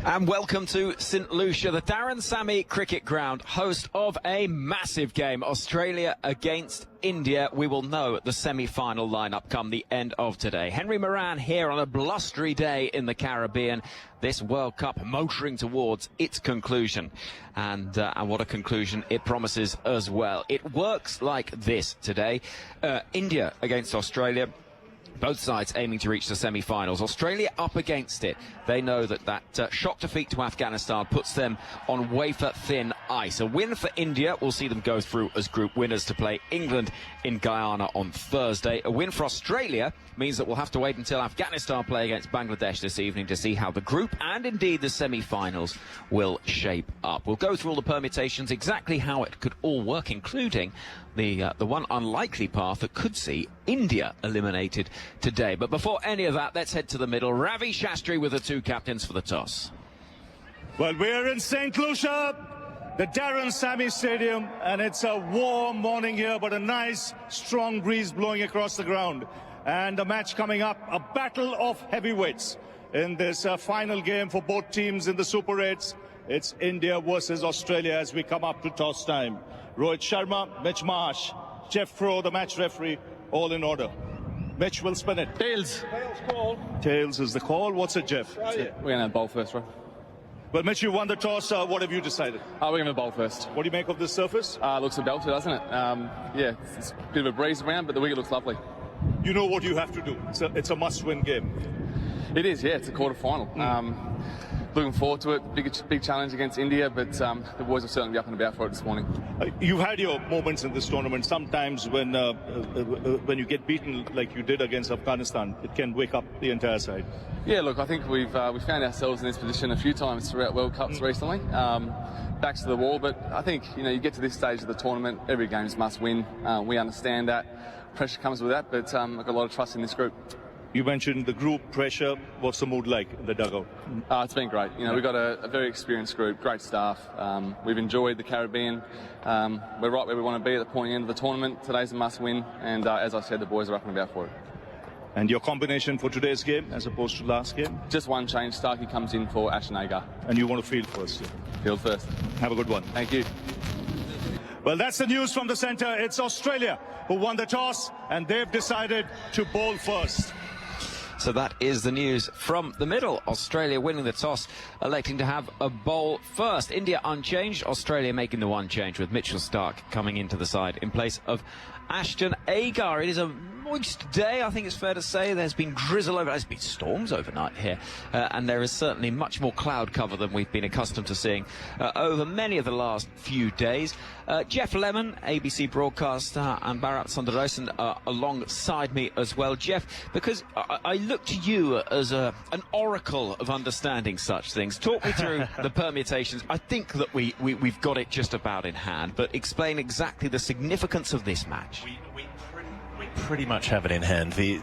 And welcome to St Lucia, the Darren Sammy Cricket Ground, host of a massive game, Australia against India. We will know the semi-final lineup come the end of today. Henry Moran here on a blustery day in the Caribbean. This World Cup motoring towards its conclusion. And what a conclusion it promises as well. It works like this today. India against Australia. Both sides aiming to reach the semi-finals. Australia up against it. They know that shock defeat to Afghanistan puts them on wafer-thin ice. A win for India will see them go through as group winners to play England in Guyana on Thursday. A win for Australia means that we'll have to wait until Afghanistan play against Bangladesh this evening to see how the group and indeed the semi-finals will shape up. We'll go through all the permutations, exactly how it could all work, including the one unlikely path that could see India eliminated today. But before any of that, let's head to the middle. Ravi Shastri with the two captains for the toss. Well, we're in St Lucia, the Darren Sammy Stadium, and it's a warm morning here, but a nice, strong breeze blowing across the ground. And the match coming up, a battle of heavyweights in this final game for both teams in the Super 8s. It's India versus Australia as we come up to toss time. Rohit Sharma, Mitch Marsh, Geoff, the match referee, all in order. Mitch will spin it. Tails. Tails is the call. What's it, Geoff? We're going to bowl first, right? Well, Mitch, you won the toss. What have you decided? We're going to bowl first. What do you make of this surface? Looks a belter, doesn't it? Yeah, it's a bit of a breeze around, but the wicket looks lovely. You know what you have to do. It's a must-win game. It is, yeah. It's a quarter-final. Looking forward to it. Big challenge against India, but the boys will certainly be up and about for it this morning. You've had your moments in this tournament. Sometimes when you get beaten like you did against Afghanistan, it can wake up the entire side. Yeah, look, I think we've found ourselves in this position a few times throughout World Cups recently. Backs to the wall, but I think you get to this stage of the tournament, every game's must win. We understand that. Pressure comes with that, but I've got a lot of trust in this group. You mentioned the group pressure. What's the mood like in the dugout? It's been great. We've got a very experienced group, great staff. We've enjoyed the Caribbean. We're right where we want to be at the pointy end of the tournament. Today's a must-win, and as I said, the boys are up and about for it. And your combination for today's game, as opposed to last game? Just one change. Starkey comes in for Ashton Agar. And you want to field first? Field first. Have a good one. Thank you. Well, that's the news from the centre. It's Australia who won the toss, and they've decided to bowl first. So that is the news from the middle. Australia winning the toss, electing to have a bowl first. India unchanged, Australia making the one change with Mitchell Starc coming into the side in place of Ashton Agar. It is a moist day, I think it's fair to say. There's been drizzle over, there's been storms overnight here, and there is certainly much more cloud cover than we've been accustomed to seeing over many of the last few days. Geoff Lemon, ABC broadcaster, and Bharat Sundaresan alongside me as well. Geoff, because I look to you as an oracle of understanding such things. Talk me through the permutations. I think that we've got it just about in hand, but explain exactly the significance of this match. We pretty much have it in hand. The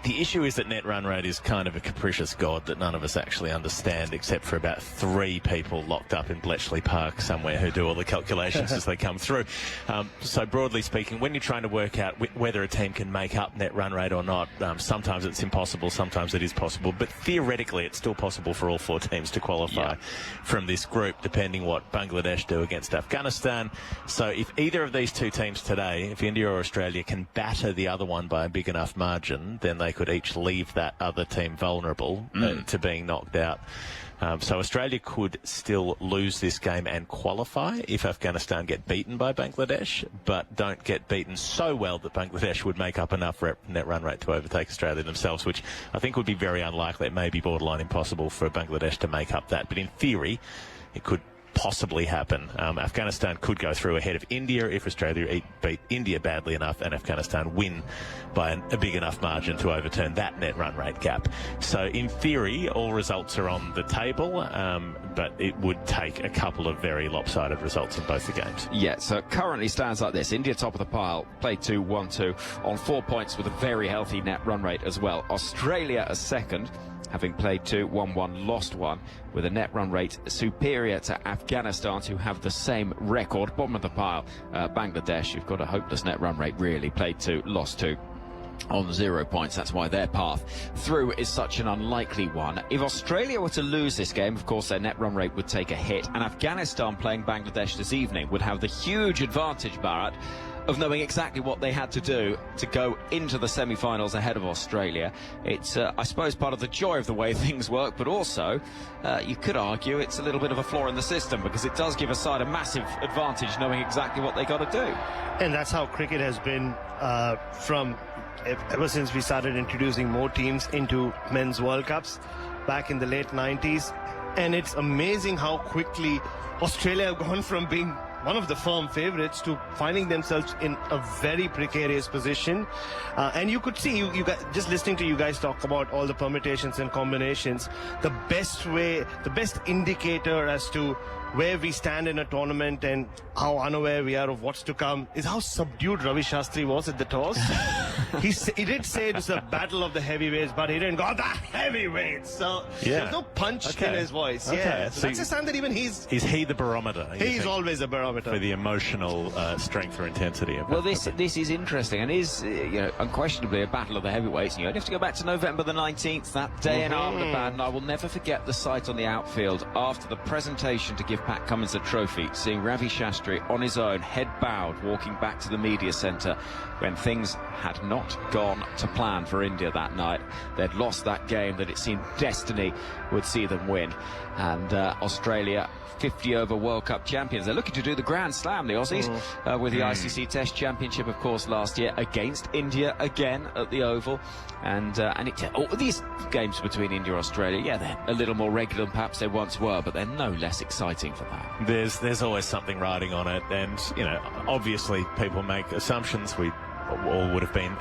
issue is that net run rate is kind of a capricious god that none of us actually understand, except for about 3 people locked up in Bletchley Park somewhere who do all the calculations as they come through. So broadly speaking, when you're trying to work out whether a team can make up net run rate or not, sometimes it's impossible, sometimes it is possible, but theoretically it's still possible for all 4 teams to qualify from this group, depending what Bangladesh do against Afghanistan. So if either of these 2 teams today, if India or Australia, can batter the other one by a big enough margin, then they could each leave that other team vulnerable to being knocked out. So Australia could still lose this game and qualify if Afghanistan get beaten by Bangladesh, but don't get beaten so well that Bangladesh would make up enough net run rate to overtake Australia themselves, which I think would be very unlikely. It may be borderline impossible for Bangladesh to make up that, but in theory it could possibly happen. Afghanistan could go through ahead of India if Australia beat India badly enough and Afghanistan win by a big enough margin to overturn that net run rate gap. So in theory, all results are on the table, but it would take a couple of very lopsided results in both the games. Yeah, so it currently stands like this. India top of the pile, played 2-1-2 on 4 points with a very healthy net run rate as well. Australia a second, having played 2, 1-1, lost 1, with a net run rate superior to Afghanistan, who have the same record. Bottom of the pile, Bangladesh, who've got a hopeless net run rate really, played 2, lost 2. on 0 points. That's why their path through is such an unlikely one. If Australia were to lose this game, of course, their net run rate would take a hit, and Afghanistan playing Bangladesh this evening would have the huge advantage, Bharat, of knowing exactly what they had to do to go into the semi-finals ahead of Australia. It's, I suppose, part of the joy of the way things work, but also, you could argue it's a little bit of a flaw in the system, because it does give a side a massive advantage knowing exactly what they got to do. And that's how cricket has been ever since we started introducing more teams into men's World Cups back in the late 90s. And it's amazing how quickly Australia have gone from being one of the firm favorites to finding themselves in a very precarious position. And you could see, you guys, just listening to you guys talk about all the permutations and combinations, the best indicator as to where we stand in a tournament and how unaware we are of what's to come is how subdued Ravi Shastri was at the toss. He did say it was a battle of the heavyweights, but he didn't go the heavyweights. So there's no punch in his voice. Okay. Yeah, so that's a sign that even he's... Is he the barometer? He's always a barometer. For the emotional strength or intensity of it. Well, this is interesting and is, unquestionably a battle of the heavyweights. You only have to go back to November the 19th, that day in Ahmedabad, and I will never forget the sight on the outfield after the presentation to give Pat Cummins the trophy, seeing Ravi Shastri on his own, head bowed, walking back to the media centre when things had not gone to plan for India that night. They'd lost that game that it seemed destiny would see them win. And Australia, 50-over World Cup champions. They're looking to do the Grand Slam, the Aussies, with the ICC Test Championship, of course, last year against India again at the Oval. And these games between India and Australia, they're a little more regular than perhaps they once were, but they're no less exciting for that. There's always something riding on it, and obviously people make assumptions. We all would have been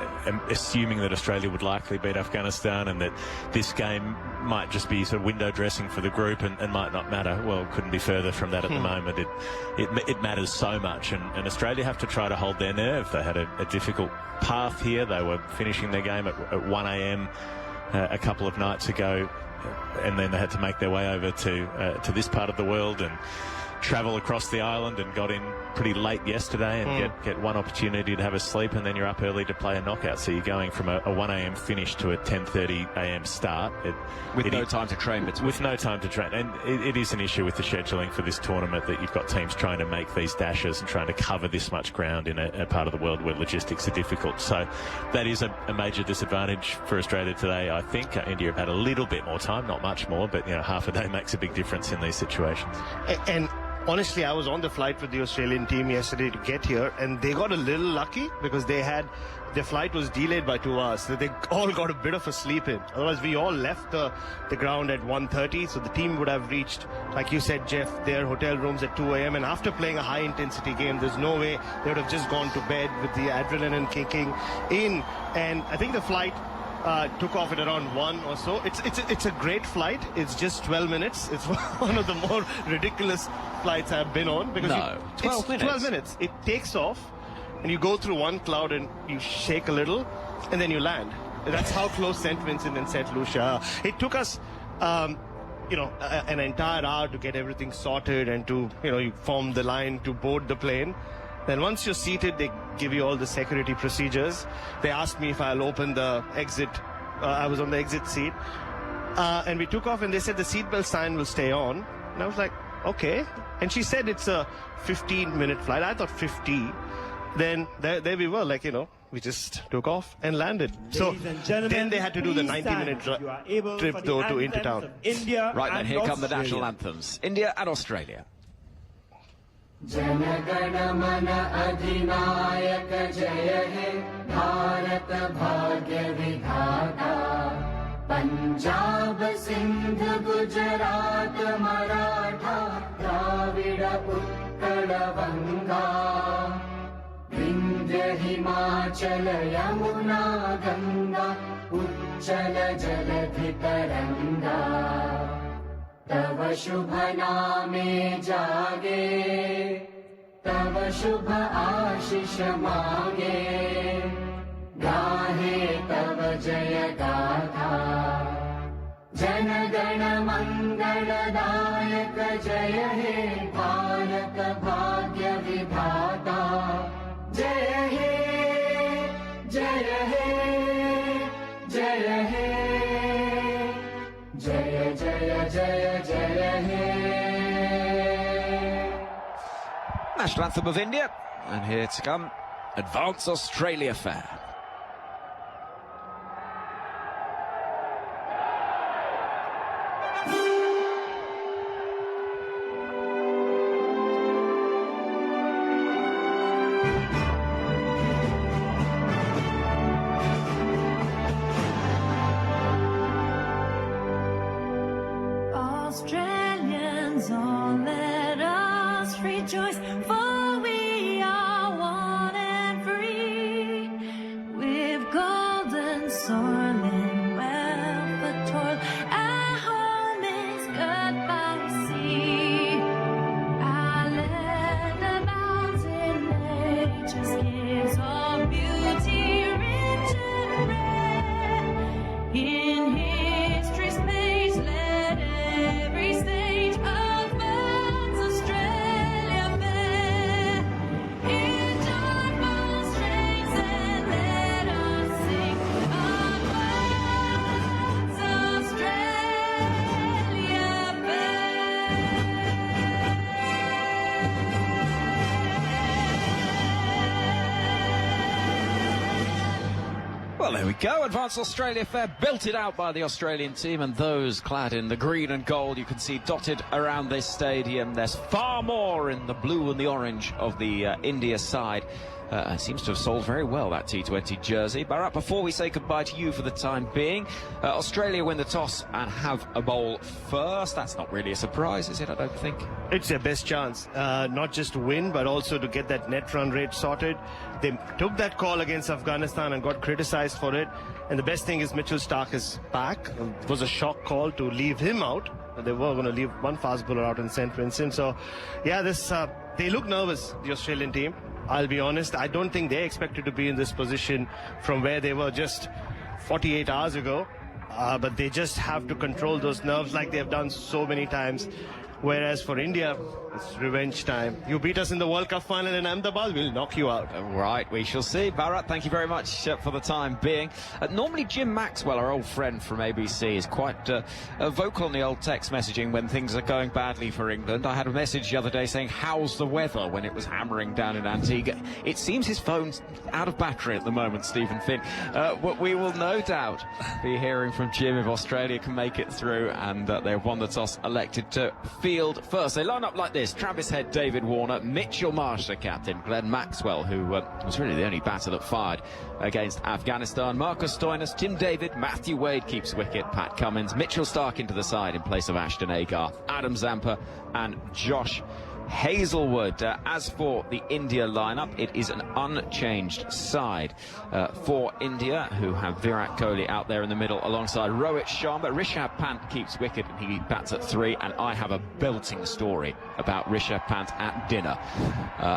assuming that Australia would likely beat Afghanistan and that this game might just be sort of window dressing for the group and might not matter. Well, couldn't be further from that at the moment. It matters so much, and Australia have to try to hold their nerve. They had a difficult path here. They were finishing their game at 1 a.m. A couple of nights ago, and then they had to make their way over to this part of the world and travel across the island, and got in pretty late yesterday and get one opportunity to have a sleep, and then you're up early to play a knockout. So you're going from a 1 a.m. finish to a 10:30 a.m. start. With no time to train between. With no time to train. And it is an issue with the scheduling for this tournament that you've got teams trying to make these dashes and trying to cover this much ground in a part of the world where logistics are difficult. So that is a major disadvantage for Australia today, I think. India have had a little bit more time, not much more, but half a day makes a big difference in these situations. And honestly, I was on the flight with the Australian team yesterday to get here, and they got a little lucky because their flight was delayed by 2 hours, so they all got a bit of a sleep in. Otherwise, we all left the ground at 1:30, so the team would have reached, like you said, Geoff, their hotel rooms at 2 a.m. And after playing a high-intensity game, there's no way they would have just gone to bed with the adrenaline kicking in. And I think the flight took off at around 1 or so. It's a great flight. It's just 12 minutes. It's one of the more ridiculous flights I've been on, because 12 minutes. 12 minutes. It takes off and you go through one cloud and you shake a little and then you land. That's how close St. Vincent and St. Lucia are. It took us an entire hour to get everything sorted and to you form the line to board the plane. Then once you're seated, they give you all the security procedures. They asked me if I'll open the exit. I was on the exit seat. And we took off, and they said the seatbelt sign will stay on. And I was like, okay. And she said it's a 15-minute flight. I thought 50. Then there we were, we just took off and landed. So then they had to do the 90-minute trip, though, to into town. Right then, here come the national anthems. India and Australia. जनगण मन अधिनायक जय हे भारत भाग्य विधाता पंजाब सिंध गुजरात मराठा द्राविड उत्कल गंगा विंध्य हिमाचल यमुना गंगा उच्चल जलधि तरंगा तव शुभ नामे जागे तव शुभ आशीष मांगे गाहे तव जय गाथा जन गण मंगलदायक जय हे भारत भाग्य विधाता जय हे Jaya Jaya Jaya Jaya He. National anthem of India, and here to come, Advance Australia Fair. Australians, all let us rejoice, for we are one and free. With golden soil and wealth of toil, our home is good by sea. Our land abounds in nature's gifts of beauty, rich and rare. In history's page, let every stage advance Australia fair. In joyful strains and let us sing, advance Australia Well, there we go. Advance Australia Fair belted out by the Australian team, and those clad in the green and gold you can see dotted around this stadium. There's far more in the blue and the orange of the India side. It seems to have sold very well, that T20 jersey. Bharat, before we say goodbye to you for the time being, Australia win the toss and have a bowl first. That's not really a surprise, is it? I don't think. It's their best chance, not just to win, but also to get that net run rate sorted. They took that call against Afghanistan and got criticized for it. And the best thing is Mitchell Starc is back. It was a shock call to leave him out. They were going to leave one fast bowler out in St. Vincent. So, yeah, they look nervous, the Australian team. I'll be honest, I don't think they expected to be in this position from where they were just 48 hours ago. But they just have to control those nerves like they've done so many times. Whereas for India, it's revenge time. You beat us in the World Cup final in Ahmedabad, we'll knock you out. Right, we shall see. Bharat, thank you very much for the time being. Normally Jim Maxwell, our old friend from ABC, is quite vocal on the old text messaging when things are going badly for England. I had a message the other day saying, how's the weather, when it was hammering down in Antigua. It seems his phone's out of battery at the moment, Stephen Finn. We will no doubt be hearing from Jim if Australia can make it through, and they've won the toss, elected to field first. They line up like this: Travis Head, David Warner, Mitchell Marsh, the captain, Glenn Maxwell, who was really the only batter that fired against Afghanistan, Marcus Stoinis, Tim David, Matthew Wade keeps wicket, Pat Cummins, Mitchell Starc into the side in place of Ashton Agar, Adam Zampa and Josh Hazlewood. As for the India lineup, it is an unchanged side for India, who have Virat Kohli out there in the middle alongside Rohit Sharma. Rishabh Pant keeps wicket and he bats at 3, and I have a belting story about Rishabh Pant at dinner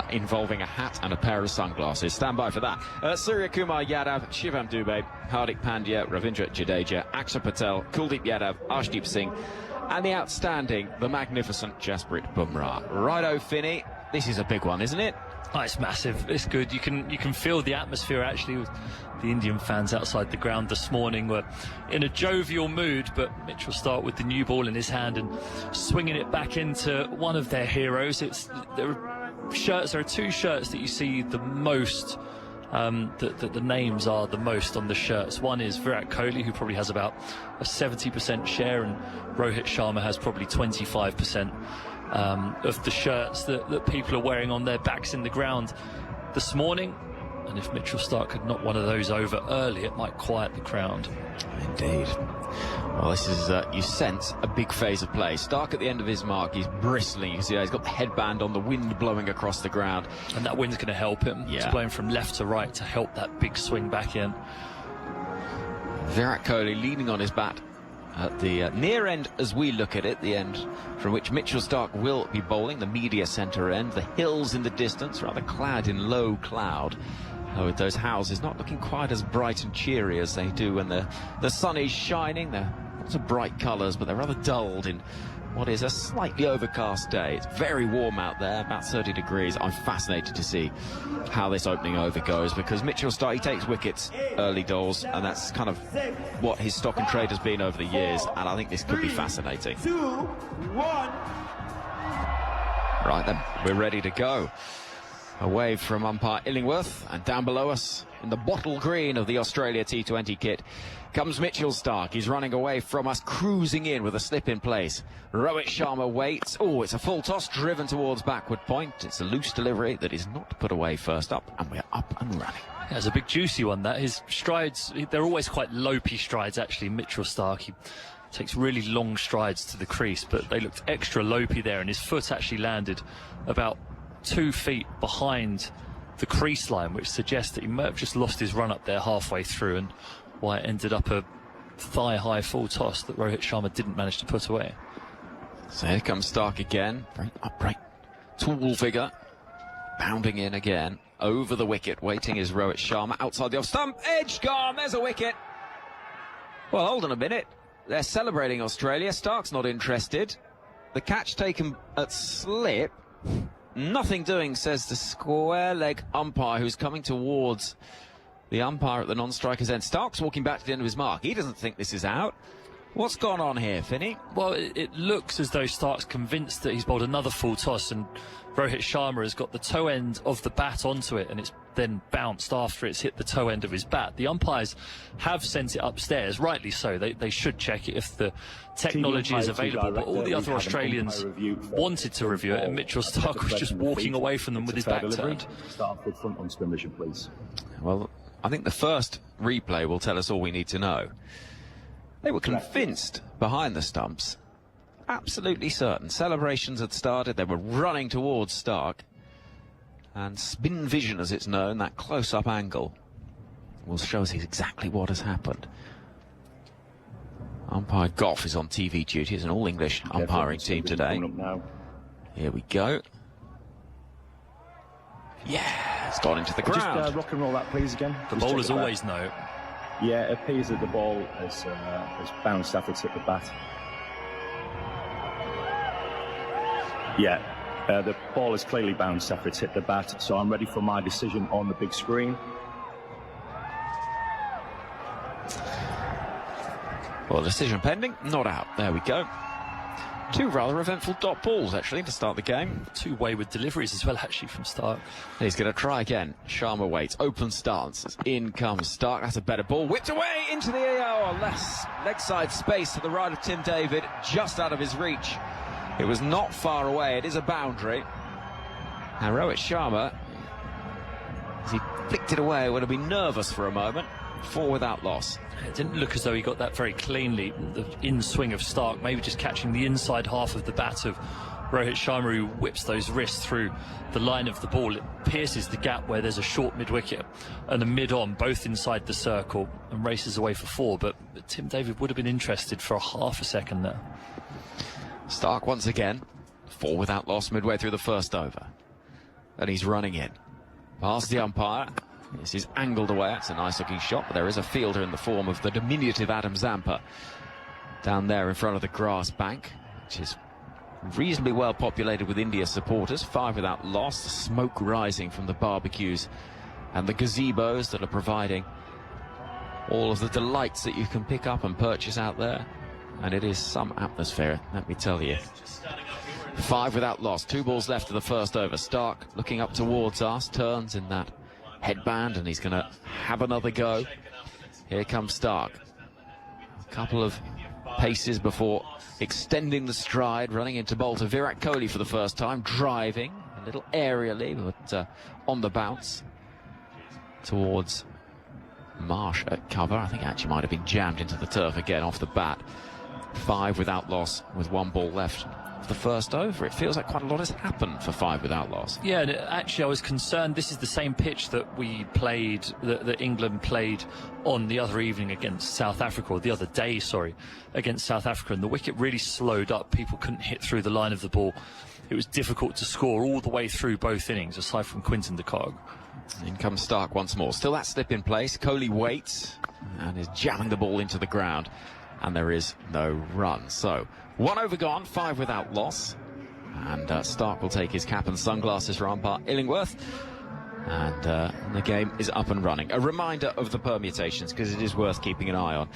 involving a hat and a pair of sunglasses. Stand by for that. Surya Kumar Yadav, Shivam Dubey, Hardik Pandya, Ravindra Jadeja, Akshar Patel, Kuldeep Yadav, Arshdeep Singh, and the outstanding, the magnificent Jasprit Bumrah. Righto, Finney, this is a big one, isn't it? Oh, it's massive. It's good. You can feel the atmosphere actually with the Indian fans outside the ground this morning. Were in a jovial mood, but Mitchell Starc with the new ball in his hand and swinging it back into one of their heroes. There are two shirts that you see the most. The names are the most on the shirts. One is Virat Kohli, who probably has about a 70% share, and Rohit Sharma has probably 25% of the shirts that people are wearing on their backs in the ground this morning. And if Mitchell Starc had knocked one of those over early, it might quiet the crowd. Indeed. Well, this is, you sense a big phase of play. Starc at the end of his mark, he's bristling. You see, he's got the headband on, the wind blowing across the ground. And that wind's going to help him. Yeah. It's blowing from left to right to help that big swing back in. Virat Kohli leaning on his bat at the near end as we look at it, the end from which Mitchell Starc will be bowling, the media centre end, the hills in the distance, rather clad in low cloud. With those houses not looking quite as bright and cheery as they do when the sun is shining. They're lots of bright colours, but they're rather dulled in what is a slightly overcast day. It's very warm out there, about 30 degrees. I'm fascinated to see how this opening over goes, because Mitchell Starc, he takes wickets early doors, and that's kind of what his stock and trade has been over the years, and I think this could be fascinating. 2, 1. Right then, we're ready to go. A wave from umpire Illingworth, and down below us, in the bottle green of the Australia T20 kit, comes Mitchell Starc. He's running away from us, cruising in with a slip in place. Rohit Sharma waits. Oh, it's a full toss driven towards backward point. It's a loose delivery that is not put away first up, and we're up and running. Yeah, it's a big juicy one, that. His strides, they're always quite lopey strides, actually, Mitchell Starc. He takes really long strides to the crease, but they looked extra lopey there, and his foot actually landed about 2 feet behind the crease line, which suggests that he may have just lost his run up there halfway through, and why it ended up a thigh-high full toss that Rohit Sharma didn't manage to put away. So here comes Starc again, very upright, tall figure, bounding in again, over the wicket, waiting is Rohit Sharma, outside the off stump, edge gone, there's a wicket. Well, hold on a minute, they're celebrating Australia, Stark's not interested. The catch taken at slip, nothing doing, says the square leg umpire, who's coming towards the umpire at the non-striker's end. Stark's walking back to the end of his mark. He doesn't think this is out. What's gone on here, Finney? Well, it looks as though Stark's convinced that he's bowled another full toss, and Rohit Sharma has got the toe end of the bat onto it, and it's then bounced after it's hit the toe end of his bat. The umpires have sent it upstairs, rightly so. They should check it if the technology is available, but all the other Australians wanted to review it, and Mitchell Starc was just walking away from them with his back turned. Start with front on scrum mission, please. Well, I think the first replay will tell us all we need to know. They were convinced behind the stumps, absolutely certain. Celebrations had started, they were running towards Starc, and spin vision, as it's known, that close-up angle, will show us exactly what has happened. Umpire Geoff is on TV duty. It's an all-English umpiring team today. Here we go. Yeah, it's gone into the ground. Just rock and roll that, please, again. The bowlers always know. Yeah, it appears that the ball has bounced after it's hit the bat. Yeah, the ball has clearly bounced after it's hit the bat, so I'm ready for my decision on the big screen. Well, decision pending, not out. There we go. Two rather eventful dot balls, actually, to start the game. Two wayward deliveries as well, actually, from Starc. He's going to try again. Sharma waits. Open stance. In comes Starc. That's a better ball. Whipped away into the less leg side space to the right of Tim David, just out of his reach. It was not far away. It is a boundary. Now, Rohit Sharma, as he flicked it away, would have been nervous for a moment. 4 without loss. It didn't look as though he got that very cleanly. The in-swing of Starc, maybe just catching the inside half of the bat of Rohit Sharma, who whips those wrists through the line of the ball. It pierces the gap where there's a short mid-wicket and a mid-on, both inside the circle, and races away for 4. But Tim David would have been interested for a half a second there. Starc once again, 4 without loss midway through the first over. And he's running in. Past the umpire. This is angled away. It's a nice looking shot, but there is a fielder in the form of the diminutive Adam Zampa down there in front of the grass bank, which is reasonably well populated with India supporters. 5 without loss. The smoke rising from the barbecues and the gazebos that are providing all of the delights that you can pick up and purchase out there. And it is some atmosphere, let me tell you. 5 without loss. 2 balls left of the first over. Starc looking up towards us, turns in that headband, and he's going to have another go. Here comes Starc. A couple of paces before extending the stride, running into bowl to Virat Kohli for the first time, driving a little aerially, but on the bounce towards Marsh at cover. I think actually might have been jammed into the turf again off the bat. 5 without loss with 1 ball left of the first over. It feels like quite a lot has happened for 5 without loss. Yeah, and actually I was concerned. This is the same pitch that we played, that England played on the other evening against South Africa, or the other day, sorry, against South Africa, and the wicket really slowed up. People couldn't hit through the line of the ball. It was difficult to score all the way through both innings, aside from Quinton de Kock. In comes Starc once more. Still that slip in place. Kohli waits and is jamming the ball into the ground. and there is no run. So 1 over gone, 5 without loss. And Stark will take his cap and sunglasses for umpire Illingworth. And the game is up and running. A reminder of the permutations, because it is worth keeping an eye on.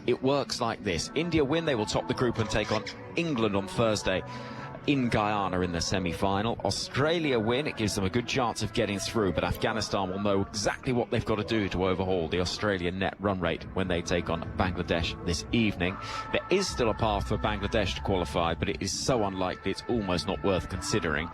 It works like this. India win, they will top the group and take on England on Thursday in Guyana in the semi-final. Australia win, it gives them a good chance of getting through, but Afghanistan will know exactly what they've got to do to overhaul the Australian net run rate when they take on Bangladesh this evening. There is still a path for Bangladesh to qualify, but it is so unlikely it's almost not worth considering.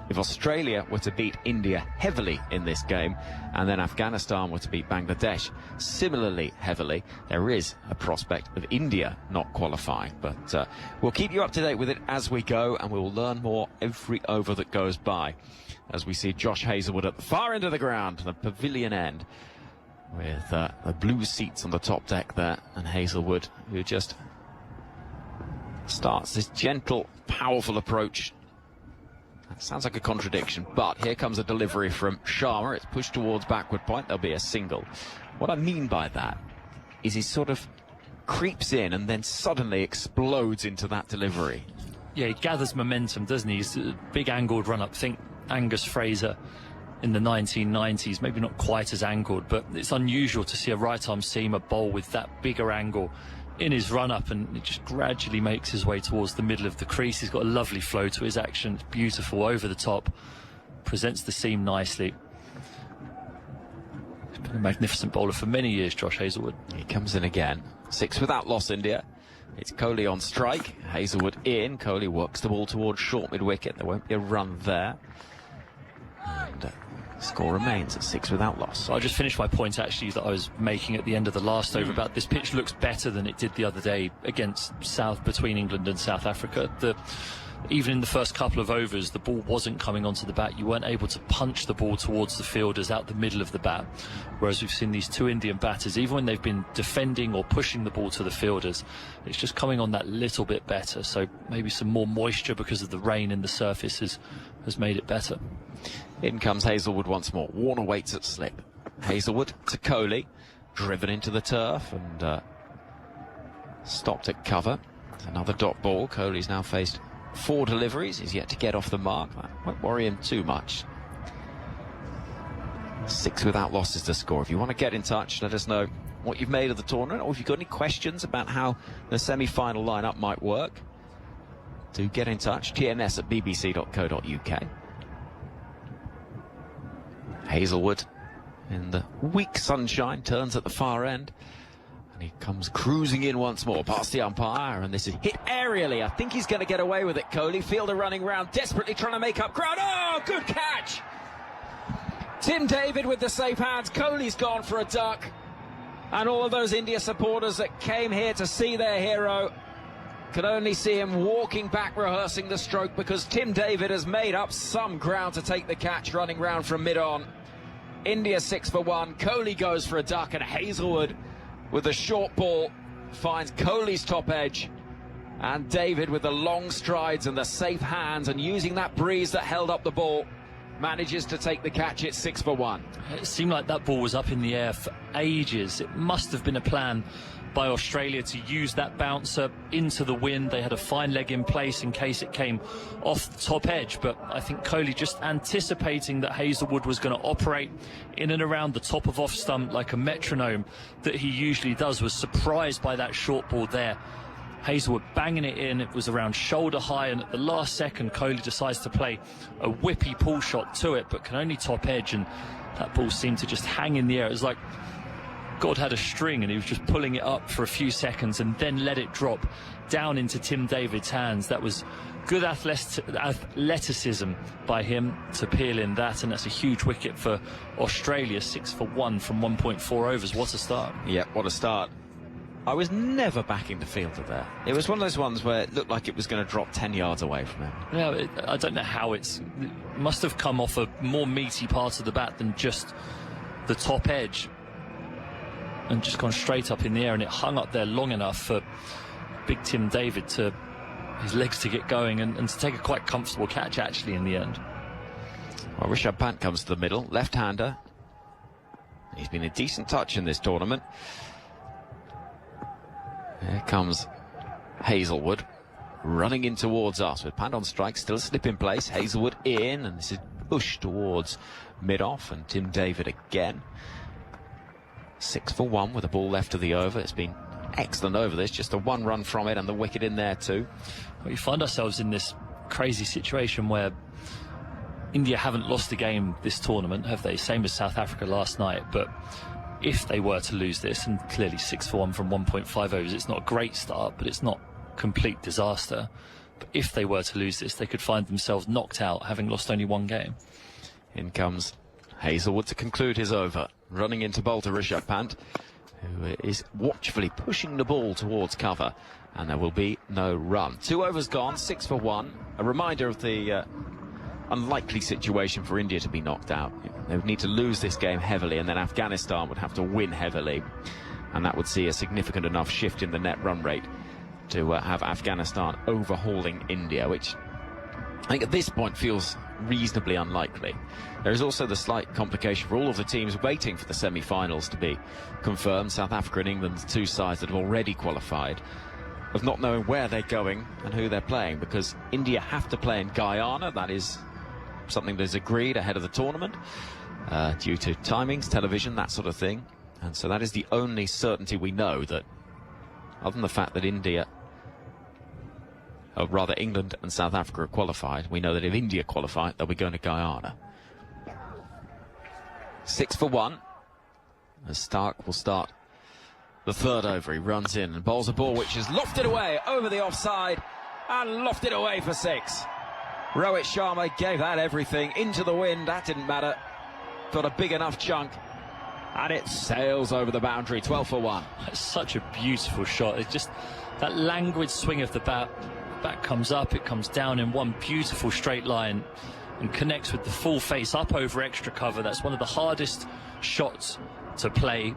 If Australia were to beat India heavily in this game, and then Afghanistan were to beat Bangladesh similarly heavily, there is a prospect of India not qualifying. But we'll keep you up to date with it as we go, and we'll learn more every over that goes by. As we see Josh Hazlewood at the far end of the ground, the pavilion end, with the blue seats on the top deck there, and Hazlewood, who just starts this gentle, powerful approach. That sounds like a contradiction, but here comes a delivery from Sharma. It's pushed towards backward point. There'll be a single. What I mean by that is he sort of creeps in and then suddenly explodes into that delivery. Yeah, he gathers momentum, doesn't he? He's a big angled run-up. Think Angus Fraser in the 1990s. Maybe not quite as angled, but it's unusual to see a right-arm seamer bowl with that bigger angle in his run-up, and it just gradually makes his way towards the middle of the crease. He's got a lovely flow to his action. It's beautiful, over the top, presents the seam nicely. He's been a magnificent bowler for many years, Josh Hazlewood. He comes in again. 6 without loss, India. It's Kohli on strike. Hazlewood in. Kohli works the ball towards short mid-wicket. There won't be a run there. And score remains at 6 without loss. So I just finished my point actually that I was making at the end of the last over about this pitch looks better than it did the other day against between England and South Africa. Even in the first couple of overs, the ball wasn't coming onto the bat. You weren't able to punch the ball towards the fielders out the middle of the bat. Whereas we've seen these two Indian batters, even when they've been defending or pushing the ball to the fielders, it's just coming on that little bit better. So maybe some more moisture because of the rain in the surface has made it better. In comes Hazlewood once more. Warner waits at slip. Hazlewood to Kohli, driven into the turf and stopped at cover. Another dot ball. Kohli's now faced 4 deliveries. He's yet to get off the mark. That won't worry him too much. 6 without loss is the score. If you want to get in touch, let us know what you've made of the tournament, or if you've got any questions about how the semi-final lineup might work, do get in touch. tns@bbc.co.uk. Hazlewood in the weak sunshine turns at the far end, and he comes cruising in once more past the umpire, and this is hit aerially. I think he's going to get away with it. Kohli, fielder running round, desperately trying to make up ground. Oh, good catch! Tim David with the safe hands. Kohli's gone for a duck, and all of those India supporters that came here to see their hero could only see him walking back, rehearsing the stroke, because Tim David has made up some ground to take the catch, running round from mid-on. India 6 for 1. Kohli goes for a duck, and Hazlewood with the short ball finds Kohli's top edge, and David with the long strides and the safe hands, and using that breeze that held up the ball, manages to take the catch. It's 6 for 1. It seemed like that ball was up in the air for ages. It must have been a plan by Australia to use that bouncer into the wind. They had a fine leg in place in case it came off the top edge, but I think Kohli, just anticipating that Hazlewood was going to operate in and around the top of off stump like a metronome that he usually does, was surprised by that short ball there. Hazlewood banging it in. It was around shoulder high, and at the last second Kohli decides to play a whippy pull shot to it, but can only top edge, and that ball seemed to just hang in the air. It was like God had a string and he was just pulling it up for a few seconds and then let it drop down into Tim David's hands. That was good athleticism by him to peel in that, and that's a huge wicket for Australia. 6 for 1 from 1.4 overs. What a start. Yeah, what a start. I was never backing the fielder there. It was one of those ones where it looked like it was going to drop 10 yards away from him. Yeah, I don't know how it must have come off a more meaty part of the bat than just the top edge, and just gone straight up in the air, and it hung up there long enough for big Tim David to his legs to get going and to take a quite comfortable catch actually in the end. Well, Rishabh Pant comes to the middle, left-hander. He's been a decent touch in this tournament. Here comes Hazelwood running in towards us with Pand on strike, still a slip in place. Hazelwood in, and this is pushed towards mid-off, and Tim David again. 6 for 1 with the ball left of the over. It's been excellent over this, just a 1 run from it and the wicket in there too. We find ourselves in this crazy situation where India haven't lost a game this tournament, have they? Same as South Africa last night, but if they were to lose this, and clearly 6 for 1 from 1.5 overs, it's not a great start, but it's not complete disaster. But if they were to lose this, they could find themselves knocked out, having lost only 1 game. In comes Hazelwood to conclude his over, running into bowl to Rishabh Pant, who is watchfully pushing the ball towards cover, and there will be no run. 2 overs gone, 6 for 1. A reminder of the unlikely situation for India to be knocked out. They would need to lose this game heavily, and then Afghanistan would have to win heavily, and that would see a significant enough shift in the net run rate to have Afghanistan overhauling India, which I think at this point feels reasonably unlikely. There is also the slight complication for all of the teams waiting for the semi-finals to be confirmed. South Africa and England, the 2 sides that have already qualified, of not knowing where they're going and who they're playing, because India have to play in Guyana. That is something that is agreed ahead of the tournament due to timings, television, that sort of thing. And so that is the only certainty we know, that other than the fact that India, or rather England and South Africa are qualified, we know that if India qualify, they'll be going to Guyana. 6 for 1 as Stark will start the 3rd over. He runs in and bowls a ball which is lofted away over the offside and lofted away for 6. Rohit Sharma gave that everything into the wind. That didn't matter. Got a big enough chunk and it sails over the boundary. 12 for 1. It's such a beautiful shot. It's just that languid swing of the bat. Bat comes up, it comes down in one beautiful straight line and connects with the full face up over extra cover. That's one of the hardest shots to play,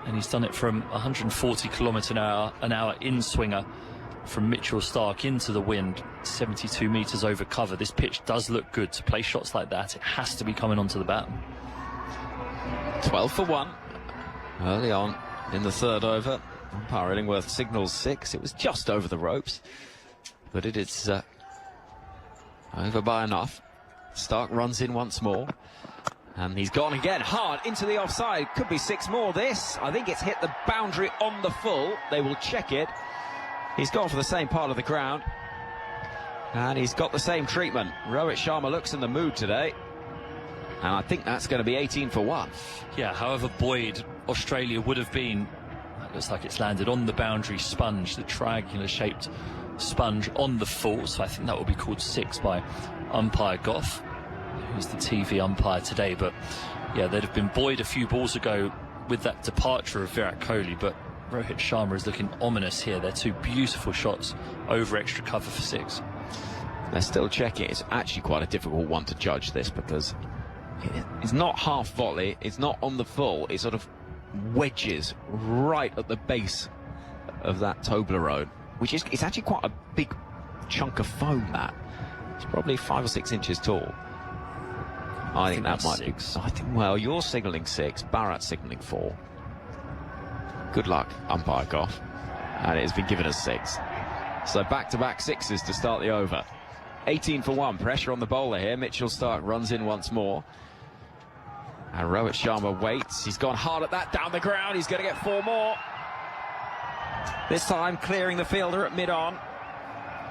and he's done it from 140 km an hour in swinger from Mitchell Starc into the wind, 72 metres over cover. This pitch does look good to play shots like that. It has to be coming onto the bat. 12 for 1 early on in the 3rd over. Umpire Illingworth signals 6. It was just over the ropes, but it is over by enough. Stark runs in once more, and he's gone again hard into the offside. Could be 6 more this. I think it's hit the boundary on the full. They will check it. He's gone for the same part of the ground, and he's got the same treatment. Rohit Sharma looks in the mood today, and I think that's going to be 18 for 1. Yeah, however buoyed Australia would have been, it looks like it's landed on the boundary sponge, the triangular shaped sponge on the full, so I think that will be called 6 by umpire Geoff, who's the TV umpire today. But yeah, they'd have been buoyed a few balls ago with that departure of Virat Kohli, but Rohit Sharma is looking ominous here. They're 2 beautiful shots over extra cover for 6. They're still checking. It's actually quite a difficult one to judge this, because it's not half volley, it's not on the full, it sort of wedges right at the base of that Toblerone, which is, it's actually quite a big chunk of foam. That it's probably 5 or 6 inches tall. I think that might 6. be. I think, well, you're signalling 6, Bharat signalling 4. Good luck, umpire Geoff. And it has been given as 6. So back-to-back 6s to start the over. 18 for 1. Pressure on the bowler here. Mitchell Starc runs in once more. And Rohit Sharma waits. He's gone hard at that down the ground. He's going to get 4 more. This time clearing the fielder at mid-on.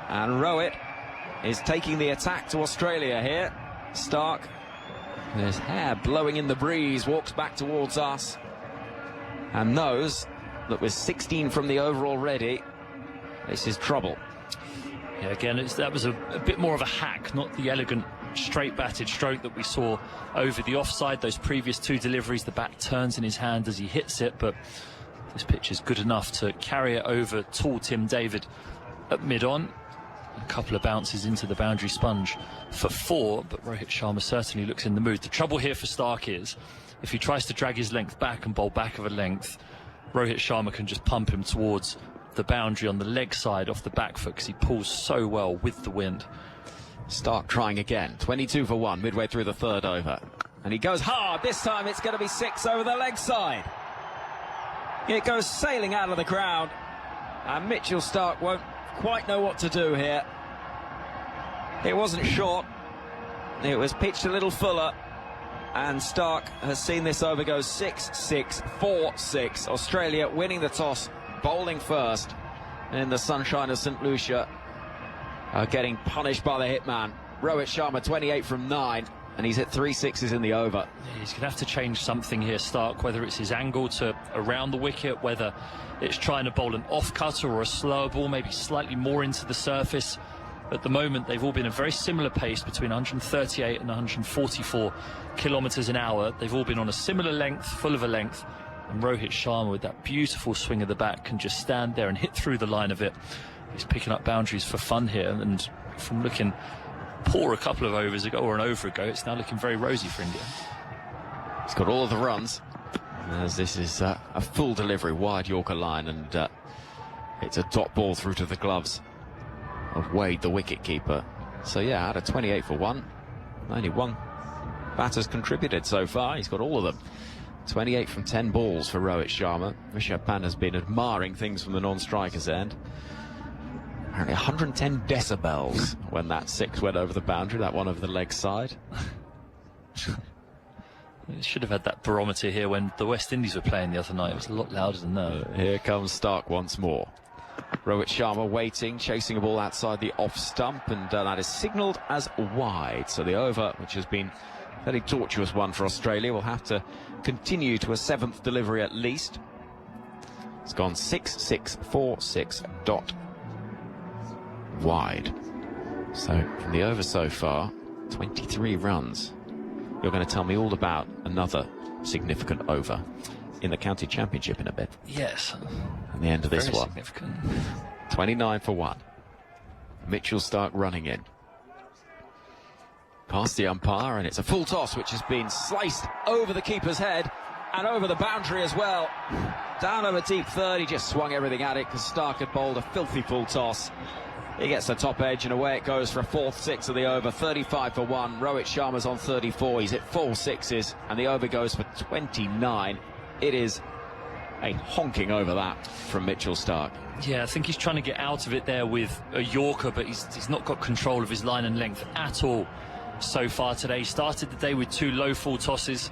And Rohit is taking the attack to Australia here. Starc, with his hair blowing in the breeze, walks back towards us and knows that with 16 from the over already, this is trouble. Yeah, again, that was a bit more of a hack, not the elegant straight batted stroke that we saw over the offside. Those previous 2 deliveries, the bat turns in his hand as he hits it, but this pitch is good enough to carry it over tall Tim David at mid-on. A couple of bounces into the boundary sponge for 4, but Rohit Sharma certainly looks in the mood. The trouble here for Starc is, if he tries to drag his length back and bowl back of a length, Rohit Sharma can just pump him towards the boundary on the leg side off the back foot, because he pulls so well with the wind. Starc trying again. 22 for 1 midway through the 3rd over. And he goes hard. This time it's going to be 6 over the leg side. It goes sailing out of the ground. And Mitchell Starc won't quite know what to do here. It wasn't short. It was pitched a little fuller. And Starc has seen this over go 6-6, 4-6. Australia winning the toss, bowling first in the sunshine of St. Lucia. Getting punished by the hitman. Rohit Sharma 28 from 9. And he's hit 3 sixes in the over. Yeah, he's going to have to change something here, Starc, whether it's his angle to around the wicket, whether it's trying to bowl an off-cutter or a slower ball, maybe slightly more into the surface. At the moment, they've all been a very similar pace between 138 and 144 kilometres an hour. They've all been on a similar length, full of a length. And Rohit Sharma, with that beautiful swing of the bat, can just stand there and hit through the line of it. He's picking up boundaries for fun here, and from looking poor a couple of overs ago, or an over ago, it's now looking very rosy for India. He's got all of the runs, as this is a full delivery, wide Yorker line, and it's a dot ball through to the gloves of Wade, the wicket-keeper. So yeah, out of 28 for 1, only one batter's contributed so far. He's got all of them. 28 from 10 balls for Rohit Sharma. Rishabh Pant has been admiring things from the non-striker's end. Apparently 110 decibels when that 6 went over the boundary, that one over the leg side. It should have had that barometer here when the West Indies were playing the other night. It was a lot louder than that. Here comes Starc once more. Rohit Sharma waiting, chasing a ball outside the off stump, and that is signalled as wide. So the over, which has been a very tortuous one for Australia, will have to continue to a 7th delivery at least. It's gone 6-6, 4-6 dot wide. So from the over so far, 23 runs. You're going to tell me all about another significant over in the county championship in a bit. Yes. And the end of this Very one. Significant. 29 for 1. Mitchell Starc running in. Past the umpire, and it's a full toss which has been sliced over the keeper's head and over the boundary as well. Down over deep third, he just swung everything at it because Starc had bowled a filthy full toss. He gets the top edge and away it goes for a 4th 6 of the over. 35 for 1. Rohit Sharma's on 34. He's hit 4 sixes and the over goes for 29. It is a honking over that from Mitchell Starc. Yeah, I think he's trying to get out of it there with a Yorker, but he's not got control of his line and length at all so far today. He started the day with 2 low full tosses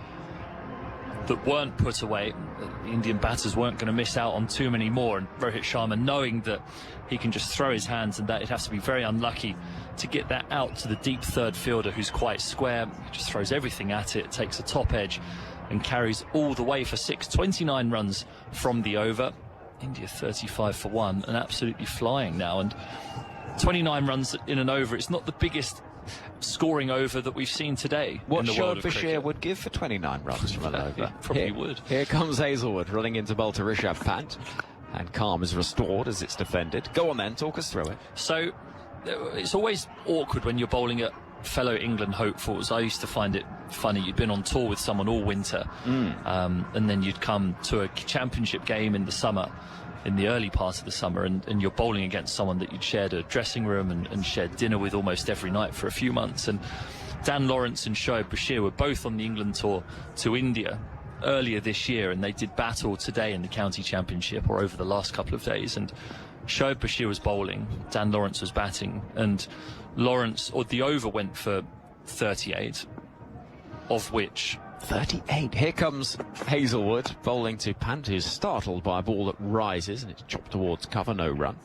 that weren't put away. The Indian batters weren't going to miss out on too many more, and Rohit Sharma, knowing that he can just throw his hands and that he'd have to be very unlucky to get that out to the deep third fielder who's quite square. He just throws everything at it, takes a top edge and carries all the way for 6. 29 runs from the over. India 35 for 1 and absolutely flying now, and 29 runs in an over. It's not the biggest scoring over that we've seen today. What in the world of Bashir cricket would give for 29 runs from an over? Probably would. Here comes Hazelwood running into bowl to Rishabh Pant, and calm is restored as it's defended. Go on then, talk us through it. So it's always awkward when you're bowling at fellow England hopefuls. I used to find it funny. You'd been on tour with someone all winter, and then you'd come to a championship game in the summer, in the early part of the summer, and you're bowling against someone that you'd shared a dressing room and shared dinner with almost every night for a few months. And Dan Lawrence and Shoaib Bashir were both on the England tour to India earlier this year, and they did battle today in the county championship, or over the last couple of days. And Shoaib Bashir was bowling, Dan Lawrence was batting, and Lawrence, or the over, went for 38, of which 38. Here comes Hazelwood bowling to Pant, who's startled by a ball that rises and it's chopped towards cover, no run.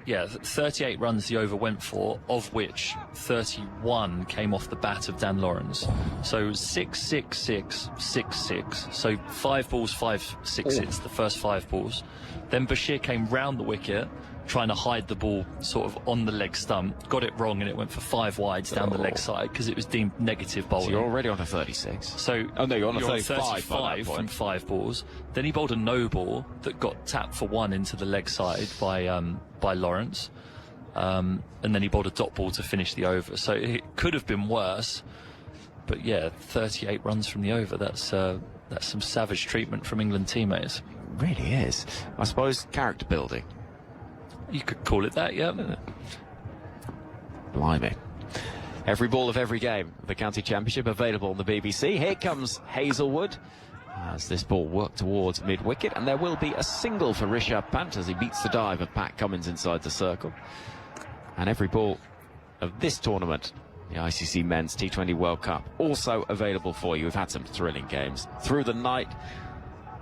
Yeah, 38 runs the over went for, of which 31 came off the bat of Dan Lawrence. So 6, 6, 6, 6, 6. So 5 balls, 5 sixes, the first 5 balls. Then Bashir came round the wicket, trying to hide the ball sort of on the leg stump, got it wrong, and it went for 5 wides down the leg side because it was deemed negative bowling. So you're already on a 36. So no, you're on a 35 from 5 balls. Then he bowled a no ball that got tapped for 1 into the leg side by Lawrence, and then he bowled a dot ball to finish the over. So it could have been worse, but yeah, 38 runs from the over. That's some savage treatment from England teammates. It really is. I suppose character building. You could call it that, yeah. Blimey. Every ball of every game. The county championship available on the BBC. Here comes Hazelwood. as this ball worked towards mid-wicket, and there will be a single for Rishabh Pant as he beats the dive of Pat Cummins inside the circle. And every ball of this tournament, the ICC Men's T20 World Cup, also available for you. We've had some thrilling games through the night,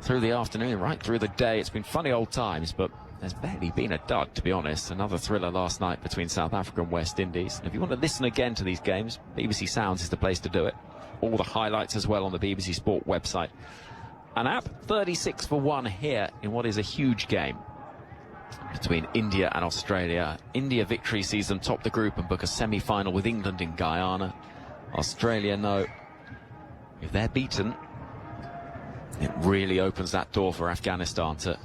through the afternoon, right through the day. It's been funny old times, but there's barely been a dud, to be honest. Another thriller last night between South Africa and West Indies. And if you want to listen again to these games, BBC Sounds is the place to do it. All the highlights as well on the BBC Sport website and app. 36 for 1 here in what is a huge game between India and Australia. India victory sees them top the group and book a semi-final with England in Guyana. Australia know if they're beaten, it really opens that door for Afghanistan to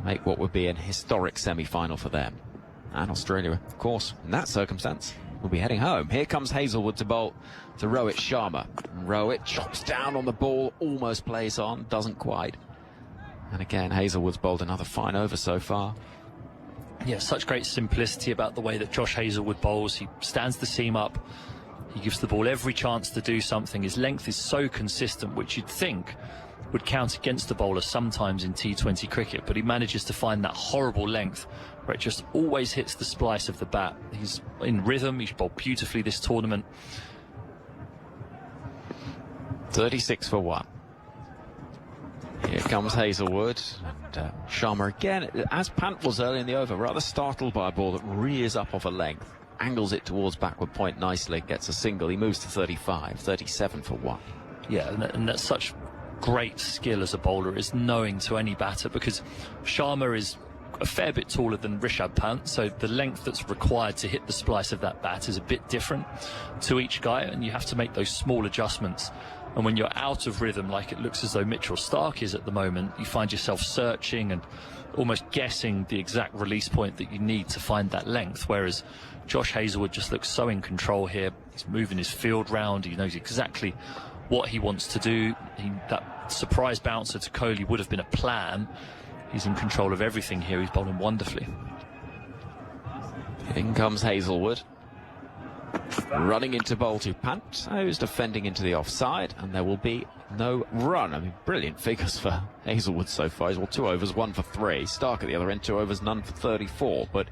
make what would be an historic semi-final for them. And Australia, of course, in that circumstance, will be heading home. Here comes Hazlewood to bowl to Rohit Sharma. And Rohit chops down on the ball, almost plays on, doesn't quite. And again, Hazlewood's bowled another fine over so far. Yeah, such great simplicity about the way that Josh Hazlewood bowls. He stands the seam up. He gives the ball every chance to do something. His length is so consistent, which you'd think would count against the bowler sometimes in T20 cricket, but he manages to find that horrible length where it just always hits the splice of the bat. He's in rhythm. He's bowled beautifully this tournament. 36 for 1. Here comes Hazlewood, and Sharma again, as Pant was early in the over, rather startled by a ball that rears up off a length, angles it towards backward point nicely, gets a single. He moves to 35, 37 for 1. Yeah, and that's such great skill as a bowler, is knowing to any batter, because Sharma is a fair bit taller than Rishabh Pant, so the length that's required to hit the splice of that bat is a bit different to each guy, and you have to make those small adjustments. And when you're out of rhythm, like it looks as though Mitchell Starc is at the moment, you find yourself searching and almost guessing the exact release point that you need to find that length, whereas Josh Hazlewood just looks so in control here. He's moving his field round, he knows exactly what he wants to do. That surprise bouncer to Kohli would have been a plan. He's in control of everything here. He's bowling wonderfully. In comes Hazlewood, running into bowl to Pant, who's defending into the offside, and there will be no run. I mean, brilliant figures for Hazlewood so far. He's 2 overs, 1 for 3. Starc at the other end, 2 overs, none for 34. But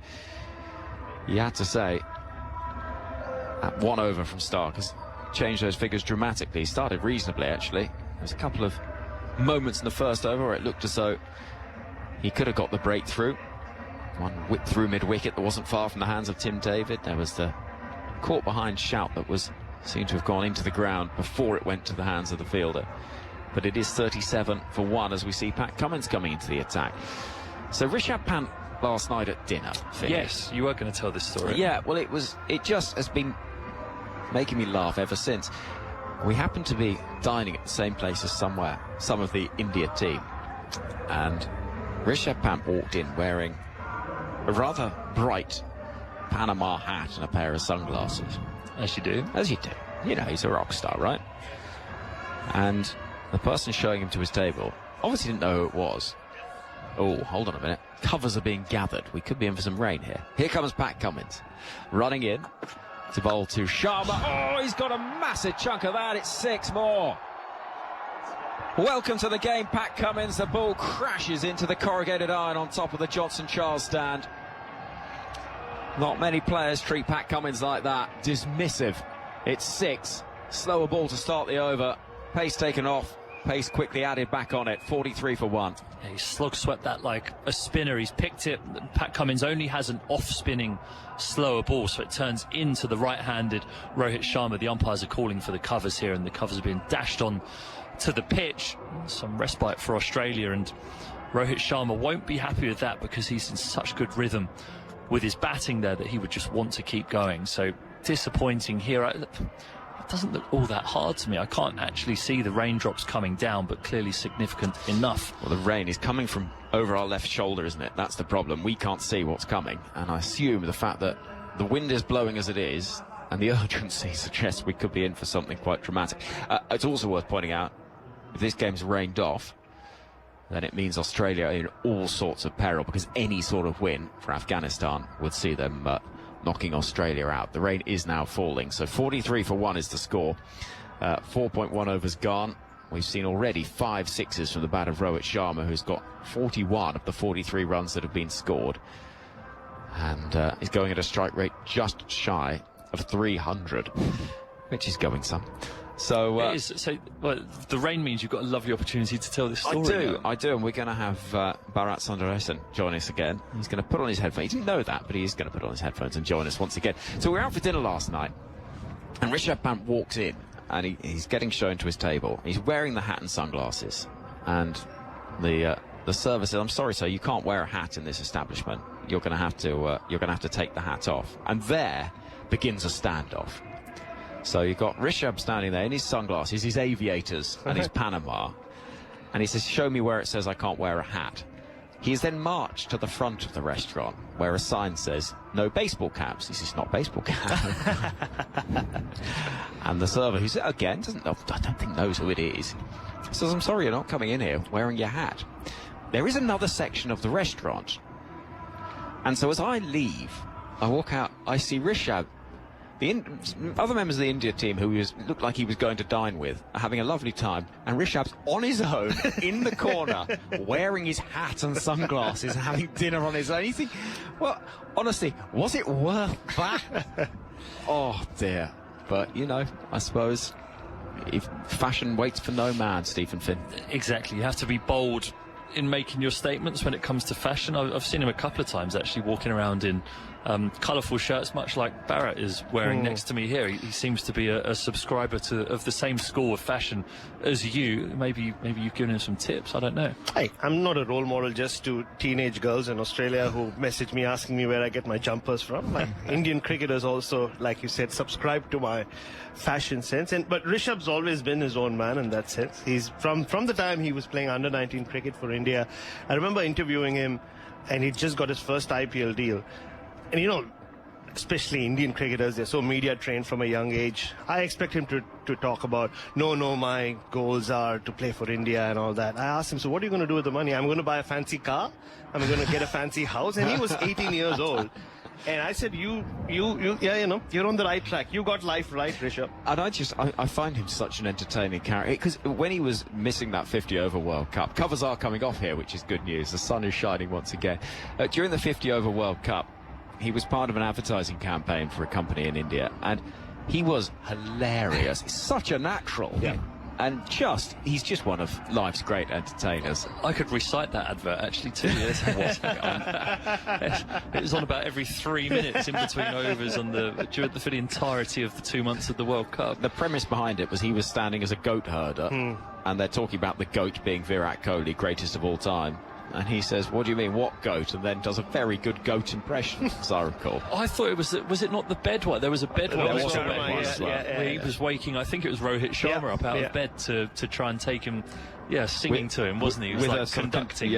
you had to say that 1 over from Starc has changed those figures dramatically. He started reasonably, actually. There was a couple of moments in the first over where it looked as though he could have got the breakthrough. One whipped through mid-wicket that wasn't far from the hands of Tim David. There was the caught behind shout that seemed to have gone into the ground before it went to the hands of the fielder. But it is 37 for 1 as we see Pat Cummins coming into the attack. So Rishabh Pant last night at dinner finished. Yes, you were going to tell this story. Yeah, well, it just has been making me laugh ever since. We happened to be dining at the same place as some of the India team, and Rishabh Pant walked in wearing a rather bright Panama hat and a pair of sunglasses. As you do. As you do. You know, he's a rock star, right? And the person showing him to his table obviously didn't know who it was. Oh, hold on a minute. Covers are being gathered. We could be in for some rain here. Here comes Pat Cummins, running in to bowl to Sharma. Oh, he's got a massive chunk of that. It's 6 more. Welcome to the game, Pat Cummins. The ball crashes into the corrugated iron on top of the Johnson Charles stand. Not many players treat Pat Cummins like that. Dismissive. It's 6. Slower ball to start the over. Pace taken off. Pace quickly added back on it. 43 for 1. Yeah, he slug swept that like a spinner. He's picked it. Pat Cummins only has an off-spinning slower ball, so it turns into the right-handed Rohit Sharma. The umpires are calling for the covers here, and the covers are being dashed on to the pitch. Some respite for Australia, and Rohit Sharma won't be happy with that because he's in such good rhythm with his batting there that he would just want to keep going. So disappointing here. It doesn't look all that hard to me. I can't actually see the raindrops coming down, but clearly significant enough. Well, the rain is coming from over our left shoulder, isn't it? That's the problem. We can't see what's coming, and I assume the fact that the wind is blowing as it is and the urgency suggests we could be in for something quite dramatic. It's also worth pointing out, if this game's rained off, then it means Australia are in all sorts of peril, because any sort of win for Afghanistan would see them knocking Australia out. The rain is now falling, so 43 for 1 is the score. 4.1 overs gone. We've seen already 5 sixes from the bat of Rohit Sharma, who's got 41 of the 43 runs that have been scored. And is going at a strike rate just shy of 300, which is going some. So, well, the rain means you've got a lovely opportunity to tell this story. I do, and we're going to have Bharat Sundaresan join us again. He's going to put on his headphones. He didn't know that, but he is going to put on his headphones and join us once again. So we were out for dinner last night, and Rishabh Pant walks in, and he's getting shown to his table. He's wearing the hat and sunglasses, and the server said, "I'm sorry, sir, you can't wear a hat in this establishment. You're going to have to take the hat off." And there begins a standoff. So you've got Rishabh standing there in his sunglasses, his aviators, and his Panama. And he says, "Show me where it says I can't wear a hat." He is then marched to the front of the restaurant, where a sign says, "No baseball caps." He says, "Not baseball cap." And the server, who again I don't think knows who it is, says, "I'm sorry, you're not coming in here wearing your hat." There is another section of the restaurant. And so as I leave, I walk out, I see Rishabh, the other members of the India team who looked like he was going to dine with, are having a lovely time, and Rishabh's on his own in the corner wearing his hat and sunglasses and having dinner on his own. You think, well, honestly, was it worth that? Oh dear. But, you know, I suppose if fashion waits for no man, Stephen Finn. Exactly. You have to be bold in making your statements when it comes to fashion. I've seen him a couple of times actually walking around in colourful shirts, much like Bharat is wearing next to me here. He seems to be a subscriber of the same school of fashion as you. Maybe you've given him some tips. I don't know. Hey, I'm not a role model just to teenage girls in Australia who message me asking me where I get my jumpers from. Like Indian cricketers also, like you said, subscribe to my fashion sense. But Rishabh's always been his own man in that sense. He's from the time he was playing under-19 cricket for India. I remember interviewing him, and he'd just got his first IPL deal. And you know, especially Indian cricketers, they're so media trained from a young age. I expect him to talk about, no, my goals are to play for India and all that. I asked him, so what are you going to do with the money? I'm going to buy a fancy car. I'm going to get a fancy house. And he was 18 years old. And I said, yeah, you know, you're on the right track. You got life right, Rishabh. And I find him such an entertaining character, because when he was missing that 50-over World Cup, covers are coming off here, which is good news. The sun is shining once again. During the 50-over World Cup, he was part of an advertising campaign for a company in India, and he was hilarious. He's such a natural. Yeah. And he's just one of life's great entertainers. I could recite that advert actually too. It was on about every 3 minutes in between overs for the entirety of the 2 months of the World Cup. The premise behind it was he was standing as a goat herder, and they're talking about the goat being Virat Kohli, greatest of all time. And he says, "What do you mean, what goat?" And then does a very good goat impression, as I recall. I thought it was it not the bed one? There was a bed one. There was a bed one as well. Where he was waking, I think it was Rohit Sharma up out of bed to try and take him, singing to him, wasn't he? He was like conducting.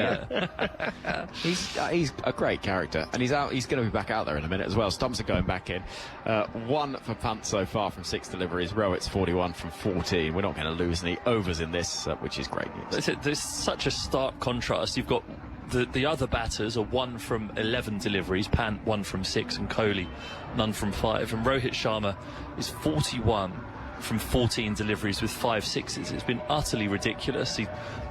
He's a great character, and he's going to be back out there in a minute as well. Stumps are going back in. 1 for Pant so far from 6 deliveries. Rohit's 41 from 14. We're not going to lose any overs in this, which is great news. There's such a stark contrast. You've got the other batters are 1 from 11 deliveries, Pant 1 from 6, and Kohli none from 5. And Rohit Sharma is 41 from 14 deliveries with 5 sixes. It's been utterly ridiculous. He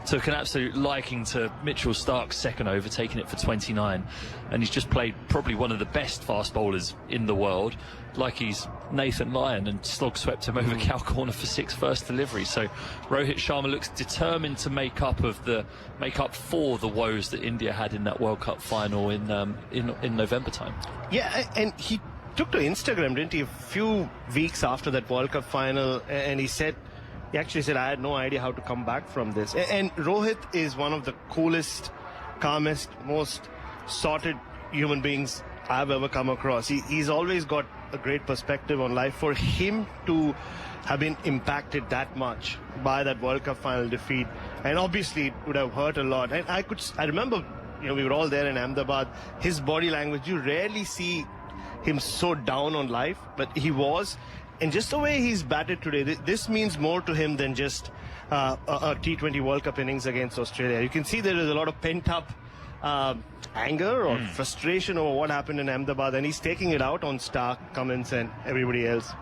took an absolute liking to Mitchell Starc's second over, taking it for 29, and he's just played probably one of the best fast bowlers in the world, like he's Nathan Lyon, and slog swept him over cow corner for 6 first deliveries. So Rohit Sharma looks determined to make up for the woes that India had in that World Cup final in November time. Yeah, and he took to Instagram, didn't he, a few weeks after that World Cup final, and he actually said, I had no idea how to come back from this. And Rohit is one of the coolest, calmest, most sorted human beings I've ever come across. He's always got a great perspective on life. For him to have been impacted that much by that World Cup final defeat, and obviously it would have hurt a lot. And I remember, we were all there in Ahmedabad, his body language, you rarely see him so down on life, but he was. And just the way he's batted today, this means more to him than just a T20 World Cup innings against Australia. You can see there is a lot of pent-up anger or frustration over what happened in Ahmedabad, and he's taking it out on Starc, Cummins, and everybody else.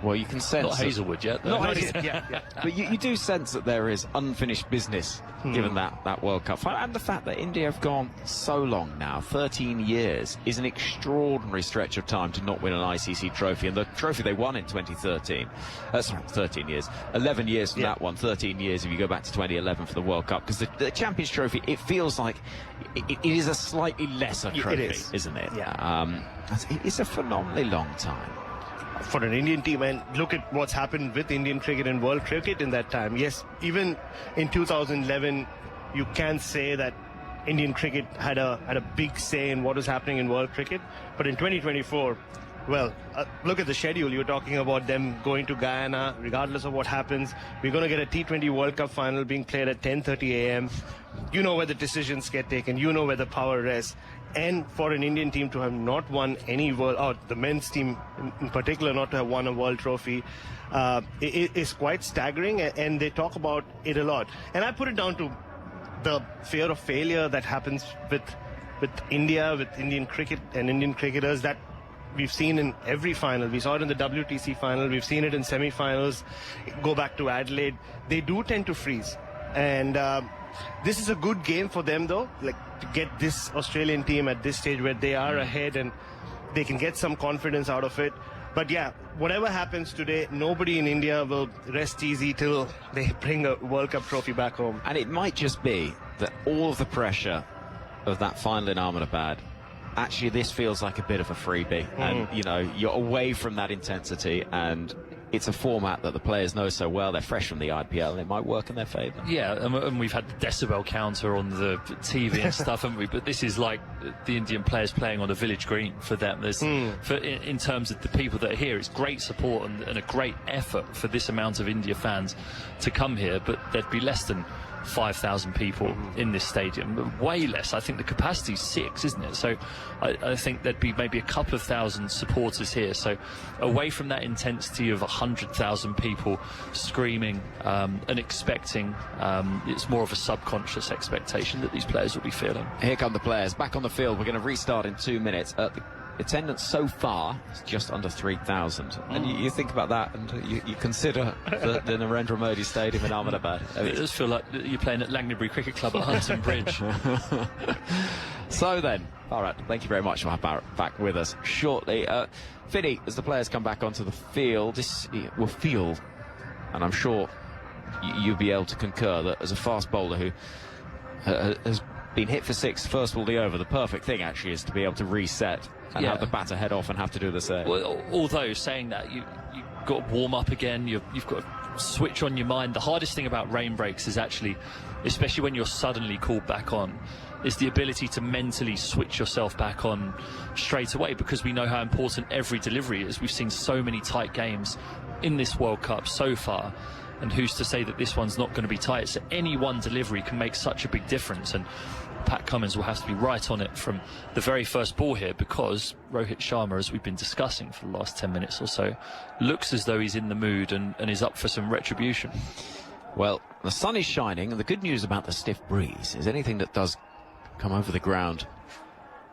Well, you can sense... Not Hazelwood yet. Though. Not Hazelwood, yeah. But you do sense that there is unfinished business given that World Cup final. And the fact that India have gone so long now, 13 years, is an extraordinary stretch of time to not win an ICC trophy. And the trophy they won in 2013, 13 years, 11 years from that one, 13 years if you go back to 2011 for the World Cup. Because the Champions Trophy, it feels like it is a slightly lesser trophy, isn't it? Yeah. It's a phenomenally long time. For an Indian team, and look at what's happened with Indian cricket and world cricket in that time. Yes, even in 2011, you can say that Indian cricket had a big say in what was happening in world cricket. But in 2024, well, look at the schedule. You're talking about them going to Guyana, regardless of what happens. We're going to get a T20 World Cup final being played at 10:30 a.m. You know where the decisions get taken. You know where the power rests. And for an Indian team to have not won any world, or the men's team in particular not to have won a world trophy, it is quite staggering, and they talk about it a lot. And I put it down to the fear of failure that happens with India, with Indian cricket and Indian cricketers, that we've seen in every final. We saw it in the WTC final, we've seen it in semi-finals. Go back to Adelaide, they do tend to freeze. And this is a good game for them, though, like to get this Australian team at this stage where they are ahead and they can get some confidence out of it. But yeah, whatever happens today, nobody in India will rest easy till they bring a World Cup trophy back home. And it might just be that all of the pressure of that final in Ahmedabad, actually this feels like a bit of a freebie. And, you know, you're away from that intensity, and it's a format that the players know so well. They're fresh from the IPL, and it might work in their favour. Yeah, and we've had the decibel counter on the TV and stuff, haven't we? But this is like the Indian players playing on a village green for them. There's, in terms of the people that are here, it's great support and a great effort for this amount of India fans to come here, but there'd be less than 5,000 people in this stadium, way less. I think the capacity's 6, isn't it? So I think there'd be maybe a couple of thousand supporters here. So away from that intensity of 100,000 people screaming and expecting, it's more of a subconscious expectation that these players will be feeling. Here come the players back on the field. We're going to restart in 2 minutes. The attendance so far is just under 3,000. And you think about that, and you consider the Narendra Modi Stadium in Ahmedabad. It does feel like you're playing at Langleybury Cricket Club at Hunton Bridge. So then, Bharat, thank you very much for Bharat back with us shortly. Vinny, as the players come back onto the field, this will feel, and I'm sure you'll be able to concur, that as a fast bowler who has been hit for 6 first ball the over, the perfect thing actually is to be able to reset and have the batter head off and have to do the same. Well, although saying that, you've got to warm up again, you've got to switch on your mind. The hardest thing about rain breaks is actually, especially when you're suddenly called back on, is the ability to mentally switch yourself back on straight away, because we know how important every delivery is. We've seen so many tight games in this World Cup so far, and who's to say that this one's not going to be tight? So any one delivery can make such a big difference, and Pat Cummins will have to be right on it from the very first ball here, because Rohit Sharma, as we've been discussing for the last 10 minutes or so, looks as though he's in the mood and is up for some retribution. Well, the sun is shining, and the good news about the stiff breeze is anything that does come over the ground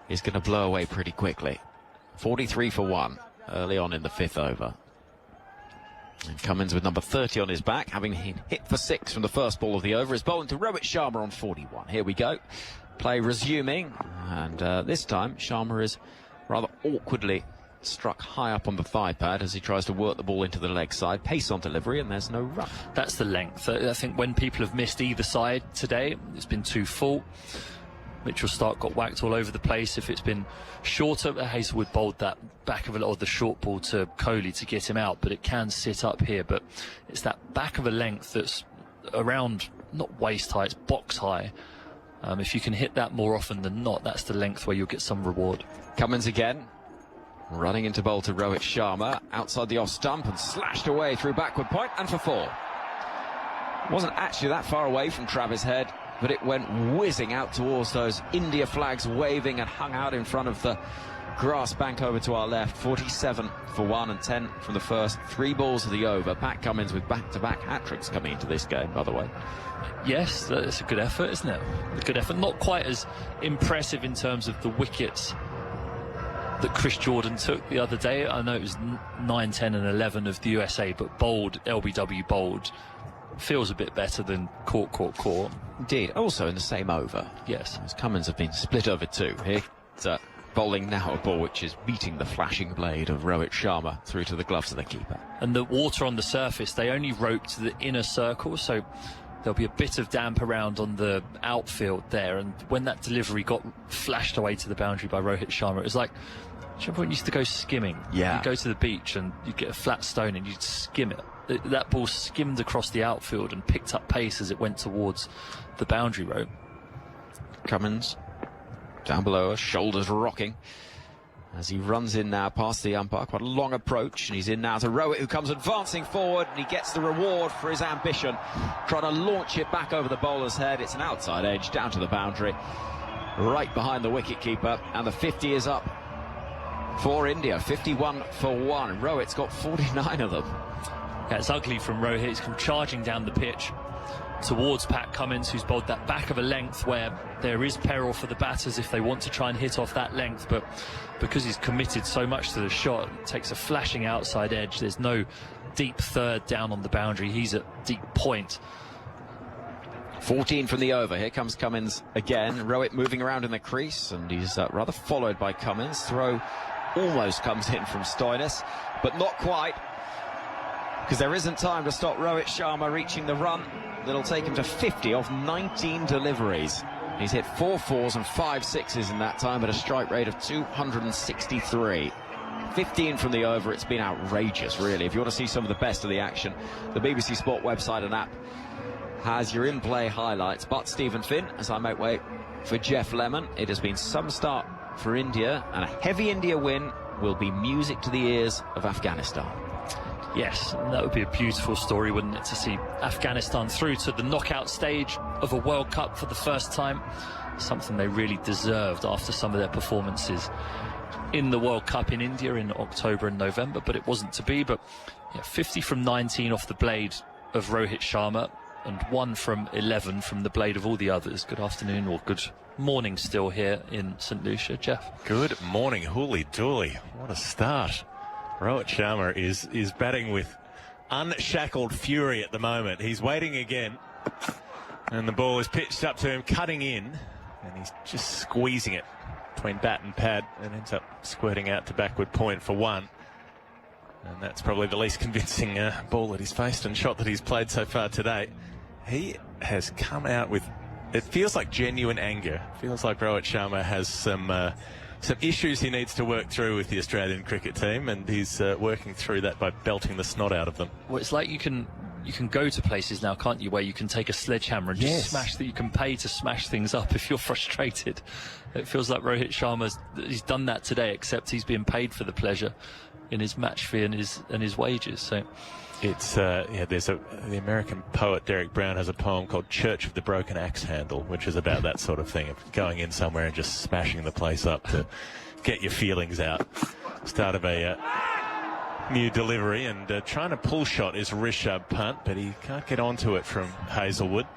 is going to blow away pretty quickly. 43 for 1 early on in the 5th over. And Cummins with number 30 on his back, having hit for 6 from the first ball of the over, is bowling to Rohit Sharma on 41. Here we go. Play resuming, and this time Sharma is rather awkwardly struck high up on the thigh pad as he tries to work the ball into the leg side. Pace on delivery, and there's no run. That's the length. I think when people have missed either side today, it's been too full. Mitchell Starc got whacked all over the place. If it's been shorter, Hazelwood bowled that back of a lot of the short ball to Kohli to get him out, but it can sit up here. But it's that back of a length that's around, not waist high, it's box high. If you can hit that more often than not, that's the length where you'll get some reward. Cummins again, running into bowl to Rohit Sharma, outside the off stump and slashed away through backward point, and for 4. Wasn't actually that far away from Travis Head, but it went whizzing out towards those India flags waving and hung out in front of the grass bank over to our left. 47 for 1 and 10 from the first 3 balls of the over. Pat Cummins with back-to-back hat-tricks coming into this game, by the way. Yes, that's a good effort, isn't it? A good effort. Not quite as impressive in terms of the wickets that Chris Jordan took the other day. I know it was 9, 10 and 11 of the USA, but bowled, LBW bowled, feels a bit better than court. Indeed. Also in the same over. Yes. As Cummins have been split over two. Here's bowling now a ball which is beating the flashing blade of Rohit Sharma through to the gloves of the keeper. And the water on the surface, they only roped the inner circle, so there'll be a bit of damp around on the outfield there. And when that delivery got flashed away to the boundary by Rohit Sharma, it was like, do you remember when you used to go skimming? Yeah. You'd go to the beach and you'd get a flat stone and you'd skim it. That ball skimmed across the outfield and picked up pace as it went towards the boundary rope. Cummins down below, shoulders rocking as he runs in now past the umpire. Quite a long approach, and he's in now to Rohit, who comes advancing forward, and he gets the reward for his ambition, trying to launch it back over the bowler's head. It's an outside edge down to the boundary, right behind the wicketkeeper, and the 50 is up for India. 51 for 1. Rohit's got 49 of them. Yeah, it's ugly from Rohit. He's come charging down the pitch towards Pat Cummins, who's bowled that back of a length where there is peril for the batters if they want to try and hit off that length, but because he's committed so much to the shot, it takes a flashing outside edge. There's no deep third down on the boundary. He's at deep point. 14 from the over. Here comes Cummins again. Rohit moving around in the crease, and he's rather followed by Cummins. Throw almost comes in from Stoinis, but not quite, because there isn't time to stop Rohit Sharma reaching the run that'll take him to 50 off 19 deliveries. He's hit 4 4s and 5 6s in that time at a strike rate of 263. 15 from the over. It's been outrageous, really. If you want to see some of the best of the action, the BBC Sport website and app has your in-play highlights. But Stephen Finn, as I make way for Geoff Lemon, it has been some start for India, and a heavy India win will be music to the ears of Afghanistan. Yes, and that would be a beautiful story, wouldn't it, to see Afghanistan through to the knockout stage of a World Cup for the first time. Something they really deserved after some of their performances in the World Cup in India in October and November, but it wasn't to be. But yeah, 50 from 19 off the blade of Rohit Sharma and 1 from 11 from the blade of all the others. Good afternoon, or good morning still here in St Lucia. Geoff. Good morning, hooly dooly. What a start. Rohit Sharma is batting with unshackled fury at the moment. He's waiting again, and the ball is pitched up to him, cutting in, and he's just squeezing it between bat and pad, and ends up squirting out to backward point for 1. And that's probably the least convincing ball that he's faced and shot that he's played so far today. He has come out with, it feels like genuine anger. It feels like Rohit Sharma has some issues he needs to work through with the Australian cricket team, and he's working through that by belting the snot out of them. Well, it's like you can go to places now, can't you, where you can take a sledgehammer and just smash that. You can pay to smash things up if you're frustrated. It feels like Rohit Sharma's he's done that today, except he's being paid for the pleasure in his match fee and his wages. So it's the American poet Derek Brown has a poem called Church of the Broken Axe Handle, which is about that sort of thing, of going in somewhere and just smashing the place up to get your feelings out. Start of a new delivery, and trying to pull shot is Rishabh Pant, but he can't get onto it from Hazelwood.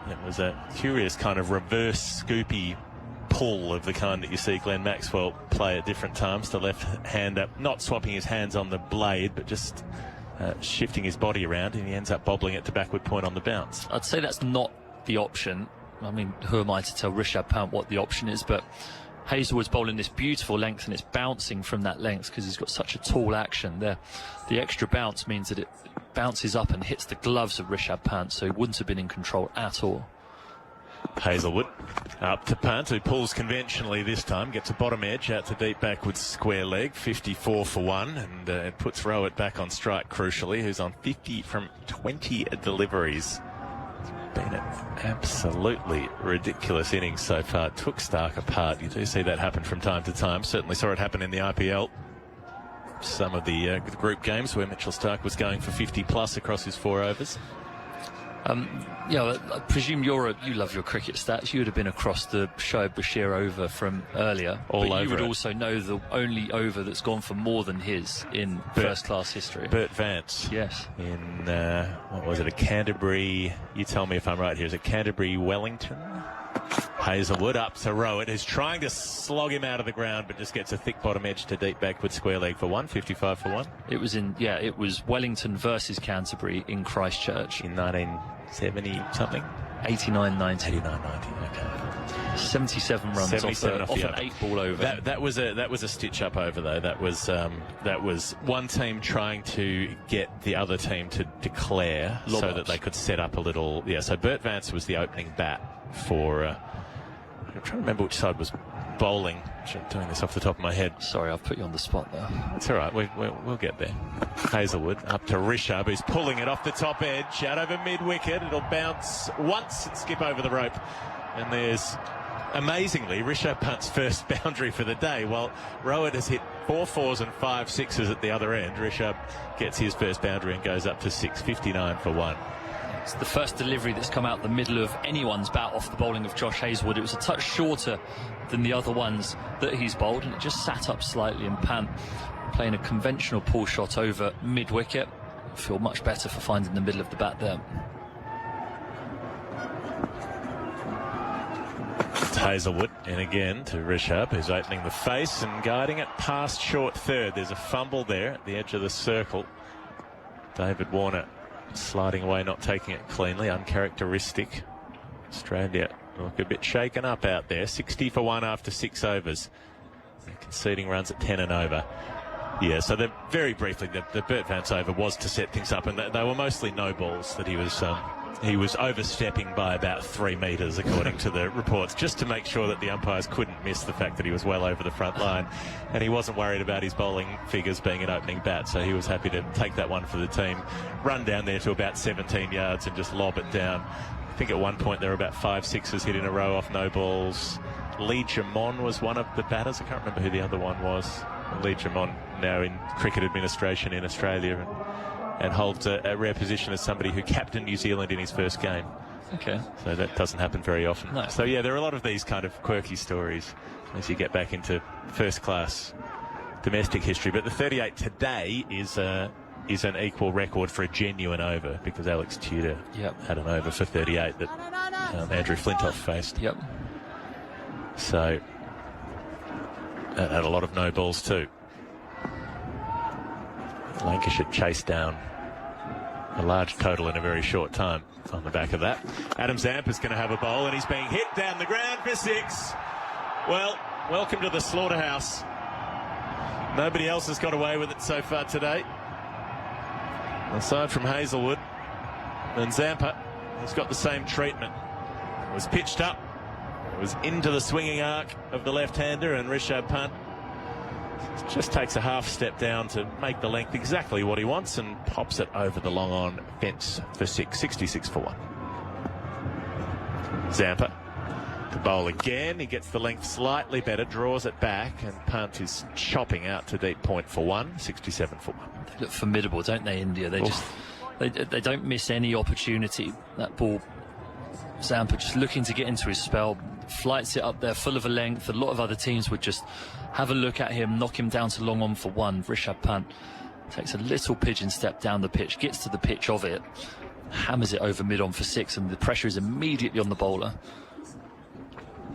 It was a curious kind of reverse scoopy pull of the kind that you see Glenn Maxwell play at different times. The left hand up, not swapping his hands on the blade, but just shifting his body around, and he ends up bobbling it to backward point on the bounce. I'd say that's not the option. I mean, who am I to tell Rishabh Pant what the option is? But Hazelwood's bowling this beautiful length, and it's bouncing from that length because he's got such a tall action there. The extra bounce means that it bounces up and hits the gloves of Rishabh Pant, so he wouldn't have been in control at all. Hazelwood up to Pant, who pulls conventionally this time, gets a bottom edge out to deep backwards square leg, 54 for 1, and it puts Rohit back on strike crucially, who's on 50 from 20 deliveries. Been an absolutely ridiculous innings so far. It took Stark apart. You do see that happen from time to time. Certainly saw it happen in the IPL. Some of the group games where Mitchell Stark was going for 50 plus across his 4 overs. Yeah, I presume you love your cricket stats. You would have been across the Shoaib Bashir over from earlier. But you would also know the only over that's gone for more than his in first-class history. Bert Vance. Yes. In, what was it, a Canterbury, you tell me if I'm right here, is it Canterbury Wellington? Hazelwood up to Rowett, who's trying to slog him out of the ground, but just gets a thick bottom edge to deep backward square leg for 1, 55 for 1. It was Wellington versus Canterbury in Christchurch. In 1970 something? 89-90. 89-90, okay. 77 runs 77 off an 8-ball over. That was a stitch up over though. That was one team trying to get the other team to declare Lob so ups. that they could set up a little. Yeah, so Bert Vance was the opening bat for. I'm trying to remember which side was bowling. I'm doing this off the top of my head. Sorry, I've put you on the spot there. It's all right. We'll get there. Hazelwood up to Rishabh, who's pulling it off the top edge, out over mid-wicket. It'll bounce once and skip over the rope. And there's, amazingly, Rishabh Pant's first boundary for the day. While Rowett has hit 4 4s and 5 6s at the other end, Rishabh gets his first boundary and goes up to 6.59 for 1. It's the first delivery that's come out the middle of anyone's bat off the bowling of Josh Hazelwood. It was a touch shorter than the other ones that he's bowled, and it just sat up slightly, and Pant playing a conventional pull shot over mid-wicket. Feel much better for finding the middle of the bat there. It's Hazelwood in again to Rishabh, who's opening the face and guiding it past short third. There's a fumble there at the edge of the circle. David Warner sliding away, not taking it cleanly, uncharacteristic. Australia look a bit shaken up out there. 60 for 1 after 6 overs. They're conceding runs at 10 and over. Yeah, so very briefly, the Bert Vance over was to set things up, and they were mostly no balls that he was overstepping by about 3 metres, according to the reports, just to make sure that the umpires couldn't miss the fact that he was well over the front line, and he wasn't worried about his bowling figures being an opening bat, so he was happy to take that one for the team, run down there to about 17 yards and just lob it down. I think at one point there were about 5 6s hit in a row off no balls. Lee Jamon was one of the batters. I can't remember who the other one was. Lee Jamon now in cricket administration in Australia and holds a rare position as somebody who captained New Zealand in his first game. Okay. So that doesn't happen very often. No. So yeah, there are a lot of these kind of quirky stories as you get back into first class domestic history. But the 38 today is an equal record for a genuine over, because Alex Tudor had an over for 38 that Andrew Flintoff faced. Yep. So that had a lot of no balls too. Lancashire chased down a large total in a very short time on the back of that. Adam Zampa's going to have a bowl, and he's being hit down the ground for 6. Well, welcome to the slaughterhouse. Nobody else has got away with it so far today, aside from Hazelwood. And Zampa has got the same treatment. It was pitched up. It was into the swinging arc of the left-hander, and Rishabh Pant just takes a half step down to make the length exactly what he wants and pops it over the long-on fence for 6, 66 for 1. Zampa to bowl again. He gets the length slightly better, draws it back, and Pant is chopping out to deep point for 1, 67 for 1. They look formidable, don't they, India? They don't miss any opportunity. That ball, Zampa just looking to get into his spell, flights it up there full of a length. A lot of other teams would just have a look at him, knock him down to long on for 1. Rishabh Pant takes a little pigeon step down the pitch, gets to the pitch of it, hammers it over mid on for 6, and the pressure is immediately on the bowler.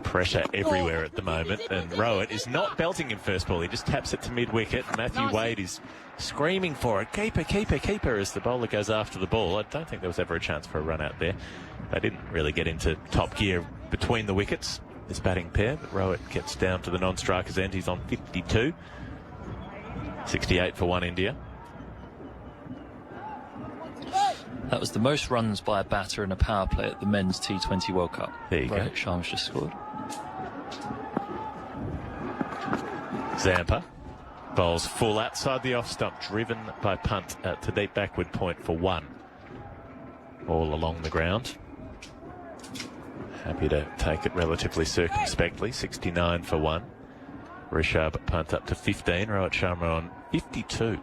Pressure everywhere at the moment, and Rowett is not belting in first ball. He just taps it to mid-wicket. Matthew Wade is screaming for it. Keeper, keeper, keeper, as the bowler goes after the ball. I don't think there was ever a chance for a run out there. They didn't really get into top gear between the wickets, this batting pair, but Rowett gets down to the non-striker's end. He's on 52. 68 for 1 India. That was the most runs by a batter in a power play at the men's T20 World Cup. There you go. Sharma's just scored. Zampa bowls full outside the off stump, driven by Punt to deep backward point for 1. All along the ground. Happy to take it relatively circumspectly. 69 for 1. Rishabh Punt up to 15. Rohit Sharma on 52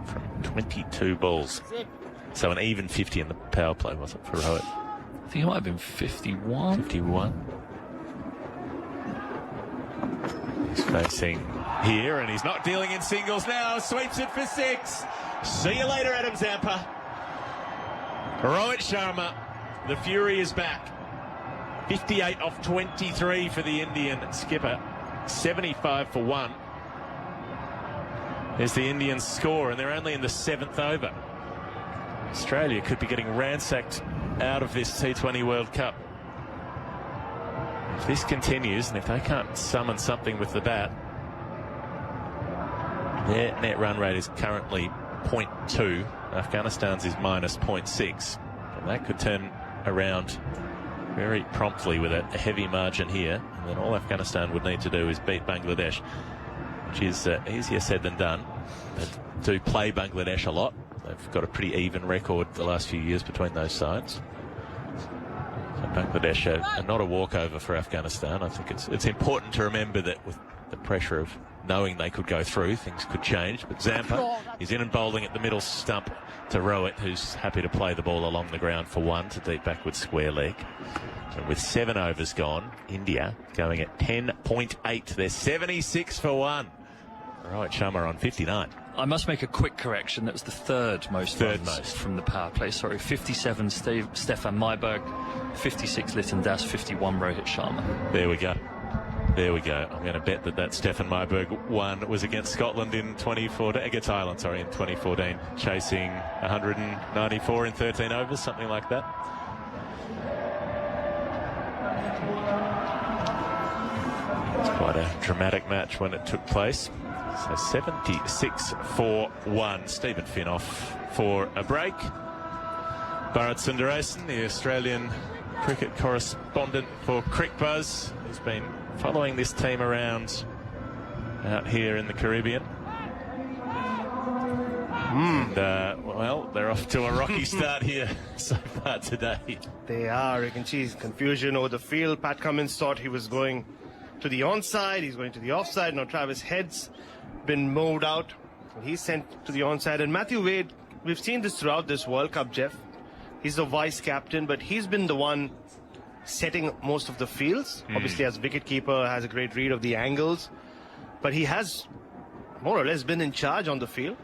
from 22 balls. So an even 50 in the power play, was it, for Rohit? I think it might have been 51. 51. He's facing here, and he's not dealing in singles now. Sweeps it for 6. See you later, Adam Zampa. Rohit Sharma, the fury is back. 58 off 23 for the Indian skipper. 75 for 1. There's the Indian score, and they're only in the 7th over. Australia could be getting ransacked out of this T20 World Cup. If this continues, and if they can't summon something with the bat, their net run rate is currently 0.2. Afghanistan's is minus 0.6. And that could turn around very promptly with a heavy margin here. And then all Afghanistan would need to do is beat Bangladesh, which is easier said than done. They do play Bangladesh a lot. They've got a pretty even record the last few years between those sides. So Bangladesh are not a walkover for Afghanistan. I think it's important to remember that with the pressure of knowing they could go through, things could change. But Zampa is in and bowling at the middle stump to Rohit, who's happy to play the ball along the ground for 1 to deep backward square leg. And with 7 overs gone, India going at 10.8. They're 76 for 1. Rohit Sharma on 59. I must make a quick correction. That was the third most from the power play. Sorry, 57 Stefan Myberg, 56 Liton Das, 51 Rohit Sharma. There we go. There we go. I'm going to bet that Stefan Myberg one was against Scotland in 2014, against Ireland, sorry, in 2014, chasing 194 in 13 overs, something like that. It's quite a dramatic match when it took place. So 76 for 1. Stephen Finn off for a break. Bharat Sundaresan, the Australian cricket correspondent for CricBuzz, has been following this team around out here in the Caribbean. And, well, they're off to a rocky start here so far today. They are. You can see confusion over the field. Pat Cummins thought he was going to the onside. He's going to the offside. Now Travis Head's been moved out. He's sent to the onside. And Matthew Wade, we've seen this throughout this World Cup, Geoff. He's the vice captain, but he's been the one setting most of the fields. Obviously, as wicketkeeper, has a great read of the angles. But he has more or less been in charge on the field.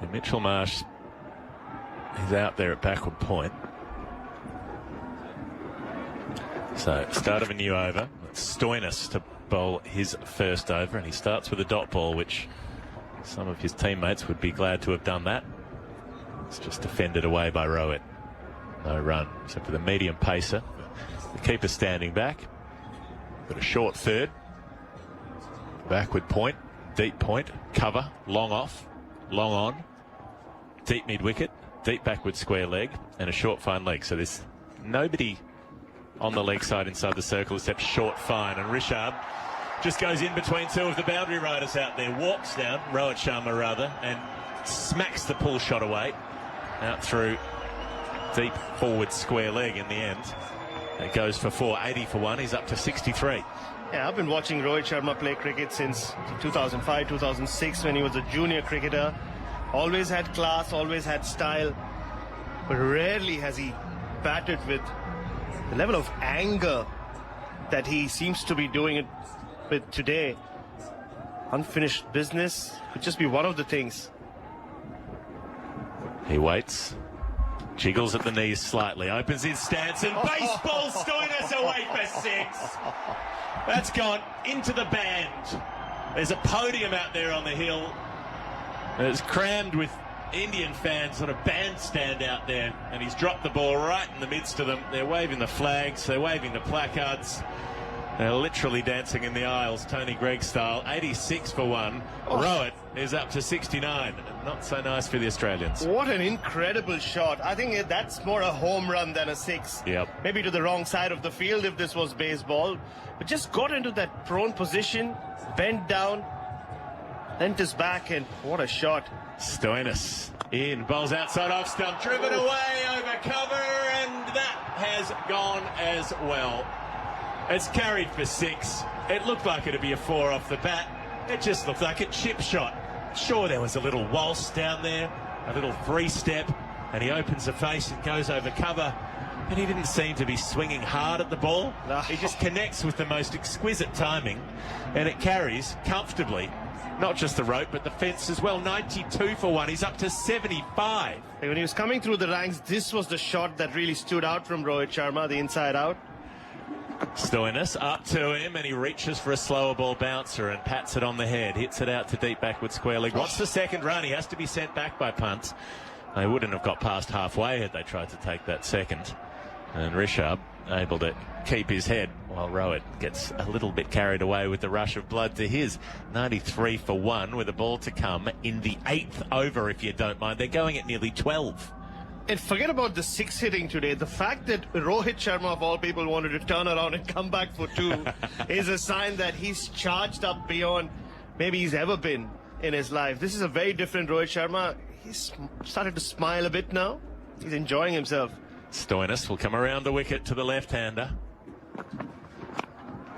And Mitchell Marsh is out there at backward point. So, start of a new over. It's Stoinis to bowl his first over, and he starts with a dot ball, which some of his teammates would be glad to have done that. It's just defended away by Rohit. No run, except for the medium pacer. The keeper standing back. Got a short third. Backward point, deep point, cover, long off, long on, deep mid-wicket, deep backward square leg, and a short fine leg. So there's nobody on the leg side inside the circle except short fine. And Rishad just goes in between two of the boundary riders out there, walks down, Rohit Sharma rather, and smacks the pull shot away out through deep forward square leg in the end. It goes for 4, 80 for 1. He's up to 63. Yeah, I've been watching Rohit Sharma play cricket since 2005, 2006 when he was a junior cricketer. Always had class, always had style, but rarely has he batted with the level of anger that he seems to be doing it with today. Unfinished business could just be one of the things. He waits, jiggles at the knees slightly, opens his stance, and baseball Stoinis away for 6. That's gone into the band. There's a podium out there on the hill. It's crammed with Indian fans on a bandstand out there, and he's dropped the ball right in the midst of them. They're waving the flags, they're waving the placards. They're literally dancing in the aisles, Tony Gregg style. 86 for 1. Rohit is up to 69. Not so nice for the Australians. What an incredible shot. I think that's more a home run than a 6. Yep. Maybe to the wrong side of the field if this was baseball. But just got into that prone position, bent down, bent his back, and what a shot. Stoinis in, bowls outside off stump, driven away over cover, and that has gone as well. It's carried for 6. It looked like it'd be a 4 off the bat. It just looked like a chip shot. Sure, there was a little waltz down there, a little 3-step, and he opens the face and goes over cover. But he didn't seem to be swinging hard at the ball. He just connects with the most exquisite timing, and it carries comfortably. Not just the rope, but the fence as well. 92 for 1. He's up to 75. When he was coming through the ranks, this was the shot that really stood out from Rohit Sharma, the inside out. Stoinis up to him, and he reaches for a slower ball bouncer and pats it on the head, hits it out to deep backward square leg. What's the second run? He has to be sent back by punts. They wouldn't have got past halfway had they tried to take that second. And Rishabh able to keep his head while Rowett gets a little bit carried away with the rush of blood to his 93 for 1 with a ball to come in the 8th over, if you don't mind. They're going at nearly 12. And forget about the 6 hitting today. The fact that Rohit Sharma, of all people, wanted to turn around and come back for 2 is a sign that he's charged up beyond maybe he's ever been in his life. This is a very different Rohit Sharma. He's started to smile a bit now. He's enjoying himself. Stoinis will come around the wicket to the left-hander.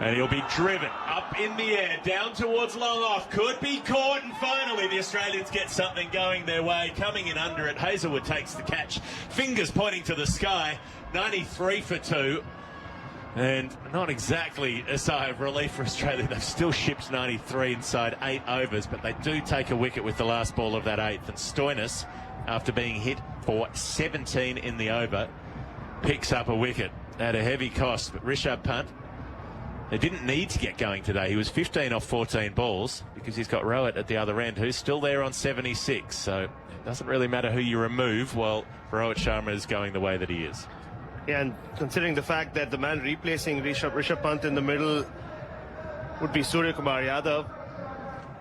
And he'll be driven up in the air, down towards long off. Could be caught, and finally the Australians get something going their way. Coming in under it, Hazelwood takes the catch. Fingers pointing to the sky. 93 for 2. And not exactly a sigh of relief for Australia. They've still shipped 93 inside 8 overs, but they do take a wicket with the last ball of that 8th. And Stoinis, after being hit for 17 in the over, picks up a wicket at a heavy cost. But Rishabh Pant, they didn't need to get going today. He was 15 off 14 balls because he's got Rowett at the other end, who's still there on 76. So it doesn't really matter who you remove while Rohit Sharma is going the way that he is. Yeah, and considering the fact that the man replacing Rishabh Pant in the middle would be Surya Kumar Yadav,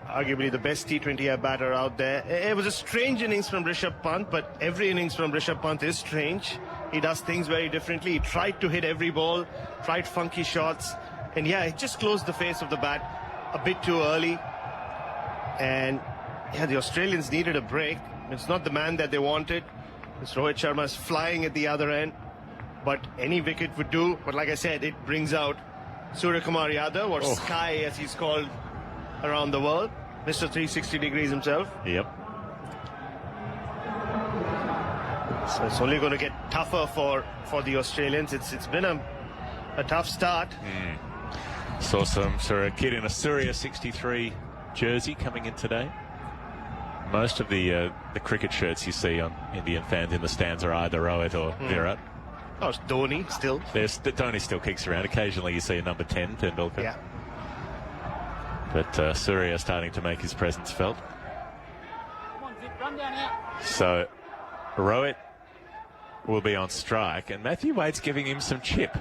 arguably the best T20 batter out there. It was a strange innings from Rishabh Pant, but every innings from Rishabh Pant is strange. He does things very differently. He tried to hit every ball, tried funky shots, and yeah, he just closed the face of the bat a bit too early. And yeah, the Australians needed a break. It's not the man that they wanted. This Rohit Sharma is flying at the other end, but any wicket would do. But like I said, it brings out Surya Kumar Yadav, or Sky as he's called around the world. Mr. 360 degrees himself. Yep. So it's only going to get tougher for the Australians. It's been a tough start. Saw a kid in a Surya 63 jersey coming in today. Most of the cricket shirts you see on Indian fans in the stands are either Rowett or Virat. Oh, it's Dhoni still. Dhoni still kicks around. Occasionally you see a number 10, Tendulkar. Yeah. But Surya starting to make his presence felt. So Rowett will be on strike, and Matthew Wade's giving him some chip.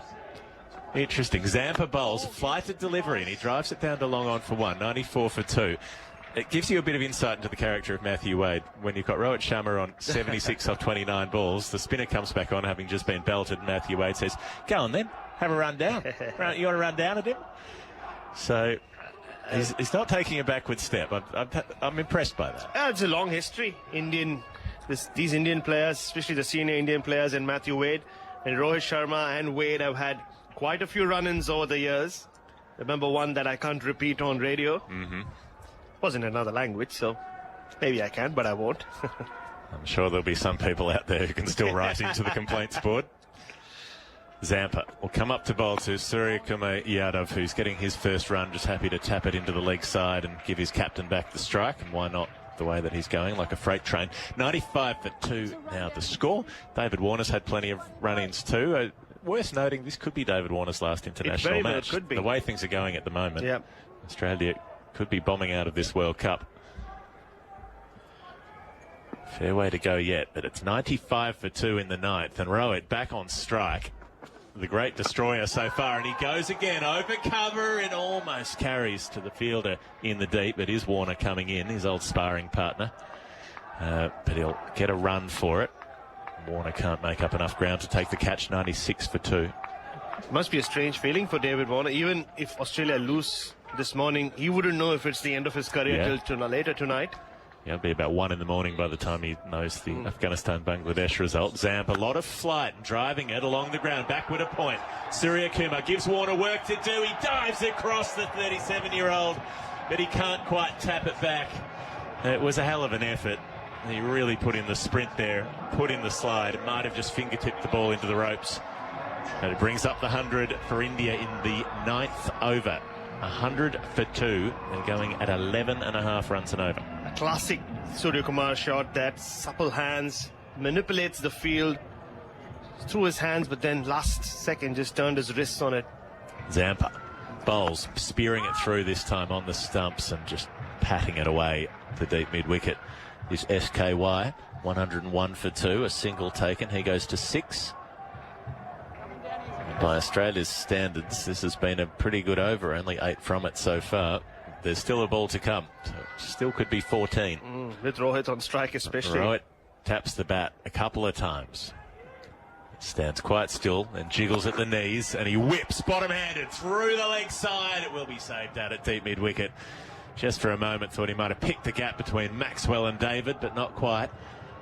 Interesting. Zampa bowls, flighted delivery, and he drives it down to long on for 1, 94 for 2. It gives you a bit of insight into the character of Matthew Wade. When you've got Rohit Sharma on 76 off 29 balls, the spinner comes back on having just been belted, and Matthew Wade says, "Go on then, have a run down." You want to run down at him? So he's not taking a backward step. I'm impressed by that. It's a long history. These Indian players, especially the senior Indian players, and Matthew Wade and Rohit Sharma and Wade have had quite a few run-ins over the years. Remember one that I can't repeat on radio? Was in another language, so maybe I can, but I won't. I'm sure there'll be some people out there who can still write into the complaints board. Zampa will come up to bowl to Surya Kumar Yadav, who's getting his first run, just happy to tap it into the leg side and give his captain back the strike. And why not, the way that he's going, like a freight train. 95 for 2 now the score. David Warner's had plenty of run-ins too. Worth noting, this could be David Warner's last international match. Could be. The way things are going at the moment, Yep. Australia could be bombing out of this World Cup. Fair way to go yet, but it's 95 for 2 in the 9th, and Rowett back on strike. The great destroyer so far, and he goes again over cover and almost carries to the fielder in the deep. It is Warner coming in, his old sparring partner, but he'll get a run for it. Warner can't make up enough ground to take the catch. 96 for 2. It must be a strange feeling for David Warner. Even if Australia lose this morning, he wouldn't know if it's the end of his career till later tonight. Yeah, it'll be about 1 in the morning by the time he knows the Afghanistan-Bangladesh result. Zampa, a lot of flight, driving it along the ground, backward a point. Surya Kumar gives Warner work to do. He dives across the 37-year-old, but he can't quite tap it back. It was a hell of an effort. He really put in the sprint there, put in the slide. It might have just fingertipped the ball into the ropes. And it brings up the 100 for India in the 9th over. 100 for 2 and going at 11.5 runs and over. A classic Surya Kumar shot, that supple hands, manipulates the field through his hands, but then last second just turned his wrists on it. Zampa bowls, spearing it through this time on the stumps and just patting it away. The deep mid-wicket is SKY, 101 for 2, a single taken. He goes to 6. By Australia's standards, this has been a pretty good over, only 8 from it so far. There's still a ball to come, so it still could be 14. With Rohit on strike especially. Rohit taps the bat a couple of times. Stands quite still and jiggles at the knees, and he whips bottom-handed through the leg side. It will be saved out at deep mid-wicket. Just for a moment thought he might have picked the gap between Maxwell and David, but not quite.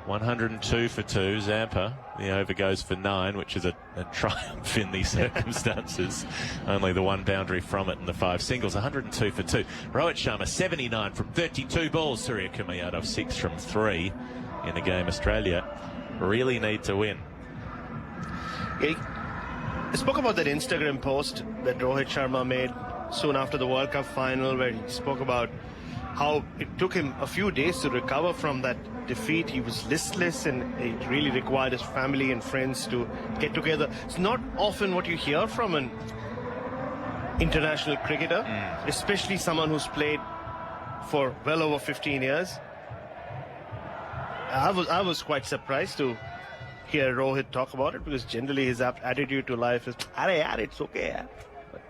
102 for 2. Zampa, the over goes for 9, which is a triumph in these circumstances. Only the 1 boundary from it and the 5 singles. 102 for 2. Rohit Sharma, 79 from 32 balls. Surya Kumar 6 from 3 in a game Australia really need to win. I spoke about that Instagram post that Rohit Sharma made soon after the World Cup final, where he spoke about how it took him a few days to recover from that defeat. He was listless, and it really required his family and friends to get together. It's not often what you hear from an international cricketer, especially someone who's played for well over 15 years. I was quite surprised to hear Rohit talk about it, because generally his attitude to life is, it's okay. But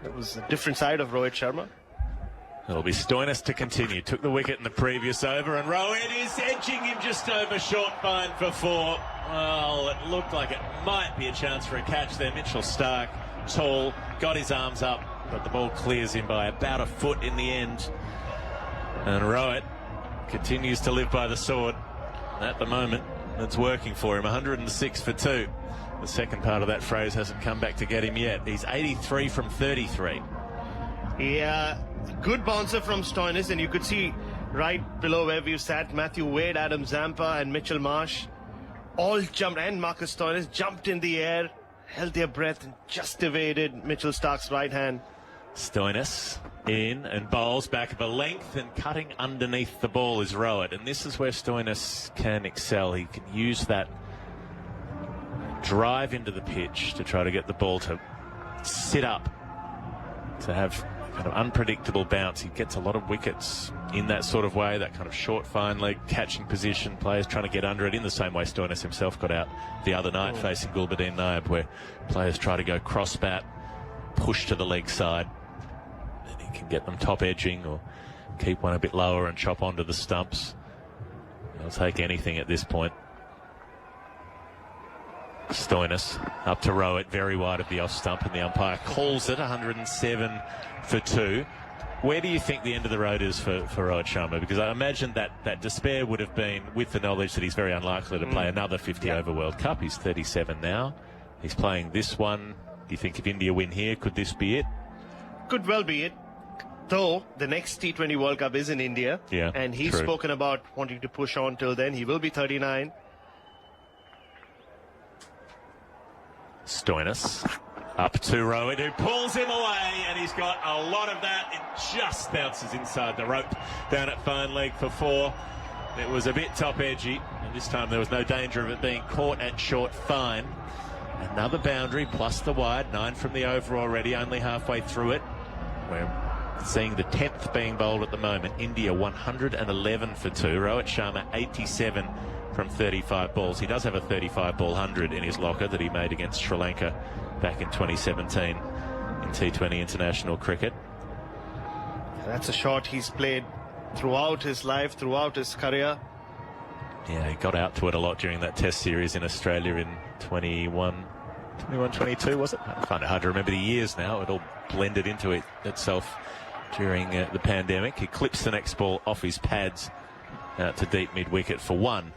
it was a different side of Rohit Sharma. It'll be Stoinis to continue. Took the wicket in the previous over, and Rohit is edging him just over short fine for 4. Well, it looked like it might be a chance for a catch there. Mitchell Starc, tall, got his arms up, but the ball clears him by about a foot in the end. And Rohit continues to live by the sword. At the moment, it's working for him. 106 for 2. The second part of that phrase hasn't come back to get him yet. He's 83 from 33. Yeah, good bouncer from Stoinis, and you could see right below where we've sat, Matthew Wade, Adam Zampa and Mitchell Marsh all jumped, and Marcus Stoinis jumped in the air, held their breath and just evaded Mitchell Starc's right hand. Stoinis in and bowls back of a length, and cutting underneath the ball is Rohit, and this is where Stoinis can excel. He can use that drive into the pitch to try to get the ball to sit up, to have kind of unpredictable bounce. He gets a lot of wickets in that sort of way, that kind of short fine leg catching position, players trying to get under it, in the same way Stoinis himself got out the other night facing Gulbadin Naib, where players try to go cross bat, push to the leg side, and he can get them top edging or keep one a bit lower and chop onto the stumps. He'll take anything at this point. Stoinis up to Rohit, very wide of the off stump, and the umpire calls it. 107 for 2. Where do you think the end of the road is for Rohit Sharma? Because I imagine that despair would have been with the knowledge that he's very unlikely to play another 50-over World Cup. He's 37 now. He's playing this one. Do you think if India win here, could this be it? Could well be it. Though the next T20 World Cup is in India, and he's spoken about wanting to push on till then. He will be 39. Stoinis up to Rohit, who pulls him away, and he's got a lot of that. It just bounces inside the rope down at fine leg for 4. It was a bit top edgy, and this time there was no danger of it being caught at short fine. Another boundary plus the wide, 9 from the over already, only halfway through it. We're seeing the 10th being bowled at the moment. India 111 for 2. Rohit Sharma 87 from 35 balls. He does have a 35-ball 100 in his locker that he made against Sri Lanka back in 2017 in T20 international cricket. That's a shot he's played throughout his life, throughout his career. Yeah, he got out to it a lot during that test series in Australia in 22, was it? I find it hard to remember the years now. It all blended into itself during the pandemic. He clips the next ball off his pads out to deep mid-wicket for 1.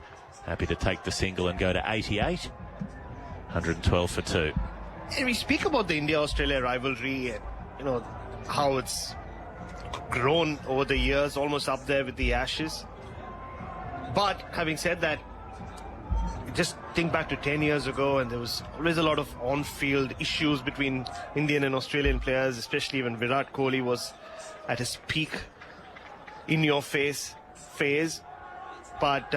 Happy to take the single and go to 88. 112 for 2. And we speak about the India-Australia rivalry and, you know, how it's grown over the years, almost up there with the Ashes. But having said that, just think back to 10 years ago, and there was always a lot of on-field issues between Indian and Australian players, especially when Virat Kohli was at his peak in-your-face phase. But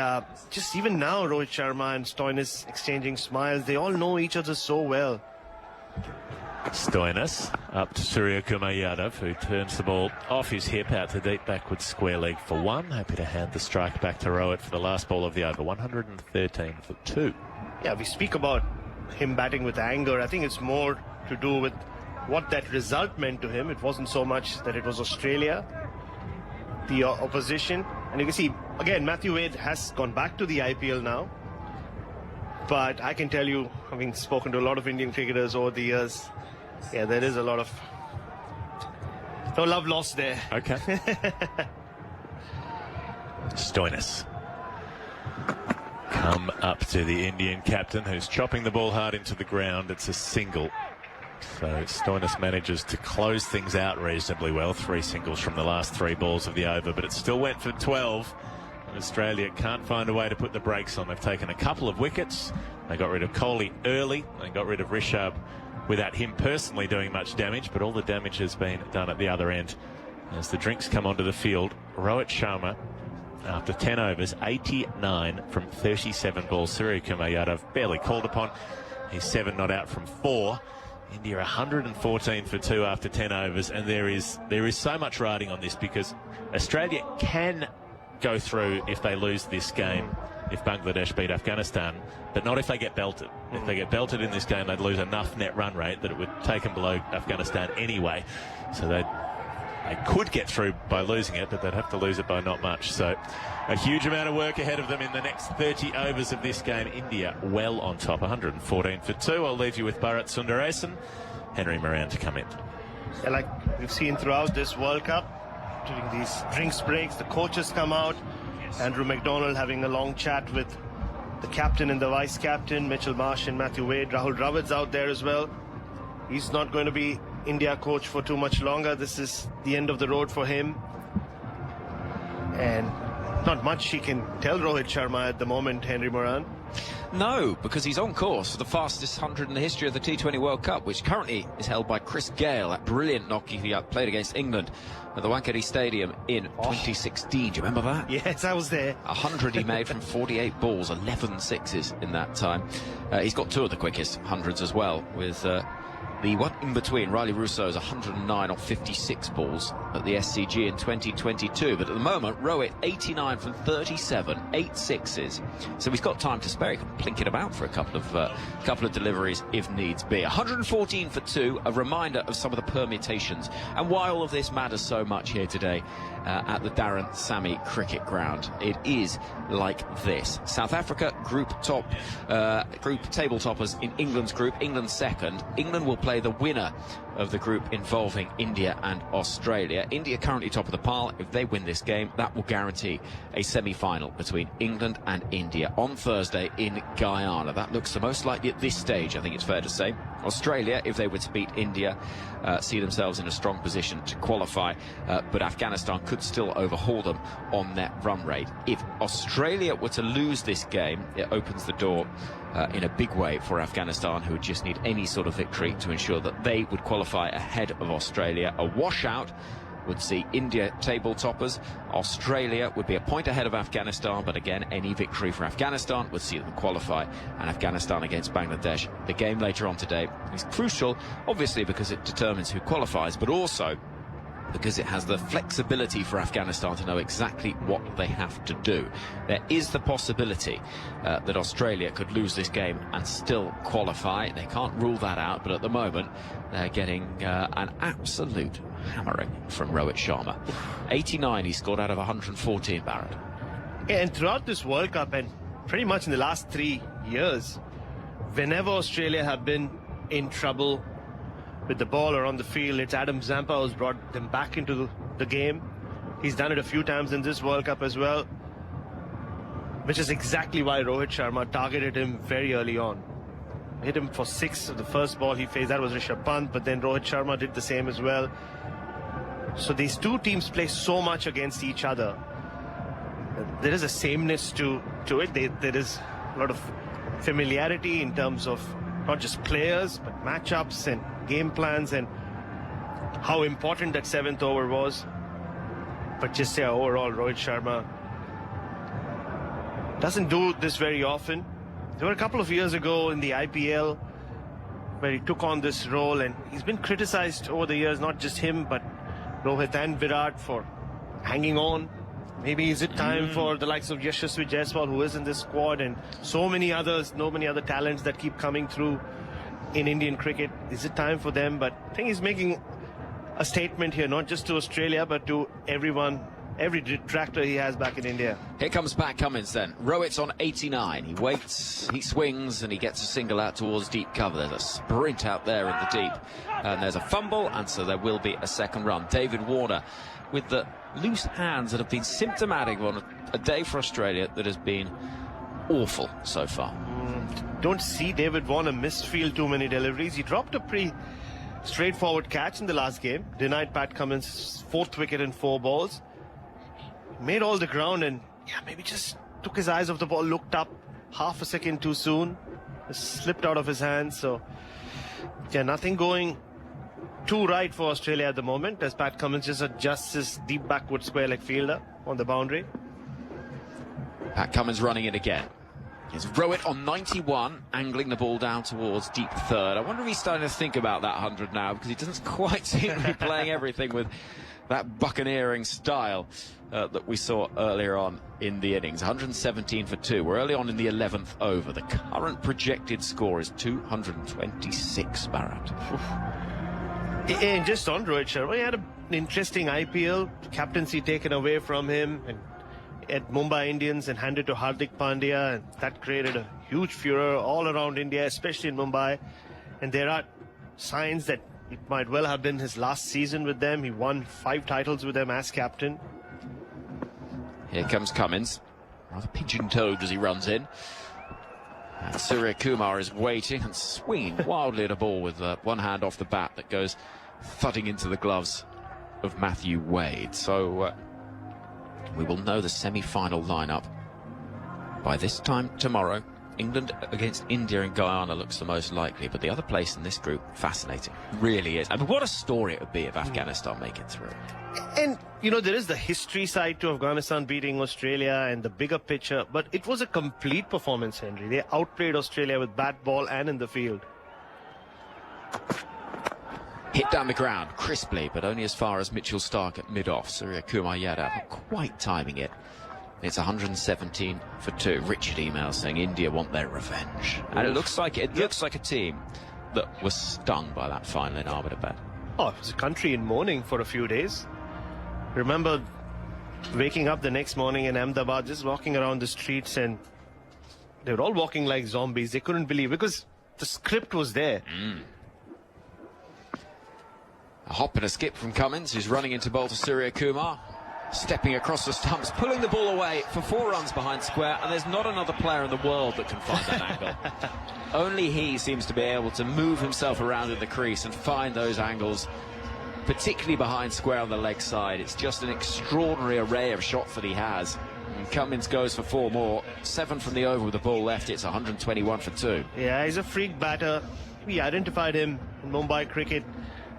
just even now, Rohit Sharma and Stoinis exchanging smiles. They all know each other so well. Stoinis Up to Suryakumar Yadav, who turns the ball off his hip out to deep backward square leg for one. Happy to hand the strike back to Rohit for the last ball of the over. 113 for two. Yeah, we speak about him batting with anger. I think it's more to do with what that result meant to him. It wasn't so much that it was Australia, the opposition. And you can see, again, Matthew Wade has gone back to the IPL now. But I can tell you, having spoken to a lot of Indian cricketers over the years, yeah, there is a lot of no love lost there. Okay. Stoinis. Come up to the Indian captain, who's chopping the ball hard into the ground. It's a single. So Stoinis manages to close things out reasonably well. 3 singles from the last 3 balls of the over, but it still went for 12. And Australia can't find a way to put the brakes on. They've taken a couple of wickets. They got rid of Kohli early. They got rid of Rishabh without him personally doing much damage, but all the damage has been done at the other end. As the drinks come onto the field, Rohit Sharma, after 10 overs, 89 from 37 balls. Suryakumar Yadav barely called upon. He's 7 not out from 4. India 114 for 2 after 10 overs, and there is so much riding on this, because Australia can go through if they lose this game, if Bangladesh beat Afghanistan, but not if they get belted. If they get belted in this game, they'd lose enough net run rate that it would take them below Afghanistan anyway. So they could get through by losing it, but they'd have to lose it by not much. So a huge amount of work ahead of them in the next 30 overs of this game. India well on top, 114 for 2. I'll leave you with Bharat, Sundaresan, Henry Moran to come in. Yeah, like we've seen throughout this World Cup, during these drinks breaks, the coaches come out. Andrew McDonald having a long chat with the captain and the vice captain, Mitchell Marsh and Matthew Wade. Rahul Dravid's out there as well. He's not going to be India coach for too much longer. This is the end of the road for him. And not much he can tell Rohit Sharma at the moment, Henry Moran. No, because he's on course for the fastest 100 in the history of the T20 World Cup, which currently is held by Chris Gale. That brilliant knock he played against England at the Wankhede Stadium in 2016. Do you remember that? Yes, I was there. 100 he made from 48 balls, 11 sixes in that time. He's got 2 of the quickest hundreds as well, with the one in between, Riley Rousseau's 109 off 56 balls at the SCG in 2022. But at the moment, Rohit 89 from 37, 8 sixes. So he's got time to spare. He can plink it about for a couple of deliveries if needs be. 114 for 2, a reminder of some of the permutations and why all of this matters so much here today at the Darren Sammy Cricket Ground. It is like this. South Africa, group table toppers in England's group. England second. England will play the winner of the group involving India and Australia. India currently top of the pile. If they win this game, that will guarantee a semi-final between England and India on Thursday in Guyana. That looks the most likely at this stage, I think it's fair to say. Australia, if they were to beat India, see themselves in a strong position to qualify, but Afghanistan could still overhaul them on net run rate. If Australia were to lose this game, it opens the door in a big way for Afghanistan, who would just need any sort of victory to ensure that they would qualify ahead of Australia. A washout would see India table toppers. Australia would be a point ahead of Afghanistan, but again, any victory for Afghanistan would see them qualify. And Afghanistan against Bangladesh, the game later on today, is crucial, obviously because it determines who qualifies, but also because it has the flexibility for Afghanistan to know exactly what they have to do. There is the possibility that Australia could lose this game and still qualify. They can't rule that out, but at the moment they're getting an absolute hammering from Rohit Sharma. 89 he scored out of 114, Bharat. Yeah, and throughout this World Cup and pretty much in the last 3 years, whenever Australia have been in trouble with the ball or on the field, it's Adam Zampa who's brought them back into the game. He's done it a few times in this World Cup as well, which is exactly why Rohit Sharma targeted him very early on. Hit him for 6 of the first ball he faced. That was Rishabh Pant, but then Rohit Sharma did the same as well. So these two teams play so much against each other. There is a sameness to it. There is a lot of familiarity in terms of not just players, but matchups and game plans and how important that 7th over was. But just say overall, Rohit Sharma doesn't do this very often. There were a couple of years ago in the IPL where he took on this role, and he's been criticized over the years, not just him, but Rohit and Virat for hanging on. Maybe is it time for the likes of Yashasvi Jaiswal, who is in this squad, and so many others, many other talents that keep coming through in Indian cricket. Is it time for them? But I think he's making a statement here, not just to Australia, but to everyone, every detractor he has back in India. Here comes Pat Cummins then. Rohit's on 89. He waits, he swings, and he gets a single out towards deep cover. There's a sprint out there in the deep. And there's a fumble, and so there will be a second run. David Warner with the loose hands that have been symptomatic on a day for Australia that has been awful so far. Don't see David Warner misfield too many deliveries. He dropped a pretty straightforward catch in the last game. Denied Pat Cummins' 4th wicket in 4 balls. Made all the ground and maybe just took his eyes off the ball, looked up half a second too soon. It slipped out of his hands. So nothing going too right for Australia at the moment, as Pat Cummins just adjusts his deep backward square leg fielder on the boundary. Pat Cummins running it again. Here's Rohit on 91, angling the ball down towards deep third. I wonder if he's starting to think about that 100 now, because he doesn't quite seem to be playing everything with that buccaneering style that we saw earlier on in the innings. 117 for 2. We're early on in the 11th over. The current projected score is 226, Bharat. And just on Rohit Sharma, he had an interesting IPL, captaincy taken away from him and at Mumbai Indians and handed to Hardik Pandya, and that created a huge furor all around India, especially in Mumbai. And there are signs that it might well have been his last season with them. He won 5 titles with them as captain. Here comes Cummins, rather pigeon-toed as he runs in. And Surya Kumar is waiting and swinging wildly at a ball with one hand off the bat that goes thudding into the gloves of Matthew Wade. So we will know the semi-final lineup by this time tomorrow. England against India and Guyana looks the most likely, but the other place in this group, fascinating, really is. I mean, what a story it would be if Afghanistan make it through. And, there is the history side to Afghanistan beating Australia and the bigger picture, but it was a complete performance, Henry. They outplayed Australia with bat, ball, and in the field. Hit down the ground crisply, but only as far as Mitchell Stark at mid-off. Surya Kumar Yadav not quite timing it. It's 117 for 2. Richard emails saying India want their revenge. And it looks like a team that was stung by that final in Ahmedabad. Oh, it was a country in mourning for a few days. Remember waking up the next morning in Ahmedabad, just walking around the streets, and they were all walking like zombies. They couldn't believe, because the script was there. A hop and a skip from Cummins, who's running into bowl to Surya Kumar. Stepping across the stumps, pulling the ball away for 4 runs behind square, and there's not another player in the world that can find that angle. Only he seems to be able to move himself around in the crease and find those angles, particularly behind square on the leg side. It's just an extraordinary array of shots that he has. And Cummins goes for 4 more. 7 from the over with the ball left. It's 121 for 2. Yeah, he's a freak batter. We identified him in Mumbai cricket,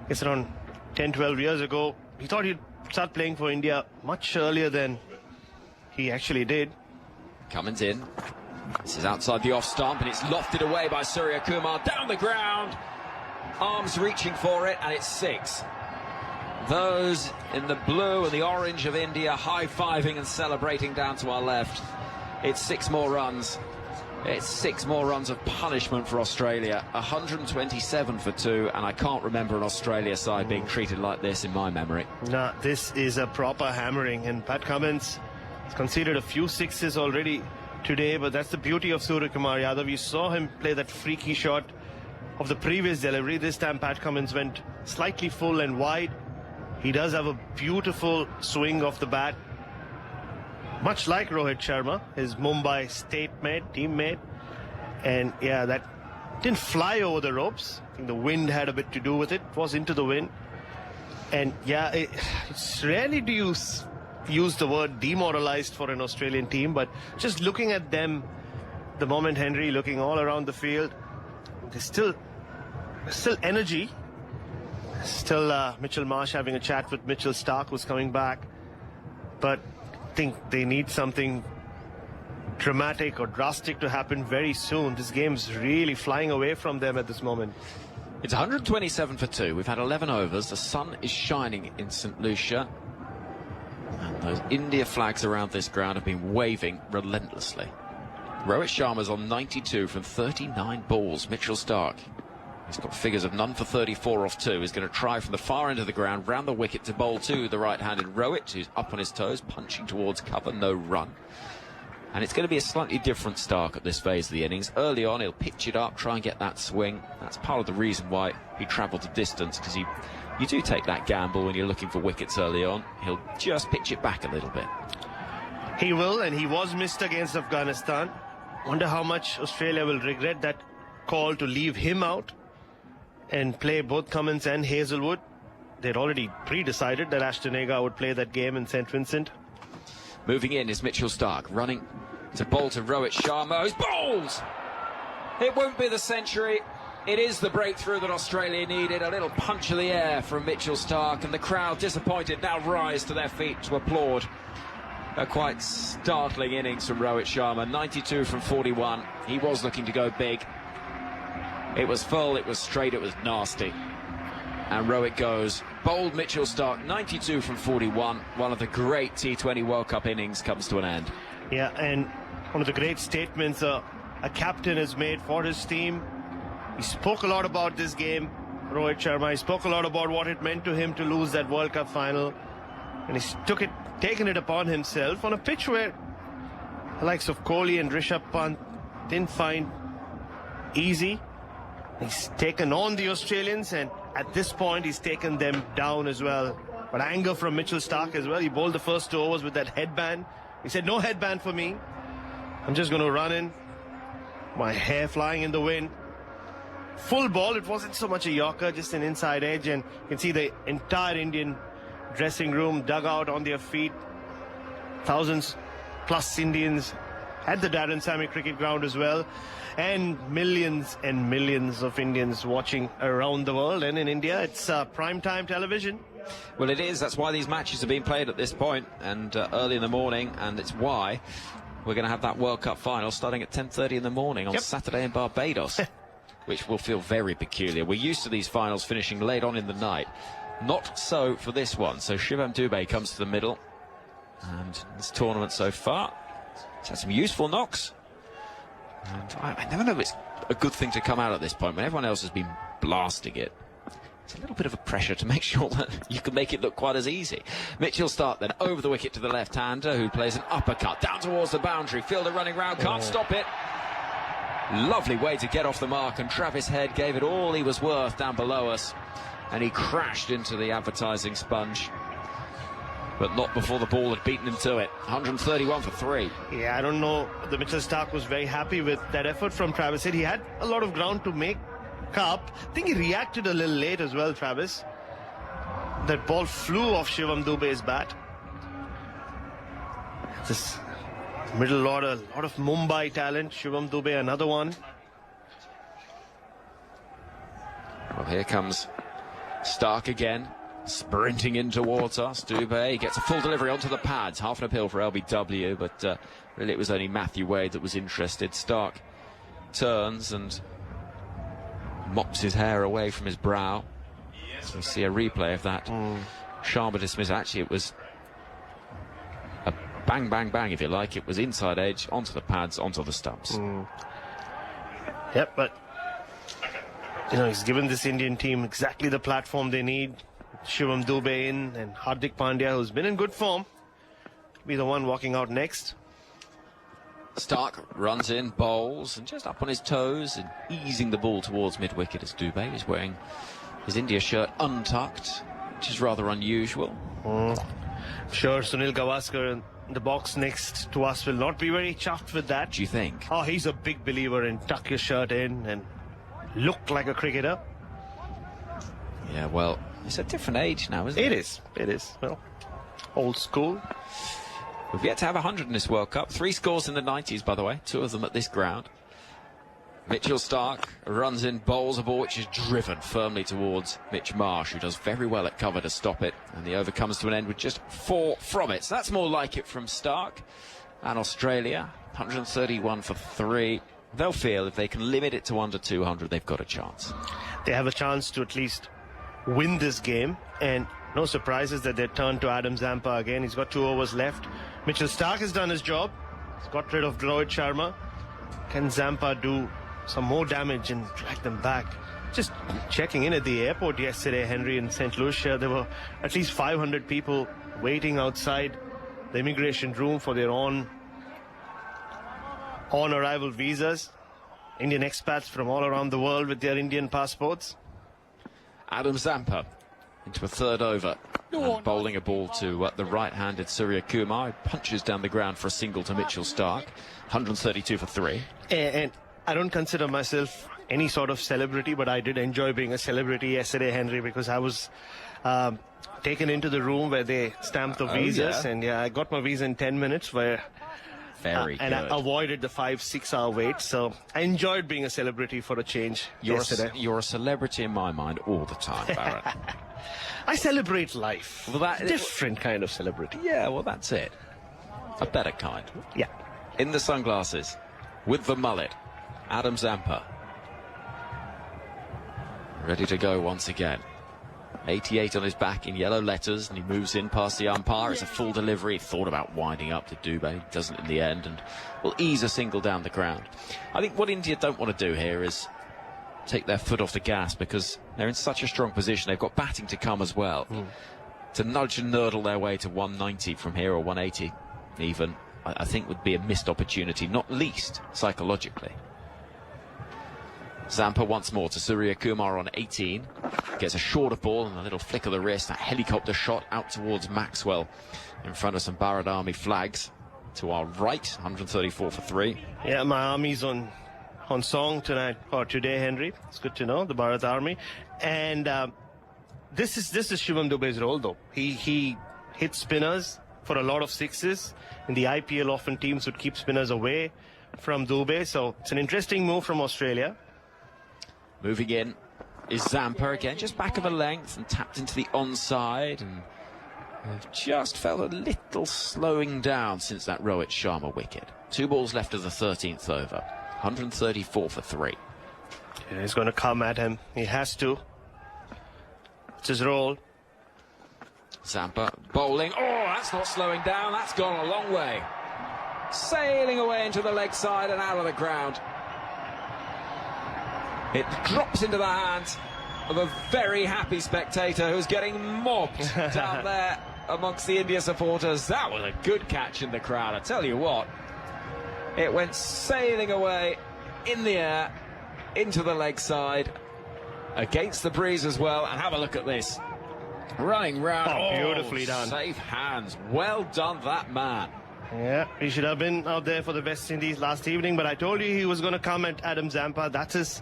I guess around 10-12 years ago. He thought he'd start playing for India much earlier than he actually did. Cummins in. This is outside the off stump, and it's lofted away by Surya Kumar down the ground. Arms reaching for it, and it's 6. Those in the blue and the orange of India high-fiving and celebrating down to our left. It's 6 more runs. It's 6 more runs of punishment for Australia. 127 for 2, and I can't remember an Australia side being treated like this in my memory. Nah, this is a proper hammering, and Pat Cummins has conceded a few 6s already today, but that's the beauty of Surya Kumar Yadav. You saw him play that freaky shot of the previous delivery. This time Pat Cummins went slightly full and wide. He does have a beautiful swing off the bat, much like Rohit Sharma, his Mumbai teammate. And yeah, that didn't fly over the ropes. I think the wind had a bit to do with it. It was into the wind. And yeah, it's rarely do you use the word demoralized for an Australian team, but just looking at them, the moment, Henry, looking all around the field, there's still energy. Still Mitchell Marsh having a chat with Mitchell Stark, who's coming back. But I think they need something dramatic or drastic to happen very soon. This game's really flying away from them at this moment. It's 127 for 2. We've had 11 overs. The sun is shining in St. Lucia. And those India flags around this ground have been waving relentlessly. Rohit Sharma's on 92 from 39 balls. Mitchell Starc, he's got figures of none for 34 off 2. He's going to try from the far end of the ground, round the wicket to bowl to the right-handed Rohit, who's up on his toes, punching towards cover, no run. And it's going to be a slightly different Starc at this phase of the innings. Early on, he'll pitch it up, try and get that swing. That's part of the reason why he travelled the distance, because you do take that gamble when you're looking for wickets early on. He'll just pitch it back a little bit. He will, and he was missed against Afghanistan. Wonder how much Australia will regret that call to leave him out and play both Cummins and Hazelwood. They'd already pre-decided that Ashton Agar would play that game in St. Vincent. Moving in is Mitchell Starc, running to bowl to Rohit Sharma, who's bowled! It won't be the century. It is the breakthrough that Australia needed. A little punch of the air from Mitchell Starc, and the crowd, disappointed, now rise to their feet to applaud. A quite startling innings from Rohit Sharma. 92 from 41. He was looking to go big. It was full, it was straight, it was nasty. And Rohit goes. Bold Mitchell Starc, 92 from 41. One of the great T20 World Cup innings comes to an end. Yeah, and one of the great statements a captain has made for his team. He spoke a lot about this game, Rohit Sharma. He spoke a lot about what it meant to him to lose that World Cup final. And he's taken it upon himself on a pitch where the likes of Kohli and Rishabh Pant didn't find easy. He's taken on the Australians, and at this point he's taken them down as well. But anger from Mitchell Starc as well. He bowled the first 2 overs with that headband. He said, no headband for me. I'm just going to run in. My hair flying in the wind. Full ball. It wasn't so much a Yorker, just an inside edge. And you can see the entire Indian dressing room dug out on their feet. Thousands plus Indians at the Darren Sammy cricket ground as well. And millions of Indians watching around the world. And in India, it's prime-time television. Well, it is. That's why these matches are being played at this point and early in the morning. And it's why we're going to have that World Cup final starting at 10:30 in the morning on Saturday in Barbados, which will feel very peculiar. We're used to these finals finishing late on in the night. Not so for this one. So Shivam Dubey comes to the middle. And this tournament so far, it's had some useful knocks. And I never know if it's a good thing to come out at this point when everyone else has been blasting it. It's a little bit of a pressure to make sure that you can make it look quite as easy. Mitchell Starc then over the wicket to the left-hander, who plays an uppercut down towards the boundary. Fielder running round, can't stop it. Lovely way to get off the mark, and Travis Head gave it all he was worth down below us. And he crashed into the advertising sponge. But not before the ball had beaten him to it. 131 for 3. Yeah, I don't know. The Mitchell Starc was very happy with that effort from Travis Head. He had a lot of ground to make up. I think he reacted a little late as well, Travis. That ball flew off Shivam Dubey's bat. This middle order, a lot of Mumbai talent. Shivam Dubey, another one. Well, here comes Starc again, sprinting in towards us. Dubey gets a full delivery onto the pads. Half an appeal for LBW, but really it was only Matthew Wade that was interested. Starc turns and mops his hair away from his brow. So we see a replay of that. Sharma dismissed. Actually, it was a bang, bang, bang, if you like. It was inside edge, onto the pads, onto the stumps. Yep, but you know, he's given this Indian team exactly the platform they need. Shivam Dubey in, and Hardik Pandya, who's been in good form, will be the one walking out next. Starc runs in, bowls, and just up on his toes and easing the ball towards mid-wicket as Dubey is wearing his India shirt untucked, which is rather unusual. I'm sure Sunil Gavaskar in the box next to us will not be very chuffed with that. Do you think? Oh, he's a big believer in tuck your shirt in and look like a cricketer. Yeah, well, it's a different age now, isn't it? It is. Well, old school. We've yet to have 100 in this World Cup. 3 scores in the 90s, by the way. 2 of them at this ground. Mitchell Starc runs in, bowls a ball which is driven firmly towards Mitch Marsh, who does very well at cover to stop it. And the over comes to an end with just 4 from it. So that's more like it from Starc. And Australia, 131 for 3. they'll feel if they can limit it to under 200, they've got a chance. They have a chance to at least win this game, and no surprises that they turn to Adam Zampa again. He's got 2 overs left. Mitchell Starc has done his job. He's got rid of Rohit Sharma. Can Zampa do some more damage and drag them back? Just checking in at the airport yesterday, Henry, in St. Lucia, there were at least 500 people waiting outside the immigration room for their on-arrival visas. Indian expats from all around the world with their Indian passports. Adam Zampa into a third over, and bowling a ball to the right-handed Surya Kumar. He punches down the ground for a single to Mitchell Starc. 132 for 3. And I don't consider myself any sort of celebrity, but I did enjoy being a celebrity yesterday, Henry, because I was taken into the room where they stamped the visas, and I got my visa in 10 minutes, where Very good. and I avoided the 5-6 hour wait, so I enjoyed being a celebrity for a change yesterday. You're a celebrity in my mind all the time, Bharat. I celebrate life. Well, different kind of celebrity. Yeah, well, that's it. A better kind. Yeah. In the sunglasses, with the mullet, Adam Zampa. Ready to go once again. 88 on his back in yellow letters, and he moves in past the umpire. It's a full delivery. Thought about winding up to Dubé, doesn't in the end, and will ease a single down the ground. I think what India don't want to do here is take their foot off the gas, because they're in such a strong position. They've got batting to come as well. To nudge and nurdle their way to 190 from here, or 180 even, I think would be a missed opportunity, not least psychologically. Zampa once more to Surya Kumar on 18. Gets a shorter ball and a little flick of the wrist. That helicopter shot out towards Maxwell in front of some Bharat Army flags to our right. 134 for 3. Yeah, my army's on song tonight, or today, Henry. It's good to know, the Bharat Army. And this is Shivam Dube's role, though. He hits spinners for a lot of sixes. In the IPL, often teams would keep spinners away from Dube, so it's an interesting move from Australia. Moving in is Zampa again, just back of a length and tapped into the onside, and just felt a little slowing down since that Rohit Sharma wicket. 2 balls left of the 13th over. 134 for 3. Yeah, he's going to come at him. He has to. It's his role. Zampa bowling. Oh, that's not slowing down. That's gone a long way. Sailing away into the leg side and out of the ground. It drops into the hands of a very happy spectator who's getting mobbed down there amongst the India supporters. That was a good catch in the crowd, I tell you what. It went sailing away in the air into the leg side against the breeze as well. And have a look at this. Running round. Oh, beautifully done. Safe hands. Well done, that man. Yeah, he should have been out there for the West Indies last evening, but I told you he was going to come at Adam Zampa. That's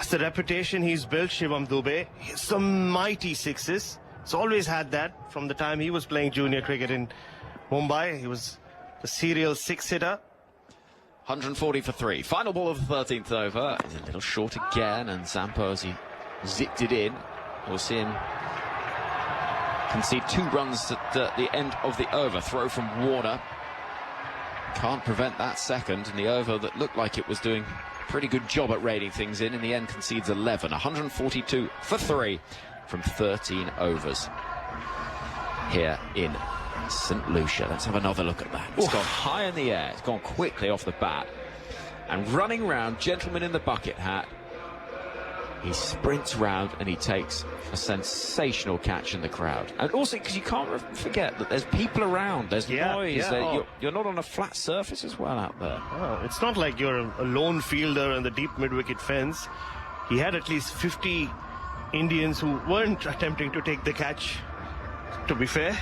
the reputation he's built, Shivam Dube. He has some mighty sixes. He's always had that from the time he was playing junior cricket in Mumbai. He was the serial 6-hitter. 140 for 3. Final ball of the 13th over. Is a little short again, and Zampa, as he zipped it in, we'll see him concede 2 runs at the end of the over. Throw from Warner. Can't prevent that second, and the over that looked like it was doing a pretty good job at reining things in the end concedes 11. 142 for 3 from 13 overs here in St. Lucia. Let's have another look at that. It's gone high in the air. It's gone quickly off the bat. And running round, gentleman in the bucket hat, he sprints round and he takes a sensational catch in the crowd. And also, because you can't forget that there's people around, there's noise, you're not on a flat surface as well out there. Oh, it's not like you're a lone fielder in the deep mid-wicket fence. He had at least 50 Indians who weren't attempting to take the catch, to be fair.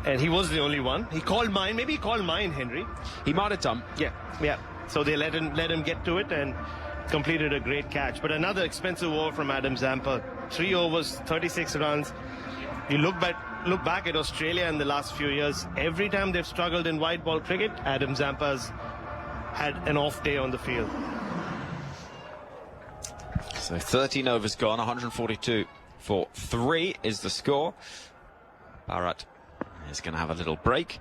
And he was the only one. He called mine. Maybe he called mine, Henry. He might have done. Yeah. So they let him get to it and completed a great catch. But another expensive over from Adam Zampa. 3 overs, 36 runs. You look back at Australia in the last few years. Every time they've struggled in white ball cricket, Adam Zampa's had an off day on the field. So 13 overs gone. 142 for 3 is the score. Bharat is going to have a little break,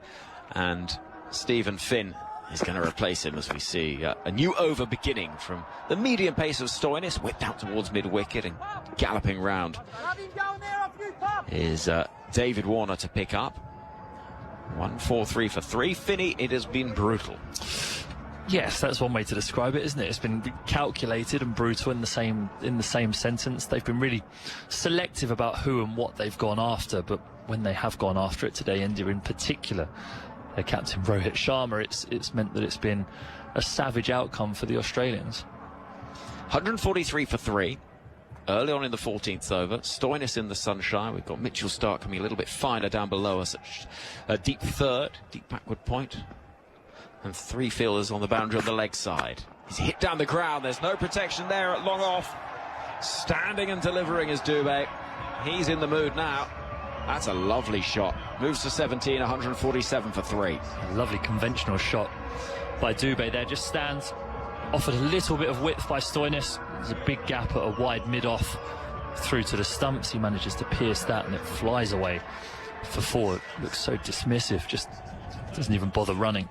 and Stephen Finn is going to replace him as we see a new over beginning from the medium pace of Stoinis, whipped out towards mid-wicket and galloping round is David Warner to pick up. 1-4-3 for 3. Finney, it has been brutal. Yes, that's one way to describe it, isn't it? It's been calculated and brutal in the same sentence. They've been really selective about who and what they've gone after, but when they have gone after it today, India in particular, their captain Rohit Sharma, it's meant that it's been a savage outcome for the Australians. 143 for 3. Early on in the 14th over, Stoinis in the sunshine. We've got Mitchell Starc coming a little bit finer down below us at a deep third, deep backward point. And 3 fielders on the boundary on the leg side. He's hit down the ground. There's no protection there at long off. Standing and delivering is Dubé. He's in the mood now. That's a lovely shot. Moves to 17, 147 for 3. A lovely conventional shot by Dubé there. Just stands, offered a little bit of width by Stoinis. There's a big gap at a wide mid-off through to the stumps. He manages to pierce that and it flies away for 4. It looks so dismissive, just doesn't even bother running.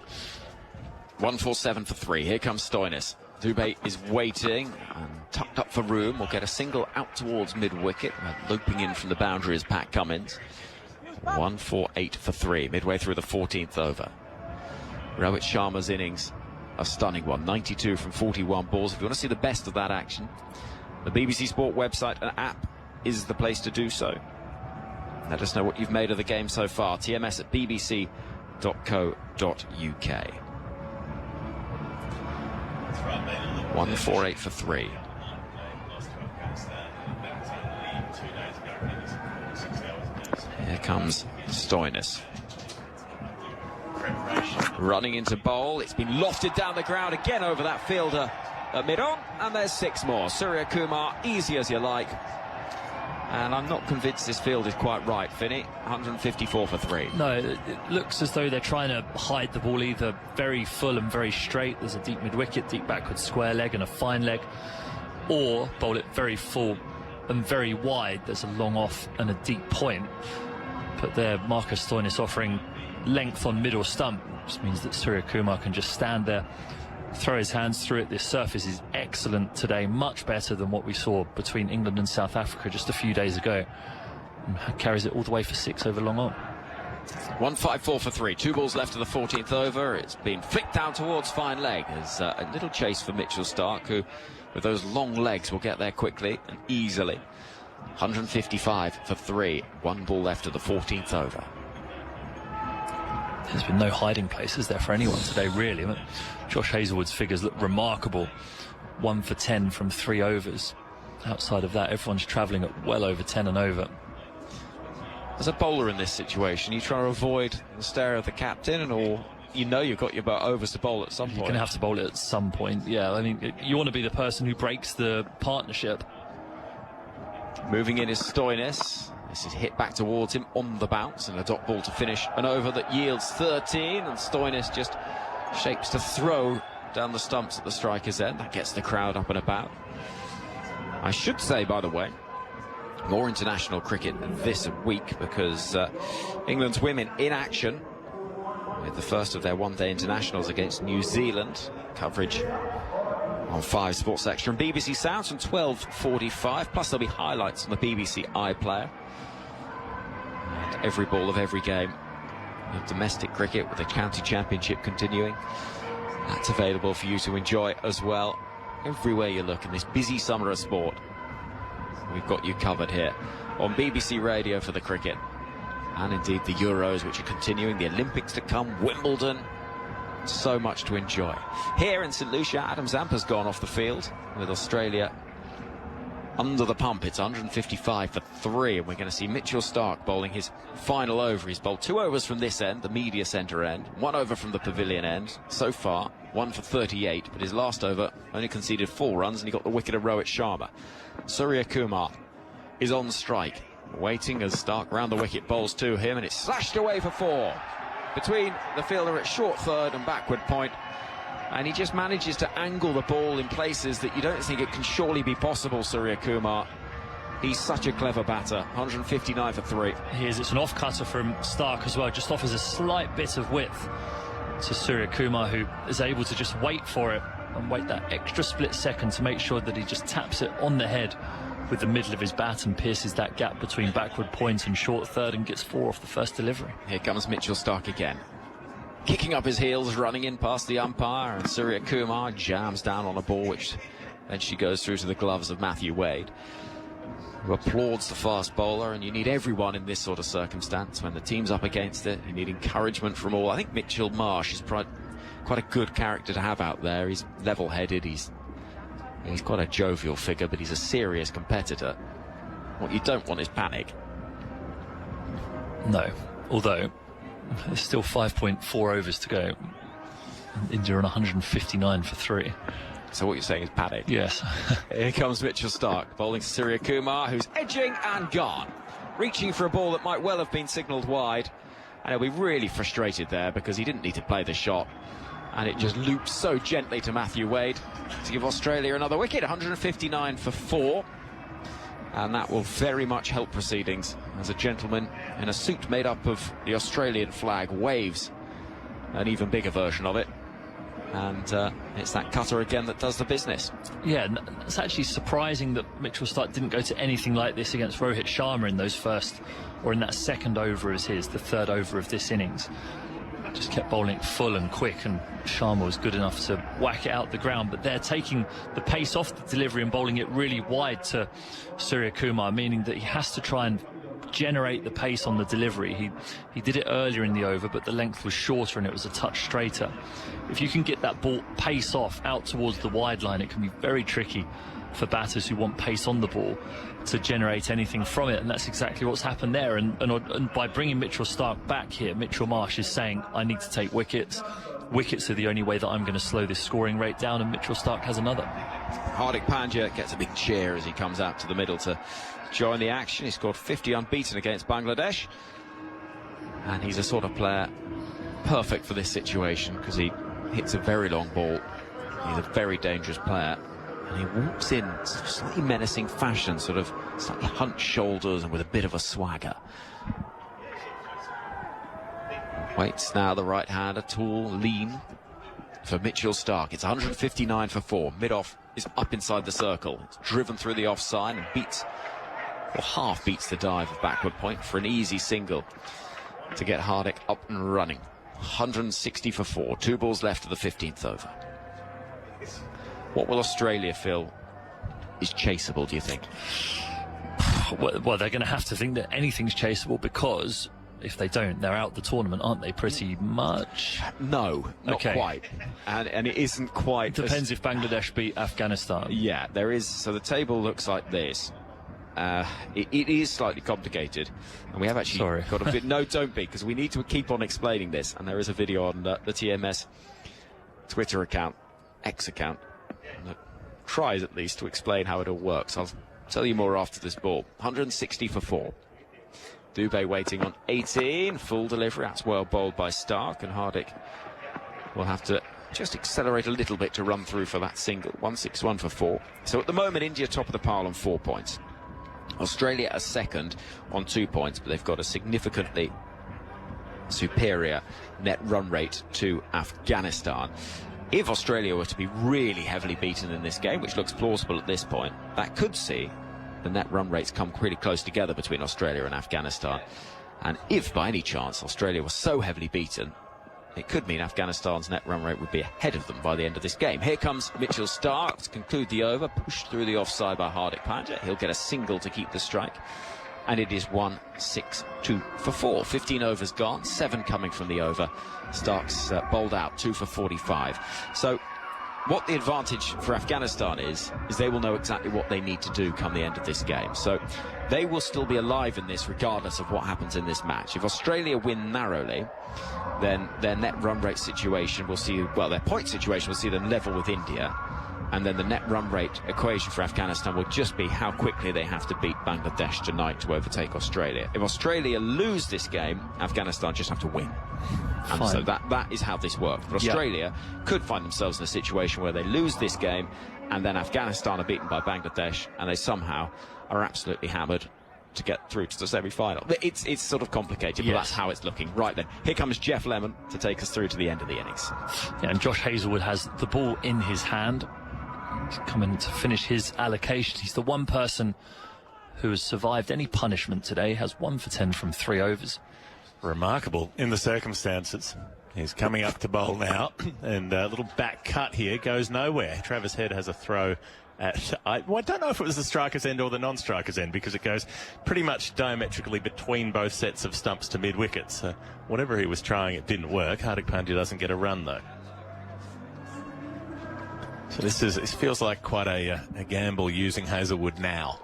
147 for 3. Here comes Stoinis. Dubé is waiting and tucked up for room. Will get a single out towards mid-wicket. Looping in from the boundary is Pat Cummins. 148 for 3. Midway through the 14th over. Rohit Sharma's innings, a stunning one. 92 from 41 balls. If you want to see the best of that action, the BBC Sport website and app is the place to do so. Let us know what you've made of the game so far. TMS at bbc.co.uk. 148 for 3. Here comes Stoinis. Running into bowl. It's been lofted down the ground again over that fielder at mid-on. And there's 6 more. Surya Kumar, easy as you like. And I'm not convinced this field is quite right, Finney. 154 for 3. No, it looks as though they're trying to hide the ball either very full and very straight. There's a deep mid-wicket, deep backward square leg and a fine leg. Or bowl it very full and very wide. There's a long off and a deep point. But there, Marcus Stoinis offering length on middle stump, which means that Surya Kumar can just stand there, throw his hands through it. This surface is excellent today, much better than what we saw between England and South Africa just a few days ago. And carries it all the way for 6 over long on. 154 for 3. 2 balls left of the 14th over. It's been flicked down towards fine leg. There's a little chase for Mitchell Starc, who with those long legs will get there quickly and easily. 155 for 3. 1 ball left of the 14th over. There's been no hiding places there for anyone today, really. I mean, Josh Hazlewood's figures look remarkable. 1 for 10 from 3 overs. Outside of that, everyone's travelling at well over 10 and over. As a bowler in this situation, you try to avoid the stare of the captain, or you know you've got your overs to bowl at some point. You're going to have to bowl it at some point, yeah. I mean, you want to be the person who breaks the partnership. Moving in is Stoinis. This is hit back towards him on the bounce, and a dot ball to finish an over that yields 13, and Stoinis just shapes to throw down the stumps at the striker's end. That gets the crowd up and about. I should say, by the way, more international cricket this week, because England's women in action with the first of their one-day internationals against New Zealand. Coverage on 5 Sports Extra and BBC Sounds from 12:45, plus there'll be highlights on the BBC iPlayer. And every ball of every game of domestic cricket, with the county championship continuing, that's available for you to enjoy as well. Everywhere you look in this busy summer of sport, we've got you covered here on BBC Radio for the cricket, and indeed the Euros, which are continuing, the Olympics to come, Wimbledon. So much to enjoy. Here in St Lucia, Adam Zampa's gone off the field with Australia under the pump. It's 155 for 3, and we're going to see Mitchell Starc bowling his final over. He's bowled 2 overs from this end, the media centre end, 1 over from the pavilion end. So far, 1 for 38, but his last over only conceded 4 runs, and he got the wicket of Rohit Sharma. Surya Kumar is on strike, waiting as Starc round the wicket bowls to him, and it's slashed away for 4. Between the fielder at short third and backward point, and he just manages to angle the ball in places that you don't think it can surely be possible. Surya Kumar, he's such a clever batter. 159 for 3. He is. It's an off cutter from Starc as well, just offers a slight bit of width to Surya Kumar, who is able to just wait for it and wait that extra split second to make sure that he just taps it on the head with the middle of his bat and pierces that gap between backward point and short third and gets 4 off the first delivery. Here comes Mitchell Starc again. Kicking up his heels, running in past the umpire, and Surya Kumar jams down on a ball, which then she goes through to the gloves of Matthew Wade, who applauds the fast bowler. And you need everyone in this sort of circumstance when the team's up against it. You need encouragement from all. I think Mitchell Marsh is quite a good character to have out there. He's level-headed, he's quite a jovial figure, but he's a serious competitor. What you don't want is panic. No, although there's still 5.4 overs to go. India on 159 for 3. So what you're saying is panic? Yes. Here comes Mitchell Starc, bowling to Surya Kumar, who's edging and gone. Reaching for a ball that might well have been signalled wide. And he'll be really frustrated there because he didn't need to play the shot. And it just loops so gently to Matthew Wade to give Australia another wicket. 159 for 4. And that will very much help proceedings as a gentleman in a suit made up of the Australian flag waves an even bigger version of it. And it's that cutter again that does the business. Yeah, it's actually surprising that Mitchell Starc didn't go to anything like this against Rohit Sharma in those first, or in that second over as his, the third over of this innings. Just kept bowling full and quick, and Sharma was good enough to whack it out the ground. But they're taking the pace off the delivery and bowling it really wide to Surya Kumar, meaning that he has to try and generate the pace on the delivery. He did it earlier in the over, but the length was shorter and it was a touch straighter. If you can get that ball pace off out towards the wide line, it can be very tricky for batters who want pace on the ball to generate anything from it, and that's exactly what's happened there. And by bringing Mitchell Starc back here, Mitchell Marsh is saying, I need to take wickets. Wickets are the only way that I'm going to slow this scoring rate down, and Mitchell Starc has another. Hardik Pandya gets a big cheer as he comes out to the middle to join the action. He scored 50 unbeaten against Bangladesh, and he's a sort of player perfect for this situation because he hits a very long ball. He's a very dangerous player, and he walks in sort of slightly menacing fashion, sort of slightly hunched shoulders and with a bit of a swagger. Waits now the right-hander, tall, lean for Mitchell Starc. It's 159 for 4. Mid-off is up inside the circle. It's driven through the offside and beats, or half beats the dive of backward point for an easy single to get Hardik up and running. 160 for 4. 2 balls left of the 15th over. What will Australia feel is chaseable, do you think? Well, they're going to have to think that anything's chaseable, because if they don't, they're out the tournament, aren't they, pretty much? No, not quite. And it isn't quite. Depends if Bangladesh beat Afghanistan. Yeah, there is. So the table looks like this. It is slightly complicated, and we have actually got a bit. No, don't be, because we need to keep on explaining this. And there is a video on the TMS Twitter account, X account, that tries at least to explain how it all works. I'll tell you more after this ball. 160 for 4. Dubé waiting on 18, full delivery. That's well bowled by Starc, and Hardik will have to just accelerate a little bit to run through for that single. 161 for 4. So at the moment, India top of the pile on 4 points. Australia are second on 2 points, but they've got a significantly superior net run rate to Afghanistan. If Australia were to be really heavily beaten in this game, which looks plausible at this point, that could see the net run rates come pretty close together between Australia and Afghanistan. And if by any chance Australia was so heavily beaten, it could mean Afghanistan's net run rate would be ahead of them by the end of this game. Here comes Mitchell Starc to conclude the over, pushed through the offside by Hardik Pandya. He'll get a single to keep the strike, and it is 162 for 4. 15 overs gone, 7 coming from the over. Starc's bowled out, 2 for 45. So what the advantage for Afghanistan is they will know exactly what they need to do come the end of this game. So they will still be alive in this regardless of what happens in this match. If Australia win narrowly, then their net run rate situation will see, well, their point situation will see them level with India. And then the net run rate equation for Afghanistan will just be how quickly they have to beat Bangladesh tonight to overtake Australia. If Australia lose this game, Afghanistan just have to win. And so that is how this works. But Australia could find themselves in a situation where they lose this game, and then Afghanistan are beaten by Bangladesh, and they somehow are absolutely hammered to get through to the semi-final. It's sort of complicated, but Yes. that's how it's looking. Right then, here comes Geoff Lemon to take us through to the end of the innings. Yeah, and Josh Hazlewood has the ball in his hand. He's coming to finish his allocation. He's the one person who has survived any punishment today, has 1 for 10 from 3 overs. Remarkable in the circumstances. He's coming up to bowl now, and a little back cut here goes nowhere. Travis Head has a throw at, I don't know if it was the striker's end or the non-striker's end, because it goes pretty much diametrically between both sets of stumps to mid-wicket. So whatever he was trying, it didn't work. Hardik Pandya doesn't get a run, though. So this feels like quite a gamble using Hazlewood now.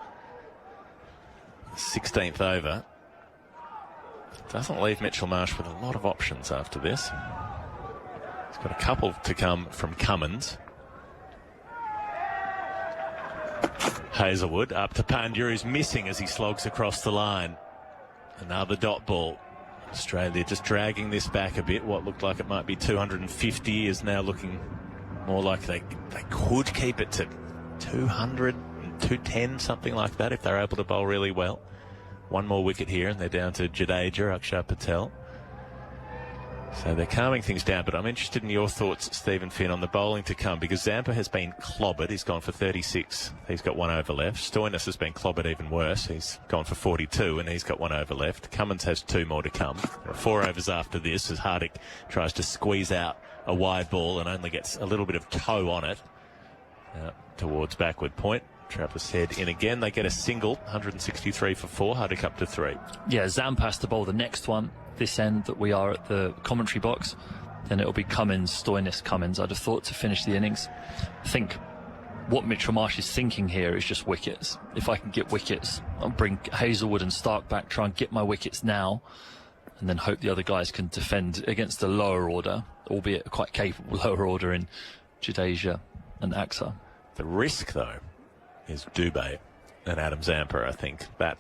16th over. Doesn't leave Mitchell Marsh with a lot of options after this. He's got a couple to come from Cummins. Hazlewood up to Pandya, who's missing as he slogs across the line. Another dot ball. Australia just dragging this back a bit. What looked like it might be 250 is now looking more like they could keep it to 200, 210, something like that, if they're able to bowl really well. One more wicket here, and they're down to Jadeja, Akshar Patel. So they're calming things down, but I'm interested in your thoughts, Stephen Finn, on the bowling to come, because Zampa has been clobbered. He's gone for 36. He's got 1 over left. Stoinis has been clobbered even worse. He's gone for 42, and he's got 1 over left. Cummins has 2 more to come. There are 4 overs after this as Hardik tries to squeeze out a wide ball and only gets a little bit of toe on it towards backward point. Travis Head in again. They get a single, 163 for 4. Hardik up to 3. Yeah, Zampa has to bowl the next one, this end that we are at the commentary box. Then it'll be Cummins, Stoinis, Cummins, I'd have thought, to finish the innings. I think what Mitchell Marsh is thinking here is just wickets. If I can get wickets, I'll bring Hazlewood and Stark back, try and get my wickets now, and then hope the other guys can defend against the lower order, albeit a quite capable lower order in Jadeja and Akshar. The risk, though, is Dubé and Adam Zampa. I think that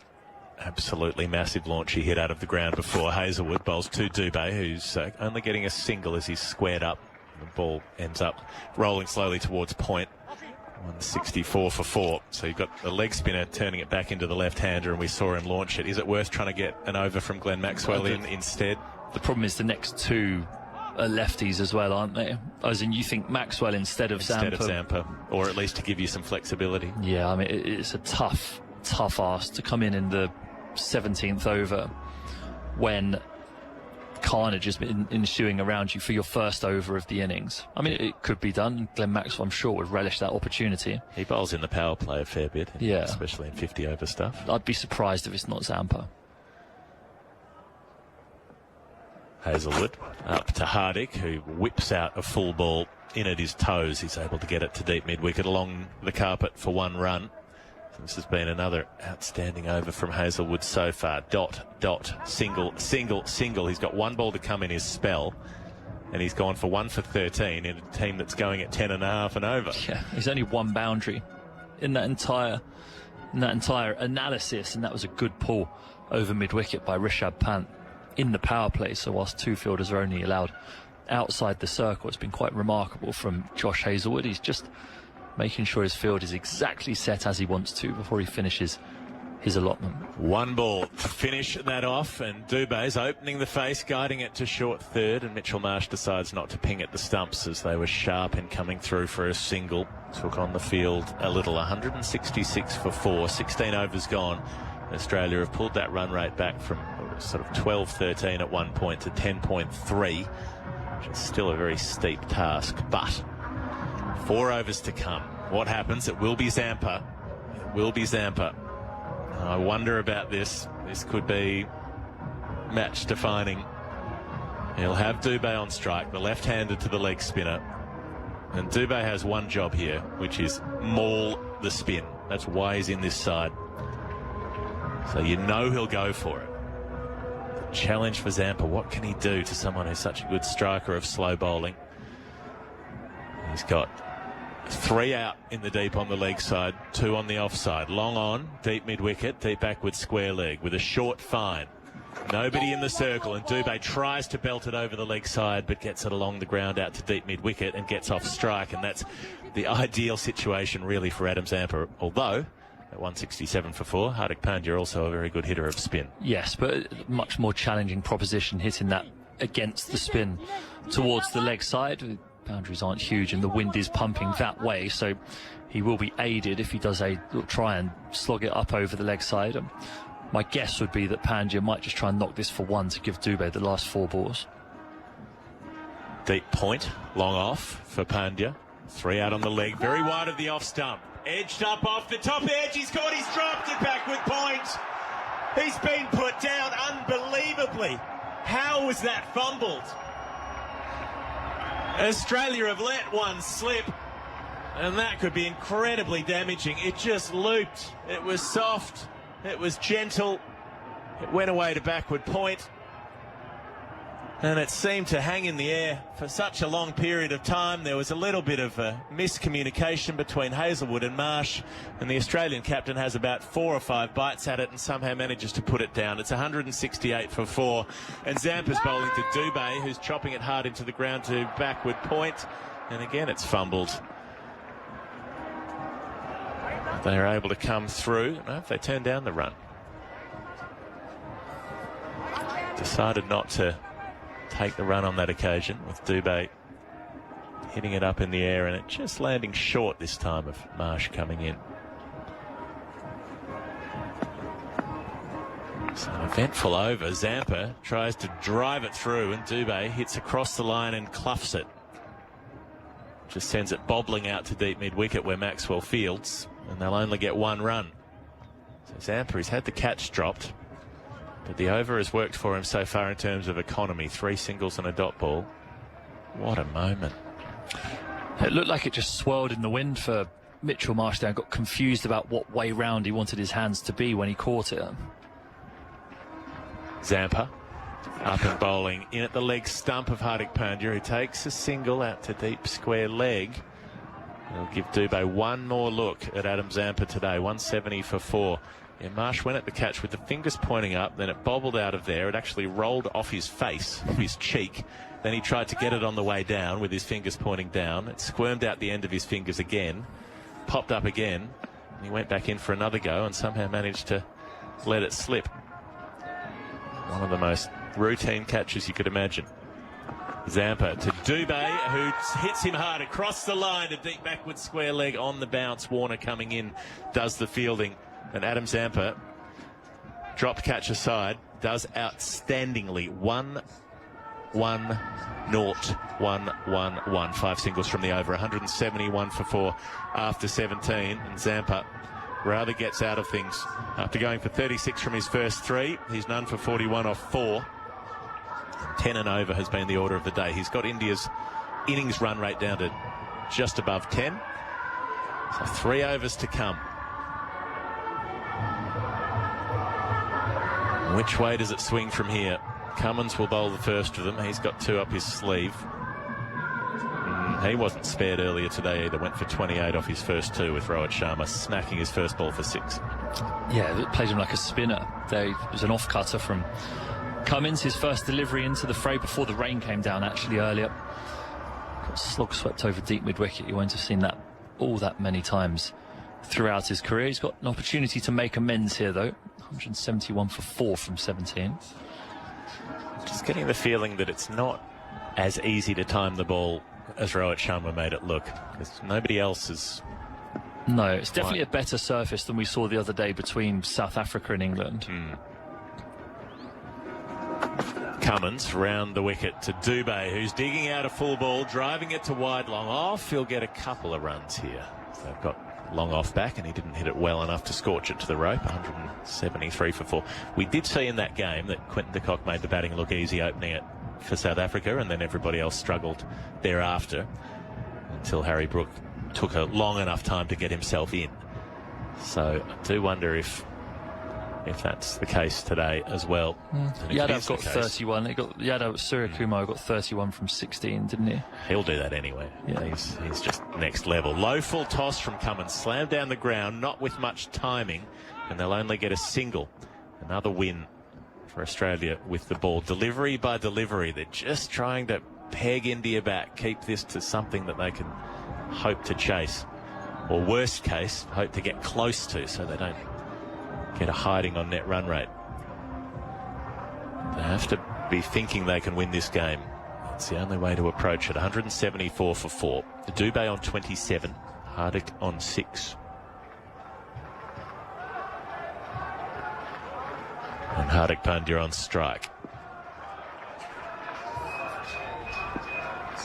absolutely massive launch he hit out of the ground before Hazlewood bowls to Dubé, who's only getting a single as he's squared up. The ball ends up rolling slowly towards point. 164 for 4. So you've got the leg spinner turning it back into the left-hander, and we saw him launch it. Is it worth trying to get an over from Glenn Maxwell in instead? The problem is the next 2 are lefties as well, aren't they? As in, you think Maxwell instead of Zampa, or at least to give you some flexibility. Yeah, I mean, it's a tough ask to come in the 17th over when carnage has been ensuing around you for your first over of the innings. I mean, it could be done. Glenn Maxwell, I'm sure, would relish that opportunity. He bowls in the power play a fair bit, yeah, especially in 50 over stuff. I'd be surprised if it's not Zampa. Hazlewood up to Hardik, who whips out a full ball in at his toes. He's able to get it to deep mid-wicket along the carpet for 1 run. This has been another outstanding over from Hazlewood so far. Dot, single, single, single. He's got 1 ball to come in his spell, and he's gone for 1 for 13 in a team that's going at 10.5 and over. Yeah, he's only 1 boundary in that entire analysis, and that was a good pull over mid-wicket by Rishabh Pant in the power play. So whilst 2 fielders are only allowed outside the circle, it's been quite remarkable from Josh Hazlewood. He's just making sure his field is exactly set as he wants to before he finishes his allotment. 1 ball to finish that off, and Dubé's opening the face, guiding it to short third, and Mitchell Marsh decides not to ping at the stumps as they were sharp in coming through for a single. Took on the field a little, 166 for 4, 16 overs gone. Australia have pulled that run rate back from sort of 12-13 at one point to 10.3, which is still a very steep task, but 4 overs to come. What happens? It will be Zampa. It will be Zampa. I wonder about this. This could be match defining. He'll have Dubé on strike, the left-hander to the leg spinner. And Dubé has one job here, which is maul the spin. That's why he's in this side. So you know he'll go for it. The challenge for Zampa, what can he do to someone who's such a good striker of slow bowling? He's got 3 out in the deep on the leg side, 2 on the offside. Long on, deep mid-wicket, deep backward square leg with a short fine. Nobody in the circle, and Dubé tries to belt it over the leg side but gets it along the ground out to deep mid-wicket and gets off strike, and that's the ideal situation really for Adam Zampa, although at 167 for 4. Hardik Pandya also a very good hitter of spin. Yes, but much more challenging proposition, hitting that against the spin towards the leg side. The boundaries aren't huge and the wind is pumping that way, so he will be aided if he does try and slog it up over the leg side. My guess would be that Pandya might just try and knock this for 1 to give Dubé the last 4 balls. Deep point, long off for Pandya. 3 out on the leg, very wide of the off stump. Edged up off the top edge, he's dropped it back with point. He's been put down unbelievably. How was that fumbled? Australia have let one slip, and that could be incredibly damaging. It just looped. It was soft. It was gentle. It went away to backward point. And it seemed to hang in the air for such a long period of time. There was a little bit of a miscommunication between Hazelwood and Marsh, and the Australian captain has about 4 or 5 bites at it and somehow manages to put it down. It's 168 for 4, and Zampa's bowling to Dubé, who's chopping it hard into the ground to backward point, and again it's fumbled. They are able to come through. No, they turn down the run. Decided not to take the run on that occasion, with Dubé hitting it up in the air and it just landing short this time of Marsh coming in. So an eventful over. Zampa tries to drive it through and Dubé hits across the line and cluffs it. Just sends it bobbling out to deep mid-wicket where Maxwell fields, and they'll only get 1 run. So Zampa has had the catch dropped, but the over has worked for him so far in terms of economy. 3 singles and a dot ball. What a moment. It looked like it just swirled in the wind for Mitchell Marsh there and got confused about what way round he wanted his hands to be when he caught it. Zampa up and bowling in at the leg stump of Hardik Pandya, who takes a single out to deep square leg. He'll give Dubé one more look at Adam Zampa today. 170 for 4. Yeah, Marsh went at the catch with the fingers pointing up, then it bobbled out of there. It actually rolled off his face, off his cheek. Then he tried to get it on the way down with his fingers pointing down. It squirmed out the end of his fingers again, popped up again. And he went back in for another go and somehow managed to let it slip. One of the most routine catches you could imagine. Zampa to Dubé, who hits him hard across the line to deep backward square leg on the bounce. Warner coming in, does the fielding. And Adam Zampa, dropped catch aside, does outstandingly. 1-1-0-1-1-1. 5 singles from the over. 171 for 4 after 17. And Zampa rather gets out of things. After going for 36 from his first 3, he's none for 41 off 4. 10 and over has been the order of the day. He's got India's innings run rate down to just above 10. So 3 overs to come. Which way does it swing from here? Cummins will bowl the first of them. He's got 2 up his sleeve. He wasn't spared earlier today either. Went for 28 off his first 2 with Rohit Sharma smacking his first ball for 6. Yeah, it played him like a spinner. There was an off-cutter from Cummins, his first delivery into the fray before the rain came down actually earlier. Got slog swept over deep mid-wicket. You won't have seen that all that many times throughout his career. He's got an opportunity to make amends here though. 171 for 4 from 17. Just getting the feeling that it's not as easy to time the ball as Rohit Sharma made it look, because nobody else is. No, it's definitely a better surface than we saw the other day between South Africa and England. Cummins round the wicket to Dubé, who's digging out a full ball, driving it to wide long off. He'll get a couple of runs here. So they've got long off back, and he didn't hit it well enough to scorch it to the rope. 173 for 4. We did see in that game that Quinton de Kock made the batting look easy opening it for South Africa, and then everybody else struggled thereafter until Harry Brook took a long enough time to get himself in. So I do wonder if that's the case today as well. Yadav got 31. Suryakumar got 31 from 16, didn't he? He'll do that anyway. Yeah. He's just next level. Low full toss from Cummins, slammed down the ground, not with much timing, and they'll only get a single. Another win for Australia with the ball. Delivery by delivery. They're just trying to peg India back, keep this to something that they can hope to chase. or worst case, hope to get close to, so they don't get a hiding on net run rate. They have to be thinking they can win this game. It's the only way to approach it. 174 for 4. Dubé on 27. Hardik on 6. And Hardik Pandya on strike.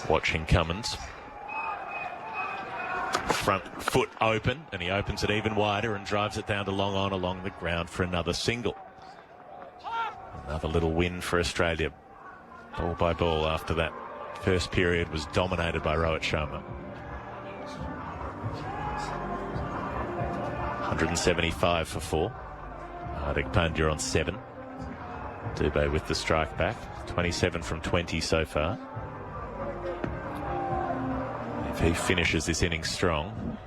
Watching Cummins. Front foot open, and he opens it even wider and drives it down to long on along the ground for another single. Another little win for Australia. Ball by ball after that first period was dominated by Rohit Sharma. 175 for 4. Hardik Pandya on 7. Dubé with the strike back. 27 from 20 so far. If he finishes this inning strong,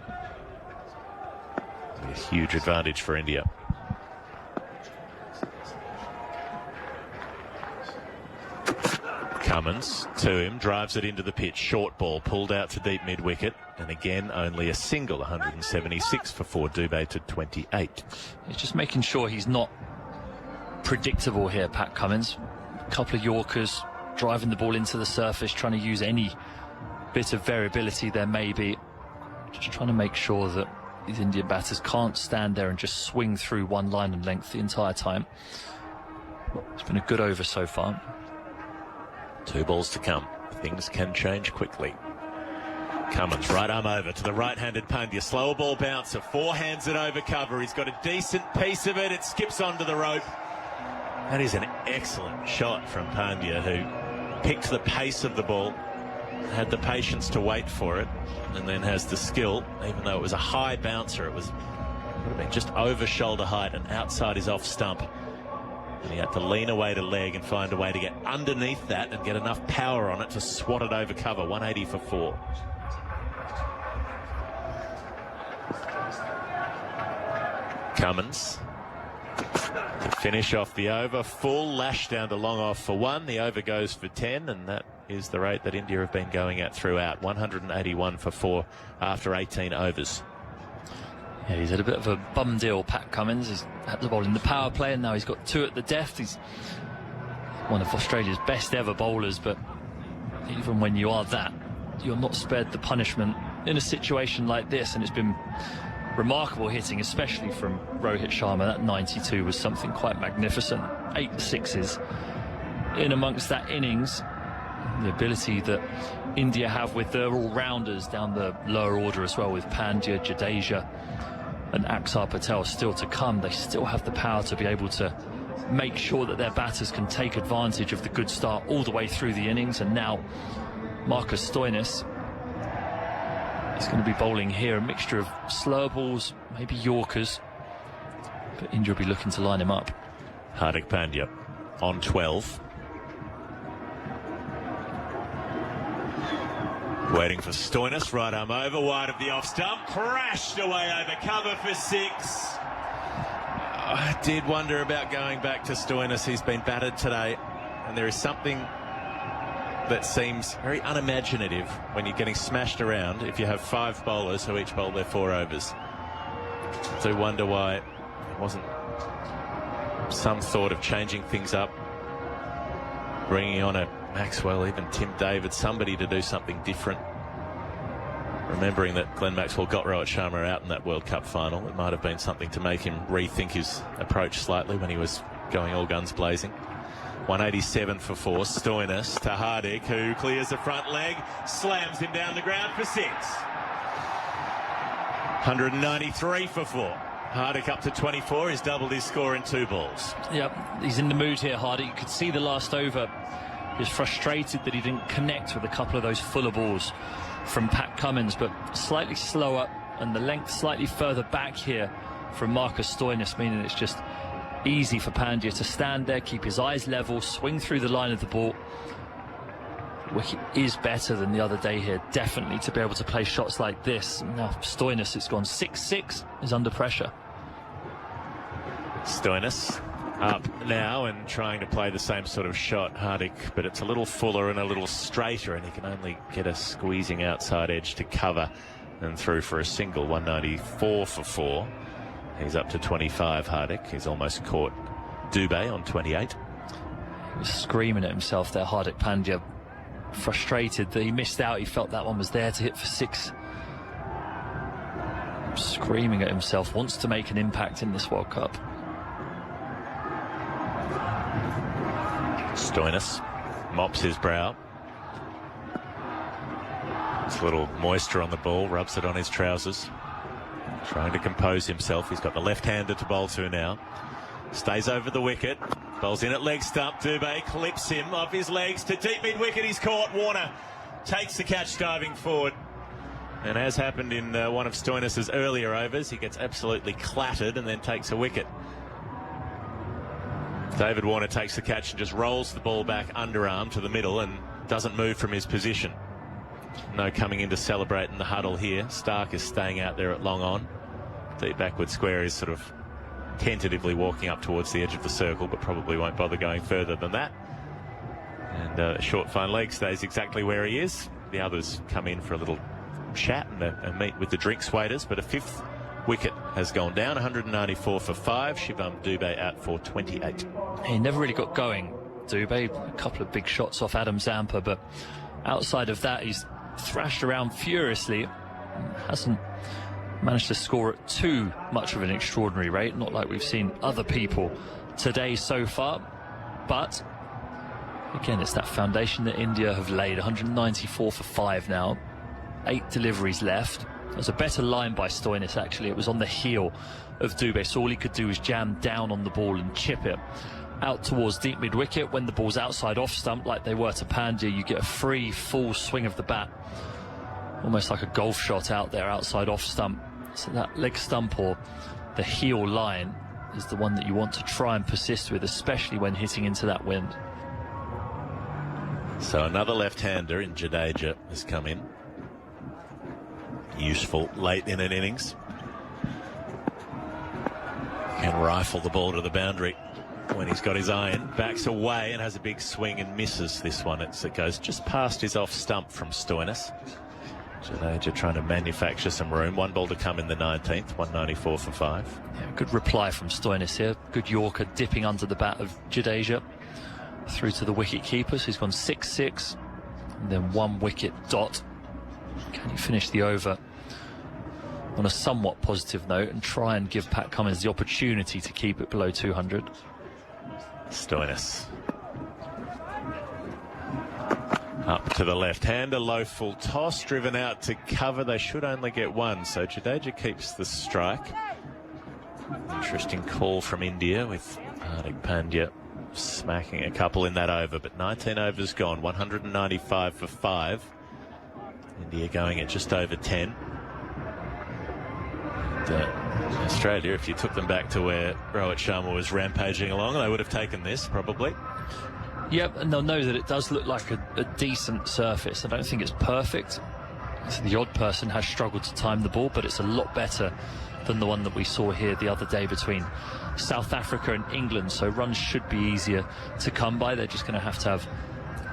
it'll be a huge advantage for India. Cummins to him, drives it into the pitch. Short ball pulled out to deep mid-wicket. And again, only a single. 176 for 4. Dubé to 28. He's just making sure he's not predictable here, Pat Cummins. A couple of Yorkers driving the ball into the surface, trying to use any bit of variability there may be. Just trying to make sure that these Indian batters can't stand there and just swing through one line and length the entire time. It's been a good over so far. 2 balls to come. Things can change quickly. Cummins, right arm over to the right-handed Pandya. Slower ball bouncer, forehands it over cover. He's got a decent piece of it. It skips onto the rope. That is an excellent shot from Pandya, who picked the pace of the ball, had the patience to wait for it, and then has the skill. Even though it was a high bouncer, would have been just over shoulder height and outside his off stump. And he had to lean away to leg and find a way to get underneath that and get enough power on it to swat it over cover. 180 for 4. Cummins to finish off the over. Full lash down to long off for 1. The over goes for 10, and that is the rate that India have been going at throughout. 181 for 4 after 18 overs. Yeah, he's had a bit of a bum deal, Pat Cummins. He's had the ball in the power play, and now he's got 2 at the death. He's one of Australia's best ever bowlers, but even when you are that, you're not spared the punishment in a situation like this. And it's been remarkable hitting, especially from Rohit Sharma. That 92 was something quite magnificent. 8 sixes in amongst that innings. The ability that India have with their all-rounders down the lower order as well, with Pandya, Jadeja and Axar Patel still to come. They still have the power to be able to make sure that their batters can take advantage of the good start all the way through the innings. And now Marcus Stoinis is going to be bowling here, a mixture of slower balls, maybe Yorkers, but India will be looking to line him up. Hardik Pandya on 12. Waiting for Stoinis, right arm over, wide of the off stump, crashed away over cover for 6. I did wonder about going back to Stoinis. He's been battered today, and there is something that seems very unimaginative when you're getting smashed around if you have 5 bowlers who each bowl their 4 overs. I do wonder why there wasn't some thought of changing things up, bringing on a Maxwell, even Tim David, somebody to do something different. Remembering that Glenn Maxwell got Rohit Sharma out in that World Cup final, it might have been something to make him rethink his approach slightly when he was going all guns blazing. 187 for 4. Stoinis to Hardik, who clears the front leg, slams him down the ground for 6. 193 for 4. Hardik up to 24. He's doubled his score in 2 balls. Yep, he's in the mood here, Hardik. You could see the last over. He was frustrated that he didn't connect with a couple of those fuller balls from Pat Cummins, but slightly slower and the length slightly further back here from Marcus Stoinis, meaning it's just easy for Pandya to stand there, keep his eyes level, swing through the line of the ball. Wicket is better than the other day here, definitely, to be able to play shots like this. Now Stoinis, it's gone 6-6, is under pressure. Stoinis up now and trying to play the same sort of shot, Hardik, but it's a little fuller and a little straighter, and he can only get a squeezing outside edge to cover and through for a single. 194 for 4. He's up to 25, Hardik. He's almost caught Dubé on 28. He was screaming at himself there, Hardik Pandya. Frustrated that he missed out. He felt that one was there to hit for 6. Screaming at himself, wants to make an impact in this World Cup. Stoinis mops his brow. There's a little moisture on the ball, rubs it on his trousers. Trying to compose himself. He's got the left-hander to bowl to now. Stays over the wicket. Bowls in at leg stump. Dubé clips him off his legs to deep mid-wicket. He's caught. Warner takes the catch diving forward. And as happened in one of Stoinis' earlier overs, he gets absolutely clattered and then takes a wicket. David Warner takes the catch and just rolls the ball back underarm to the middle and doesn't move from his position. No coming in to celebrate in the huddle here. Stark is staying out there at long on. Deep backward square is sort of tentatively walking up towards the edge of the circle, but probably won't bother going further than that. And short fine leg stays exactly where he is. The others come in for a little chat and a meet with the drinks waiters, but a 5th wicket has gone down. 194 for 5. Shivam Dubé out for 28. He never really got going, Dubé. A couple of big shots off Adam Zampa, but outside of that, he's thrashed around furiously. Hasn't managed to score at too much of an extraordinary rate, not like we've seen other people today so far. But again, it's that foundation that India have laid. 194 for 5 now. 8 deliveries left. There's a better line by Stoinis, actually. It was on the heel of Dubé, so all he could do was jam down on the ball and chip it out towards deep mid-wicket. When the ball's outside off stump, like they were to Pandya, you get a free, full swing of the bat. Almost like a golf shot out there, outside off stump. So that leg stump or the heel line is the one that you want to try and persist with, especially when hitting into that wind. So another left-hander in Jadeja has come in. Useful late in an innings. Can rifle the ball to the boundary when he's got his eye in. Backs away and has a big swing and misses this one. It goes just past his off stump from Stoinis. Jadeja trying to manufacture some room. 1 ball to come in the 19th. 194 for 5. Yeah, good reply from Stoinis here. Good Yorker dipping under the bat of Jadeja through to the wicket keeper. So he's gone 6-6 and then 1 wicket dot. Can he finish the over on a somewhat positive note and try and give Pat Cummins the opportunity to keep it below 200? Stoinis up to the left-hander, low full toss, driven out to cover. They should only get 1, so Jadeja keeps the strike. Interesting call from India with Hardik Pandya smacking a couple in that over, but 19 overs gone. 195 for 5. India going at just over 10. And, Australia, if you took them back to where Rohit Sharma was rampaging along, they would have taken this probably. Yep, and they'll know that it does look like a decent surface. I don't think it's perfect. The odd person has struggled to time the ball, but it's a lot better than the one that we saw here the other day between South Africa and England. So runs should be easier to come by. They're just going to have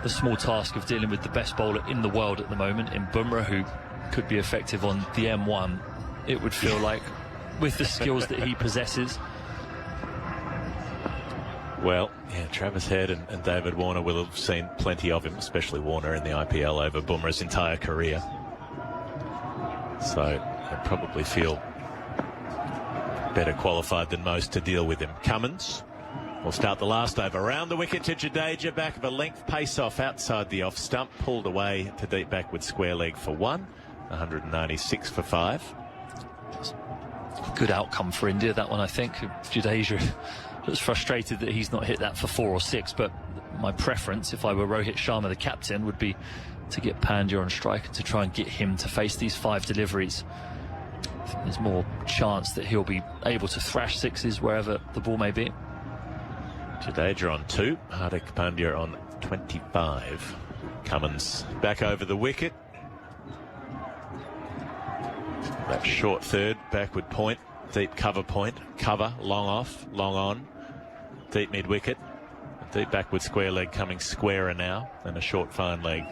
the small task of dealing with the best bowler in the world at the moment in Bumrah, who could be effective on the M1, it would feel like, with the skills that he possesses. Well, yeah, Travis Head and David Warner will have seen plenty of him, especially Warner in the IPL over Bumrah's entire career. So they probably feel better qualified than most to deal with him. Cummins will start the last over. Round the wicket to Jadeja, back of a length, pace off outside the off stump, pulled away to deep backward square leg for 1. 196 for 5. Good outcome for India, that one, I think. Jadeja was frustrated that he's not hit that for 4 or 6, but my preference, if I were Rohit Sharma, the captain, would be to get Pandya on strike and to try and get him to face these 5 deliveries. I think there's more chance that he'll be able to thrash 6s wherever the ball may be. Jadeja on 2, Hardik Pandya on 25. Cummins back over the wicket. That short third, backward point, deep cover point, cover, long off, long on, deep mid-wicket, deep backward square leg coming squarer now, and a short fine leg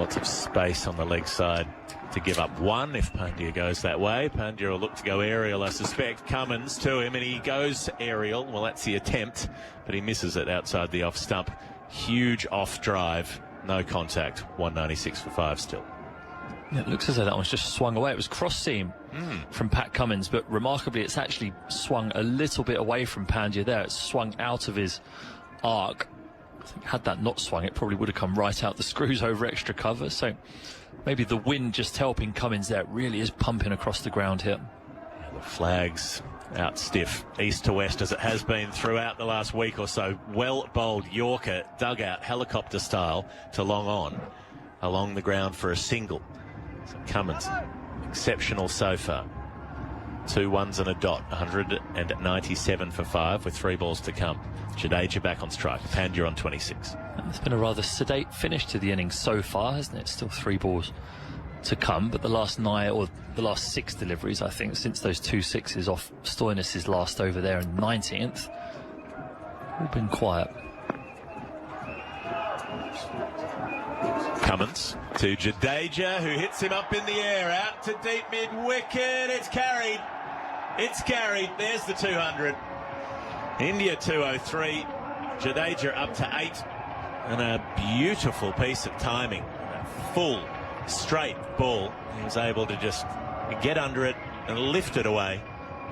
Lots of space on the leg side to give up one if Pandya goes that way. Pandya will look to go aerial, I suspect. Cummins to him, and he goes aerial. Well, that's the attempt, but he misses it outside the off stump. Huge off drive, no contact. 196 for 5 still. Yeah, it looks as though that one's just swung away. It was cross seam from Pat Cummins, but remarkably it's actually swung a little bit away from Pandya there. It's swung out of his arc. I think had that not swung, it probably would have come right out the screws over extra cover. So maybe the wind just helping Cummins there. It really is pumping across the ground here. Yeah, the flag's out stiff, east to west, as it has been throughout the last week or so. Well bowled Yorker, dug out helicopter style to long on, along the ground for a single. So Cummins, exceptional so far. 2 ones and a dot, 197 for 5 with 3 balls to come. Jadeja back on strike, Pandya on 26. It's been a rather sedate finish to the innings so far, hasn't it? Still 3 balls to come, but the last 9 or the last 6 deliveries, I think, since those 2 sixes off Stoinis' last over there in 19th, all been quiet. Cummins to Jadeja, who hits him up in the air, out to deep mid-wicket. It's carried. It's carried. There's the 200. India 203. Jadeja up to 8. And a beautiful piece of timing. A full, straight ball. He was able to just get under it and lift it away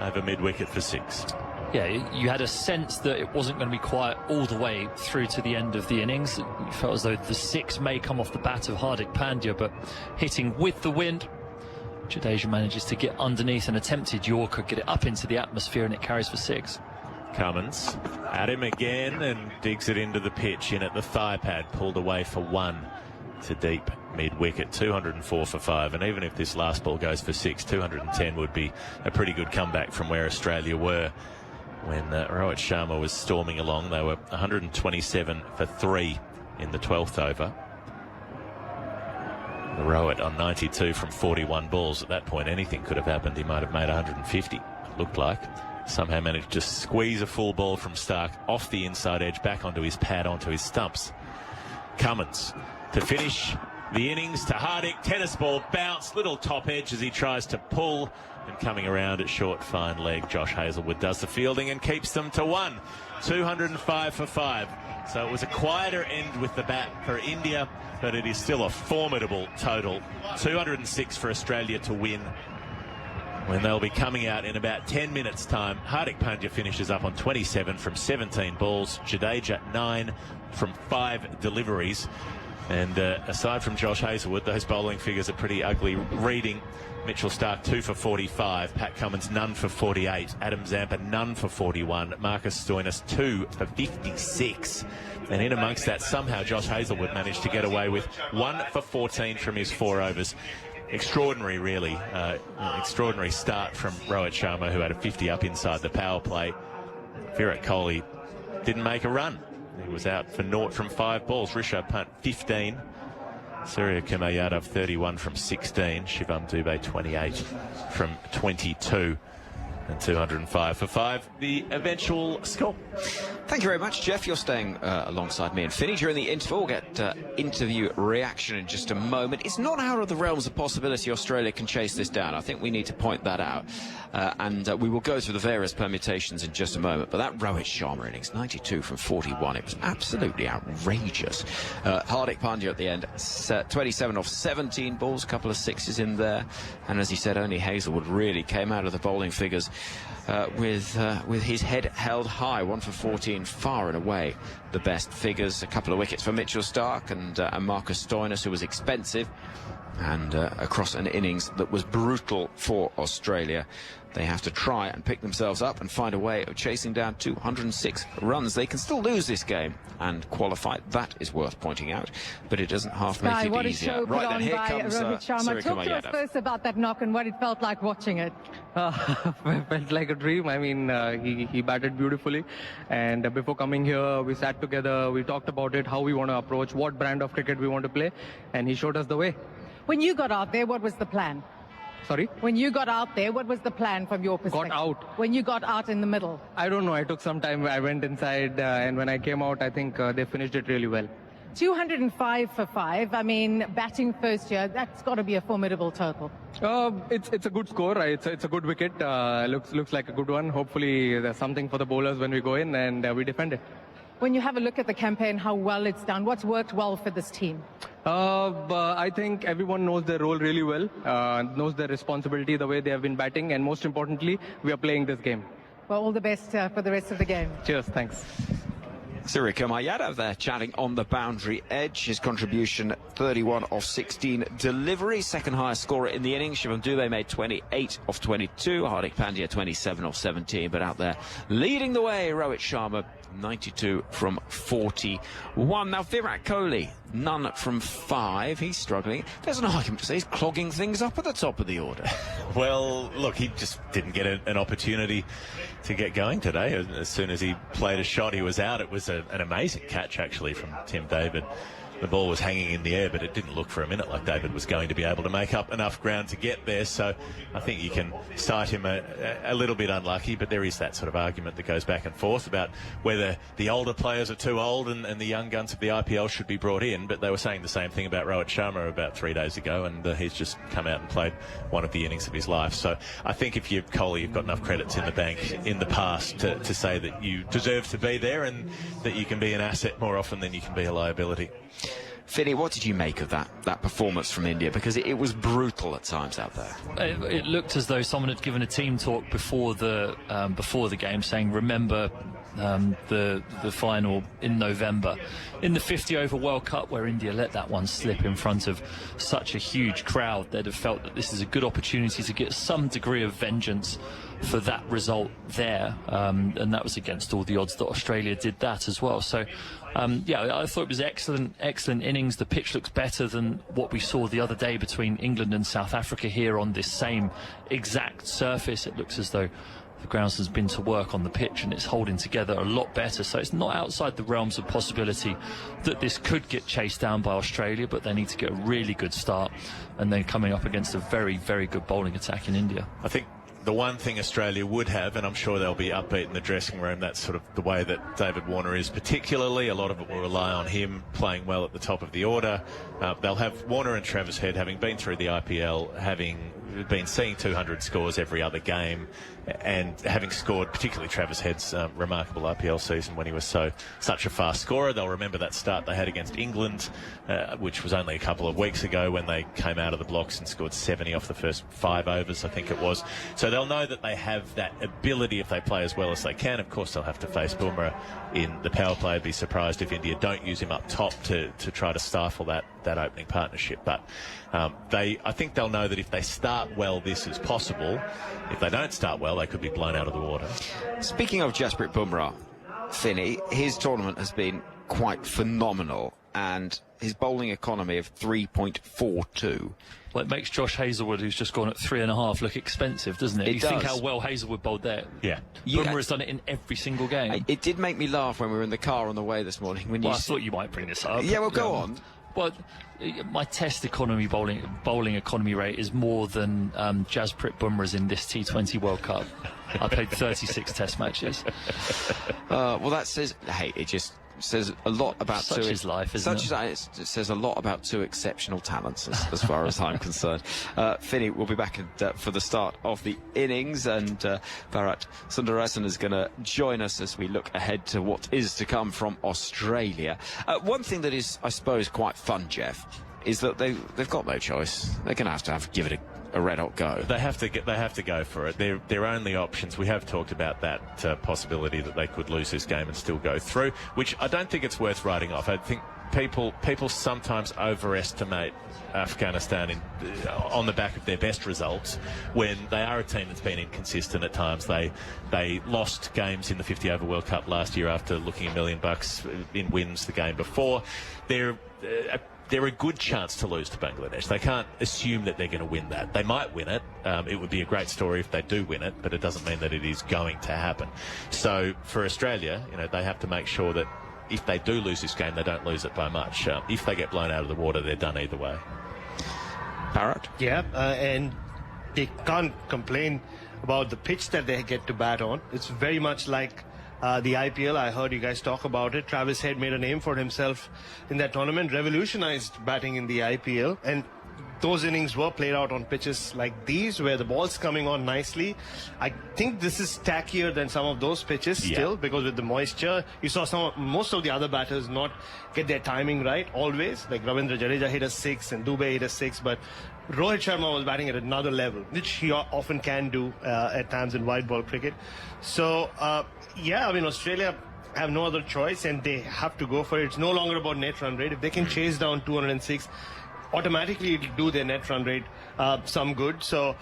over mid-wicket for 6. Yeah, you had a sense that it wasn't going to be quiet all the way through to the end of the innings. You felt as though the 6 may come off the bat of Hardik Pandya, but hitting with the wind, Jadeja manages to get underneath an attempted Yorker, get it up into the atmosphere, and it carries for 6. Cummins at him again and digs it into the pitch, in at the thigh pad, pulled away for 1 to deep mid-wicket. 204 for 5, and even if this last ball goes for 6, 210 would be a pretty good comeback from where Australia were when Rohit Sharma was storming along. They were 127 for 3 in the 12th over. Rohit on 92 from 41 balls. At that point, anything could have happened. He might have made 150, it looked like. Somehow managed to squeeze a full ball from Stark off the inside edge, back onto his pad, onto his stumps. Cummins to finish the innings to Hardik. Tennis ball bounce, little top edge as he tries to pull, and coming around at short, fine leg. Josh Hazlewood does the fielding and keeps them to 1. 205 for 5. So it was a quieter end with the bat for India, but it is still a formidable total. 206 for Australia to win, when they'll be coming out in about 10 minutes' time. Hardik Pandya finishes up on 27 from 17 balls. Jadeja 9 from 5 deliveries. And aside from Josh Hazlewood, those bowling figures are pretty ugly reading. Mitchell Starc 2 for 45, Pat Cummins none for 48, Adam Zampa none for 41, Marcus Stoinis 2 for 56. And in amongst that, somehow Josh Hazlewood managed to get away with 1 for 14 from his 4 overs. Extraordinary, really. Extraordinary start from Rohit Sharma, who had a 50 up inside the power play. Virat Kohli didn't make a run. He was out for naught from 5 balls. Rishabh Pant 15. Surya Kumar Yadav 31 from 16. Shivam Dubey 28 from 22. And 205 for 5, the eventual score. Thank you very much, Geoff. You're staying alongside me and Finney during the interval. We'll get interview reaction in just a moment. It's not out of the realms of possibility Australia can chase this down. I think we need to point that out. And we will go through the various permutations in just a moment. But that Rohit Sharma innings, 92 from 41, it was absolutely outrageous. Hardik Pandya at the end, 27 off 17 balls, a couple of 6s in there. And as he said, only Hazlewood really came out of the bowling figures with his head held high. 1 for 14, far and away the best figures. A couple of wickets for Mitchell Starc and Marcus Stoinis, who was expensive, and across an innings that was brutal for Australia. They have to try and pick themselves up and find a way of chasing down 206 runs. They can still lose this game and qualify. That is worth pointing out, but it doesn't half make it easier. Right then, here comes Rohit Sharma. Talk to us first about that knock and what it felt like watching it. Felt like a dream. I mean, he batted beautifully, and before coming here, we sat together, we talked about it, how we want to approach, what brand of cricket we want to play, and he showed us the way. When you got out there, what was the plan? Sorry? When you got out there, what was the plan from your perspective? Got out? When you got out in the middle? I don't know. I took some time. I went inside, and when I came out, I think they finished it really well. 205 for 5. I mean, batting first year, that's got to be a formidable total. It's a good score. It's a good wicket. Looks like a good one. Hopefully there's something for the bowlers when we go in and we defend it. When you have a look at the campaign, how well it's done, what's worked well for this team? I think everyone knows their role really well, knows their responsibility, the way they have been batting, and most importantly, we are playing this game. Well, all the best for the rest of the game. Cheers, thanks. Surya Yadav there chatting on the boundary edge. His contribution 31 of 16 deliveries, second highest scorer in the innings. Shivam Dubey made 28 of 22. Hardik Pandya 27 of 17. But out there leading the way, Rohit Sharma 92 from 41. Now Virat Kohli, none from 5. He's struggling. There's an argument to say he's clogging things up at the top of the order. Well, look, he just didn't get an opportunity to get going today. As soon as he played a shot, he was out. It was an amazing catch, actually, from Tim David. The ball was hanging in the air, but it didn't look for a minute like David was going to be able to make up enough ground to get there. So I think you can cite him a little bit unlucky, but there is that sort of argument that goes back and forth about whether the older players are too old and the young guns of the IPL should be brought in. But they were saying the same thing about Rohit Sharma about 3 days ago, and he's just come out and played one of the innings of his life. So I think if you're Kohli, you've got enough credits in the bank in the past to say that you deserve to be there and that you can be an asset more often than you can be a liability. Finny, what did you make of that performance from India? Because it was brutal at times out there. It looked as though someone had given a team talk before the game, saying, remember the final in November in the 50-over World Cup, where India let that one slip in front of such a huge crowd. They'd have felt that this is a good opportunity to get some degree of vengeance for that result there, and that was against all the odds that Australia did that as well. So yeah, I thought it was excellent innings. The pitch looks better than what we saw the other day between England and South Africa here on this same exact surface. It looks as though the groundsman's been to work on the pitch and it's holding together a lot better. So it's not outside the realms of possibility that this could get chased down by Australia, but they need to get a really good start and then coming up against a very, very good bowling attack in India. I think the one thing Australia would have, and I'm sure they'll be upbeat in the dressing room, that's sort of the way that David Warner is particularly. A lot of it will rely on him playing well at the top of the order. They'll have Warner and Travis Head, having been through the IPL, having been seeing 200 scores every other game, and having scored, particularly Travis Head's remarkable IPL season when he was such a fast scorer. They'll remember that start they had against England, which was only a couple of weeks ago, when they came out of the blocks and scored 70 off the first 5 overs, I think it was. So they'll know that they have that ability if they play as well as they can. Of course, they'll have to face Bumrah in the power play. I'd be surprised if India don't use him up top to try to stifle that opening partnership. But I think they'll know that if they start well, this is possible. If they don't start well, they could be blown out of the water. Speaking of Jasprit Bumrah, Finny, his tournament has been quite phenomenal, and his bowling economy of 3.42. Well, it makes Josh Hazlewood, who's just gone at 3.5, look expensive, doesn't it? You think how well Hazlewood bowled there. Yeah. Bumrah has done it in every single game. It did make me laugh when we were in the car on the way this morning. I thought you might bring this up. Yeah, well, go on. Well, my test economy bowling economy rate is more than Jasprit Bumrah's in this T20 World Cup. I played 36 test matches. Well, that says, hey, it just says a lot about such is life, isn't it? It says a lot about two exceptional talents, as far as I'm concerned. Finny will be back for the start of the innings, and Bharat Sundaresan is going to join us as we look ahead to what is to come from Australia. One thing that is, I suppose, quite fun, Geoff, is that they've got no choice. They're going to have to give it a red hot go. They have to go for it. Their only options. We have talked about that possibility that they could lose this game and still go through, which I don't think it's worth writing off. I think people sometimes overestimate Afghanistan on the back of their best results, when they are a team that's been inconsistent at times. They lost games in the 50-over World Cup last year after looking $1 million in wins the game before. They're a good chance to lose to Bangladesh. They can't assume that they're going to win that. They might win it. It would be a great story if they do win it, but it doesn't mean that it is going to happen. So for Australia, they have to make sure that if they do lose this game, they don't lose it by much. If they get blown out of the water, they're done either way. Bharat? Yeah, and they can't complain about the pitch that they get to bat on. It's very much like the IPL. I heard you guys talk about it. Travis Head made a name for himself in that tournament, revolutionized batting in the IPL, and those innings were played out on pitches like these, where the ball's coming on nicely. I think this is tackier than some of those pitches still, because with the moisture, you saw most of the other batters not get their timing right always. Like Ravindra Jadeja hit a 6 and Dubey hit a 6, but Rohit Sharma was batting at another level, which he often can do at times in white ball cricket. So, yeah, I mean, Australia have no other choice and they have to go for it. It's no longer about net run rate. If they can chase down 206, automatically it'll do their net run rate some good. So,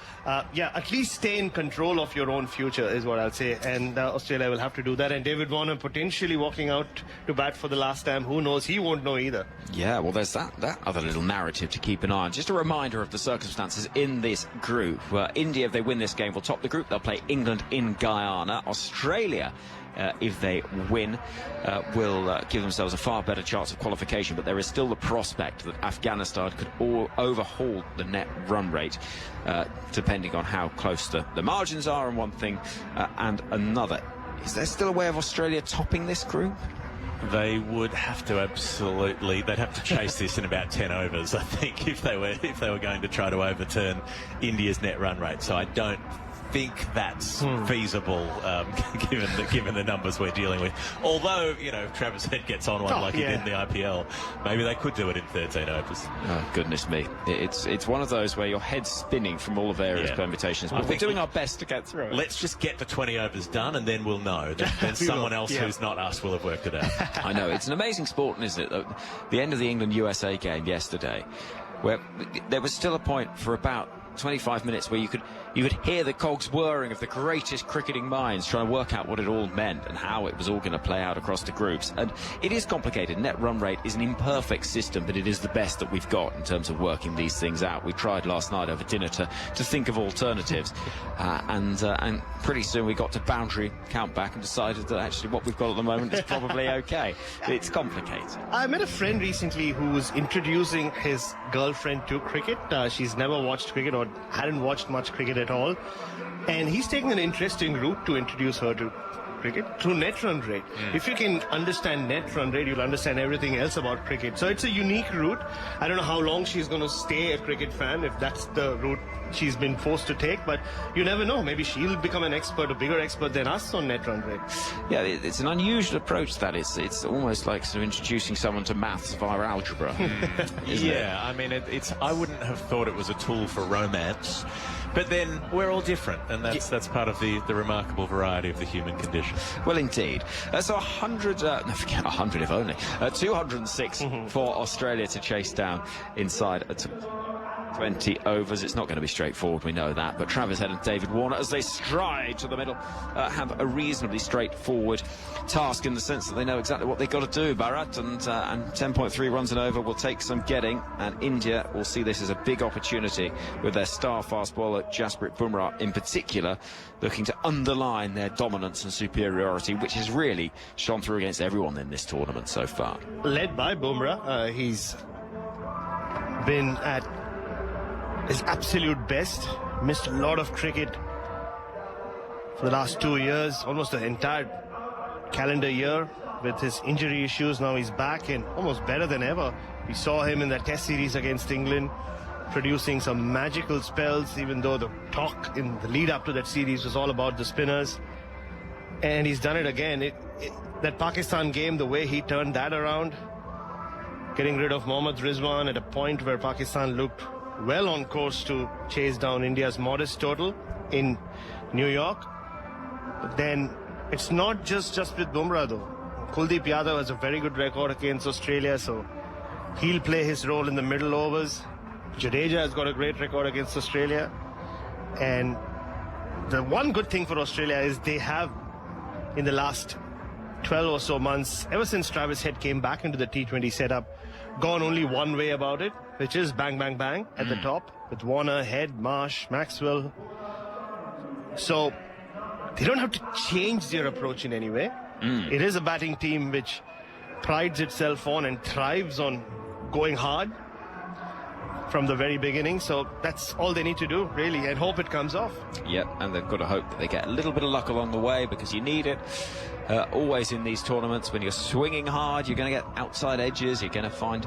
yeah, at least stay in control of your own future is what I'll say. And Australia will have to do that. And David Warner potentially walking out to bat for the last time. Who knows? He won't know either. Yeah, well, there's that other little narrative to keep an eye on. Just a reminder of the circumstances in this group. India, if they win this game, will top the group. They'll play England in Guyana. Australia, if they win, will give themselves a far better chance of qualification, but there is still the prospect that Afghanistan could overhaul the net run rate, depending on how close the margins are, and one thing and another. Is there still a way of Australia topping this group? They would have to they'd have to chase this in about 10 overs, I think, if they were going to try to overturn India's net run rate. So I don't think that's feasible, given the numbers we're dealing with. Although, you know, if Travis Head gets on one he did in the IPL, maybe they could do it in 13 overs. Oh, goodness me. It's one of those where your head's spinning from all the various permutations. But we're doing our best to get through it. Let's just get the 20 overs done and then we'll know. Then someone else who's not us will have worked it out. I know. It's an amazing sport, isn't it? The end of the England-USA game yesterday, where there was still a point for about 25 minutes where you could hear the cogs whirring of the greatest cricketing minds trying to work out what it all meant and how it was all going to play out across the groups. And it is complicated. Net run rate is an imperfect system, but it is the best that we've got in terms of working these things out. We tried last night over dinner to think of alternatives, and pretty soon we got to boundary count back and decided that actually what we've got at the moment is probably okay. It's complicated. I met a friend recently who was introducing his girlfriend to cricket. She's never watched cricket or hadn't watched much cricket at all, and he's taking an interesting route to introduce her to cricket through net run rate. If you can understand net run rate, you'll understand everything else about cricket. So it's a unique route. I don't know how long she's going to stay a cricket fan, if that's the route she's been forced to take, but you never know. Maybe she'll become an expert, a bigger expert than us on net run rate. Yeah, it's an unusual approach, that is. It's almost like sort of introducing someone to maths via algebra. Yeah, I mean, I wouldn't have thought it was a tool for romance, but then we're all different, and that's part of the remarkable variety of the human condition. Well, indeed. So 100, forget 100 if only, 206 for Australia to chase down inside 20 overs. It's not going to be straightforward, we know that, but Travis Head and David Warner, as they stride to the middle, have a reasonably straightforward task in the sense that they know exactly what they've got to do. Bharat, and 10.3 runs an over will take some getting, and India will see this as a big opportunity with their star fast bowler Jasprit Bumrah in particular looking to underline their dominance and superiority, which has really shone through against everyone in this tournament so far. Led by Bumrah, he's been at his absolute best, missed a lot of cricket for the last 2 years, almost the entire calendar year with his injury issues. Now he's back and almost better than ever. We saw him in that test series against England producing some magical spells, even though the talk in the lead up to that series was all about the spinners, and he's done it again. That Pakistan game, the way he turned that around, getting rid of Mohammad Rizwan at a point where Pakistan looked well on course to chase down India's modest total in New York. But then it's not just with Bumrah though. Kuldeep Yadav has a very good record against Australia, so he'll play his role in the middle overs. Jadeja has got a great record against Australia, and the one good thing for Australia is they have, in the last 12 or so months, ever since Travis Head came back into the T20 setup, gone only one way about it, which is bang, bang, bang at the top with Warner, Head, Marsh, Maxwell. So they don't have to change their approach in any way. It is a batting team which prides itself on and thrives on going hard. from the very beginning. So that's all they need to do, really, and hope it comes off. Yep, and they've got to hope that they get a little bit of luck along the way, because you need it. Always in these tournaments, when you're swinging hard, you're going to get outside edges. You're going to find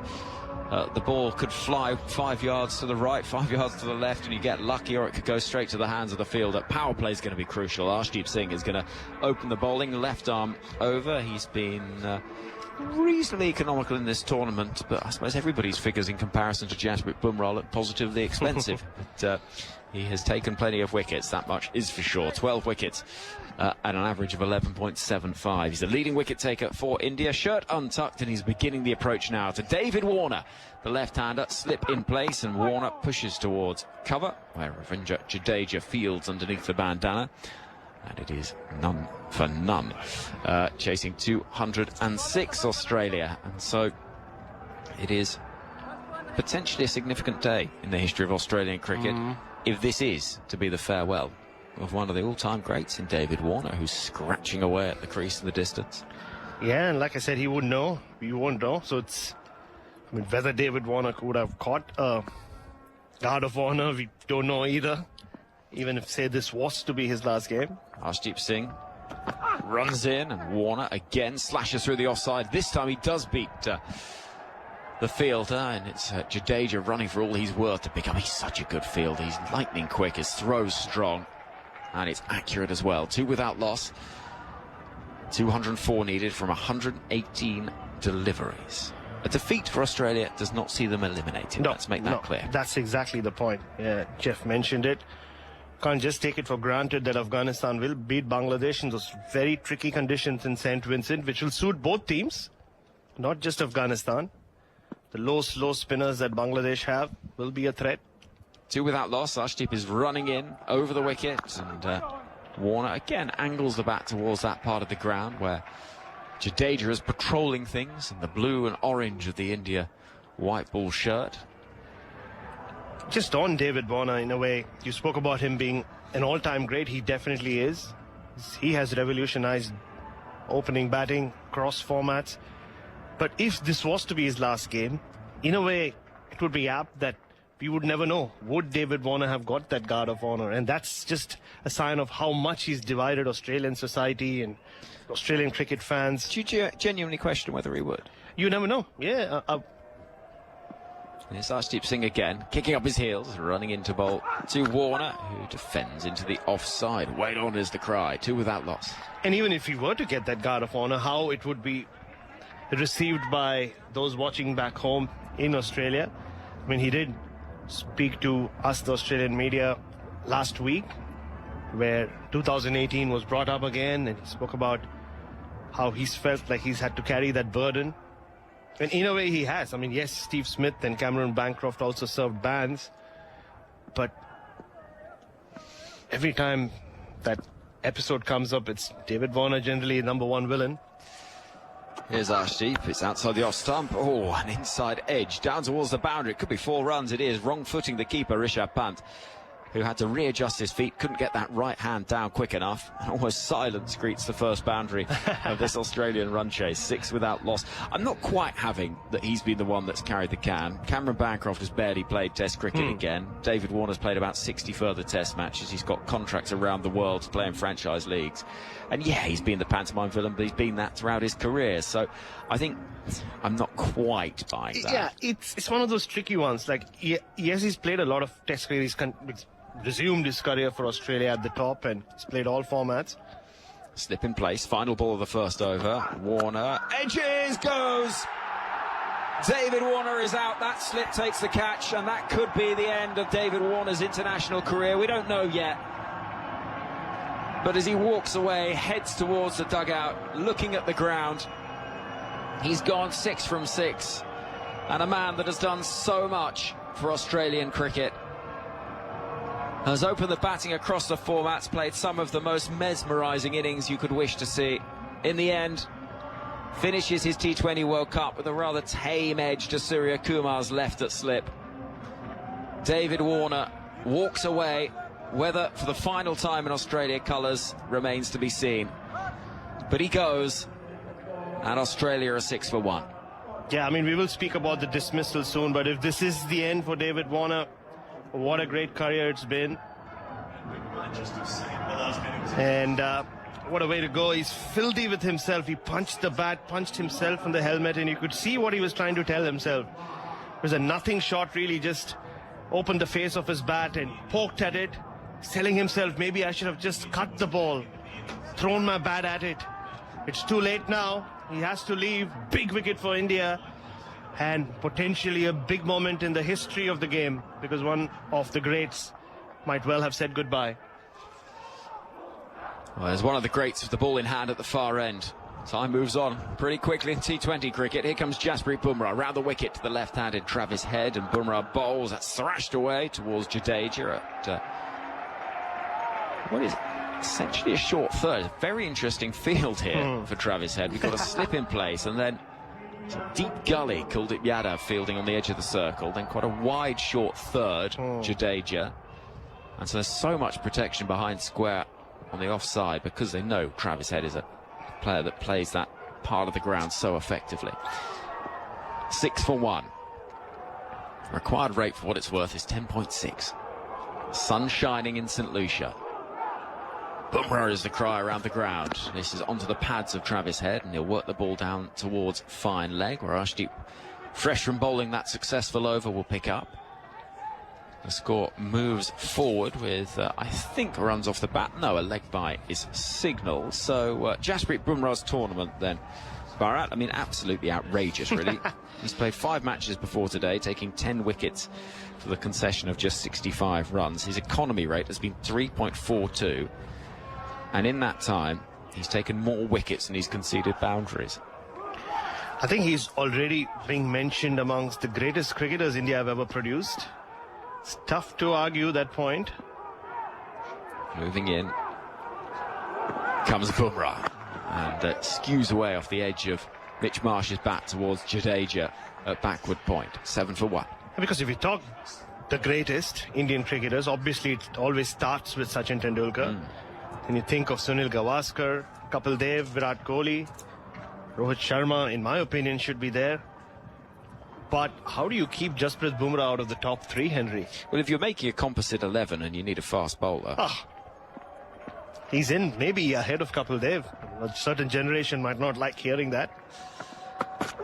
the ball could fly 5 yards to the right, 5 yards to the left, and you get lucky, or it could go straight to the hands of the fielder. Power play is going to be crucial. Arshdeep Singh is going to open the bowling, left arm over. He's been reasonably economical in this tournament, but I suppose everybody's figures in comparison to Jasprit Bumrah look positively expensive. But he has taken plenty of wickets, that much is for sure. 12 wickets at an average of 11.75. He's the leading wicket taker for India. Shirt untucked, and he's beginning the approach now to David Warner, the left-hander. Slip in place, and Warner pushes towards cover, where Ravindra Jadeja fields underneath the bandana. And it is none for none, chasing 206 Australia. And so it is potentially a significant day in the history of Australian cricket, if this is to be the farewell of one of the all-time greats in David Warner, who's scratching away at the crease in the distance. Yeah, and like I said, he wouldn't know. You won't know. So it's, I mean, whether David Warner could have caught a guard of honor, we don't know either. Even if, say, this was to be his last game. Arshdeep Singh runs in, and Warner again slashes through the offside. This time he does beat the fielder, and it's Jadeja running for all he's worth to pick up. He's such a good fielder. He's lightning quick, his throw's strong, and it's accurate as well. 2 without loss. 204 needed from 118 deliveries. A defeat for Australia does not see them eliminated. No, let's make that clear. That's exactly the point. Yeah, Geoff mentioned it. Can't just take it for granted that Afghanistan will beat Bangladesh in those very tricky conditions in St. Vincent, which will suit both teams, not just Afghanistan. The low, slow spinners that Bangladesh have will be a threat. 2 without loss. Arshdeep is running in over the wicket, and Warner again angles the bat towards that part of the ground where Jadeja is patrolling things in the blue and orange of the India white ball shirt. Just on David Warner, in a way, you spoke about him being an all-time great. He definitely is. He has revolutionized opening batting, cross formats. But if this was to be his last game, in a way, it would be apt that we would never know. Would David Warner have got that guard of honor? And that's just a sign of how much he's divided Australian society and Australian cricket fans. Do you genuinely question whether he would? You never know. Yeah. It's Arshdeep Singh again, kicking up his heels, running into bowl to Warner, who defends into the offside. Wait on is the cry. 2 without loss. And even if he were to get that guard of honor, how it would be received by those watching back home in Australia. I mean, he did speak to us, the Australian media, last week, where 2018 was brought up again, and he spoke about how he's felt like he's had to carry that burden. And in a way he has. I mean, yes, Steve Smith and Cameron Bancroft also served bans, but every time that episode comes up, it's David Warner generally #1 villain. Here's Arshdeep. It's outside the off stump. Oh, an inside edge down towards the boundary. It could be 4 runs. It is. Wrong footing the keeper, Rishabh Pant, who had to readjust his feet, couldn't get that right hand down quick enough. Almost silence greets the first boundary of this Australian run chase. 6 without loss. I'm not quite having that he's been the one that's carried the can. Cameron Bancroft has barely played Test cricket again. David Warner's played about 60 further Test matches. He's got contracts around the world to play in franchise leagues. And yeah, he's been the pantomime villain, but he's been that throughout his career. So I think I'm not quite buying that. Yeah, it's one of those tricky ones. Like, yes, he's played a lot of Test cricket. He's resumed his career for Australia at the top, and he's played all formats. Slip in place, final ball of the first over. Warner, edges, goes! David Warner is out. That slip takes the catch, and that could be the end of David Warner's international career. We don't know yet. But as he walks away, heads towards the dugout, looking at the ground, he's gone 6 from 6. And a man that has done so much for Australian cricket has opened the batting across the formats, played some of the most mesmerising innings you could wish to see. In the end, finishes his T20 World Cup with a rather tame edge to Surya Kumar's left at slip. David Warner walks away, whether for the final time in Australia colours remains to be seen. But he goes, and Australia are 6 for 1. Yeah, I mean, we will speak about the dismissal soon, but if this is the end for David Warner, what a great career it's been. And what a way to go. He's filthy with himself. He punched the bat, punched himself in the helmet, and you could see what he was trying to tell himself. It was a nothing shot, really, just opened the face of his bat and poked at it, telling himself, maybe I should have just cut the ball, thrown my bat at it. It's too late now. He has to leave. Big wicket for India, and potentially a big moment in the history of the game, because one of the greats might well have said goodbye. Well, there's one of the greats with the ball in hand at the far end. Time moves on pretty quickly in T20 cricket. Here comes Jasprit Bumrah round the wicket to the left-handed Travis Head, and Bumrah bowls. That's thrashed away towards Jadeja at what is essentially a short third. A very interesting field here for Travis Head. We've got a slip in place, and then a deep gully, Kuldeep Yadav fielding on the edge of the circle, then quite a wide short third, Jadeja. And so there's so much protection behind square on the offside, because they know Travis Head is a player that plays that part of the ground so effectively. 6 for 1. Required rate for what it's worth is 10.6. Sun shining in St. Lucia. Bumrah is the cry around the ground. This is onto the pads of Travis Head, and he'll work the ball down towards fine leg, where Arshdeep, fresh from bowling that successful over, will pick up. The score moves forward with, I think, runs off the bat. No, a leg bye is signalled. So Jasprit Bumrah's tournament then, Bharat, I mean, absolutely outrageous, really. He's played 5 matches before today, taking 10 wickets for the concession of just 65 runs. His economy rate has been 3.42. And in that time, he's taken more wickets than he's conceded boundaries. I think he's already being mentioned amongst the greatest cricketers India have ever produced. It's tough to argue that point. Moving in comes Bumrah, and skews away off the edge of Mitch Marsh's bat towards Jadeja at backward point. 7 for 1. Because if you talk the greatest Indian cricketers, obviously it always starts with Sachin Tendulkar. And you think of Sunil Gavaskar, Kapil Dev, Virat Kohli, Rohit Sharma, in my opinion, should be there. But how do you keep Jasprit Bumrah out of the top 3, Henry? Well, if you're making a composite 11 and you need a fast bowler... he's in maybe ahead of Kapil Dev. A certain generation might not like hearing that.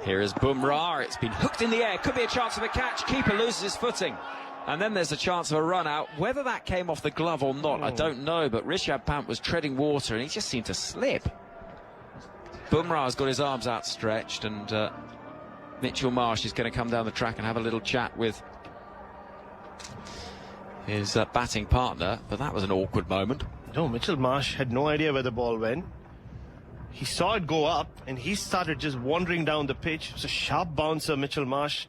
Here is Bumrah. It's been hooked in the air. Could be a chance of a catch. Keeper loses his footing. And then there's a chance of a run out. Whether that came off the glove or not, I don't know. But Rishabh Pant was treading water, and he just seemed to slip. Bumrah's got his arms outstretched, and... Mitchell Marsh is going to come down the track and have a little chat with his batting partner, but that was an awkward moment. No, Mitchell Marsh had no idea where the ball went. He saw it go up, and he started just wandering down the pitch. It was a sharp bouncer, Mitchell Marsh,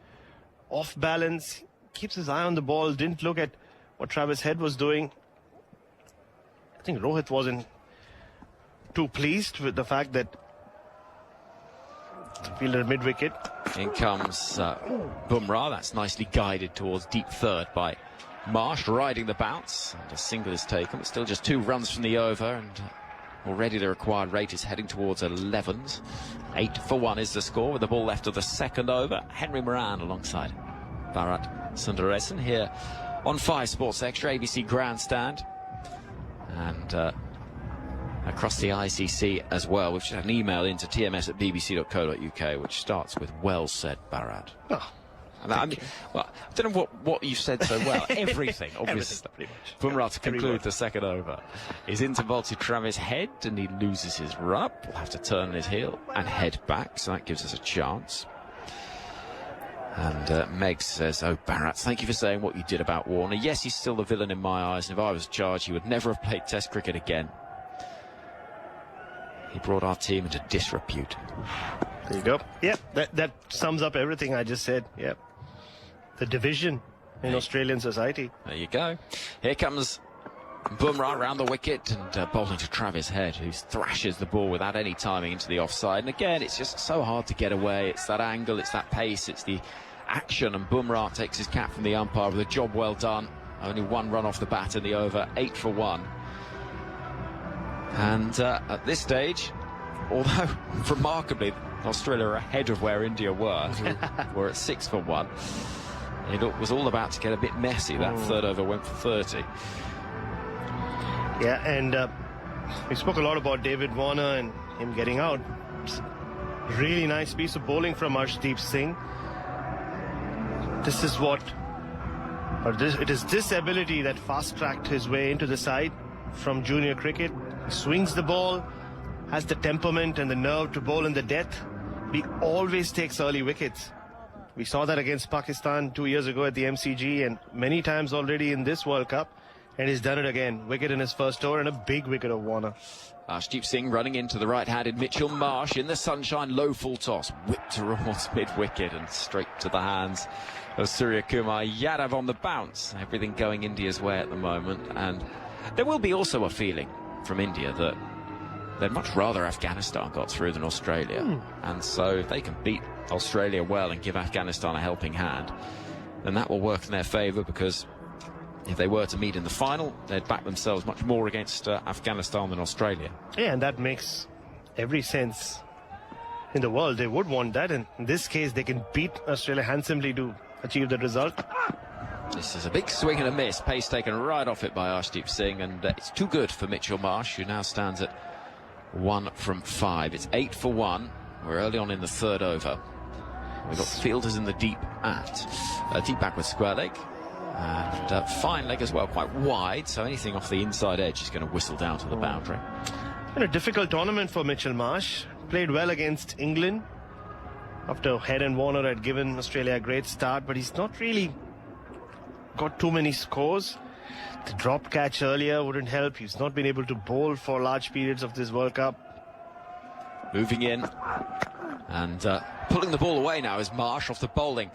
off balance, keeps his eye on the ball, didn't look at what Travis Head was doing. I think Rohit wasn't too pleased with the fact that the fielder mid-wicket. In comes Bumrah. That's nicely guided towards deep third by Marsh, riding the bounce. And a single is taken, but still just 2 runs from the over, and already the required rate is heading towards 11s. 8 for 1 is the score, with the ball left of the second over. Henry Moran alongside Bharat Sundaresan here on 5 Sports Extra, ABC Grandstand. And across the ICC as well. We've just had an email into tms@bbc.co.uk, which starts with "Well said, Bharat." I mean, well, I don't know what you've said so well. Everything, obviously. Bumrah to conclude the second over. He's into vaulted Travis Head, and he loses his rub. Will have to turn on his heel and head back, so that gives us a chance. And Meg says, "Oh, Bharat, thank you for saying what you did about Warner. Yes, he's still the villain in my eyes, and if I was charged, he would never have played Test cricket again. He brought our team into disrepute." There you go. Yep, that sums up everything I just said. Yep. The division in Australian society. There you go. Here comes Bumrah around the wicket and bowling to Travis Head, who thrashes the ball without any timing into the offside. And again, it's just so hard to get away. It's that angle, it's that pace, it's the action. And Bumrah takes his cap from the umpire with a job well done. Only 1 run off the bat in the over, 8 for 1. And at this stage, although remarkably Australia are ahead of where India were. We're at 6 for 1. It was all about to get a bit messy. That third over went for 30. Yeah, and we spoke a lot about David Warner and him getting out. Really nice piece of bowling from Arshdeep Singh. This is it is this ability that fast-tracked his way into the side from junior cricket. He swings the ball, has the temperament and the nerve to bowl in the death. He always takes early wickets. We saw that against Pakistan 2 years ago at the MCG and many times already in this World Cup. And he's done it again. Wicket in his first over and a big wicket of Warner. Arshdeep Singh running into the right-handed Mitchell Marsh in the sunshine, low full toss, whipped towards mid-wicket and straight to the hands of Surya Kumar Yadav on the bounce. Everything going India's way at the moment, and there will be also a feeling from India that they'd much rather Afghanistan got through than Australia, and so if they can beat Australia well and give Afghanistan a helping hand, then that will work in their favour, because if they were to meet in the final, they'd back themselves much more against Afghanistan than Australia. Yeah, and that makes every sense in the world. They would want that, and in this case, they can beat Australia handsomely to achieve the result. This is a big swing and a miss. Pace taken right off it by Arshdeep Singh, and it's too good for Mitchell Marsh, who now stands at 1 from 5. It's 8 for 1. We're early on in the third over. We've got fielders in the deep back with square leg. And fine leg as well, quite wide, so anything off the inside edge is going to whistle down to the boundary. And a difficult tournament for Mitchell Marsh. Played well against England after Head and Warner had given Australia a great start, but he's not really got too many scores. The drop catch earlier wouldn't help. He's not been able to bowl for large periods of this World Cup. Moving in and pulling the ball away now is Marsh off the bowling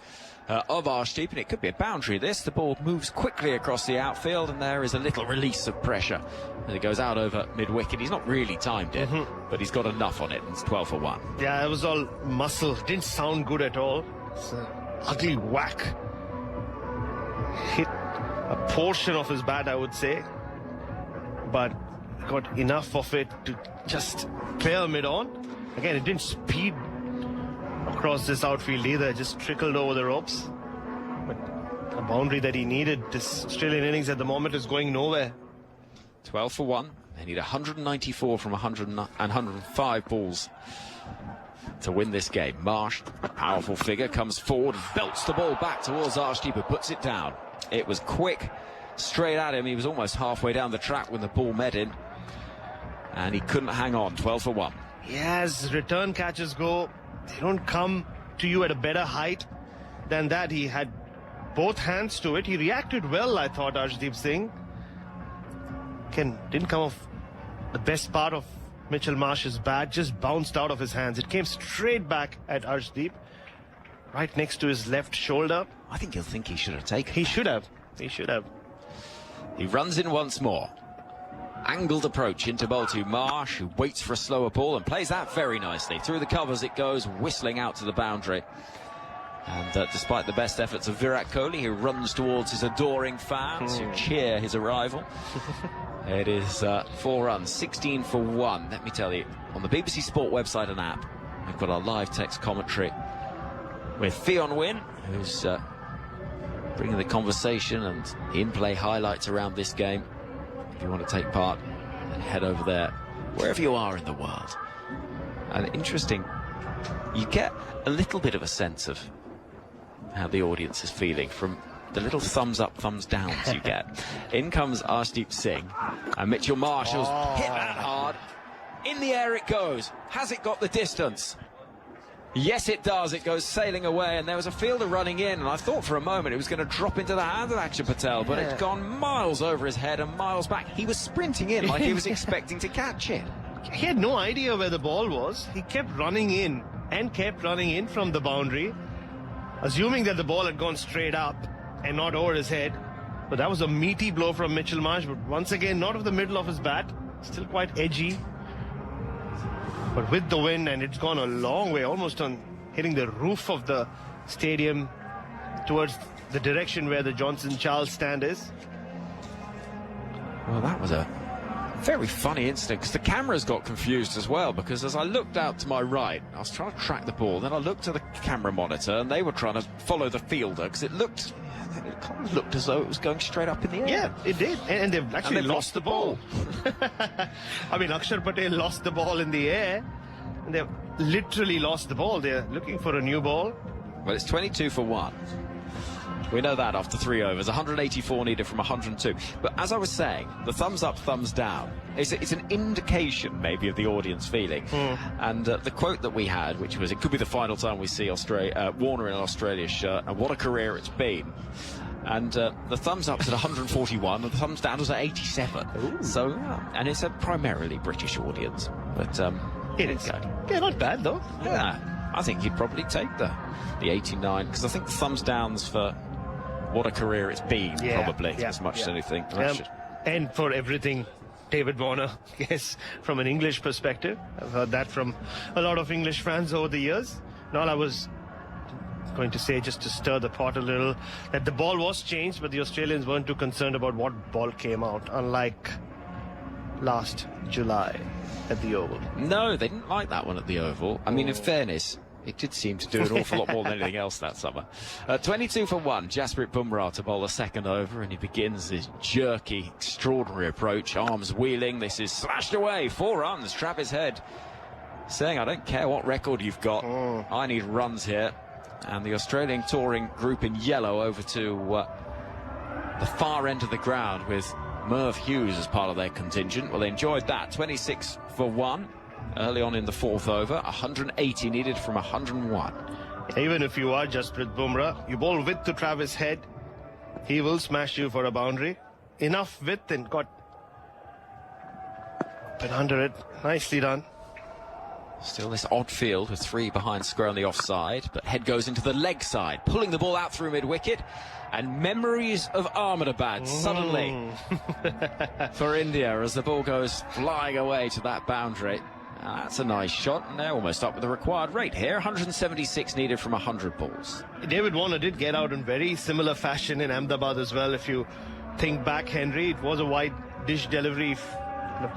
of Arshdeep, and it could be a boundary this. The ball moves quickly across the outfield, and there is a little release of pressure and it goes out over mid-wicket. He's not really timed it, but he's got enough on it, and it's 12 for 1. Yeah, it was all muscle. Didn't sound good at all. It's an ugly whack. Hit a portion of his bat, I would say, but got enough of it to just clear mid-on. Again, it didn't speed across this outfield either, it just trickled over the ropes. But a boundary that he needed. This Australian innings at the moment is going nowhere. 12 for 1. They need 194 from 105 balls to win this game. Marsh, powerful figure, comes forward, belts the ball back towards Arshdeep, who puts it down. It was quick, straight at him. He was almost halfway down the track when the ball met him, and he couldn't hang on. 12 for 1. As return catches go, they don't come to you at a better height than that. He had both hands to it. He reacted well, I thought, Arshdeep Singh. Didn't come off the best part of Mitchell Marsh's bat, just bounced out of his hands. It came straight back at Arshdeep, right next to his left shoulder. I think he'll think he should have taken. He should have. He should have. He runs in once more. Angled approach into bowl to Marsh, who waits for a slower ball and plays that very nicely. Through the covers it goes, whistling out to the boundary. And despite the best efforts of Virat Kohli, who runs towards his adoring fans who cheer his arrival, it is 4 runs, 16 for 1. Let me tell you, on the BBC Sport website and app, we've got our live text commentary with Fionn Wynne, who's bringing the conversation and in-play highlights around this game. If you want to take part, then head over there, wherever you are in the world. And interesting, you get a little bit of a sense of how the audience is feeling from the little thumbs up, thumbs downs you get. In comes Arshdeep Singh, and Mitchell Marsh has hit that hard. In the air it goes. Has it got the distance? Yes, it does. It goes sailing away, and there was a fielder running in, and I thought for a moment it was going to drop into the hands of Akshar Patel, but it's gone miles over his head and miles back. He was sprinting in like he was expecting to catch it. He had no idea where the ball was. He kept running in and kept running in from the boundary, assuming that the ball had gone straight up and not over his head. But that was a meaty blow from Mitchell Marsh, but once again, not of the middle of his bat. Still quite edgy. But with the wind, and it's gone a long way, almost on hitting the roof of the stadium towards the direction where the Johnson Charles stand is. Well, that was a Very funny instant, because the cameras got confused as well, because as I looked out to my right, I was trying to track the ball, then I looked at the camera monitor, and they were trying to follow the fielder, because it kind of looked as though it was going straight up in the air. Yeah, it did, and they've actually lost the ball. I mean, Akshar Patel lost the ball in the air, and they've literally lost the ball. They're looking for a new ball. Well, it's 22 for 1. We know that after 3 overs, 184 needed from 102. But as I was saying, the thumbs up, thumbs down, it's an indication maybe of the audience feeling. And the quote that we had, which was, it could be the final time we see Warner in an Australia shirt, and what a career it's been. And the thumbs up's at 141, and the thumbs down was at 87. Ooh. So, and it's a primarily British audience. But it is. Yeah, not bad though. Yeah, I think you'd probably take the 89, because I think the thumbs downs for what a career it's been, probably, as much as anything. And for everything David Warner, yes, from an English perspective. I've heard that from a lot of English fans over the years. And all I was going to say, just to stir the pot a little, that the ball was changed, but the Australians weren't too concerned about what ball came out, unlike last July at the Oval. No, they didn't like that one at the Oval. I mean, in fairness, it did seem to do an awful lot more than anything else that summer. 22 for 1, Jasprit Bumrah to bowl a second over, and he begins his jerky, extraordinary approach, arms wheeling. This is slashed away, 4 runs. Travis Head saying, I don't care what record you've got, I need runs here. And the Australian touring group in yellow over to the far end of the ground with Merv Hughes as part of their contingent. Well, they enjoyed that. 26 for 1. Early on in the 4th over, 180 needed from 101. Even if you are Jasprit Bumrah, you bowl width to Travis Head, he will smash you for a boundary. Enough width and got been under it. Nicely done. Still this odd field with 3 behind square on the offside, but Head goes into the leg side, pulling the ball out through mid-wicket, and memories of Ahmedabad suddenly for India as the ball goes flying away to that boundary. That's a nice shot, and they're almost up with the required rate here. 176 needed from 100 balls. David Warner did get out in very similar fashion in Ahmedabad as well. If you think back, Henry, it was a wide dish delivery,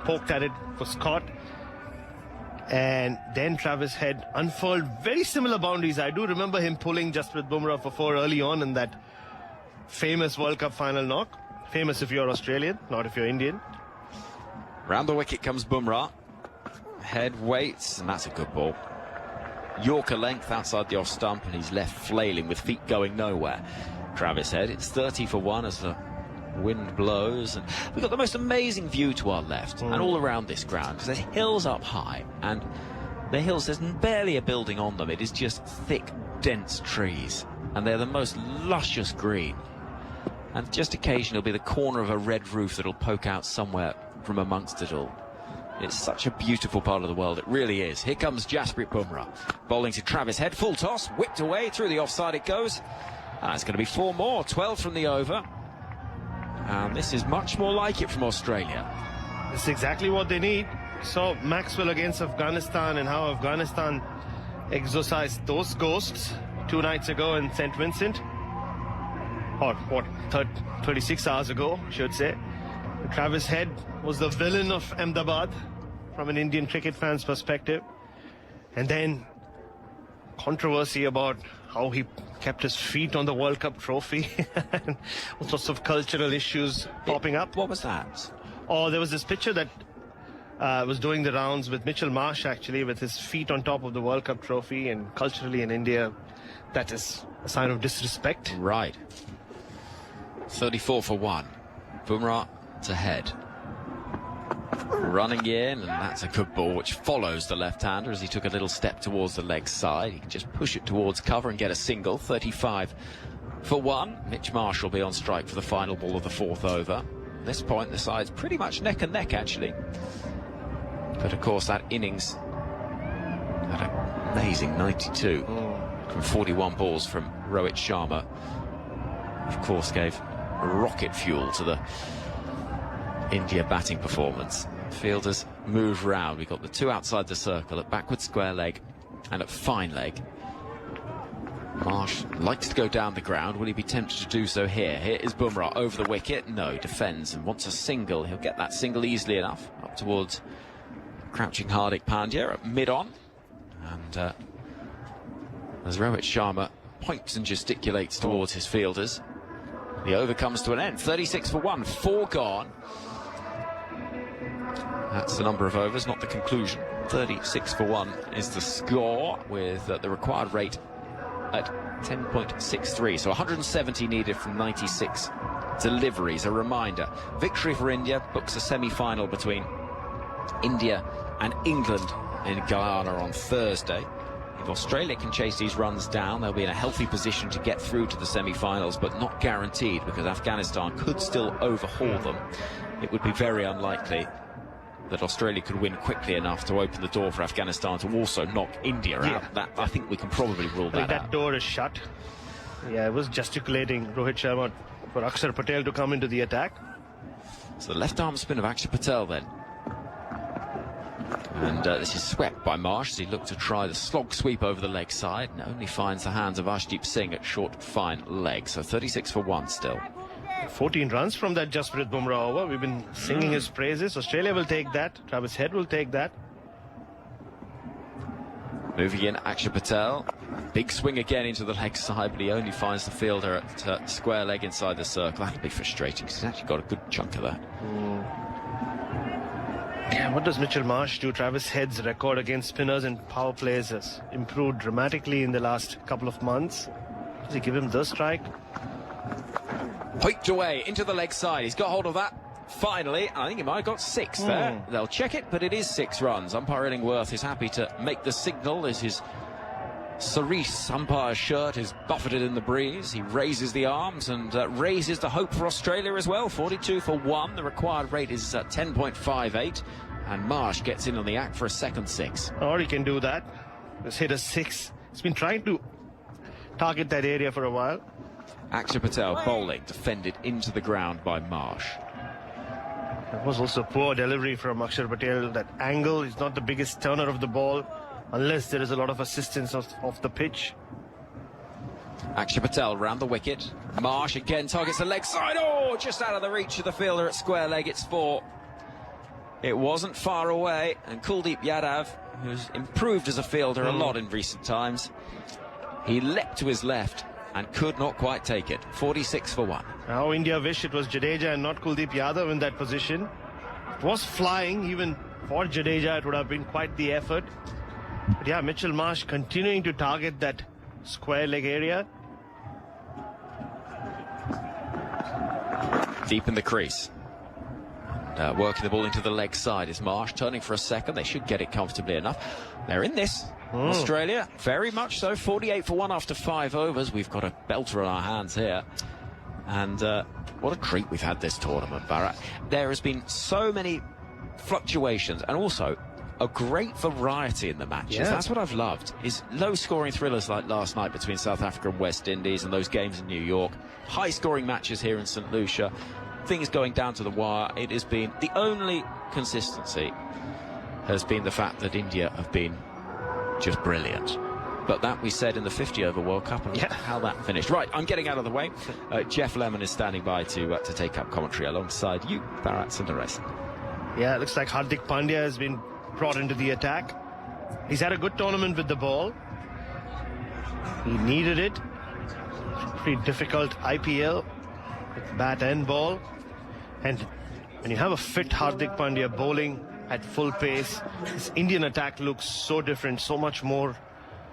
poked at it, was caught. And then Travis Head unfurled very similar boundaries. I do remember him pulling Jasprit Bumrah for 4 early on in that famous World Cup final knock. Famous if you're Australian, not if you're Indian. Round the wicket comes Bumrah. Head waits, and that's a good ball. Yorker length outside the off stump, and he's left flailing with feet going nowhere. Travis Head, it's 30 for 1 as the wind blows, and we've got the most amazing view to our left and all around this ground, because there's hills up high, and the hills, there's barely a building on them. It is just thick, dense trees, and they're the most luscious green. And just occasionally will be the corner of a red roof that'll poke out somewhere from amongst it all. It's such a beautiful part of the world, it really is. Here comes Jasprit Bumrah, bowling to Travis Head, full toss, whipped away, through the offside it goes. It's going to be 4 more, 12 from the over. And this is much more like it from Australia. This is exactly what they need. So Maxwell against Afghanistan, and how Afghanistan exorcised those ghosts 2 nights ago in St. Vincent. Or what, 36 hours ago, I should say. Travis Head was the villain of Ahmedabad from an Indian cricket fan's perspective. And then controversy about how he kept his feet on the World Cup trophy. All sorts of cultural issues popping up. What was that? Oh, there was this picture that was doing the rounds with Mitchell Marsh, actually, with his feet on top of the World Cup trophy. And culturally in India, that is a sign of disrespect. Right. 34 for 1. Bumrah to Head. Running in, and that's a good ball, which follows the left-hander as he took a little step towards the leg side. He can just push it towards cover and get a single. 35 for 1. Mitch Marsh will be on strike for the final ball of the 4th over. At this point, the side's pretty much neck and neck, actually. But of course, that innings had an amazing 92 from 41 balls from Rohit Sharma. Of course, gave rocket fuel to the India batting performance. Fielders move round. We've got the 2 outside the circle at backward square leg and at fine leg. Marsh likes to go down the ground. Will he be tempted to do so here? Here is Bumrah over the wicket. No, defends and wants a single. He'll get that single easily enough up towards crouching Hardik Pandya at mid-on. And as Rohit Sharma points and gesticulates towards his fielders, the over comes to an end. 36 for 1, 4 gone. That's the number of overs, not the conclusion. 36 for 1 is the score, with the required rate at 10.63. So 170 needed from 96 deliveries. A reminder, victory for India books a semi-final between India and England in Guyana on Thursday. If Australia can chase these runs down, they'll be in a healthy position to get through to the semi-finals, but not guaranteed, because Afghanistan could still overhaul them. It would be very unlikely that Australia could win quickly enough to open the door for Afghanistan to also knock India out. That, I think we can probably rule that out. That door is shut. Yeah, I was gesticulating Rohit Sharma for Akshar Patel to come into the attack. So the left arm spin of Akshar Patel then. And this is swept by Marsh as he looked to try the slog sweep over the leg side, and only finds the hands of Arshdeep Singh at short, fine leg. So 36 for 1 still. 14 runs from that Jasprit Bumrah over. We've been singing his praises. Australia will take that. Travis Head will take that. Moving in, Akshar Patel. Big swing again into the leg side, but he only finds the fielder at square leg inside the circle. That'll be frustrating because he's actually got a good chunk of that. Yeah, what does Mitchell Marsh do? Travis Head's record against spinners and power plays has improved dramatically in the last couple of months. Does he give him the strike? Poked away into the leg side. He's got hold of that finally. I think he might have got 6 there. They'll check it, but it is 6 runs. Umpire Illingworth is happy to make the signal as his cerise umpire's shirt is buffeted in the breeze. He raises the arms and raises the hope for Australia as well. 42 for 1. The required rate is 10.58. And Marsh gets in on the act for a second 6. Or he can do that. Just hit a 6. He's been trying to target that area for a while. Akshar Patel bowling, defended into the ground by Marsh. That was also poor delivery from Akshar Patel. That angle is not the biggest turner of the ball, unless there is a lot of assistance off the pitch. Akshar Patel round the wicket. Marsh again targets the leg side. Oh, just out of the reach of the fielder at square leg. It's 4. It wasn't far away, and Kuldeep Yadav, who's improved as a fielder a lot in recent times, he leapt to his left and could not quite take it. 46 for 1. Now India wish it was Jadeja and not Kuldeep Yadav in that position. It was flying. Even for Jadeja, it would have been quite the effort. But yeah, Mitchell Marsh continuing to target that square leg area. Deep in the crease. Working the ball into the leg side is Marsh, turning for a second. They should get it comfortably enough. They're in this. Australia, very much so. 48 for 1 after 5 overs. We've got a belter on our hands here. And what a treat we've had this tournament, Bharat. There has been so many fluctuations and also a great variety in the matches. Yeah. That's what I've loved, is low-scoring thrillers like last night between South Africa and West Indies and those games in New York. High-scoring matches here in St. Lucia. Things going down to the wire. It has been the only consistency has been the fact that India have been just brilliant. But that we said in the 50-over World Cup, and how that finished. Right, I'm getting out of the way. Geoff Lemon is standing by to take up commentary alongside you, Bharat Sundaresan. Yeah, it looks like Hardik Pandya has been brought into the attack. He's had a good tournament with the ball. He needed it. Pretty difficult IPL with bat and ball. And when you have a fit Hardik Pandya bowling at full pace, this Indian attack looks so different, so much more,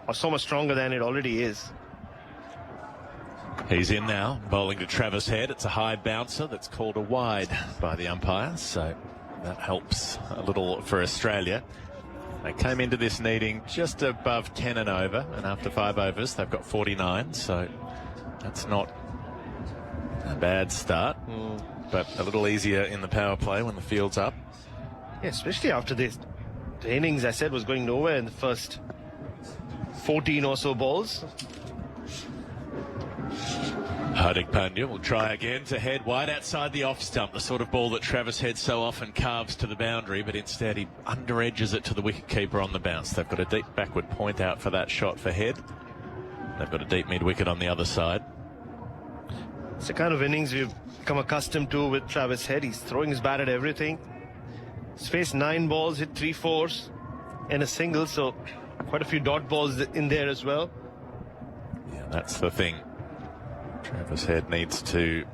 or so much stronger than it already is. He's in now, bowling to Travis Head. It's a high bouncer that's called a wide by the umpire, so that helps a little for Australia. They came into this needing just above 10 and over, and after 5 overs they've got 49, so that's not a bad start, but a little easier in the power play when the field's up. Yeah, especially after this. The innings, I said, was going nowhere in the first 14 or so balls. Hardik Pandya will try again to head wide outside the off stump, the sort of ball that Travis Head so often carves to the boundary, but instead he under-edges it to the wicketkeeper on the bounce. They've got a deep backward point out for that shot for Head. They've got a deep mid-wicket on the other side. It's the kind of innings we've become accustomed to with Travis Head. He's throwing his bat at everything. He's faced 9 balls, hit 3 fours and a single, so quite a few dot balls in there as well. Yeah, that's the thing. Travis Head needs to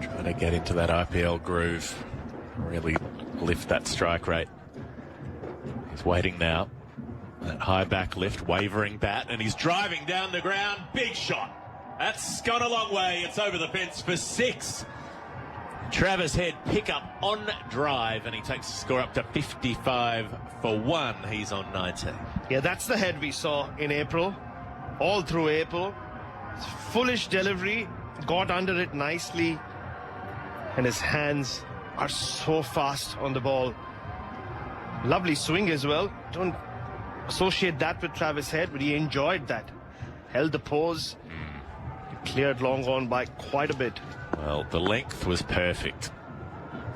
try to get into that IPL groove, really lift that strike rate. He's waiting now. That high back lift, wavering bat, and he's driving down the ground. Big shot. That's gone a long way. It's over the fence for 6. Travis Head pick up on drive, and he takes the score up to 55 for 1. He's on 19. Yeah, that's the Head we saw in April, all through April. Foolish delivery, got under it nicely, and his hands are so fast on the ball. Lovely swing as well. Don't associate that with Travis Head, but he enjoyed that. Held the pose, cleared long on by quite a bit. Well, the length was perfect.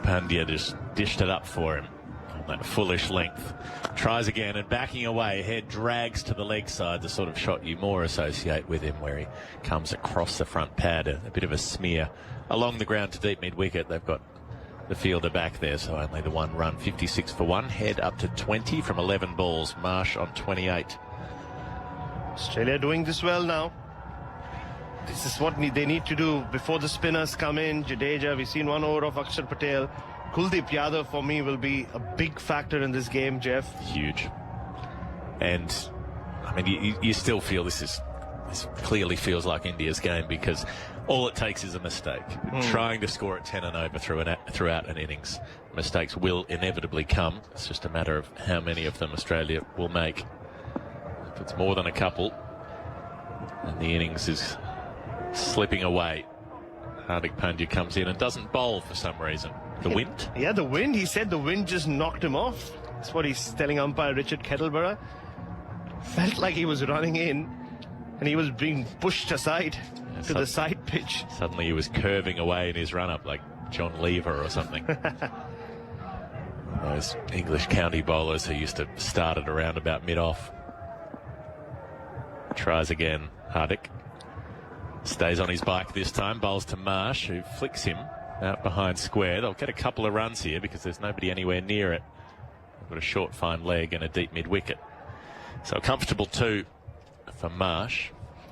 Pandya just dished it up for him on that foolish length. Tries again, and backing away, Head drags to the leg side, the sort of shot you more associate with him, where he comes across the front pad, a bit of a smear along the ground to deep mid-wicket. They've got the fielder back there, so only the 1 run. 56 for 1. Head up to 20 from 11 balls. Marsh on 28. Australia doing this well now. This is what they need to do before the spinners come in. Jadeja, we've seen 1 over of Akshar Patel. Kuldeep Yadav, for me, will be a big factor in this game, Geoff. Huge. And, I mean, you still feel this clearly feels like India's game, because all it takes is a mistake. Trying to score at 10 and over throughout an innings. Mistakes will inevitably come. It's just a matter of how many of them Australia will make. If it's more than a couple, and the innings is slipping away, Hardik Pandya comes in and doesn't bowl for some reason. The wind? Yeah, the wind. He said the wind just knocked him off. That's what he's telling umpire Richard Kettleborough. Felt like he was running in and he was being pushed aside to the side pitch. Suddenly he was curving away in his run-up like John Lever or something. Those English county bowlers who used to start it around about mid-off. Tries again, Hardik. Stays on his bike this time, bowls to Marsh, who flicks him out behind square. They'll get a couple of runs here because there's nobody anywhere near it. They've got a short, fine leg and a deep mid-wicket. So a comfortable 2 for Marsh.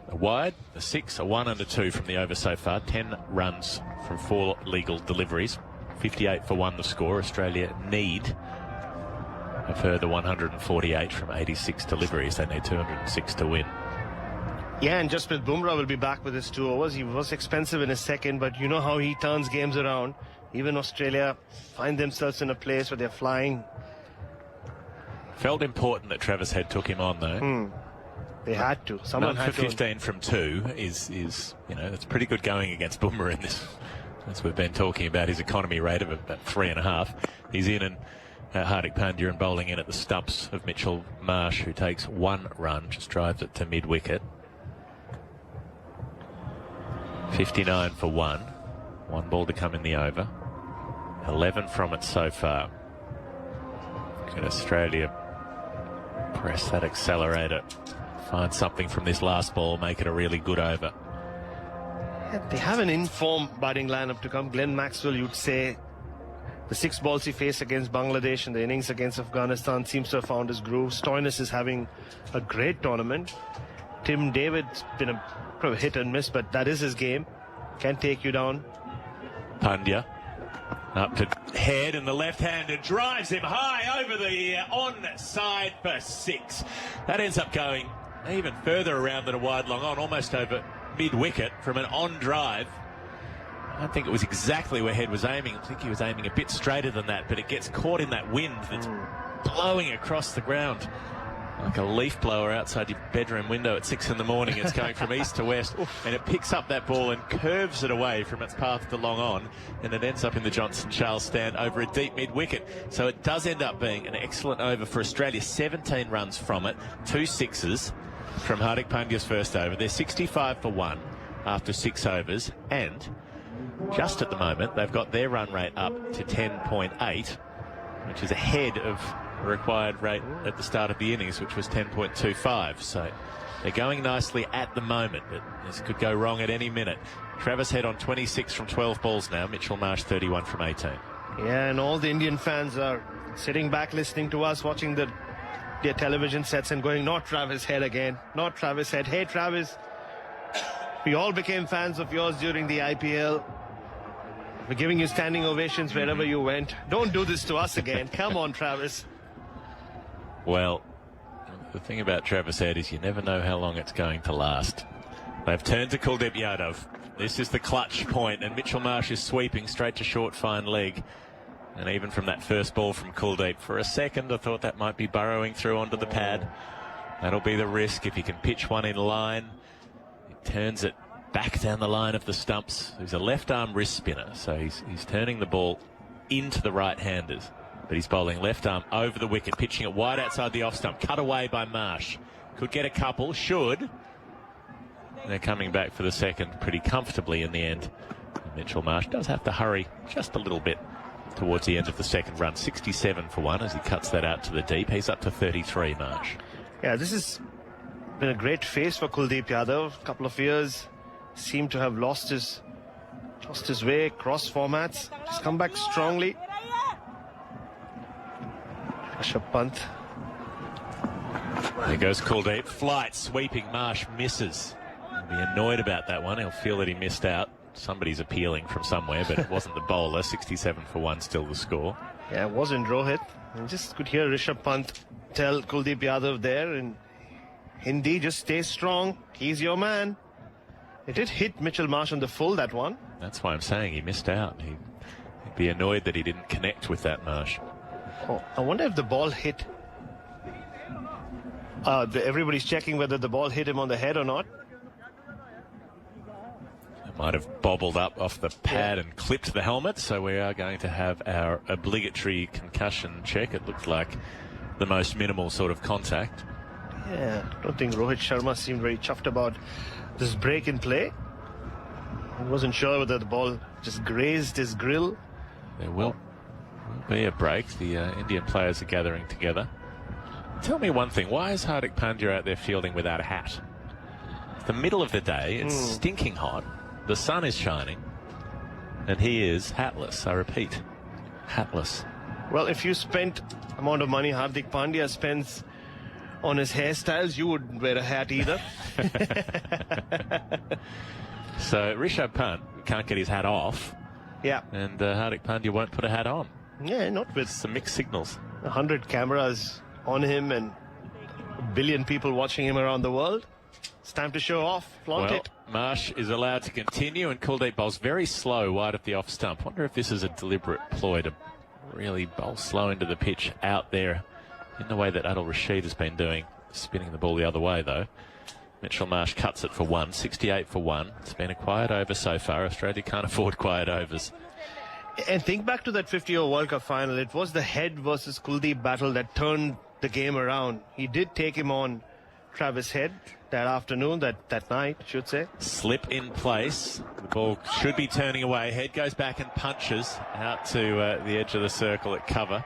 A wide, a 6, a 1 and a 2 from the over so far. 10 runs from 4 legal deliveries. 58 for 1 the score. Australia need a further 148 from 86 deliveries. They need 206 to win. Yeah, and Jasprit Bumrah will be back with his 2 overs. He was expensive in his second, but you know how he turns games around. Even Australia find themselves in a place where they're flying. Felt important that Travis Head took him on, though. They had to. Someone had to. 15 from 2 is you know, that's pretty good going against Bumrah in this. As we've been talking about his economy rate of about 3.5. He's in, and Hardik Pandya and bowling in at the stumps of Mitchell Marsh, who takes 1 run, just drives it to mid-wicket. 59 for 1. 1 ball to come in the over. 11 from it so far. Can Australia press that accelerator, find something from this last ball, make it a really good over? Yeah, they have an in-form batting lineup to come. Glenn Maxwell, you'd say, the 6 balls he faced against Bangladesh and the innings against Afghanistan seems to have found his groove. Stoinis is having a great tournament. Tim David's been a hit and miss, but that is his game. Can take you down. Pandya up to Head, and the left-hander drives him high over the onside for 6. That ends up going even further around than a wide long on, almost over mid-wicket from an on drive. I don't think it was exactly where Head was aiming. I think he was aiming a bit straighter than that, but it gets caught in that wind that's blowing across the ground. Like a leaf blower outside your bedroom window at 6 in the morning. It's going from east to west, and it picks up that ball and curves it away from its path to long on, and it ends up in the Johnson Charles stand over a deep mid-wicket. So it does end up being an excellent over for Australia. 17 runs from it, 2 sixes from Hardik Pandya's first over. They're 65 for 1 after 6 overs, and just at the moment they've got their run rate up to 10.8, which is ahead of required rate at the start of the innings, which was 10.25. So they're going nicely at the moment, but this could go wrong at any minute. Travis Head on 26 from 12 balls now. Mitchell Marsh 31 from 18. Yeah, and all the Indian fans are sitting back listening to us, watching their television sets and going, not Travis Head again, not Travis Head. Hey, Travis, we all became fans of yours during the IPL. We're giving you standing ovations wherever you went. Don't do this to us again. Come on, Travis. Well, the thing about Travis Head is you never know how long it's going to last. They've turned to Kuldeep Yadav. This is the clutch point, and Mitchell Marsh is sweeping straight to short fine leg. And even from that first ball from Kuldeep, for a second I thought that might be burrowing through onto the pad. That'll be the risk if he can pitch one in line. He turns it back down the line of the stumps. He's a left-arm wrist spinner, so he's turning the ball into the right-handers. But he's bowling left-arm over the wicket, pitching it wide outside the off-stump. Cut away by Marsh. Could get a couple, should. They're coming back for the second pretty comfortably in the end. Mitchell Marsh does have to hurry just a little bit towards the end of the second run. 67 for 1 as he cuts that out to the deep. He's up to 33, Marsh. Yeah, this has been a great phase for Kuldeep Yadav. A couple of years, seemed to have lost his way, cross formats. Just come back strongly. Rishabh Pant. There goes Kuldeep. Flight, sweeping. Marsh misses. He'll be annoyed about that one. He'll feel that he missed out. Somebody's appealing from somewhere, but it wasn't the bowler. 67 for 1 still the score. Yeah, it wasn't Rohit. I just could hear Rishabh Pant tell Kuldeep Yadav there in Hindi, just stay strong. He's your man. It did hit Mitchell Marsh on the full, that one. That's why I'm saying he missed out. He'd be annoyed that he didn't connect with that, Marsh. Oh, I wonder if the ball hit. Everybody's checking whether the ball hit him on the head or not. It might have bobbled up off the pad and clipped the helmet, so we are going to have our obligatory concussion check. It looked like the most minimal sort of contact. Yeah, I don't think Rohit Sharma seemed very chuffed about this break in play. He wasn't sure whether the ball just grazed his grill. There will be a break. The Indian players are gathering together. Tell me one thing. Why is Hardik Pandya out there fielding without a hat? It's the middle of the day. It's stinking hot. The sun is shining. And he is hatless. I repeat, hatless. Well, if you spent the amount of money Hardik Pandya spends on his hairstyles, you wouldn't wear a hat either. So Rishabh Pant can't get his hat off. Yeah. And Hardik Pandya won't put a hat on. Yeah, not with some mixed signals. 100 cameras on him and a billion people watching him around the world. It's time to show off, flaunt it. Marsh is allowed to continue, and Kuldeep bowls very slow wide of the off stump. Wonder if this is a deliberate ploy to really bowl slow into the pitch out there in the way that Adil Rashid has been doing, spinning the ball the other way though. Mitchell Marsh cuts it for 1, 68 for 1. It's been a quiet over so far. Australia can't afford quiet overs. And think back to that 50-over World Cup final. It was the Head versus Kuldeep battle that turned the game around. He did take him on, Travis Head, that afternoon, that night, I should say. Slip in place. The ball should be turning away. Head goes back and punches out to the edge of the circle at cover.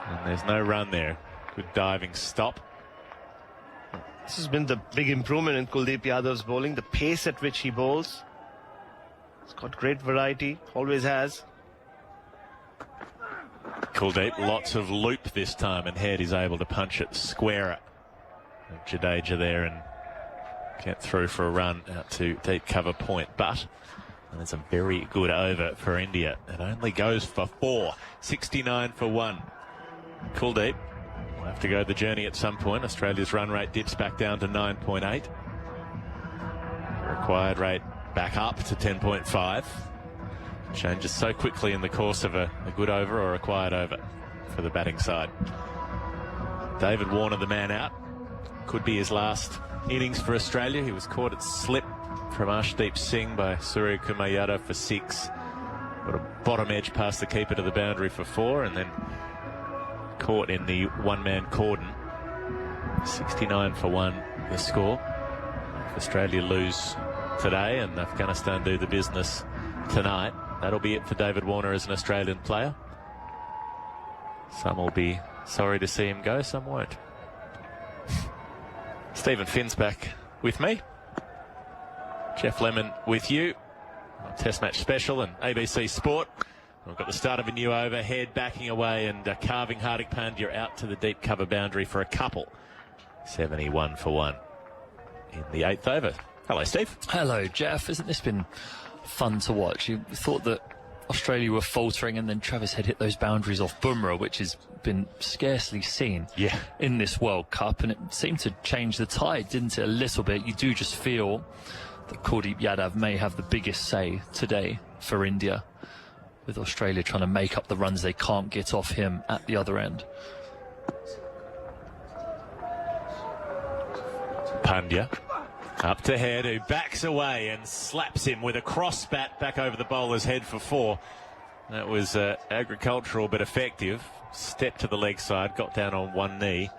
And there's no run there. Good diving stop. This has been the big improvement in Kuldeep Yadav's bowling, the pace at which he bowls. He's got great variety, always has. Kuldeep, lots of loop this time, and Head is able to punch it squarer. Jadeja there and get through for a run out to deep cover point. But it's a very good over for India. It only goes for 4, 69 for 1. Kuldeep will have to go the journey at some point. Australia's run rate dips back down to 9.8. Required rate back up to 10.5. Changes so quickly in the course of a good over or a quiet over for the batting side. David Warner, the man out. Could be his last innings for Australia. He was caught at slip from Arshdeep Singh by Surya Kumar Yadav for 6. Got a bottom edge past the keeper to the boundary for 4, and then caught in the one-man cordon. 69 for 1 the score. If Australia lose today and Afghanistan do the business tonight, that'll be it for David Warner as an Australian player. Some will be sorry to see him go, some won't. Stephen Finn's back with me. Geoff Lemon with you. Test match special and ABC Sport. We've got the start of a new over, head backing away and carving Hardik Pandya out to the deep cover boundary for a couple. 71 for 1 in the 8th over. Hello, Steve. Hello, Geoff. Isn't this been fun to watch? You thought that Australia were faltering, and then Travis Head hit those boundaries off Bumrah, which has been scarcely seen in this World Cup, and it seemed to change the tide, didn't it, a little bit? You do just feel that Kuldeep Yadav may have the biggest say today for India, with Australia trying to make up the runs they can't get off him at the other end. Pandya up to Head, who backs away and slaps him with a cross bat back over the bowler's head for 4. That was agricultural but effective. Step to the leg side, got down on one knee,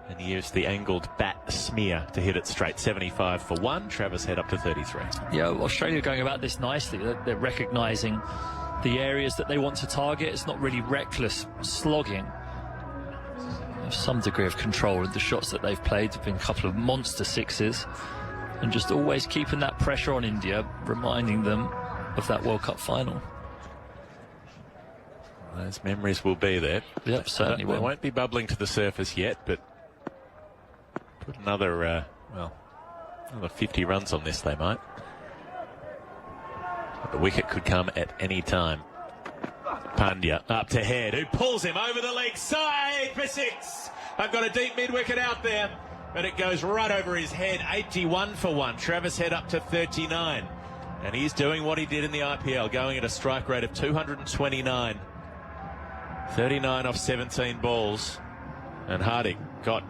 and he used the angled bat smear to hit it straight. 75 for 1. Travis Head up to 33. Yeah, Australia going about this nicely. They're recognising the areas that they want to target. It's not really reckless slogging. There's some degree of control of the shots that they've played. There've been a couple of monster sixes, and just always keeping that pressure on India, reminding them of that World Cup final. Those memories will be there. Yep, certainly will. They won't be bubbling to the surface yet, but put another, another 50 runs on this, they might. But the wicket could come at any time. Pandya up to Head, who pulls him over the leg side for 6. I've got a deep mid-wicket out there, but it goes right over his head. 81 for 1. Travis Head up to 39. And he's doing what he did in the IPL, going at a strike rate of 229. 39 off 17 balls. And Hardik got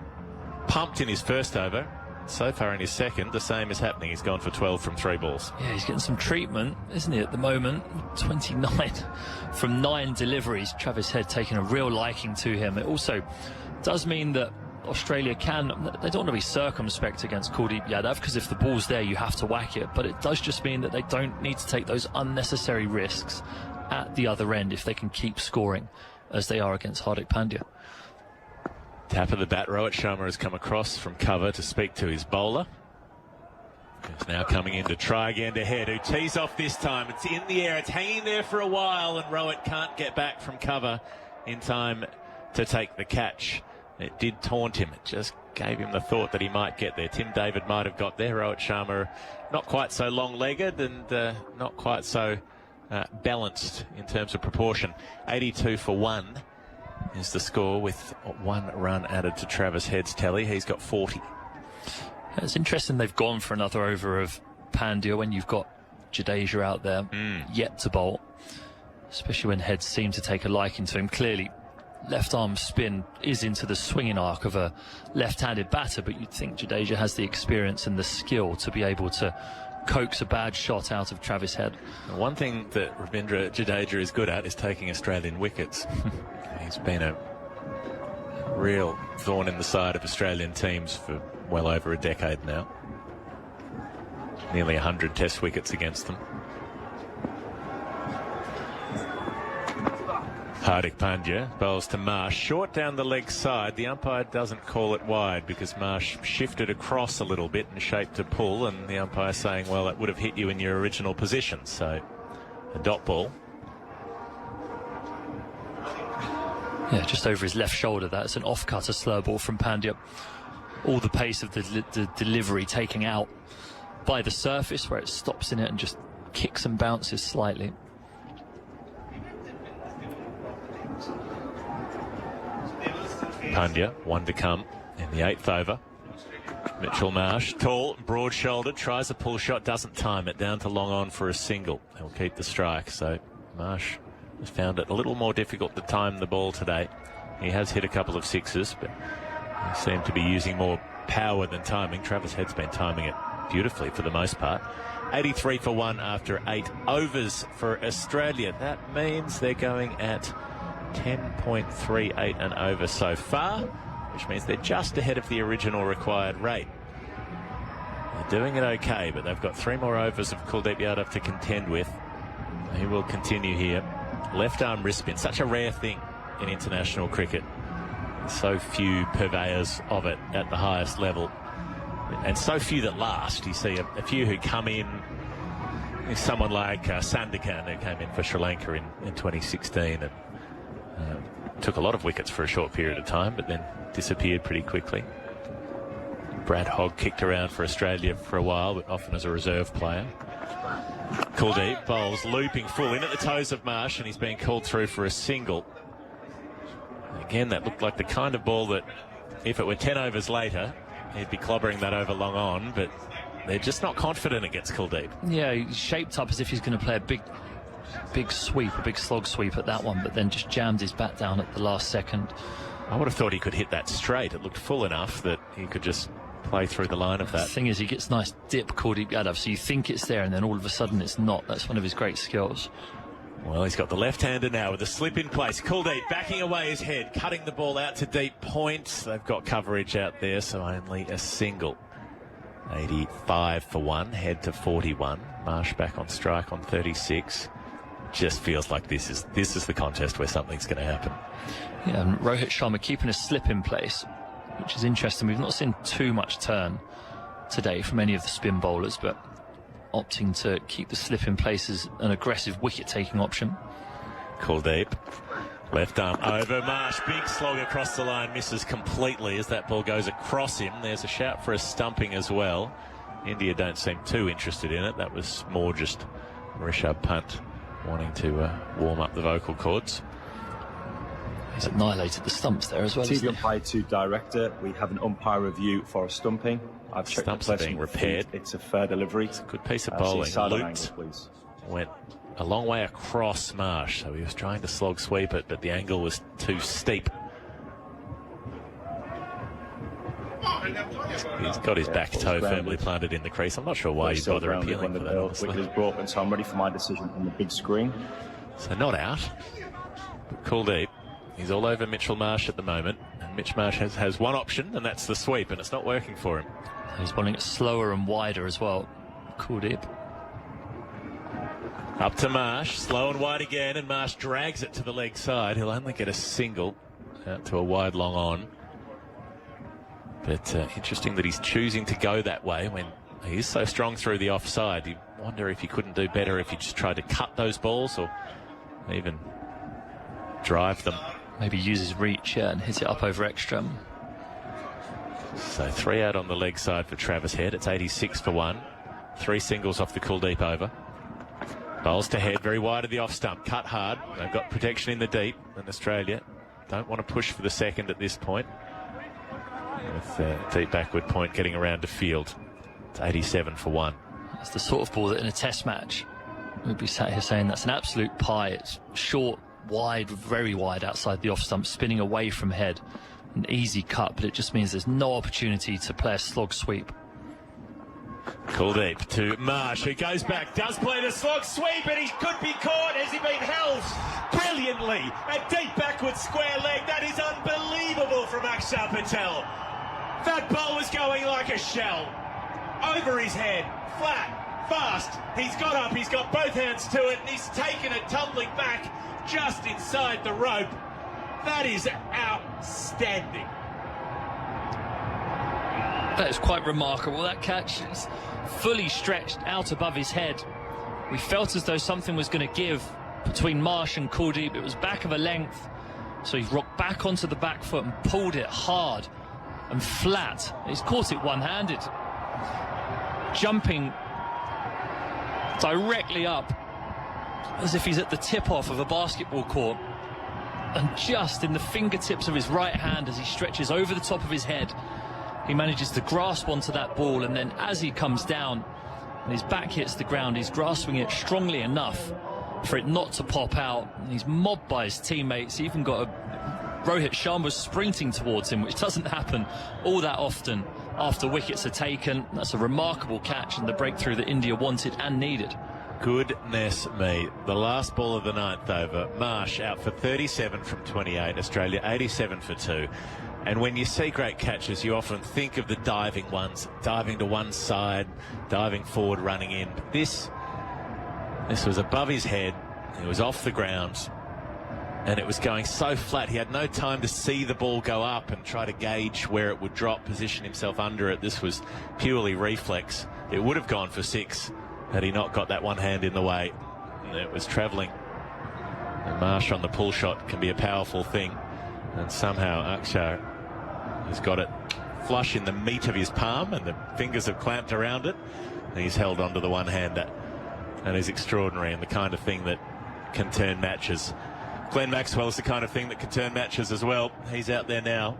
pumped in his first over. So far in his second, the same is happening. He's gone for 12 from 3 balls. Yeah, he's getting some treatment, isn't he, at the moment? 29 from 9 deliveries. Travis Head taking a real liking to him. It also does mean that Australia they don't want to be circumspect against Kuldeep Yadav, because if the ball's there, you have to whack it. But it does just mean that they don't need to take those unnecessary risks at the other end if they can keep scoring as they are against Hardik Pandya. Tap of the bat, Rohit Sharma has come across from cover to speak to his bowler. He's now coming in to try again to Head, who tees off this time. It's in the air, it's hanging there for a while, and Rohit can't get back from cover in time to take the catch. It did taunt him. It just gave him the thought that he might get there. Tim David might have got there. Rohit Sharma not quite so long-legged and not quite so balanced in terms of proportion. 82 for 1 is the score, with 1 run added to Travis Head's tally. He's got 40. It's interesting they've gone for another over of Pandya when you've got Jadeja out there yet to bowl, especially when Head seemed to take a liking to him. Clearly, left arm spin is into the swinging arc of a left-handed batter, but you'd think Jadeja has the experience and the skill to be able to coax a bad shot out of Travis Head. One thing that Ravindra Jadeja is good at is taking Australian wickets. He's been a real thorn in the side of Australian teams for well over a decade now. Nearly 100 test wickets against them. Hardik Pandya bowls to Marsh, short down the leg side. The umpire doesn't call it wide because Marsh shifted across a little bit and shaped a pull, and the umpire saying, well, that would have hit you in your original position. So a dot ball. Yeah, just over his left shoulder. That's an off-cut, a slow ball from Pandya. All the pace of the delivery taking out by the surface, where it stops in it and just kicks and bounces slightly. Pandya, 1 to come in the 8th over. Mitchell Marsh, tall, broad-shouldered, tries a pull shot, doesn't time it, down to long on for a single. He'll keep the strike. So Marsh has found it a little more difficult to time the ball today. He has hit a couple of sixes, but he seemed to be using more power than timing. Travis Head's been timing it beautifully for the most part. 83 for 1 after 8 overs for Australia. That means they're going at 10.38 an over so far, which means they're just ahead of the original required rate. They're doing it okay, but they've got 3 more overs of Kuldeep Yadav to contend with. He will continue here. Left arm wrist spin, such a rare thing in international cricket. So few purveyors of it at the highest level, and so few that last. You see a few who come in. Someone like Sundaresan, who came in for Sri Lanka in 2016 and took a lot of wickets for a short period of time, but then disappeared pretty quickly. Brad Hogg kicked around for Australia for a while, but often as a reserve player. Kuldeep bowls looping full in at the toes of Marsh, and he's being called through for a single. Again, that looked like the kind of ball that, if it were 10 overs later, he'd be clobbering that over long on, but they're just not confident against Kuldeep. Yeah, he's shaped up as if he's going to play a big sweep, a big slog sweep at that one, but then just jammed his bat down at the last second. I would have thought he could hit that straight. It looked full enough that he could just play through the line of that. The thing is, he gets nice dip Kuldeep Yadav, so you think it's there and then all of a sudden it's not. That's one of his great skills. Well, he's got the left-hander now with a slip in place. Kuldeep backing away his head, cutting the ball out to deep point. They've got coverage out there, so only a single. 85 for one, head to 41. Marsh back on strike on 36. Just feels like this is the contest where something's going to happen. Yeah, and Rohit Sharma keeping a slip in place, which is interesting. We've not seen too much turn today from any of the spin bowlers, but opting to keep the slip in place as an aggressive wicket-taking option. Kuldeep, left arm over Marsh, big slog across the line, misses completely as that ball goes across him. There's a shout for a stumping as well. India don't seem too interested in it. That was more just Rishabh Pant wanting to warm up the vocal cords. He's annihilated the stumps there as well. TV umpire to director. We have an umpire review for a stumping. I've checked Stumps the are being repaired. It's a fair delivery. It's a good piece of bowling. Looped, please. Went a long way across Marsh, so he was trying to slog sweep it, but the angle was too steep. He's got his back toe firmly planted in the crease. I'm not sure why you bother appealing for that, honestly. Wicket is broken, so I'm ready for my decision on the big screen. So not out. But Kuldeep, he's all over Mitchell Marsh at the moment, and Mitch Marsh has one option, and that's the sweep, and it's not working for him. He's bowling it slower and wider as well. Kuldeep. Up to Marsh, slow and wide again, and Marsh drags it to the leg side. He'll only get a single out to a wide long on. But interesting that he's choosing to go that way when he is so strong through the offside. You wonder if he couldn't do better if he just tried to cut those balls or even drive them. Maybe use his reach, yeah, and hit it up over extra. So 3 out on the leg side for Travis Head. It's 86 for one. 3 singles off the Kuldeep over. Bowls to Head, very wide of the off stump. Cut hard. They've got protection in the deep, and Australia don't want to push for the second at this point. With deep backward point getting around to field. It's 87 for one. It's the sort of ball that in a test match we'd be sat here saying that's an absolute pie. It's short, wide, very wide outside the off stump, spinning away from Head. An easy cut, but it just means there's no opportunity to play a slog sweep. Kuldeep to Marsh, who goes back, does play the slog sweep, and he could be caught. Has he been held brilliantly? A deep backward square leg. That is unbelievable from Akshar Patel. That ball was going like a shell. Over his head, flat, fast. He's got up, he's got both hands to it, and he's taken it tumbling back just inside the rope. That is outstanding. That is quite remarkable. That catch is fully stretched out above his head. We felt as though something was going to give between Marsh and Kuldeep. It was back of a length, so he rocked back onto the back foot and pulled it hard and flat. He's caught it one-handed, jumping directly up as if he's at the tip-off of a basketball court, and just in the fingertips of his right hand as he stretches over the top of his head, he manages to grasp onto that ball, and then as he comes down and his back hits the ground, he's grasping it strongly enough for it not to pop out, and he's mobbed by his teammates. He even got Rohit Sharma sprinting towards him, which doesn't happen all that often after wickets are taken. That's a remarkable catch and the breakthrough that India wanted and needed. Goodness me. The last ball of the 9th over. Marsh out for 37 from 28. Australia 87 for 2. And when you see great catches, you often think of the diving ones, diving to one side, diving forward, running in. But this was above his head. It was off the ground. and it was going so flat. He had no time to see the ball go up and try to gauge where it would drop, position himself under it. This was purely reflex. It would have gone for 6 had he not got that one hand in the way. And it was travelling. And Marsh on the pull shot can be a powerful thing. And somehow Akshar has got it flush in the meat of his palm, and the fingers have clamped around it. And he's held onto the one-hander. And is extraordinary, and the kind of thing that can turn matches. Glenn Maxwell is the kind of thing that can turn matches as well. He's out there now.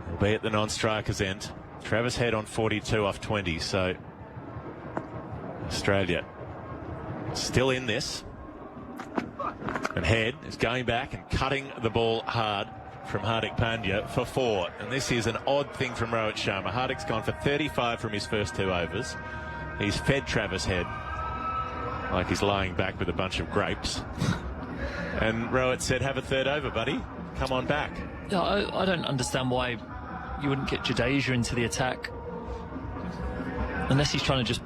He'll be at the non-striker's end. Travis Head on 42 off 20, so Australia still in this. And Head is going back and cutting the ball hard from Hardik Pandya for 4. And this is an odd thing from Rohit Sharma. Hardik's gone for 35 from his first 2 overs. He's fed Travis Head like he's lying back with a bunch of grapes. And Rohit said, have a 3rd over, buddy. Come on back. Yeah, I don't understand why you wouldn't get Jadeja into the attack. Unless he's trying to just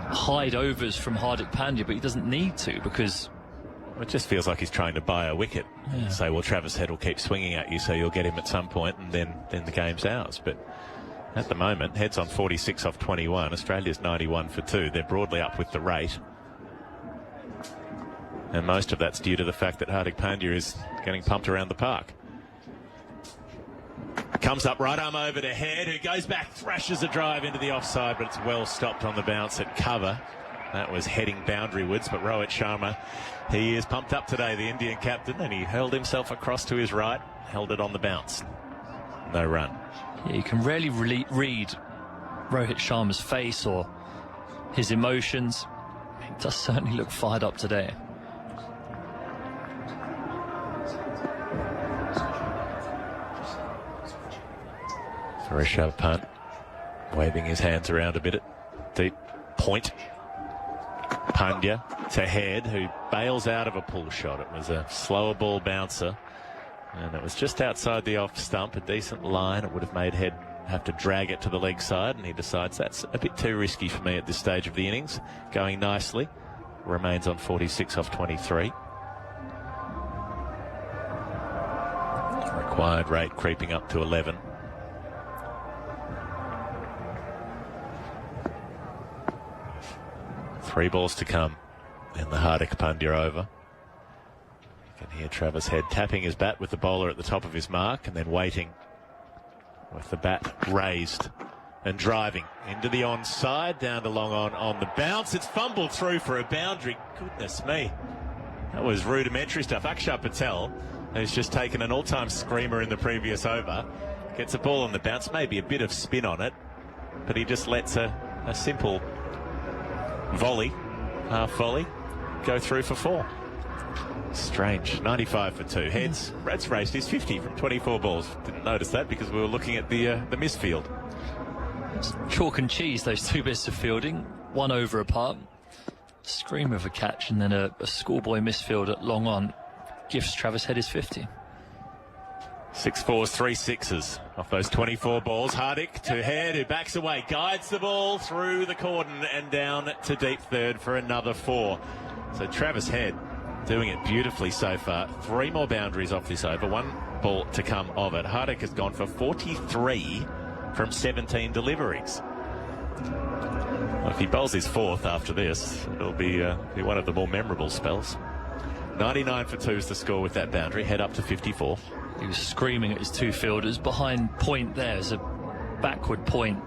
hide overs from Hardik Pandya, but he doesn't need to, because it just feels like he's trying to buy a wicket. Yeah. Say, well, Travis Head will keep swinging at you, so you'll get him at some point, and then the game's ours. But at the moment, Head's on 46 off 21. Australia's 91 for 2. They're broadly up with the rate. And most of that's due to the fact that Hardik Pandya is getting pumped around the park. Comes up right arm over to Head, who goes back, thrashes a drive into the offside, but it's well stopped on the bounce at cover. That was heading boundarywards, but Rohit Sharma, he is pumped up today, the Indian captain, and he hurled himself across to his right, held it on the bounce. No run. Yeah, you can rarely read Rohit Sharma's face or his emotions. He does certainly look fired up today. For a shove punt, waving his hands around a bit at deep point. Pandya to Head, who bails out of a pull shot. It was a slower ball bouncer, and it was just outside the off stump, a decent line. It would have made Head have to drag it to the leg side, and he decides that's a bit too risky for me at this stage of the innings. Going nicely, remains on 46 off 23. Required rate creeping up to 11. Three balls to come in the Hardik Pandya over. You can hear Travis Head tapping his bat with the bowler at the top of his mark, and then waiting with the bat raised and driving into the onside, down to long on the bounce. It's fumbled through for a boundary. Goodness me. That was rudimentary stuff. Akshar Patel, who's just taken an all-time screamer in the previous over, gets a ball on the bounce, maybe a bit of spin on it, but he just lets a simple volley, half volley, go through for 4. Strange. 95 for 2. Heads, Brad's raced his 50 from 24 balls. Didn't notice that because we were looking at the misfield. It's chalk and cheese, those 2 bits of fielding, 1 over apart. Scream of a catch, and then a schoolboy misfield at long on gives Travis Head his 50. 6 4s, 3 6s off those 24 balls. Hardik to Head, who backs away, guides the ball through the cordon and down to deep third for another 4. So Travis Head doing it beautifully so far. 3 more boundaries off this over, 1 ball to come of it. Hardik has gone for 43 from 17 deliveries. Well, if he bowls his 4th after this, it'll be one of the more memorable spells. 99 for 2 is the score with that boundary. Head up to 54. He was screaming at his 2 fielders. Behind point there's a backward point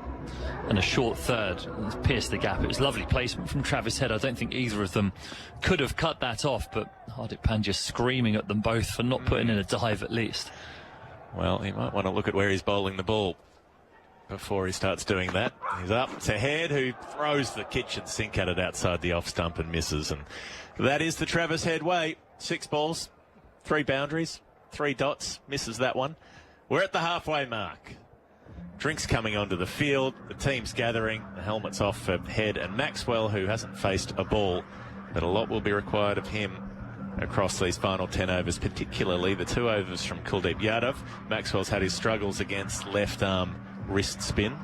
and a short third. And it's pierced the gap. It was lovely placement from Travis Head. I don't think either of them could have cut that off, but Hardik Pandya screaming at them both for not putting in a dive at least. Well, he might want to look at where he's bowling the ball before he starts doing that. He's up to Head, who throws the kitchen sink at it outside the off stump and misses. And that is the Travis Head way. 6 balls, 3 boundaries, 3 dots, misses that one. We're at the halfway mark. Drinks coming onto the field, the team's gathering, the helmet's off for Head and Maxwell, who hasn't faced a ball, but a lot will be required of him across these final 10 overs, particularly the 2 overs from Kuldeep Yadav. Maxwell's had his struggles against left arm wrist spin.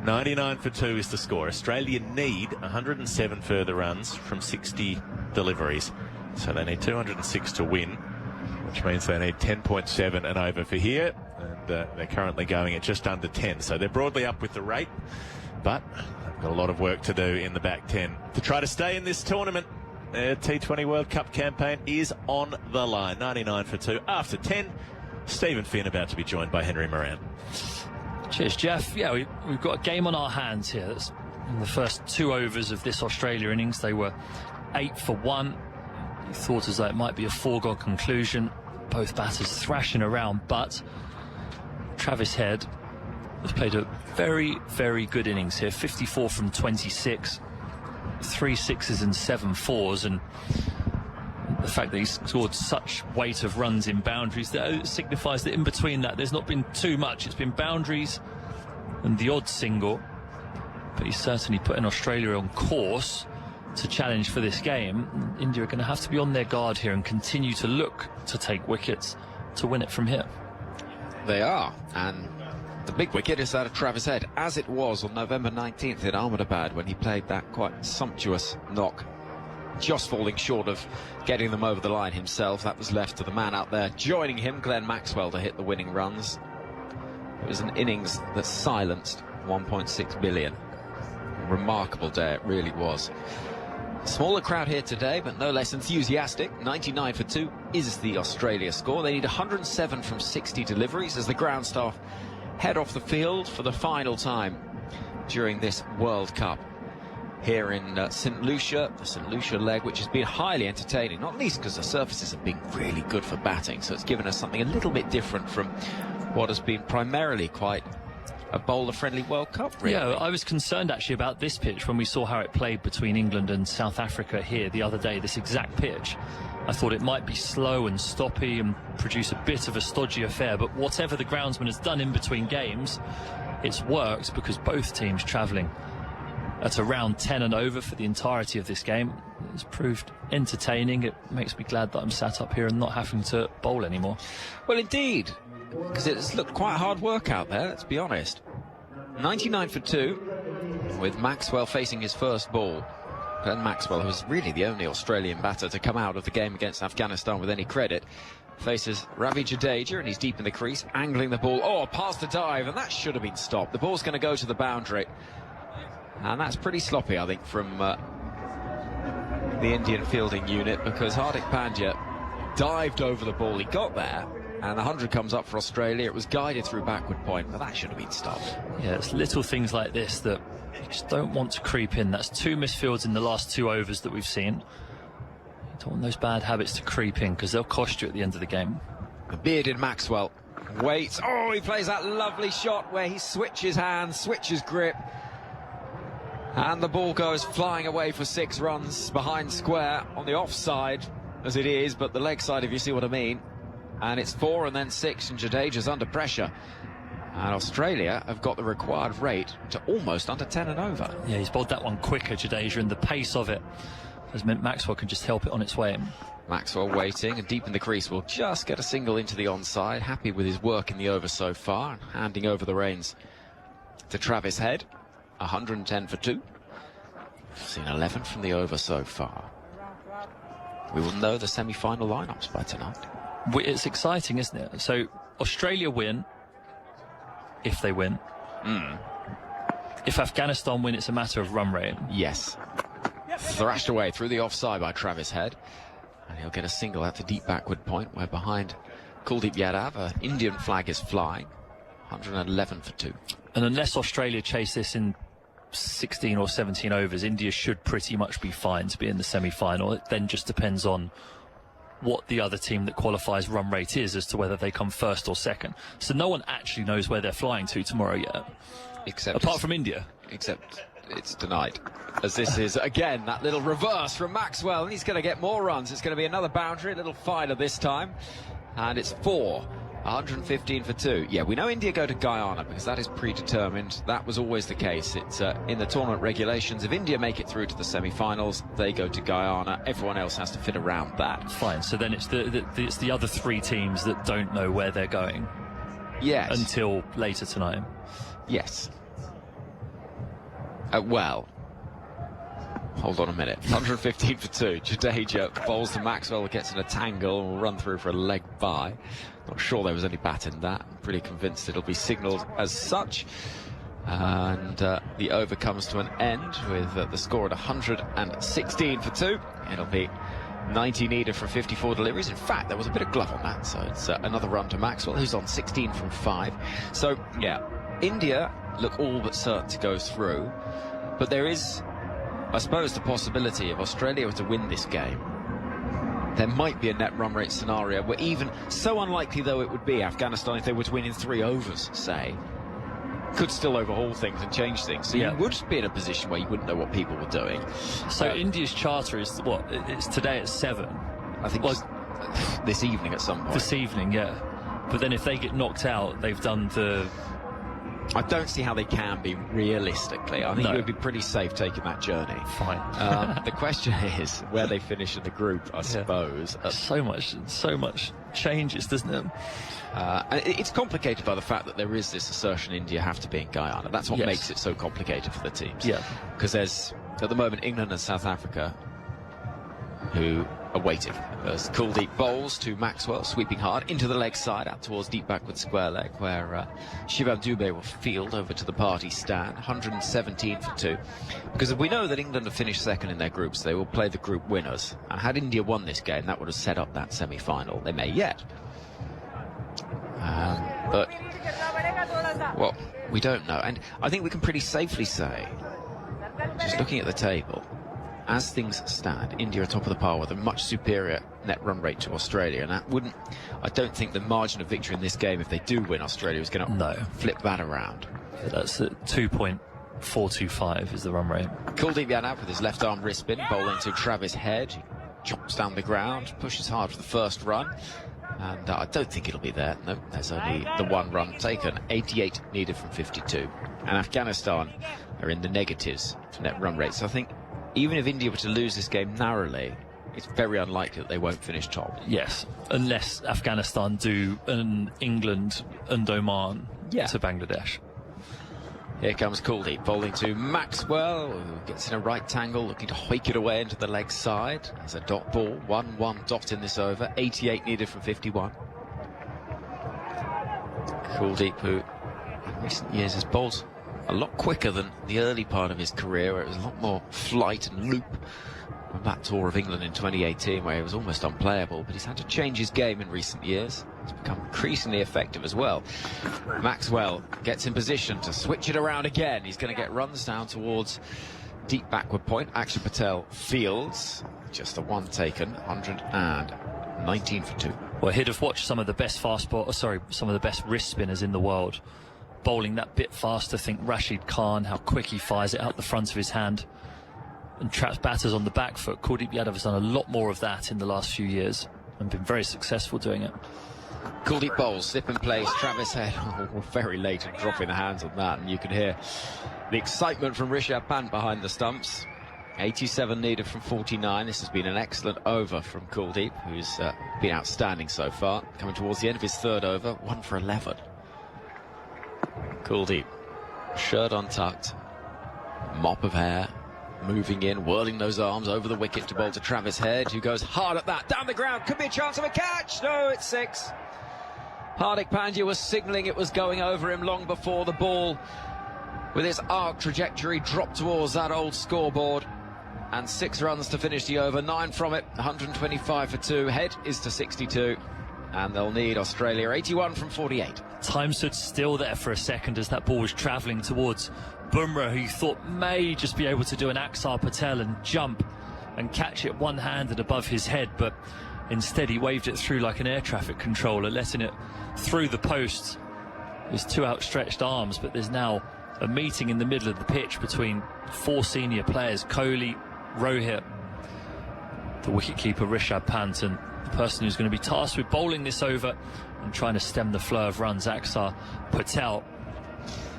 99 for 2 is the score. Australia need 107 further runs from 60 deliveries, so they need 206 to win. which means they need 10.7 and over for here, and they're currently going at just under 10, so they're broadly up with the rate, but they've got a lot of work to do in the back 10 to try to stay in this tournament. Their T20 World Cup campaign is on the line. 99 for 2 after 10. Stephen Finn about to be joined by Henry Moran. Cheers, Geoff. Yeah, we've got a game on our hands here. That's in the first 2 overs of this Australia innings, they were 8 for 1. You thought as though it might be a foregone conclusion. Both batters thrashing around, but Travis Head has played a very, very good innings here. 54 from 26, 3 sixes and 7 fours, and the fact that he's scored such weight of runs in boundaries, that signifies that in between that there's not been too much. It's been boundaries and the odd single, but he's certainly putting Australia on course to challenge for this game. India are going to have to be on their guard here and continue to look to take wickets to win it from here. They are, and the big wicket is that of Travis Head, as it was on November 19th in Ahmedabad when he played that quite sumptuous knock, just falling short of getting them over the line himself. That was left to the man out there joining him, Glenn Maxwell, to hit the winning runs. It was an innings that silenced 1.6 billion. Remarkable day, it really was. Smaller crowd here today, but no less enthusiastic. 99 for 2 is the Australia score. They need 107 from 60 deliveries as the ground staff head off the field for the final time during this World Cup here in St. Lucia, the St. Lucia leg, which has been highly entertaining, not least because the surfaces have been really good for batting, so it's given us something a little bit different from what has been primarily quite a bowler-friendly World Cup, really. Yeah, I was concerned actually about this pitch when we saw how it played between England and South Africa here the other day, this exact pitch. I thought it might be slow and stoppy and produce a bit of a stodgy affair, but whatever the groundsman has done in between games, it's worked because both teams travelling at around 10 and over for the entirety of this game. It's proved entertaining. It makes me glad that I'm sat up here and not having to bowl anymore. Well, indeed, because it's looked quite hard work out there, let's be honest. 99 for 2, with Maxwell facing his first ball. Glenn Maxwell, who's really the only Australian batter to come out of the game against Afghanistan with any credit, faces Ravi Jadeja, and he's deep in the crease, angling the ball. Oh, past the dive, and that should have been stopped. The ball's going to go to the boundary, and that's pretty sloppy, I think, from the Indian fielding unit, because Hardik Pandya dived over the ball. He got there, and the 100 comes up for Australia. It was guided through backward point, but that should have been stopped. Yeah, it's little things like this that you just don't want to creep in. That's 2 misfields in the last 2 overs that we've seen. You don't want those bad habits to creep in, because they'll cost you at the end of the game. The bearded Maxwell waits. Oh, he plays that lovely shot where he switches hands, switches grip, and the ball goes flying away for 6 runs behind square on the offside as it is, but the leg side, if you see what I mean. And it's 4 and then 6, and Jadeja's under pressure. And Australia have got the required rate to almost under 10 and over. Yeah, he's bowled that one quicker, Jadeja, and the pace of it has meant Maxwell can just help it on its way in. Maxwell waiting, and deep in the crease will just get a single into the onside. Happy with his work in the over so far, and handing over the reins to Travis Head. 110 for 2. We've seen 11 from the over so far. We will know the semi-final lineups by tonight. It's exciting, isn't it? So Australia win, if they win. If Afghanistan win, it's a matter of run rate. Yes. Thrashed away through the offside by Travis Head, and he'll get a single at the deep backward point, where behind Kuldeep Yadav, an Indian flag is flying. 111 for 2. And unless Australia chase this in 16 or 17 overs, India should pretty much be fine to be in the semi-final. It then just depends on what the other team that qualifies run rate is as to whether they come first or second. So no one actually knows where they're flying to tomorrow yet. Apart from India. Except it's tonight. As this is, again, that little reverse from Maxwell, and he's going to get more runs. It's going to be another boundary, a little filer this time. And it's 4. 115 for 2. Yeah, we know India go to Guyana because that is predetermined. That was always the case. It's in the tournament regulations. If India make it through to the semi-finals, they go to Guyana. Everyone else has to fit around that. Fine. So then it's the other 3 teams that don't know where they're going. Yes. Until later tonight. Yes. Well, hold on a minute. 115 for 2. Jadeja bowls to Maxwell, gets in a tangle and will run through for a leg bye. Not sure there was any bat in that. I'm pretty convinced it'll be signalled as such. And the over comes to an end with the score at 116 for 2. It'll be 90 needed for 54 deliveries. In fact, there was a bit of glove on that, so it's another run to Maxwell, who's on 16 from 5. So, yeah, India look all but certain to go through. But there is, I suppose, the possibility if Australia were to win this game, there might be a net run rate scenario where, even so unlikely though it would be, Afghanistan, if they were to win in 3 overs, say, could still overhaul things and change things. So you would be in a position where you wouldn't know what people were doing. So India's charter is what? It's today at 7. I think this evening at some point. This evening, yeah. But then if they get knocked out, they've done the... I don't see how they can be realistically. I think it would be pretty safe taking that journey. Fine. The question is where they finish in the group, I suppose. So much changes, doesn't it? It's complicated by the fact that there is this assertion India have to be in Guyana. That's what makes it so complicated for the teams. Yeah. Because there's, at the moment, England and South Africa who are waiting. There's Kuldeep bowls to Maxwell, sweeping hard into the leg side, out towards deep backward square leg, where Shivam Dubey will field over to the party stand. 117 for 2. Because we know that England have finished second in their groups, they will play the group winners. And had India won this game, that would have set up that semi-final. They may yet. But, well, we don't know. And I think we can pretty safely say, just looking at the table, as things stand, India are top of the pile with a much superior net run rate to Australia, and that wouldn't, I don't think the margin of victory in this game, if they do win, Australia is going to flip that around. That's at 2.425 is the run rate. Kuldeep Yadav with his left arm wrist spin, bowling to Travis Head. He chops down the ground, pushes hard for the first run, and I don't think it'll be there. No, there's only the 1 run taken. 88 needed from 52. And Afghanistan are in the negatives for net run rate. So I think even if India were to lose this game narrowly, it's very unlikely that they won't finish top. Yes, unless Afghanistan do an England and Oman to Bangladesh. Here comes Kuldeep bowling to Maxwell, who gets in a right tangle, looking to hoik it away into the leg side. There's a dot ball, 1-1 dot in this over, 88 needed from 51. Kuldeep, who in recent years has bowled a lot quicker than the early part of his career, where it was a lot more flight and loop. On that tour of England in 2018, where he was almost unplayable, but he's had to change his game in recent years. He's become increasingly effective as well. Maxwell gets in position to switch it around again. He's going to get runs down towards deep backward point. Akshar Patel fields. Just a 1 taken, 119 for 2. Well, he'd have watched some of the best some of the best wrist spinners in the world bowling that bit faster. Think Rashid Khan, how quick he fires it out the front of his hand and traps batters on the back foot. Kuldeep Yadav has done a lot more of that in the last few years and been very successful doing it. Kuldeep bowls, slip in place, Travis Head very late in dropping the hands on that, and you can hear the excitement from Rishabh Pant behind the stumps. 87 needed from 49. This has been an excellent over from Kuldeep, who's been outstanding so far. Coming towards the end of his 3rd over, 1 for 11. Kuldeep, shirt untucked, mop of hair, moving in, whirling those arms over the wicket to bowl to Travis Head, who goes hard at that, down the ground, could be a chance of a catch. No, it's 6. Hardik Pandya was signalling it was going over him long before the ball, with its arc trajectory, dropped towards that old scoreboard. And 6 runs to finish the over, 9 from it, 125 for 2. Head is to 62, and they'll need Australia 81 from 48. Time stood still there for a second as that ball was travelling towards Bumrah, who you thought may just be able to do an Akshar Patel and jump and catch it one-handed above his head, but instead he waved it through like an air traffic controller, letting it through the posts. His 2 outstretched arms, but there's now a meeting in the middle of the pitch between 4 senior players, Kohli, Rohit, the wicketkeeper Rishabh Pant, and the person who's going to be tasked with bowling this over and trying to stem the flow of runs, Akshar Patel.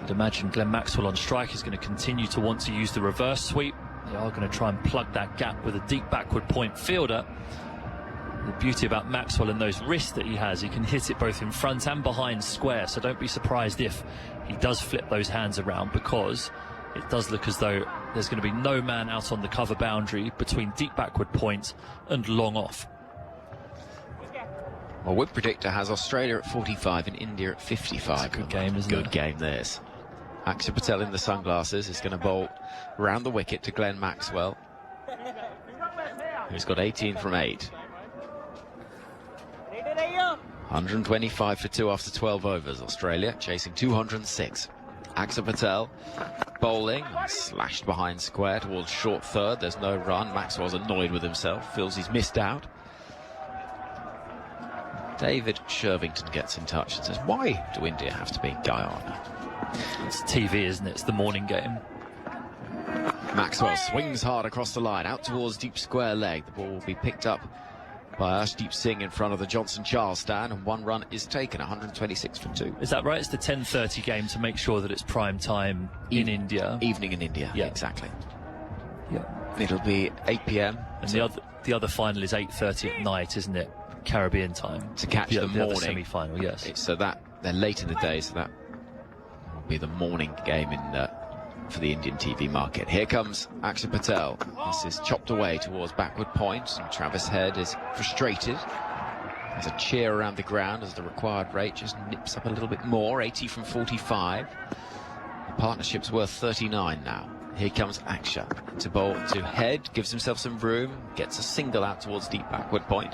I'd imagine Glenn Maxwell on strike is going to continue to want to use the reverse sweep. They are going to try and plug that gap with a deep backward point fielder. The beauty about Maxwell and those wrists that he has, he can hit it both in front and behind square, so don't be surprised if he does flip those hands around, because it does look as though there's going to be no man out on the cover boundary between deep backward point and long off. Well, Wood Predictor has Australia at 45 and India at 55. It's a good game, isn't it? Good game, this. Akshay Patel in the sunglasses is going to bowl round the wicket to Glenn Maxwell, who's got 18 from 8. 125 for 2 after 12 overs. Australia chasing 206. Akshay Patel bowling, slashed behind square towards short third. There's no run. Maxwell's annoyed with himself, feels he's missed out. David Shervington gets in touch and says, why do India have to be in Guyana? It's TV, isn't it? It's the morning game. Maxwell swings hard across the line, out towards deep square leg. The ball will be picked up by Arshdeep Singh in front of the Johnson-Charles stand, and 1 run is taken, 126 for 2. Is that right? It's the 10:30 game to make sure that it's prime time in India. Evening in India, yeah. Exactly. Yeah. It'll be 8 p.m. And the other final is 8:30 at night, isn't it? Caribbean time. To catch the morning. The semi-final, yes. So that, they're late in the day, so that will be the morning game for the Indian TV market. Here comes Akshay Patel. This is chopped away towards backward point, and Travis Head is frustrated. There's a cheer around the ground as the required rate just nips up a little bit more, 80 from 45. The partnership's worth 39 now. Here comes Akshay to bowl to Head, gives himself some room, gets a single out towards deep backward point.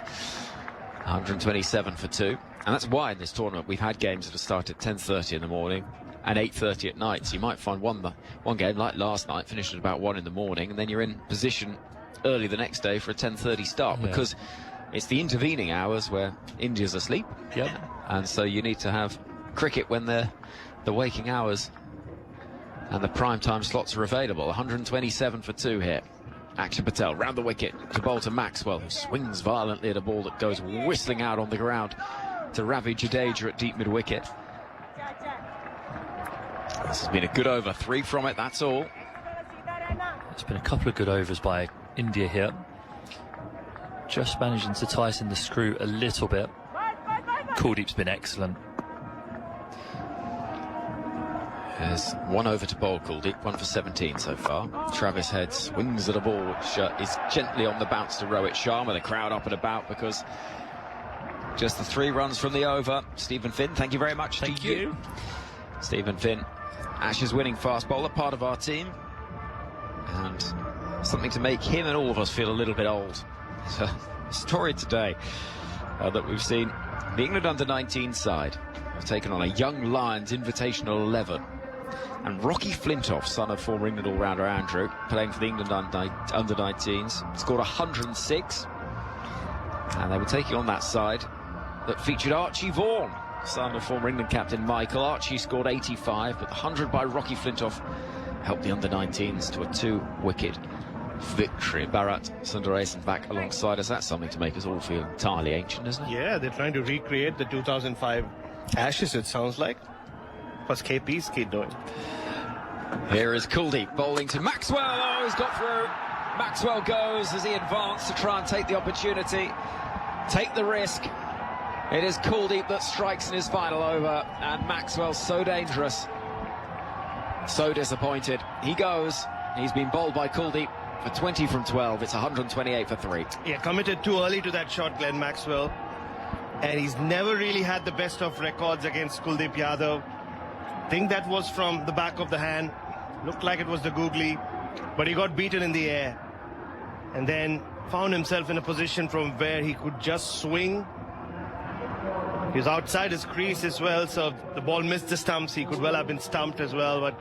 127 for 2. And that's why in this tournament we've had games that have started at 10:30 in the morning and 8:30 at night. So you might find one game like last night finished at about 1 in the morning, and then you're in position early the next day for a 10:30 start, because it's the intervening hours where India's asleep. Yep. And so you need to have cricket when the waking hours and the prime time slots are available. 127 for 2 here. Akshay Patel round the wicket to bowl to Maxwell, who swings violently at a ball that goes whistling out on the ground to Ravi Jadeja at deep mid-wicket. This has been a good over. 3 from it, that's all. It's been a couple of good overs by India here. Just managing to tighten the screw a little bit. Kuldeep's been excellent. There's 1 over to bowl Kuldeep, 1 for 17 so far. Travis Head swings at a ball which is gently on the bounce to Rohit Sharma. The crowd up and about because just the 3 runs from the over. Stephen Finn, thank you very much. Thank you. Stephen Finn, Ashes winning fast bowler, part of our team. And something to make him and all of us feel a little bit old. It's a story today that we've seen. The England under-19 side have taken on a Young Lions Invitational 11. And Rocky Flintoff, son of former England all-rounder Andrew, playing for the England under-19s, scored 106. And they were taking on that side that featured Archie Vaughan, son of former England captain Michael. Archie scored 85, but the 100 by Rocky Flintoff helped the under-19s to a 2-wicket victory. Bharat, Sundaresan back alongside us. That's something to make us all feel entirely ancient, isn't it? Yeah, they're trying to recreate the 2005 Ashes, it sounds like. What's KP's kid doing? Here is Kuldeep bowling to Maxwell. Oh, he's got through. Maxwell goes as he advanced to try and take the opportunity, take the risk. It is Kuldeep that strikes in his final over, and Maxwell's so dangerous, so disappointed. He goes. He's been bowled by Kuldeep for 20 from 12. It's 128 for 3. Yeah, committed too early to that shot, Glenn Maxwell. And he's never really had the best of records against Kuldeep Yadav. I think that was from the back of the hand. Looked like it was the googly, but he got beaten in the air. And then found himself in a position from where he could just swing. He was outside his crease as well, so the ball missed the stumps. He could well have been stumped as well, but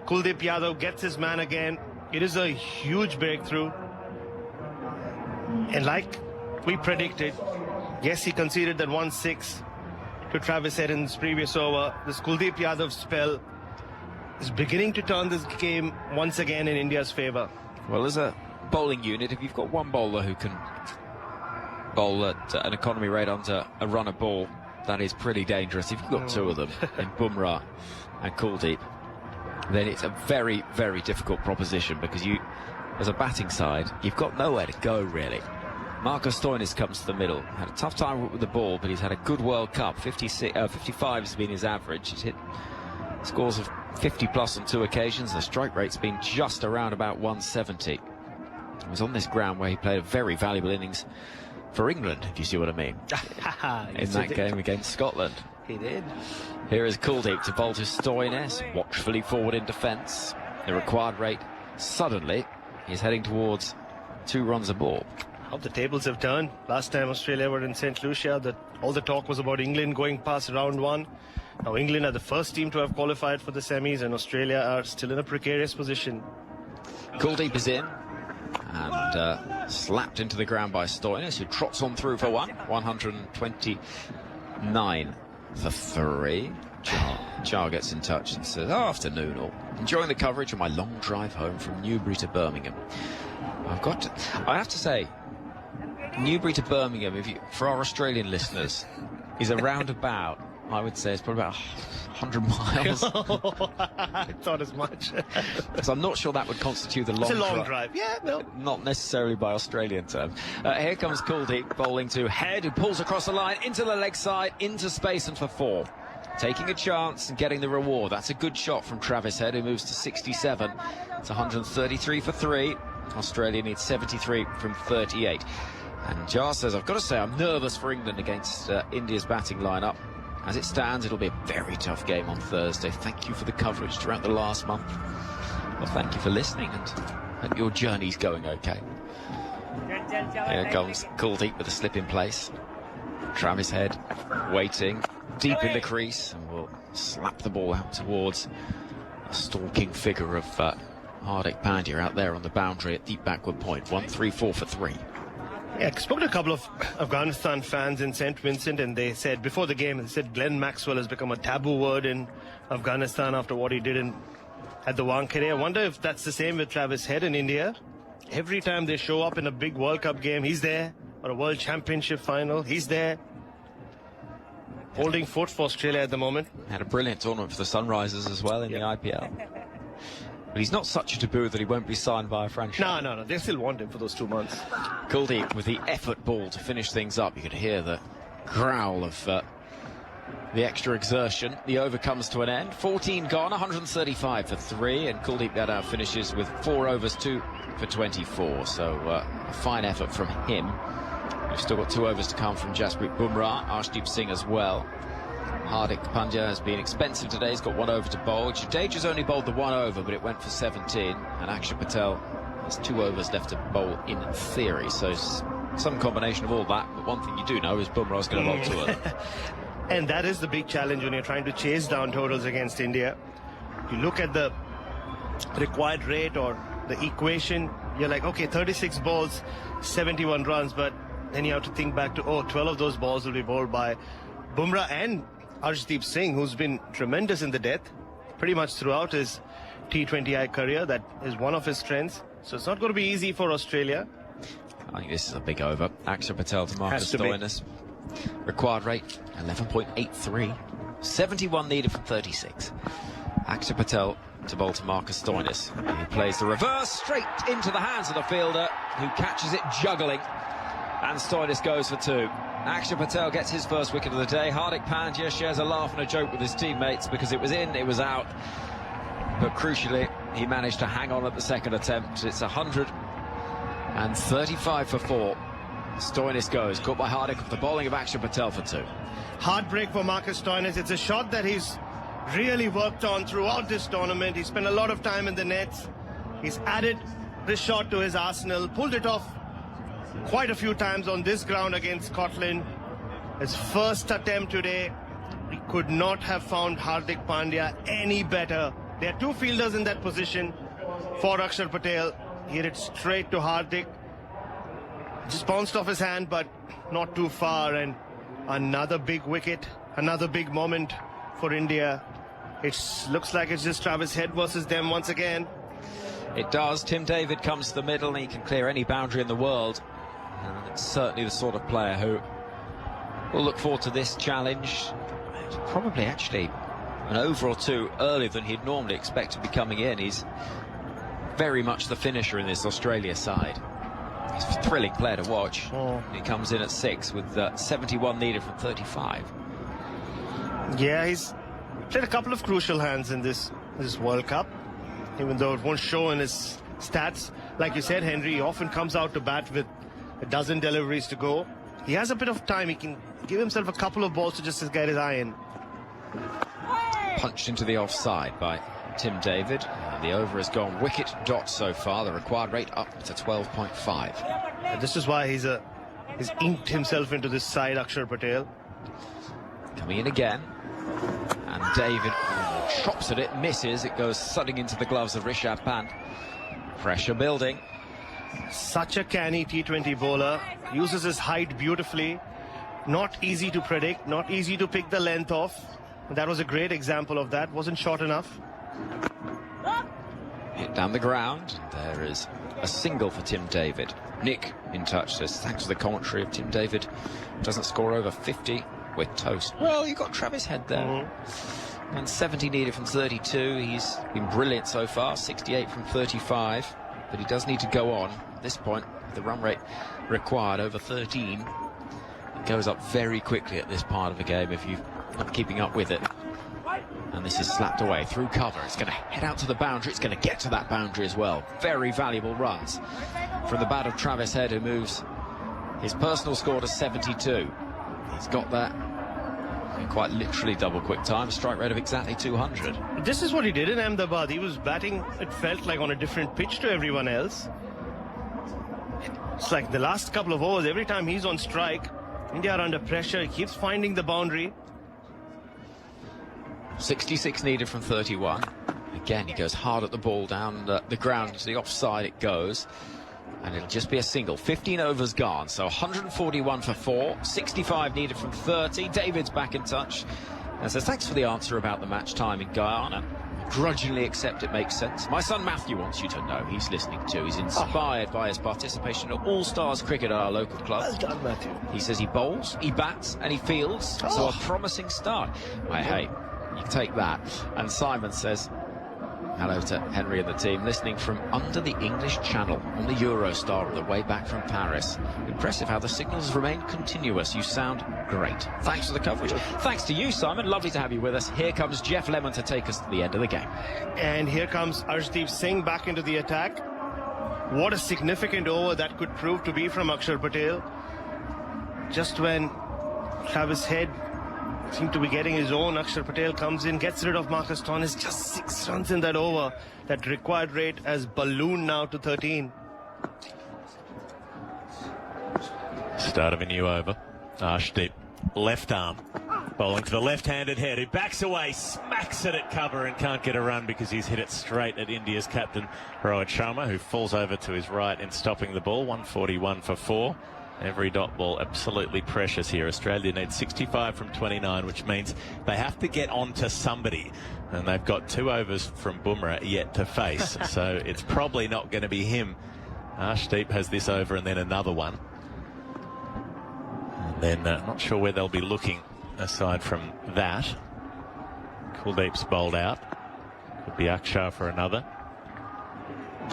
Kuldeep Yadav gets his man again. It is a huge breakthrough. And like we predicted, yes, he conceded that 1-6 to Travis Head in his previous over. This Kuldeep Yadav spell is beginning to turn this game once again in India's favour. Well, as a bowling unit, if you've got one bowler who can bowl at an economy rate under a run a ball, that is pretty dangerous. If you've got 2 of them, in Bumrah and Kuldeep, then it's a very, very difficult proposition, because you, as a batting side, you've got nowhere to go, really. Marcus Stoinis comes to the middle. Had a tough time with the ball, but he's had a good World Cup. 55 has been his average. He's hit scores of 50 plus on 2 occasions. The strike rate's been just around about 170. It was on this ground where he played a very valuable innings for England, if you see what I mean, in that game against Scotland. He did. Here is Kuldeep to bowl to Stoinis, watchfully forward in defence. The required rate, suddenly, he's heading towards 2 runs a ball. How the tables have turned. Last time Australia were in St. Lucia, all the talk was about England going past round 1. Now England are the first team to have qualified for the semis, and Australia are still in a precarious position. Kuldeep is in and slapped into the ground by Stoinis, who trots on through for 129 for 3. Char gets in touch and says, afternoon all. Enjoying the coverage of my long drive home from Newbury to Birmingham. I have to say, Newbury to Birmingham, for our Australian listeners, is around about, I would say, it's probably about 100 miles. I thought as much. So I'm not sure that would constitute the long drive. It's a long drive. Yeah, no. Not necessarily by Australian terms. Here comes Kuldeep bowling to Head, who pulls across the line, into the leg side, into space and for 4. Taking a chance and getting the reward. That's a good shot from Travis Head, who moves to 67. It's 133 for 3. Australia needs 73 from 38. And Jar says, I've got to say, I'm nervous for England against India's batting lineup. As it stands, it'll be a very tough game on Thursday. Thank you for the coverage throughout the last month. Well, thank you for listening, and hope your journey's going okay. Here comes Kuldeep with a slip in place. Travis Head waiting deep in the crease, and will slap the ball out towards a stalking figure of Hardik Pandya out there on the boundary at deep backward point. 1-3-4 for 3. Yeah, I spoke to a couple of Afghanistan fans in St. Vincent, and they said before the game, they said Glenn Maxwell has become a taboo word in Afghanistan after what he did at the Wankhede. I wonder if that's the same with Travis Head in India. Every time they show up in a big World Cup game, he's there. Or a World Championship final, he's there. Holding fort for Australia at the moment. Had a brilliant tournament for the Sunrisers as well in the IPL. But he's not such a taboo that he won't be signed by a franchise. No. They still want him for those 2 months. Kuldeep with the effort ball to finish things up. You could hear the growl of the extra exertion. The over comes to an end. 14 gone, 135 for 3. And Kuldeep Yadav finishes with 4 overs, 2 for 24. So a fine effort from him. We've still got 2 overs to come from Jasprit Bumrah, Arshdeep Singh as well. Hardik Pandya has been expensive today. He's got 1 over to bowl. Jadeja's only bowled the 1 over, but it went for 17. And Akshar Patel has 2 overs left to bowl in theory. So some combination of all that. But one thing you do know is Bumrah's going to bowl 2 overs. And that is the big challenge when you're trying to chase down totals against India. You look at the required rate or the equation, you're like, okay, 36 balls, 71 runs. But then you have to think back to, 12 of those balls will be bowled by Bumrah and Arshdeep Singh, who's been tremendous in the death pretty much throughout his T20I career. That is one of his strengths. So it's not going to be easy for Australia. I think this is a big over. Akshar Patel to Marcus Stoinis. Required rate, 11.83. 71 needed from 36. Akshar Patel to bowl to Marcus Stoinis. He plays the reverse straight into the hands of the fielder, who catches it juggling. And Stoinis goes for 2. Akshar Patel gets his first wicket of the day. Hardik Pandya shares a laugh and a joke with his teammates because it was in, it was out. But crucially, he managed to hang on at the second attempt. It's 135 for 4. Stoinis goes, caught by Hardik off the bowling of Akshar Patel for 2. Heartbreak for Marcus Stoinis. It's a shot that he's really worked on throughout this tournament. He spent a lot of time in the nets. He's added this shot to his arsenal, pulled it off quite a few times on this ground against Scotland. His first attempt today, he could not have found Hardik Pandya any better. There are 2 fielders in that position for Akshar Patel. He hit it straight to Hardik. Just bounced off his hand, but not too far. And another big wicket, another big moment for India. It looks like it's just Travis Head versus them once again. It does. Tim David comes to the middle and he can clear any boundary in the world. And it's certainly the sort of player who will look forward to this challenge. Probably actually an over or 2 earlier than he'd normally expect to be coming in. He's very much the finisher in this Australia side. He's a thrilling player to watch. He comes in at 6 with 71 needed from 35. Yeah, he's played a couple of crucial hands in this this World Cup, even though it won't show in his stats. Like you said, Henry often comes out to bat with a dozen deliveries to go. He has a bit of time. He can give himself a couple of balls to just get his eye in. Punched into the offside by Tim David. The over has gone wicket dot so far. The required rate up to 12.5. This is why he's inked himself into this side, Akshar Patel. Coming in again. And David chops at it, misses. It goes thudding into the gloves of Rishabh Pant. Pressure building. Such a canny T20 bowler. Uses his height beautifully. Not easy to predict, not easy to pick the length off. That was a great example of that. Wasn't short enough. Hit down the ground. There is a single for Tim David. Nick in touch says, thanks for the commentary of Tim David. Doesn't score over 50. We're toast. Well, you've got Travis Head there. And 70 needed from 32. He's been brilliant so far. 68 from 35. But he does need to go on. At this point, the run rate required over 13. It goes up very quickly at this part of the game if you're not keeping up with it. And this is slapped away through cover. It's going to head out to the boundary. It's going to get to that boundary as well. Very valuable runs from the bat of Travis Head, who moves his personal score to 72. He's got that in quite literally double quick time. Strike rate of exactly 200. This is what he did in Ahmedabad. He was batting, it felt like, on a different pitch to everyone else. It's like the last couple of overs, every time he's on strike, India are under pressure. He keeps finding the boundary. 66 needed from 31. Again, he goes hard at the ball down the ground to the offside it goes. And it'll just be a single. 15 overs gone, so 141 for 4. 65 needed from 30. David's back in touch and says, thanks for the answer about the match time in Guyana. Grudgingly accept it makes sense. My son Matthew wants you to know he's listening too. He's inspired by his participation at All-Stars cricket at our local club. Well done, Matthew. He says he bowls, he bats, and he fields. So a promising start. Well, hey, you take that. And Simon says, hello to Henry and the team, listening from under the English Channel on the Eurostar on the way back from Paris. Impressive how the signals remain continuous. You sound great. Thanks for the coverage. Thanks to you, Simon. Lovely to have you with us. Here comes Geoff Lemon to take us to the end of the game. And here comes Arshdeep Singh back into the attack. What a significant over that could prove to be from Akshar Patel. Just when Travis Head seemed to be getting his own, Akshar Patel comes in, gets rid of Marcus Stoinis. Just 6 runs in that over. That required rate has ballooned now to 13. Start of a new over. Arshdeep, left arm, bowling to the left-handed Head, who backs away, smacks it at cover and can't get a run because he's hit it straight at India's captain Rohit Sharma, who falls over to his right in stopping the ball. 141 for 4. Every dot ball absolutely precious here. Australia needs 65 from 29, which means they have to get on to somebody. And they've got 2 overs from Bumrah yet to face. So it's probably not going to be him. Arshdeep has this over and then another one. And then not sure where they'll be looking aside from that. Kuldeep's bowled out. Could be Akshar for another.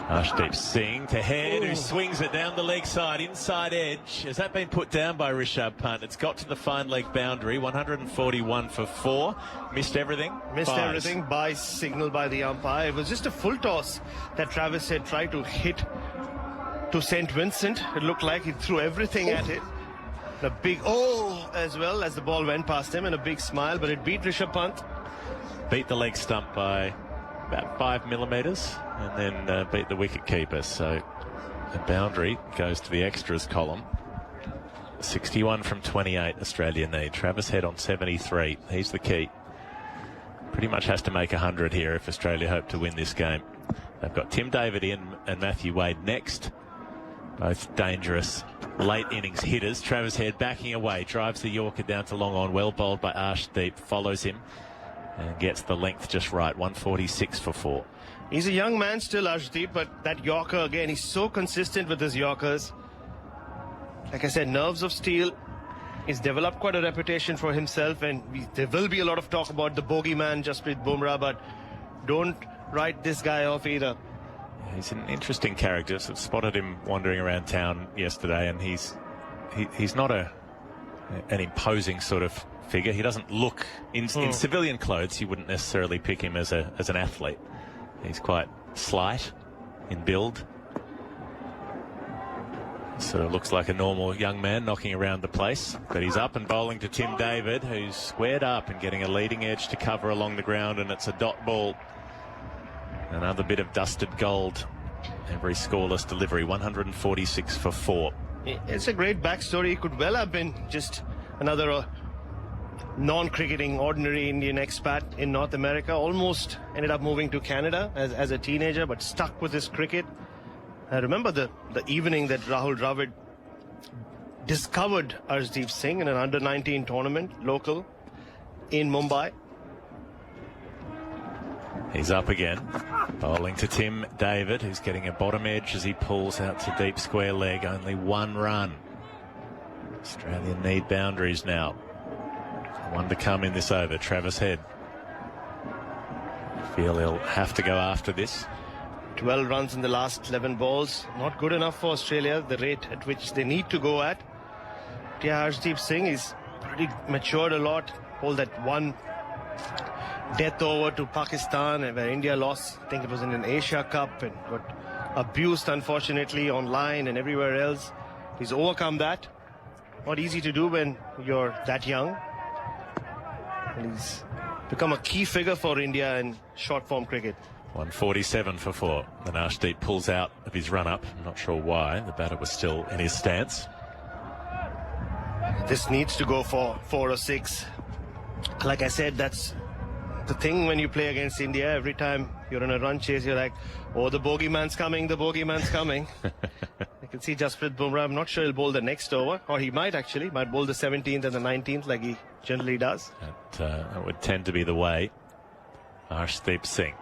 Arshdeep Singh to Head, who swings it down the leg side, inside edge. Has that been put down by Rishabh Pant? It's got to the fine leg boundary. 141 for 4. Missed everything. Missed everything by signal by the umpire. It was just a full toss that Travis had tried to hit to St. Vincent. It looked like he threw everything at it. A big as well as the ball went past him, and a big smile, but it beat Rishabh Pant. Beat the leg stump by about 5 millimetres and then beat the wicket keeper. So the boundary goes to the extras column. 61 from 28 Australia need. Travis Head on 73. He's the key. Pretty much has to make 100 here if Australia hope to win this game. They've got Tim David in and Matthew Wade next. Both dangerous late innings hitters. Travis Head backing away, drives the Yorker down to long on, well bowled by Arshdeep, follows him and gets the length just right. 146 for 4. He's a young man still, Arshdeep, but that Yorker, again, he's so consistent with his Yorkers. Like I said, nerves of steel. He's developed quite a reputation for himself, and there will be a lot of talk about the bogeyman, Jasprit Bumrah, but don't write this guy off either. He's an interesting character. I've spotted him wandering around town yesterday, and he's not an imposing sort of figure. He doesn't look in civilian clothes. You wouldn't necessarily pick him as an athlete. He's quite slight in build. Sort of looks like a normal young man knocking around the place, but he's up and bowling to Tim David, who's squared up and getting a leading edge to cover along the ground, and it's a dot ball. Another bit of dusted gold. Every scoreless delivery, 146 for 4. It's a great backstory. It could well have been just another non-cricketing, ordinary Indian expat in North America. Almost ended up moving to Canada as a teenager, but stuck with his cricket. I remember the evening that Rahul Dravid discovered Arshdeep Singh in an under-19 tournament, local, in Mumbai. He's up again, bowling to Tim David, who's getting a bottom edge as he pulls out to deep square leg. Only 1 run. Australia need boundaries now. 1 to come in this over. Travis Head. Feel he'll have to go after this. 12 runs in the last 11 balls. Not good enough for Australia, the rate at which they need to go at. Yeah, Arshdeep Singh is pretty matured a lot. Hold that one death over to Pakistan, where India lost. I think it was in an Asia Cup, and got abused, unfortunately, online and everywhere else. He's overcome that. Not easy to do when you're that young. And he's become a key figure for India in short form cricket. 147 for 4. Then Arshdeep pulls out of his run-up. I'm not sure why. The batter was still in his stance. This needs to go for 4 or 6. Like I said, that's the thing when you play against India. Every time you're in a run chase, you're like, oh, the bogeyman's coming, the bogeyman's coming. I can see Jasprit Bumrah. I'm not sure he'll bowl the next over, or he might bowl the 17th and the 19th like he generally does. That would tend to be the way. Arshdeep Singh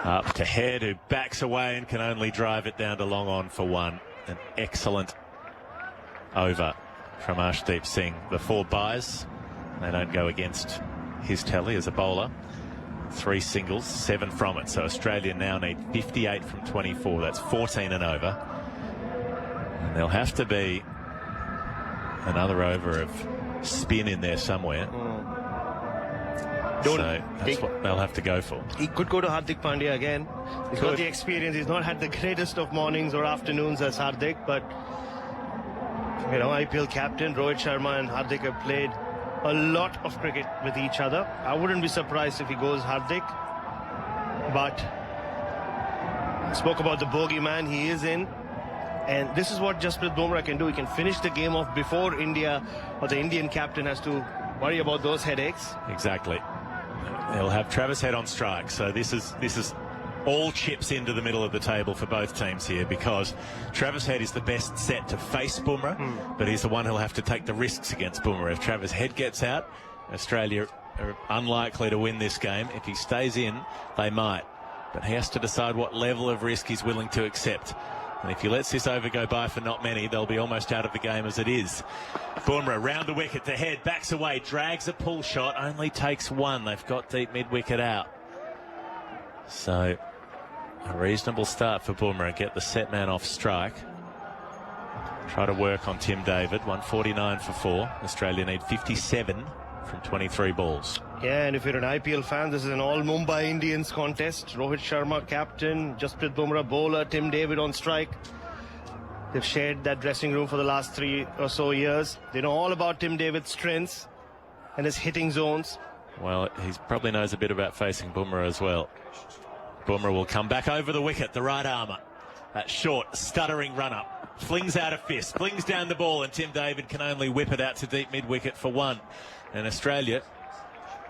up to Head, who backs away and can only drive it down to long on for 1. An excellent over from Arshdeep Singh. The 4 byes, they don't go against his tally as a bowler. 3 singles, 7 from it. So Australia now need 58 from 24. That's 14 and over. And there'll have to be another over of spin in there somewhere. So that's what they'll have to go for. He could go to Hardik Pandya again. He's got the experience. He's not had the greatest of mornings or afternoons as Hardik, but you know, IPL captain Rohit Sharma and Hardik have played a lot of cricket with each other. I wouldn't be surprised if he goes Hardik, but spoke about the bogeyman. He is in, and this is what Jasprit Bumrah can do. He can finish the game off before India or the Indian captain has to worry about those headaches. Exactly. He'll have Travis Head on strike, so this is all chips into the middle of the table for both teams here, because Travis Head is the best set to face Bumrah, but he's the one who'll have to take the risks against Bumrah. If Travis Head gets out, Australia are unlikely to win this game. If he stays in, they might, but he has to decide what level of risk he's willing to accept. And if he lets this over go by for not many, they'll be almost out of the game as it is. Bumrah round the wicket to Head, backs away, drags a pull shot, only takes 1. They've got deep mid-wicket out. So a reasonable start for Bumrah. Get the set man off strike. Try to work on Tim David. 149 for 4. Australia need 57 from 23 balls. Yeah, and if you're an IPL fan, this is an all Mumbai Indians contest. Rohit Sharma captain, Jasprit Bumrah bowler, Tim David on strike. They've shared that dressing room for the last 3 or so years. They know all about Tim David's strengths and his hitting zones. Well, he probably knows a bit about facing Bumrah as well. Bumrah will come back over the wicket, the right armour. That short, stuttering run-up. Flings out a fist, flings down the ball, and Tim David can only whip it out to deep mid-wicket for 1. And Australia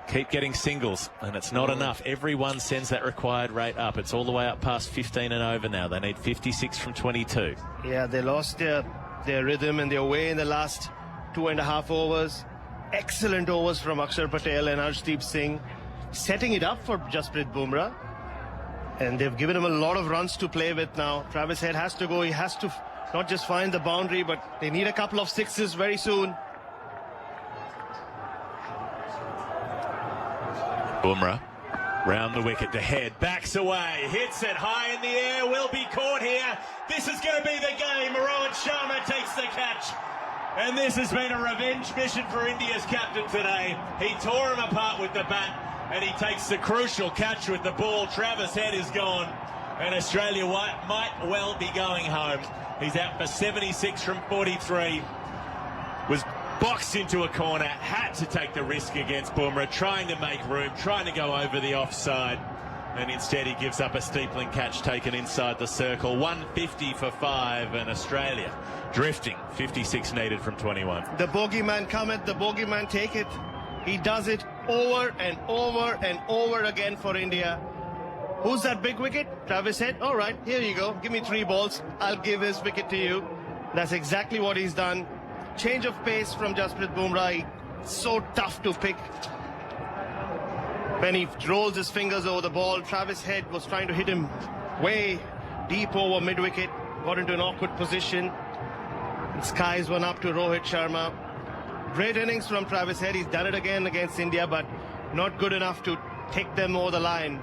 keep getting singles, and it's not enough. Everyone sends that required rate up. It's all the way up past 15 and over now. They need 56 from 22. Yeah, they lost their rhythm and their way in the last 2.5 overs. Excellent overs from Akshar Patel and Arshdeep Singh, setting it up for Jasprit Bumrah. And they've given him a lot of runs to play with now. Travis Head has to go. He has to not just find the boundary, but they need a couple of sixes very soon. Bumrah round the wicket to Head, backs away, hits it high in the air, will be caught here. This is going to be the game. Rohit Sharma takes the catch. And this has been a revenge mission for India's captain today. He tore him apart with the bat, and he takes the crucial catch with the ball. Travis Head is gone, and Australia might well be going home. He's out for 76 from 43. Was boxed into a corner, had to take the risk against Bumrah, trying to make room, trying to go over the offside. And instead he gives up a steepling catch taken inside the circle. 150 for 5, and Australia drifting. 56 needed from 21. The bogeyman cometh, the bogeyman take it. He does it over and over and over again for India. Who's that big wicket? Travis Head? All right, here you go. Give me 3 balls. I'll give his wicket to you. That's exactly what he's done. Change of pace from Jasprit Bumrah. So tough to pick. When he rolls his fingers over the ball, Travis Head was trying to hit him way deep over mid-wicket, got into an awkward position. And skies went up to Rohit Sharma. Great innings from Travis Head. He's done it again against India, but not good enough to take them over the line.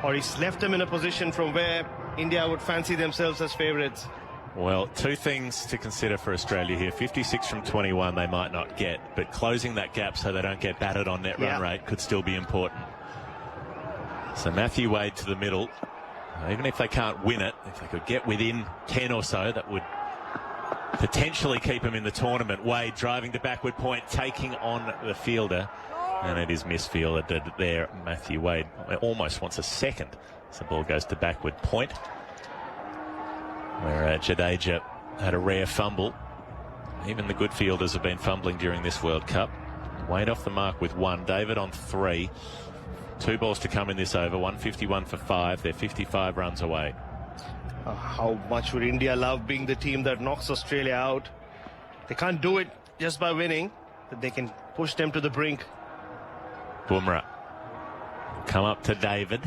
Or he's left them in a position from where India would fancy themselves as favourites. Well, 2 things to consider for Australia here. 56 from 21 they might not get, but closing that gap so they don't get battered on net run rate could still be important. So Matthew Wade to the middle. Even if they can't win it, if they could get within 10 or so, that would potentially keep them in the tournament. Wade driving to backward point, taking on the fielder, and it is misfielded there. Matthew Wade almost wants a second as the ball goes to backward point, where Jadeja had a rare fumble. Even the good fielders have been fumbling during this World Cup. Wade off the mark with 1. David on 3. 2 balls to come in this over. 151 for 5. They're 55 runs away. How much would India love being the team that knocks Australia out? They can't do it just by winning, but they can push them to the brink. Bumrah come up to David.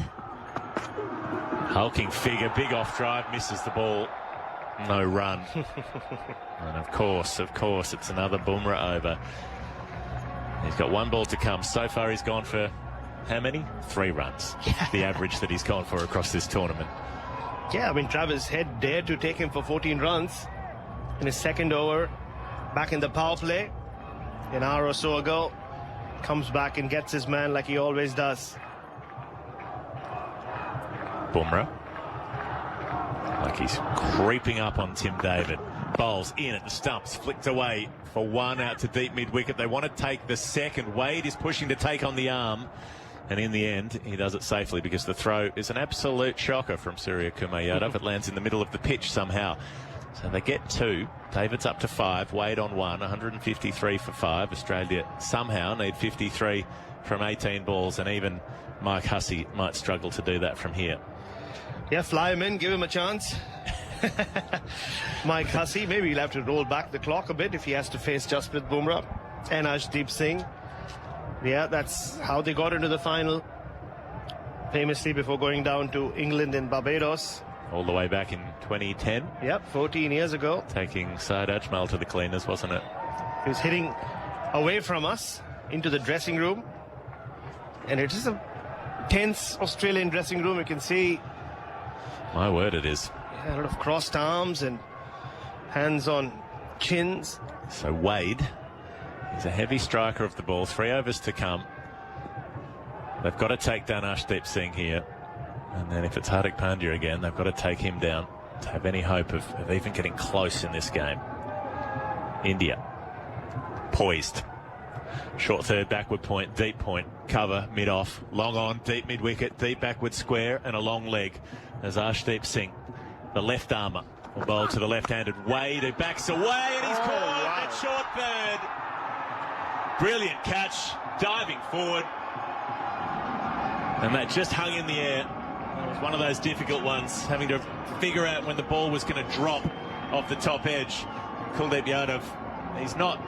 Hulking figure, big off drive, misses the ball. No run. And of course, it's another Bumrah over. He's got 1 ball to come. So far he's gone for how many? 3 runs. The average that he's gone for across this tournament. Yeah, I mean, Travis Head dared to take him for 14 runs in his second over. Back in the power play an hour or so ago. Comes back and gets his man like he always does. Bumrah, like he's creeping up on Tim David. Bowls in at the stumps, flicked away for 1 out to deep mid-wicket. They want to take the second. Wade is pushing to take on the arm, and in the end he does it safely because the throw is an absolute shocker from Surya Kumar Yadav. It lands in the middle of the pitch somehow. So they get 2. David's up to 5. Wade on 1. 153 for 5. Australia somehow need 53 from 18 balls, and even Mike Hussey might struggle to do that from here. Yeah, fly him in, give him a chance. Mike Hussey, maybe he'll have to roll back the clock a bit if he has to face Jasprit Bumrah and Arshdeep Singh. Yeah, that's how they got into the final, famously before going down to England and Barbados. All the way back in 2010. Yep, 14 years ago. Taking Syed Ajmal to the cleaners, wasn't it? He was hitting away from us into the dressing room. And it is a tense Australian dressing room. You can see. My word, it is. Yeah, a lot of crossed arms and hands on chins. So Wade is a heavy striker of the ball. 3 overs to come. They've got to take down Arshdeep Singh here. And then if it's Hardik Pandya again, they've got to take him down to have any hope of even getting close in this game. India poised. Short third, backward point, deep point, cover, mid-off, long on, deep mid-wicket, deep backward square, and a long leg as Arshdeep Singh, the left armour, will bowl to the left-handed Wade, who backs away, and he's caught at short third. Brilliant catch, diving forward. And that just hung in the air. It was one of those difficult ones, having to figure out when the ball was going to drop off the top edge. Kuldeep Yadav, he's not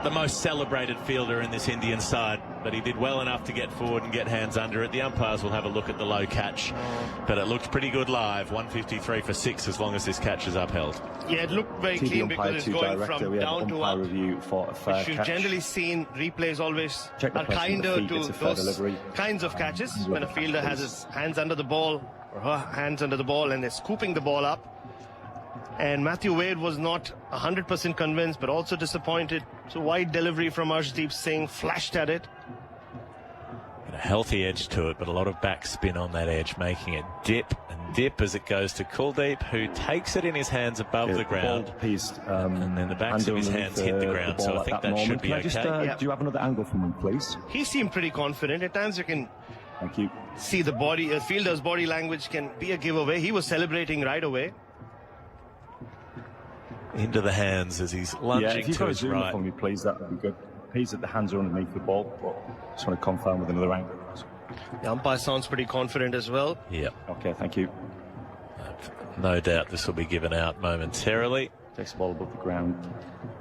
the most celebrated fielder in this Indian side, but he did well enough to get forward and get hands under it. The umpires will have a look at the low catch, but it looked pretty good live. 153 for 6 as long as this catch is upheld. Yeah, it looked very clean because it's going from down to up. Review for a fair You've catch. generally seen replays always are kinder to those kinds of catches when a fielder has his hands under the ball or her hands under the ball and they're scooping the ball up. And Matthew Wade was not 100% convinced, but also disappointed. So wide delivery from Arshdeep Singh, flashed at it. A healthy edge to it, but a lot of backspin on that edge, making it dip and dip as it goes to Kuldeep, who takes it in his hands above the ground. And then the backs of his hands hit the ground, so I think that should be okay. Do you have another angle from him, please? He seemed pretty confident. At times you can see the body, fielder's body language can be a giveaway. He was celebrating right away. Into the hands as he's lunging to his right. For me, please, that would be good. He's at the hands are underneath the ball, but just want to confirm with another angle. The umpire sounds pretty confident as well. Yeah. Okay, thank you. No doubt this will be given out momentarily. Takes the ball above the ground.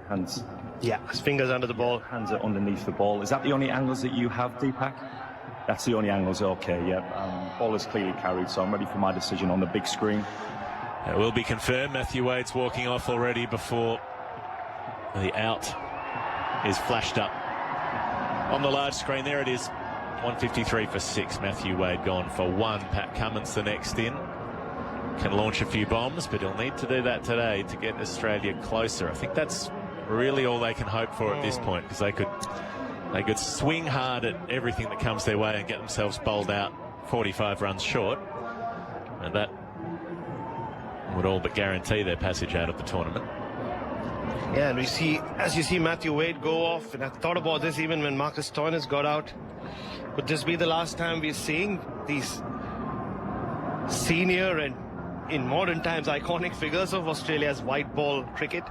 Hands. Yeah, his fingers under the ball. Hands are underneath the ball. Is that the only angles that you have, Deepak? That's the only angles. Okay, yeah. Ball is clearly carried, so I'm ready for my decision on the big screen. It will be confirmed. Matthew Wade's walking off already before the out is flashed up on the large screen. There it is. 153 for 6. Matthew Wade gone for 1. Pat Cummins the next in. Can launch a few bombs, but he'll need to do that today to get Australia closer. I think that's really all they can hope for at this point, because they could swing hard at everything that comes their way and get themselves bowled out 45 runs short, and that would all but guarantee their passage out of the tournament. Yeah, and we see, as you see Matthew Wade go off, and I thought about this even when Marcus Stoinis got out. Could this be the last time we're seeing these senior and, in modern times, iconic figures of Australia's white ball cricket?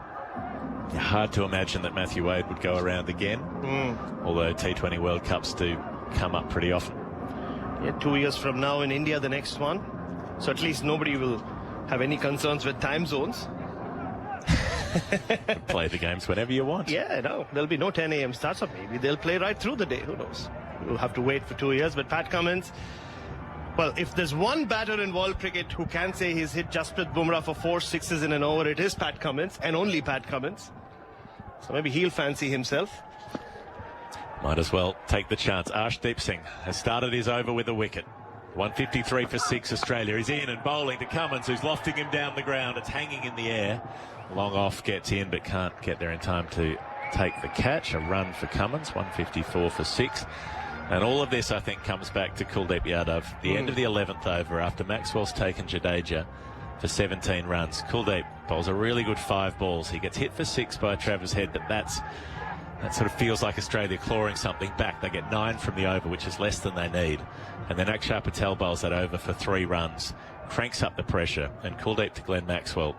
Hard to imagine that Matthew Wade would go around again, although T20 World Cups do come up pretty often. Yeah, 2 years from now in India, the next one. So at least nobody will have any concerns with time zones. Play the games whenever you want. Yeah, no, there'll be no 10 a.m. starts, or maybe they'll play right through the day. Who knows? We'll have to wait for 2 years. But Pat Cummins, well, if there's one batter in world cricket who can say he's hit Jasprit Bumrah for 4 sixes in an over, it is Pat Cummins, and only Pat Cummins. So maybe he'll fancy himself. Might as well take the chance. Arshdeep Singh has started his over with a wicket. 153 for 6 Australia. He's in and bowling to Cummins, who's lofting him down the ground. It's hanging in the air. Long off, gets in, but can't get there in time to take the catch. A run for Cummins, 154 for 6. And all of this, I think, comes back to Kuldeep Yadav. The end of the 11th over, after Maxwell's taken Jadeja for 17 runs. Kuldeep bowls a really good 5 balls. He gets hit for 6 by Travis Head, but that sort of feels like Australia clawing something back. They get 9 from the over, which is less than they need. And then Akshar Patel bowls that over for 3 runs, cranks up the pressure, and Kuldeep to Glenn Maxwell.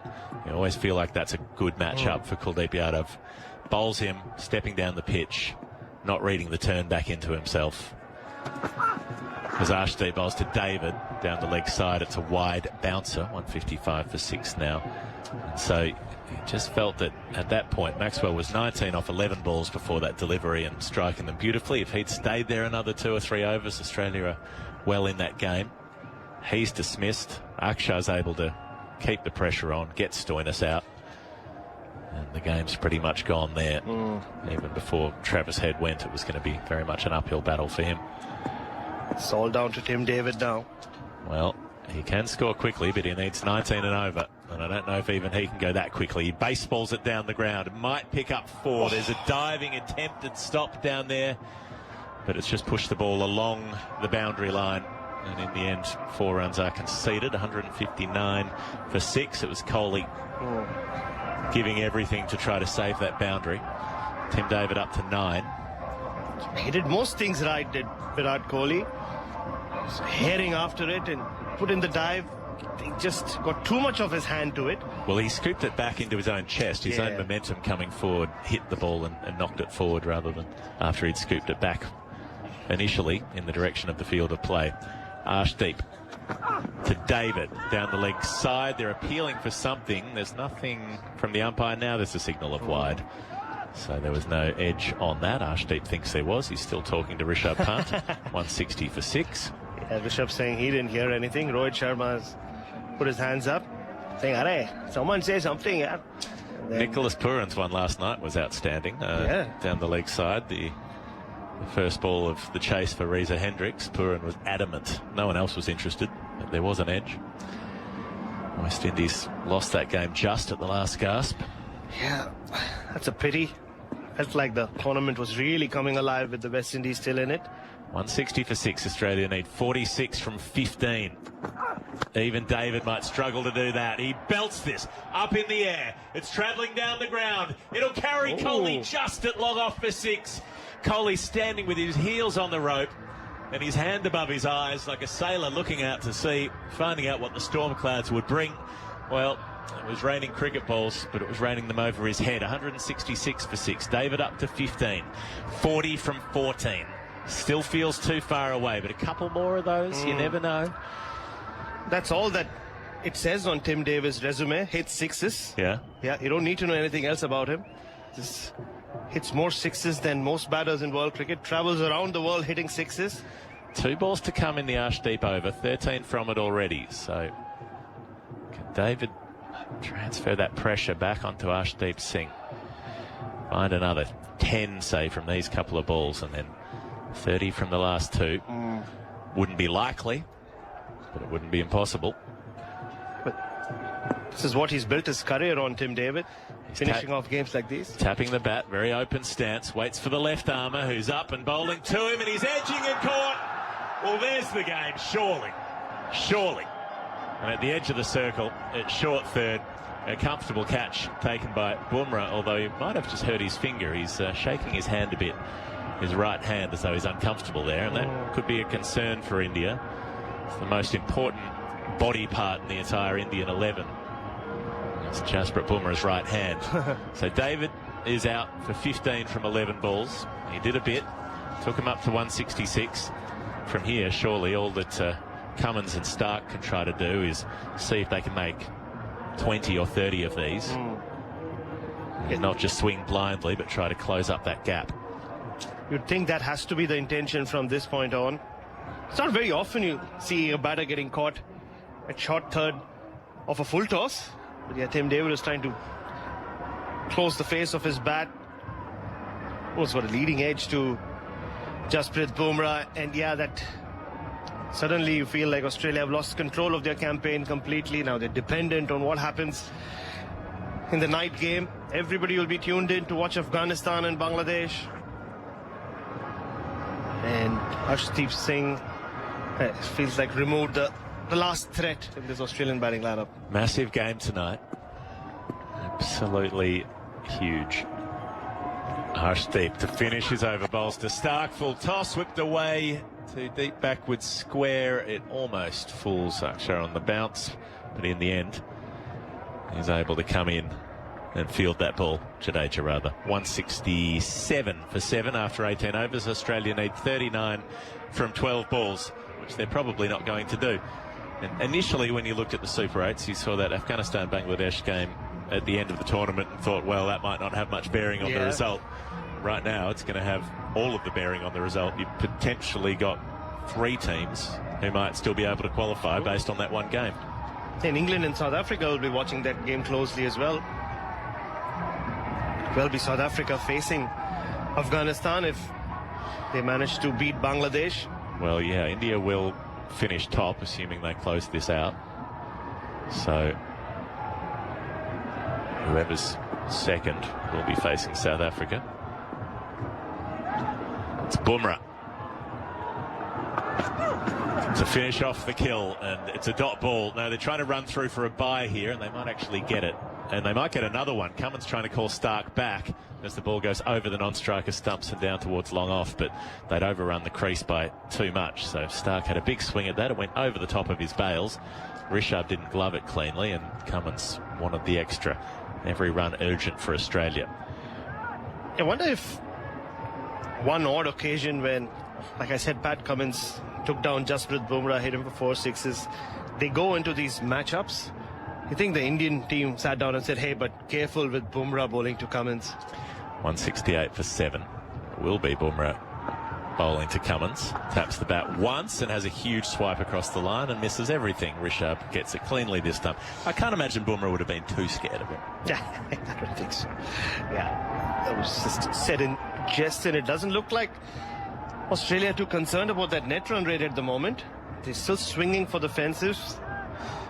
You always feel like that's a good matchup for Kuldeep Yadav. Bowls him, stepping down the pitch, not reading the turn back into himself. As Arshdeep bowls to David down the leg side, it's a wide bouncer, 155 for 6 now. And so you just felt that at that point Maxwell was 19 off 11 balls before that delivery and striking them beautifully. If he'd stayed there another 2 or 3 overs, Australia are well in that game. He's dismissed. Akshar's able to keep the pressure on, get Stoinis out, and the game's pretty much gone there. Even before Travis Head went, it was going to be very much an uphill battle for him. It's all down to Tim David now. Well, he can score quickly, but he needs 19 and over, and I don't know if even he can go that quickly. He baseballs it down the ground. It might pick up 4. There's a diving attempted stop down there, but it's just pushed the ball along the boundary line. And in the end, 4 runs are conceded. 159 for 6. It was Kohli giving everything to try to save that boundary. Tim David up to 9. He did most things right, did Virat Kohli. Herring after it and put in the dive. He just got too much of his hand to it. Well, he scooped it back into his own chest. His own momentum coming forward, hit the ball and knocked it forward rather than after he'd scooped it back initially in the direction of the field of play. Arshdeep to David down the leg side. They're appealing for something. There's nothing from the umpire now. There's a signal of wide. So there was no edge on that. Arshdeep thinks there was. He's still talking to Rishabh Pant. 160 for 6. Yeah, Rishabh saying he didn't hear anything. Rohit Sharma's put his hands up, saying, "Arey, someone say something." Yeah. Nicholas Puran's one last night was outstanding. Down the leg side. The first ball of the chase for Reza Hendricks. Puran was adamant. No one else was interested, but there was an edge. West Indies lost that game just at the last gasp. Yeah, that's a pity. Felt like the tournament was really coming alive with the West Indies still in it. 160 for 6. Australia need 46 from 15. Even David might struggle to do that. He belts this up in the air. It's travelling down the ground. It'll carry Kohli just at long off for 6. Kohli standing with his heels on the rope and his hand above his eyes like a sailor looking out to sea, finding out what the storm clouds would bring. Well, it was raining cricket balls, but it was raining them over his head. 166 for 6. David up to 15. 40 from 14. Still feels too far away, but a couple more of those, you never know. That's all that it says on Tim Davis' resume. Hits sixes. Yeah. Yeah, you don't need to know anything else about him. Just hits more sixes than most batters in world cricket. Travels around the world hitting sixes. 2 balls to come in the Arshdeep over. 13 from it already. So can David transfer that pressure back onto Arshdeep Singh? Find another 10, say, from these couple of balls, and then 30 from the last 2. Wouldn't be likely, but it wouldn't be impossible. But this is what he's built his career on, Tim David. He's finishing off games like these. Tapping the bat, very open stance, waits for the left armour, who's up and bowling to him, and he's edging and caught. Well, there's the game, surely. Surely. And at the edge of the circle, it's short third. A comfortable catch taken by Bumrah, although he might have just hurt his finger. He's shaking his hand a bit, his right hand, as though he's uncomfortable there, and that could be a concern for India. It's the most important body part in the entire Indian 11. It's Jasprit Bumrah's right hand. So David is out for 15 from 11 balls. He did a bit, took him up to 166. From here, surely all that Cummins and Stark can try to do is see if they can make 20 or 30 of these. And not just swing blindly, but try to close up that gap. You'd think that has to be the intention from this point on. It's not very often you see a batter getting caught at short third of a full toss. But yeah, Tim David is trying to close the face of his bat. Was got a leading edge to Jasprit Bumrah, and yeah, that suddenly you feel like Australia have lost control of their campaign completely. Now they're dependent on what happens in the night game. Everybody will be tuned in to watch Afghanistan and Bangladesh. And Arshdeep Singh feels like removed the last threat in this Australian batting lineup. Massive game tonight. Absolutely huge. Arshdeep to finish his over bowls to Stark. Full toss, whipped away to deep backward square. It almost fools Akshar on the bounce, but in the end he's able to come in and field that ball. Jadeja rather. 167 for 7 after 18 overs. Australia need 39 from 12 balls, which they're probably not going to do. And initially, when you looked at the Super 8s, you saw that Afghanistan-Bangladesh game at the end of the tournament and thought, well, that might not have much bearing on the result. Right now, it's going to have all of the bearing on the result. You've potentially got 3 teams who might still be able to qualify based on that one game. And England and South Africa will be watching that game closely as well. It will be South Africa facing Afghanistan if they manage to beat Bangladesh. Well, yeah, India will finish top, assuming they close this out. So whoever's second will be facing South Africa. It's Bumrah to finish off the kill, and it's a dot ball. Now they're trying to run through for a bye here, and they might actually get it, and they might get another one. Cummins trying to call Stark back as the ball goes over the non-striker stumps and down towards long off, but they'd overrun the crease by too much. So Stark had a big swing at that. It went over the top of his bails. Rishabh didn't glove it cleanly, and Cummins wanted the extra. Every run urgent for Australia. I wonder if one odd occasion when, like I said, Pat Cummins took down Jasprit Bumrah, hit him for 4 sixes. They go into these matchups. You think the Indian team sat down and said, hey, but careful with Bumrah bowling to Cummins? 168 for 7. It will be Bumrah bowling to Cummins. Taps the bat once and has a huge swipe across the line and misses everything. Rishabh gets it cleanly this time. I can't imagine Bumrah would have been too scared of him. Yeah, I don't think so. Yeah, that was just said in jest, and it doesn't look like Australia are too concerned about that net run rate at the moment. They're still swinging for the fences.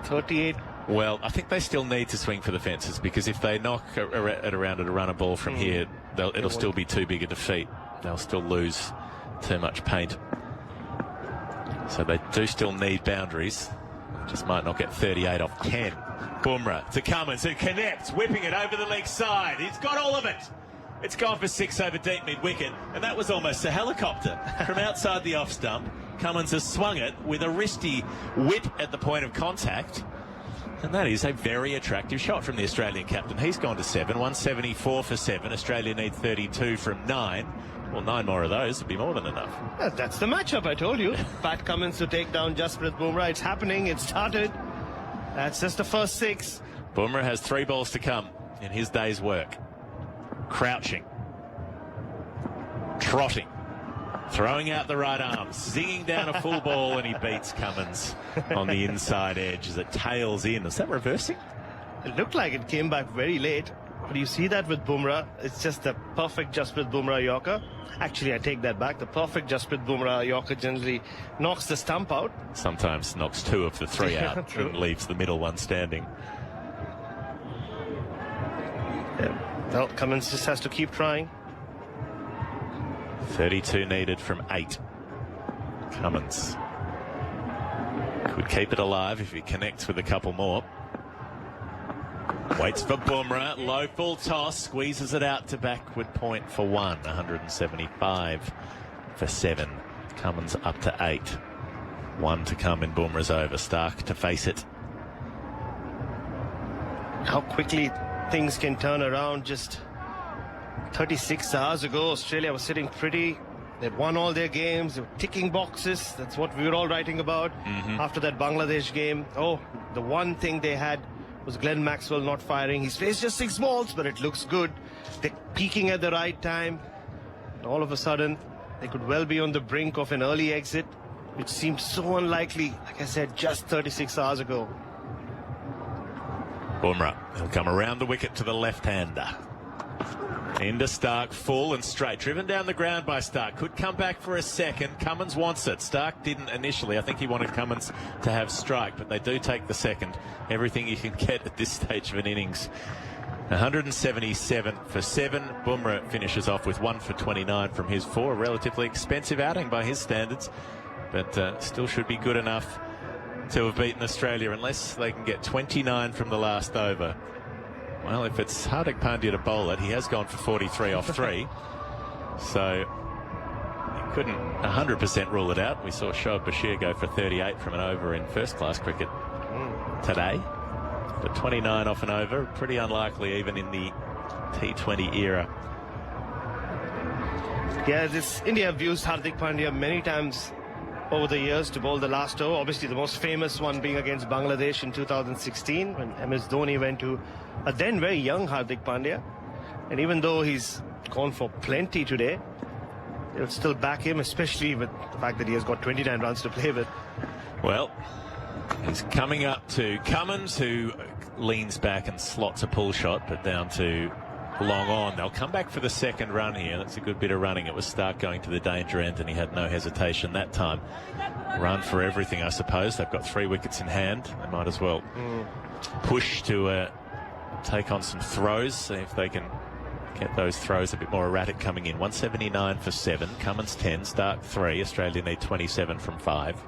38 Well, I think they still need to swing for the fences, because if they knock it around at a runner ball from here, it'll still be too big a defeat. They'll still lose too much paint. So they do still need boundaries. Just might not get 38 off 10. Bumrah to Cummins, who connects, whipping it over the leg side. He's got all of it. It's gone for 6 over deep mid-wicket, and that was almost a helicopter from outside the off stump. Cummins has swung it with a wristy whip at the point of contact, and that is a very attractive shot from the Australian captain. He's gone to 7, 174 for 7. Australia need 32 from 9. Well, 9 more of those would be more than enough. That's the matchup, I told you. Pat Cummins to take down Jasprit Bumrah. It's happening. It started. That's just the first 6. Bumrah has 3 balls to come in his day's work. Crouching. Trotting. Throwing out the right arm. Zinging down a full ball, and he beats Cummins on the inside edge as it tails in. Is that reversing? It looked like it came back very late. But you see that with Bumrah, it's just the perfect Jasprit Bumrah Yorker. Actually, I take that back. The perfect Jasprit Bumrah Yorker generally knocks the stump out. Sometimes knocks 2 of the 3 out and leaves the middle one standing. Yeah. Well, Cummins just has to keep trying. 32 needed from 8. Cummins could keep it alive if he connects with a couple more. Waits for Bumrah, low full toss, squeezes it out to backward point for 1, 175 for 7. Cummins up to 8. 1 to come in Bumrah's over. Stark to face it. How quickly things can turn around. Just 36 hours ago, Australia was sitting pretty. They'd won all their games. They were ticking boxes. That's what we were all writing about after that Bangladesh game. Oh, the one thing they had was Glenn Maxwell not firing. He's faced just 6 balls, but it looks good. They're peaking at the right time. And all of a sudden, they could well be on the brink of an early exit, which seemed so unlikely, like I said, just 36 hours ago. Bumrah, he'll come around the wicket to the left-hander. Into Stark, full and straight. Driven down the ground by Stark. Could come back for a second. Cummins wants it. Stark didn't initially. I think he wanted Cummins to have strike, but they do take the second. Everything you can get at this stage of an innings. 177 for 7. Bumrah finishes off with 1 for 29 from his 4. A relatively expensive outing by his standards, but still should be good enough to have beaten Australia, unless they can get 29 from the last over. Well, if it's Hardik Pandya to bowl it, he has gone for 43 off 3. So he couldn't 100% rule it out. We saw Shoaib Bashir go for 38 from an over in first-class cricket today. But 29 off an over, pretty unlikely even in the T20 era. Yeah, India have used Hardik Pandya many times over the years to bowl the last over. Obviously, the most famous one being against Bangladesh in 2016 when MS Dhoni went to a then very young Hardik Pandya. And even though he's gone for plenty today, they'll still back him, especially with the fact that he has got 29 runs to play with. Well, he's coming up to Cummins, who leans back and slots a pull shot, but down to long on. They'll come back for the second run here. That's a good bit of running. It was Stark going to the danger end, and he had no hesitation that time. Run for everything, I suppose. They've got 3 wickets in hand. They might as well push to take on some throws, see if they can get those throws a bit more erratic coming in. 179 for 7. Cummins 10, Stark 3. Australia need 27 from 5.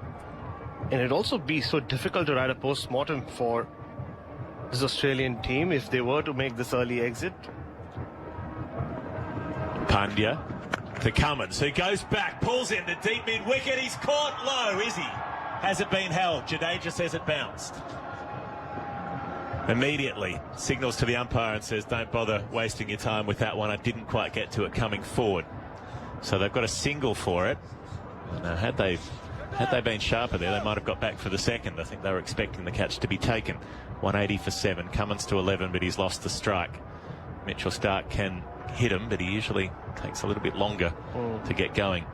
And it'd also be so difficult to write a post-mortem for this Australian team if they were to make this early exit. Pandya to Cummins, who goes back, pulls in the deep mid-wicket. He's caught low, is he? Has it been held? Jadeja says it bounced. Immediately signals to the umpire and says, don't bother wasting your time with that one. I didn't quite get to it coming forward. So they've got a single for it. Now, had they been sharper there, they might have got back for the second. I think they were expecting the catch to be taken. 180 for 7. Cummins to 11, but he's lost the strike. Mitchell Stark can hit him, but he usually takes a little bit longer to get going.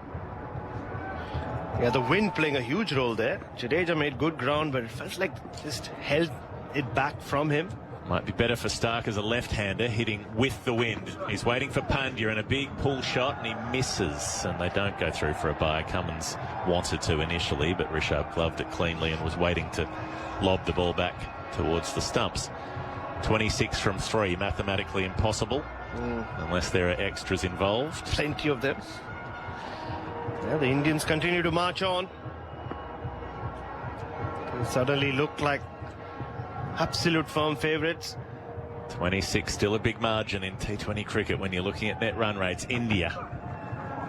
Yeah, the wind playing a huge role there. Jadeja made good ground, but it felt like just held it back from him. Might be better for Stark as a left-hander, hitting with the wind. He's waiting for Pandya and a big pull shot, and he misses, and they don't go through for a bye. Cummins wanted to initially, but Rishabh gloved it cleanly and was waiting to lob the ball back towards the stumps. 26 from 3, mathematically impossible, unless there are extras involved. Plenty of them. Yeah, the Indians continue to march on. They suddenly look like absolute firm favourites. 26, still a big margin in T20 cricket when you're looking at net run rates. India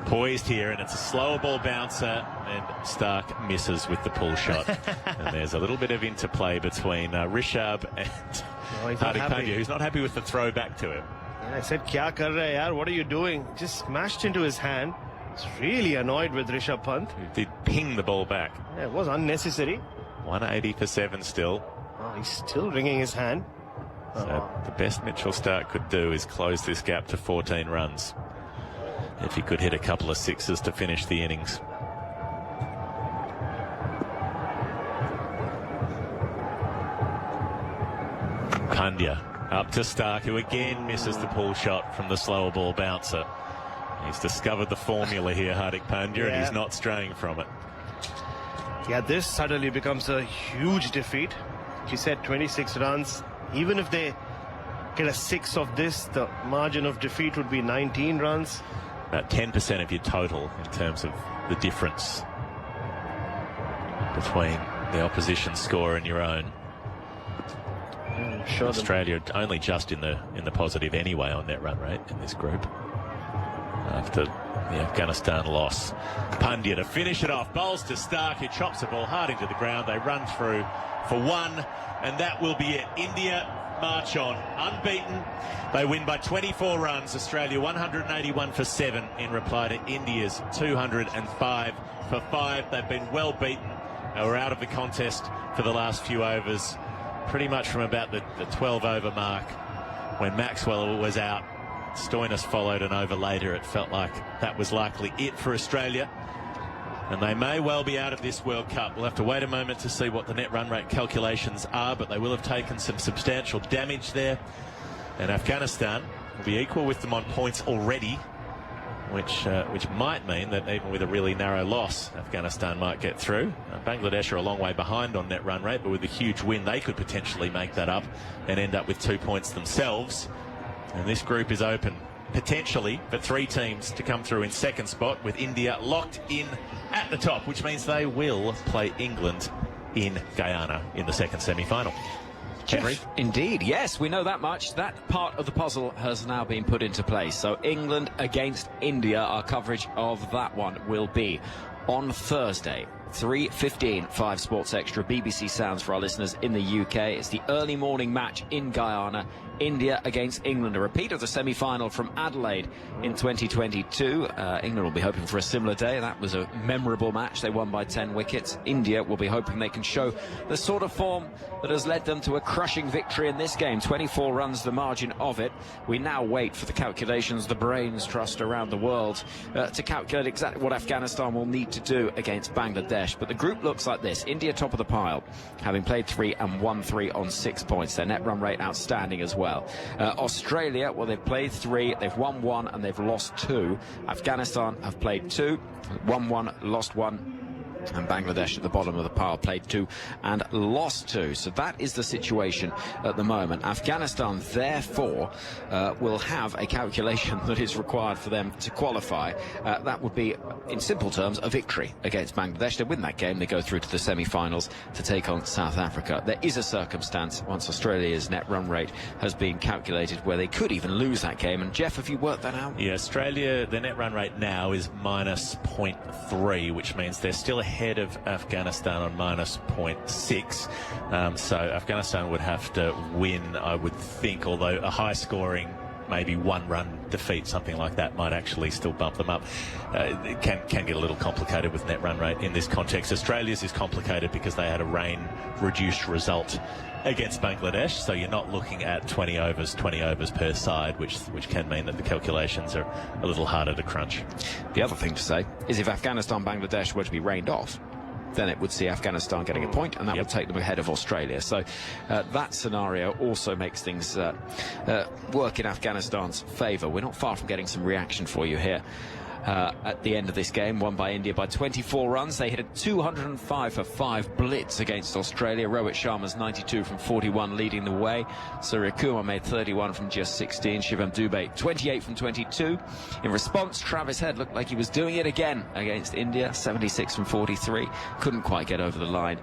poised here, and it's a slower ball bouncer, and Stark misses with the pull shot. And there's a little bit of interplay between Rishabh and Hardik Pandya, who's not happy with the throw back to him. Yeah, I said, "Kya kar rahe yaar? What are you doing?" Just smashed into his hand. He's really annoyed with Rishabh Pant. He did ping the ball back. Yeah, it was unnecessary. 180 for 7 still. Oh, he's still wringing his hand. So the best Mitchell Stark could do is close this gap to 14 runs. If he could hit a couple of sixes to finish the innings. Pandya up to Stark, who again misses the pull shot from the slower ball bouncer. He's discovered the formula here, Hardik Pandya, and he's not straying from it. Yeah, this suddenly becomes a huge defeat. You said 26 runs. Even if they get a 6 of this, the margin of defeat would be 19 runs. About 10% of your total in terms of the difference between the opposition score and your own. Sure, Australia only just in the positive anyway on net run rate in this group after the Afghanistan loss. Pandya to finish it off, bowls to Stark, who chops the ball hard into the ground. They run through for 1, and that will be it. India march on unbeaten. They win by 24 runs. Australia 181 for 7 in reply to India's 205 for 5. They've been well beaten. They were out of the contest for the last few overs, pretty much from about the 12 over mark when Maxwell was out. Stoinis followed an over later. It felt like that was likely it for Australia, and they may well be out of this World Cup. We'll have to wait a moment to see what the net run rate calculations are, but they will have taken some substantial damage there. And Afghanistan will be equal with them on points already, which might mean that even with a really narrow loss, Afghanistan might get through. Bangladesh are a long way behind on net run rate, but with a huge win, they could potentially make that up and end up with 2 points themselves. And this group is open potentially for 3 teams to come through in second spot, with India locked in at the top, which means they will play England in Guyana in the second semi-final. Henry? Indeed, yes, we know that much. That part of the puzzle has now been put into place. So England against India, our coverage of that one will be on Thursday, 3:15, 5 Sports Extra, BBC Sounds for our listeners in the UK. It's the early morning match in Guyana. India against England, a repeat of the semi-final from Adelaide in 2022. England will be hoping for a similar day. That was a memorable match. They won by 10 wickets. India will be hoping they can show the sort of form that has led them to a crushing victory in this game. 24 runs the margin of it. We now wait for the calculations the brains trust around the world to calculate exactly what Afghanistan will need to do against Bangladesh. But the group looks like this. India top of the pile, having played 3 and won 3 on 6 points. Their net run rate outstanding as well. Australia, well, they've played 3, they've won 1 and they've lost 2. Afghanistan have played 2, won 1, lost 1. And Bangladesh at the bottom of the pile played 2 and lost 2. So that is the situation at the moment. Afghanistan, therefore, will have a calculation that is required for them to qualify. That would be, in simple terms, a victory against Bangladesh. They win that game, they go through to the semi-finals to take on South Africa. There is a circumstance, once Australia's net run rate has been calculated, where they could even lose that game. And Geoff, have you worked that out? Yeah, Australia, their net run rate now is minus 0.3, which means they're still ahead of Afghanistan on minus 0.6. So Afghanistan would have to win, I would think, although a high scoring, maybe 1-run defeat, something like that, might actually still bump them up. It can get a little complicated with net run rate in this context. Australia's is complicated because they had a rain-reduced result against Bangladesh, so you're not looking at 20 overs per side, which can mean that the calculations are a little harder to crunch. The other thing to say is if Afghanistan-Bangladesh were to be rained off, then it would see Afghanistan getting a point, and that would take them ahead of Australia. So that scenario also makes things work in Afghanistan's favour. We're not far from getting some reaction for you here at the end of this game, won by India by 24 runs. They hit a 205 for 5 blitz against Australia. Rohit Sharma's 92 from 41 leading the way. Surya Kumar made 31 from just 16. Shivam Dubey 28 from 22. In response, Travis Head looked like he was doing it again against India, 76 from 43. Couldn't quite get over the line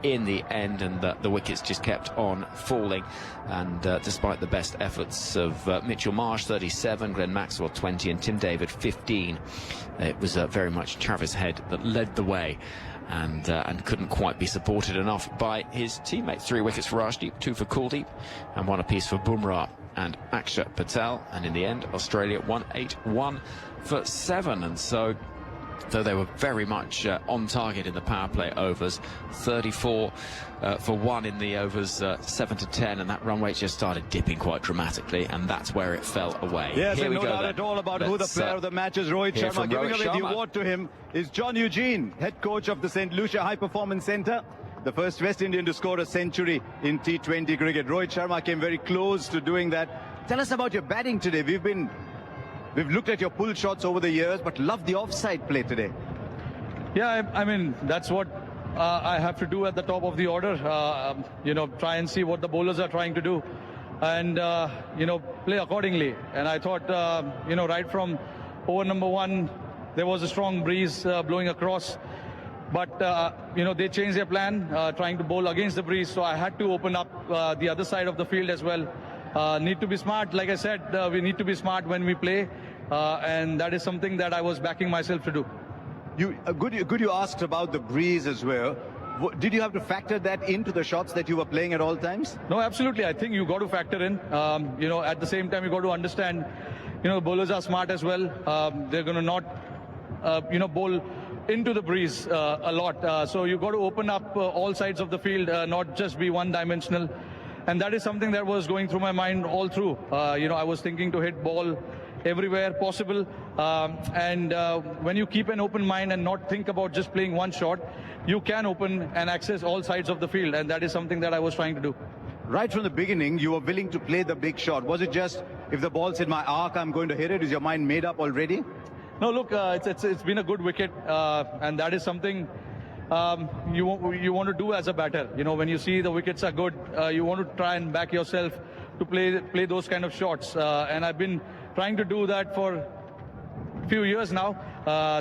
in the end, and the wickets just kept on falling. And despite the best efforts of Mitchell Marsh, 37, Glenn Maxwell, 20, and Tim David, 15, it was very much Travis Head that led the way, and couldn't quite be supported enough by his teammates. 3 wickets for Rajdeep, 2 for Kuldeep, and 1 apiece for Bumrah and Akshat Patel. And in the end, Australia won 8-1 for 7. And so, though they were very much on target in the power play overs, 34 for 1 in the overs 7 to 10, and that run rate just started dipping quite dramatically, and that's where it fell away. Yes, Here and we no go doubt then. at all about who the player of the match is. Rohit Sharma. Giving away the award to him is John Eugene, head coach of the St. Lucia High Performance Centre, the first West Indian to score a century in T20 cricket. Rohit Sharma came very close to doing that. Tell us about your batting today. We've looked at your pull shots over the years, but love the offside play today. Yeah, I mean, that's what I have to do at the top of the order. Try and see what the bowlers are trying to do, and play accordingly. And I thought, right from over number 1, there was a strong breeze blowing across, but they changed their plan, trying to bowl against the breeze. So I had to open up the other side of the field as well. Need to be smart, like I said. We need to be smart when we play, and that is something that I was backing myself to do. Good you asked about the breeze as well. Did you have to factor that into the shots that you were playing at all times? No, absolutely. I think you got to factor in. At the same time, you got to understand, bowlers are smart as well. They're going to not, bowl into the breeze a lot. So you got to open up all sides of the field, not just be one-dimensional. And that is something that was going through my mind all through. I was thinking to hit ball everywhere possible, and when you keep an open mind and not think about just playing one shot, you can open and access all sides of the field, and that is something that I was trying to do. Right from the beginning, you were willing to play the big shot. Was it just, if the ball's in my arc, I'm going to hit it? Is your mind made up already? No, look, it's been a good wicket, and that is something you want to do as a batter. When you see the wickets are good, you want to try and back yourself to play those kind of shots, and I've been trying to do that for a few years now.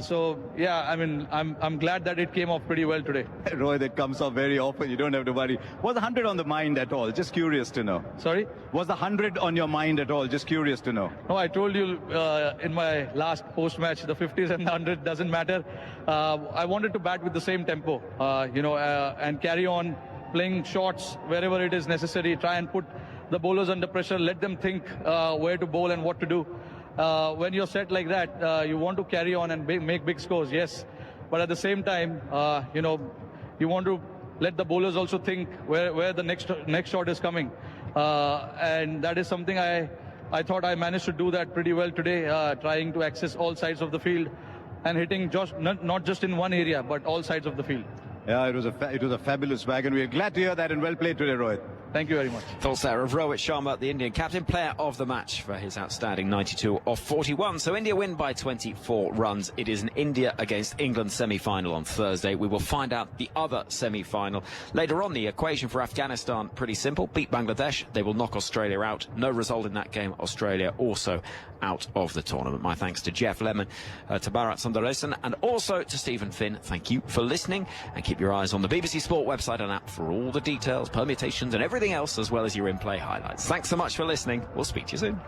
So yeah, I mean, I'm glad that it came off pretty well today. Roy, that comes off very often. You don't have to worry. Was the 100 on the mind at all? Just curious to know. Sorry? Was the 100 on your mind at all? Just curious to know. No, I told you in my last post-match, the 50s and the 100 doesn't matter. I wanted to bat with the same tempo, and carry on playing shots wherever it is necessary. Try and put the bowlers under pressure, let them think where to bowl and what to do. When you're set like that, you want to carry on and make big scores, yes. But at the same time, you want to let the bowlers also think where the next shot is coming. And that is something I thought I managed to do that pretty well today, trying to access all sides of the field and hitting not just in one area, but all sides of the field. Yeah, it was a fabulous bag, and we're glad to hear that, and well played today, Rohit. Thank you very much. Thoughts there of Rohit Sharma, the Indian captain, player of the match for his outstanding 92 off 41. So India win by 24 runs. It is an India against England semi-final on Thursday. We will find out the other semi-final later on. The equation for Afghanistan, pretty simple. Beat Bangladesh, they will knock Australia out. No result in that game. Australia also out of the tournament. My thanks to Geoff Lemon, to Bharat Sundaresan, and also to Stephen Finn. Thank you for listening, and keep your eyes on the BBC Sport website and app for all the details, permutations, and everything else, as well as your in-play highlights. Thanks so much for listening. We'll speak to you soon.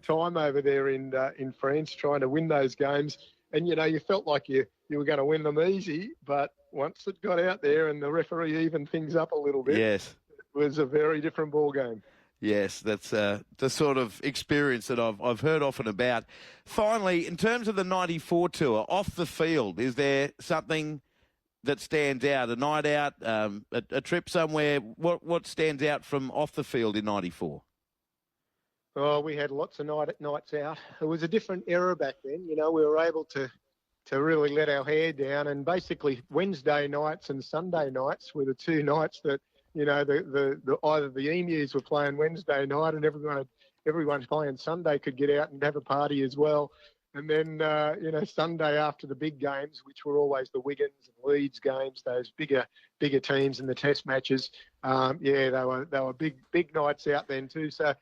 Time over there in France trying to win those games, and you felt like you were going to win them easy, but once it got out there and the referee evened things up a little bit, yes, it was a very different ball game. Yes, that's the sort of experience that I've heard often about. Finally, in terms of the 94 tour, off the field, is there something that stands out? A night out, a trip somewhere? What stands out from off the field in 94? Oh, we had lots of nights out. It was a different era back then. We were able to really let our hair down, and basically Wednesday nights and Sunday nights were the two nights that either the Emus were playing Wednesday night and everyone playing Sunday could get out and have a party as well. And then, Sunday after the big games, which were always the Wiggins and Leeds games, those bigger teams in the test matches, they were big nights out then too. So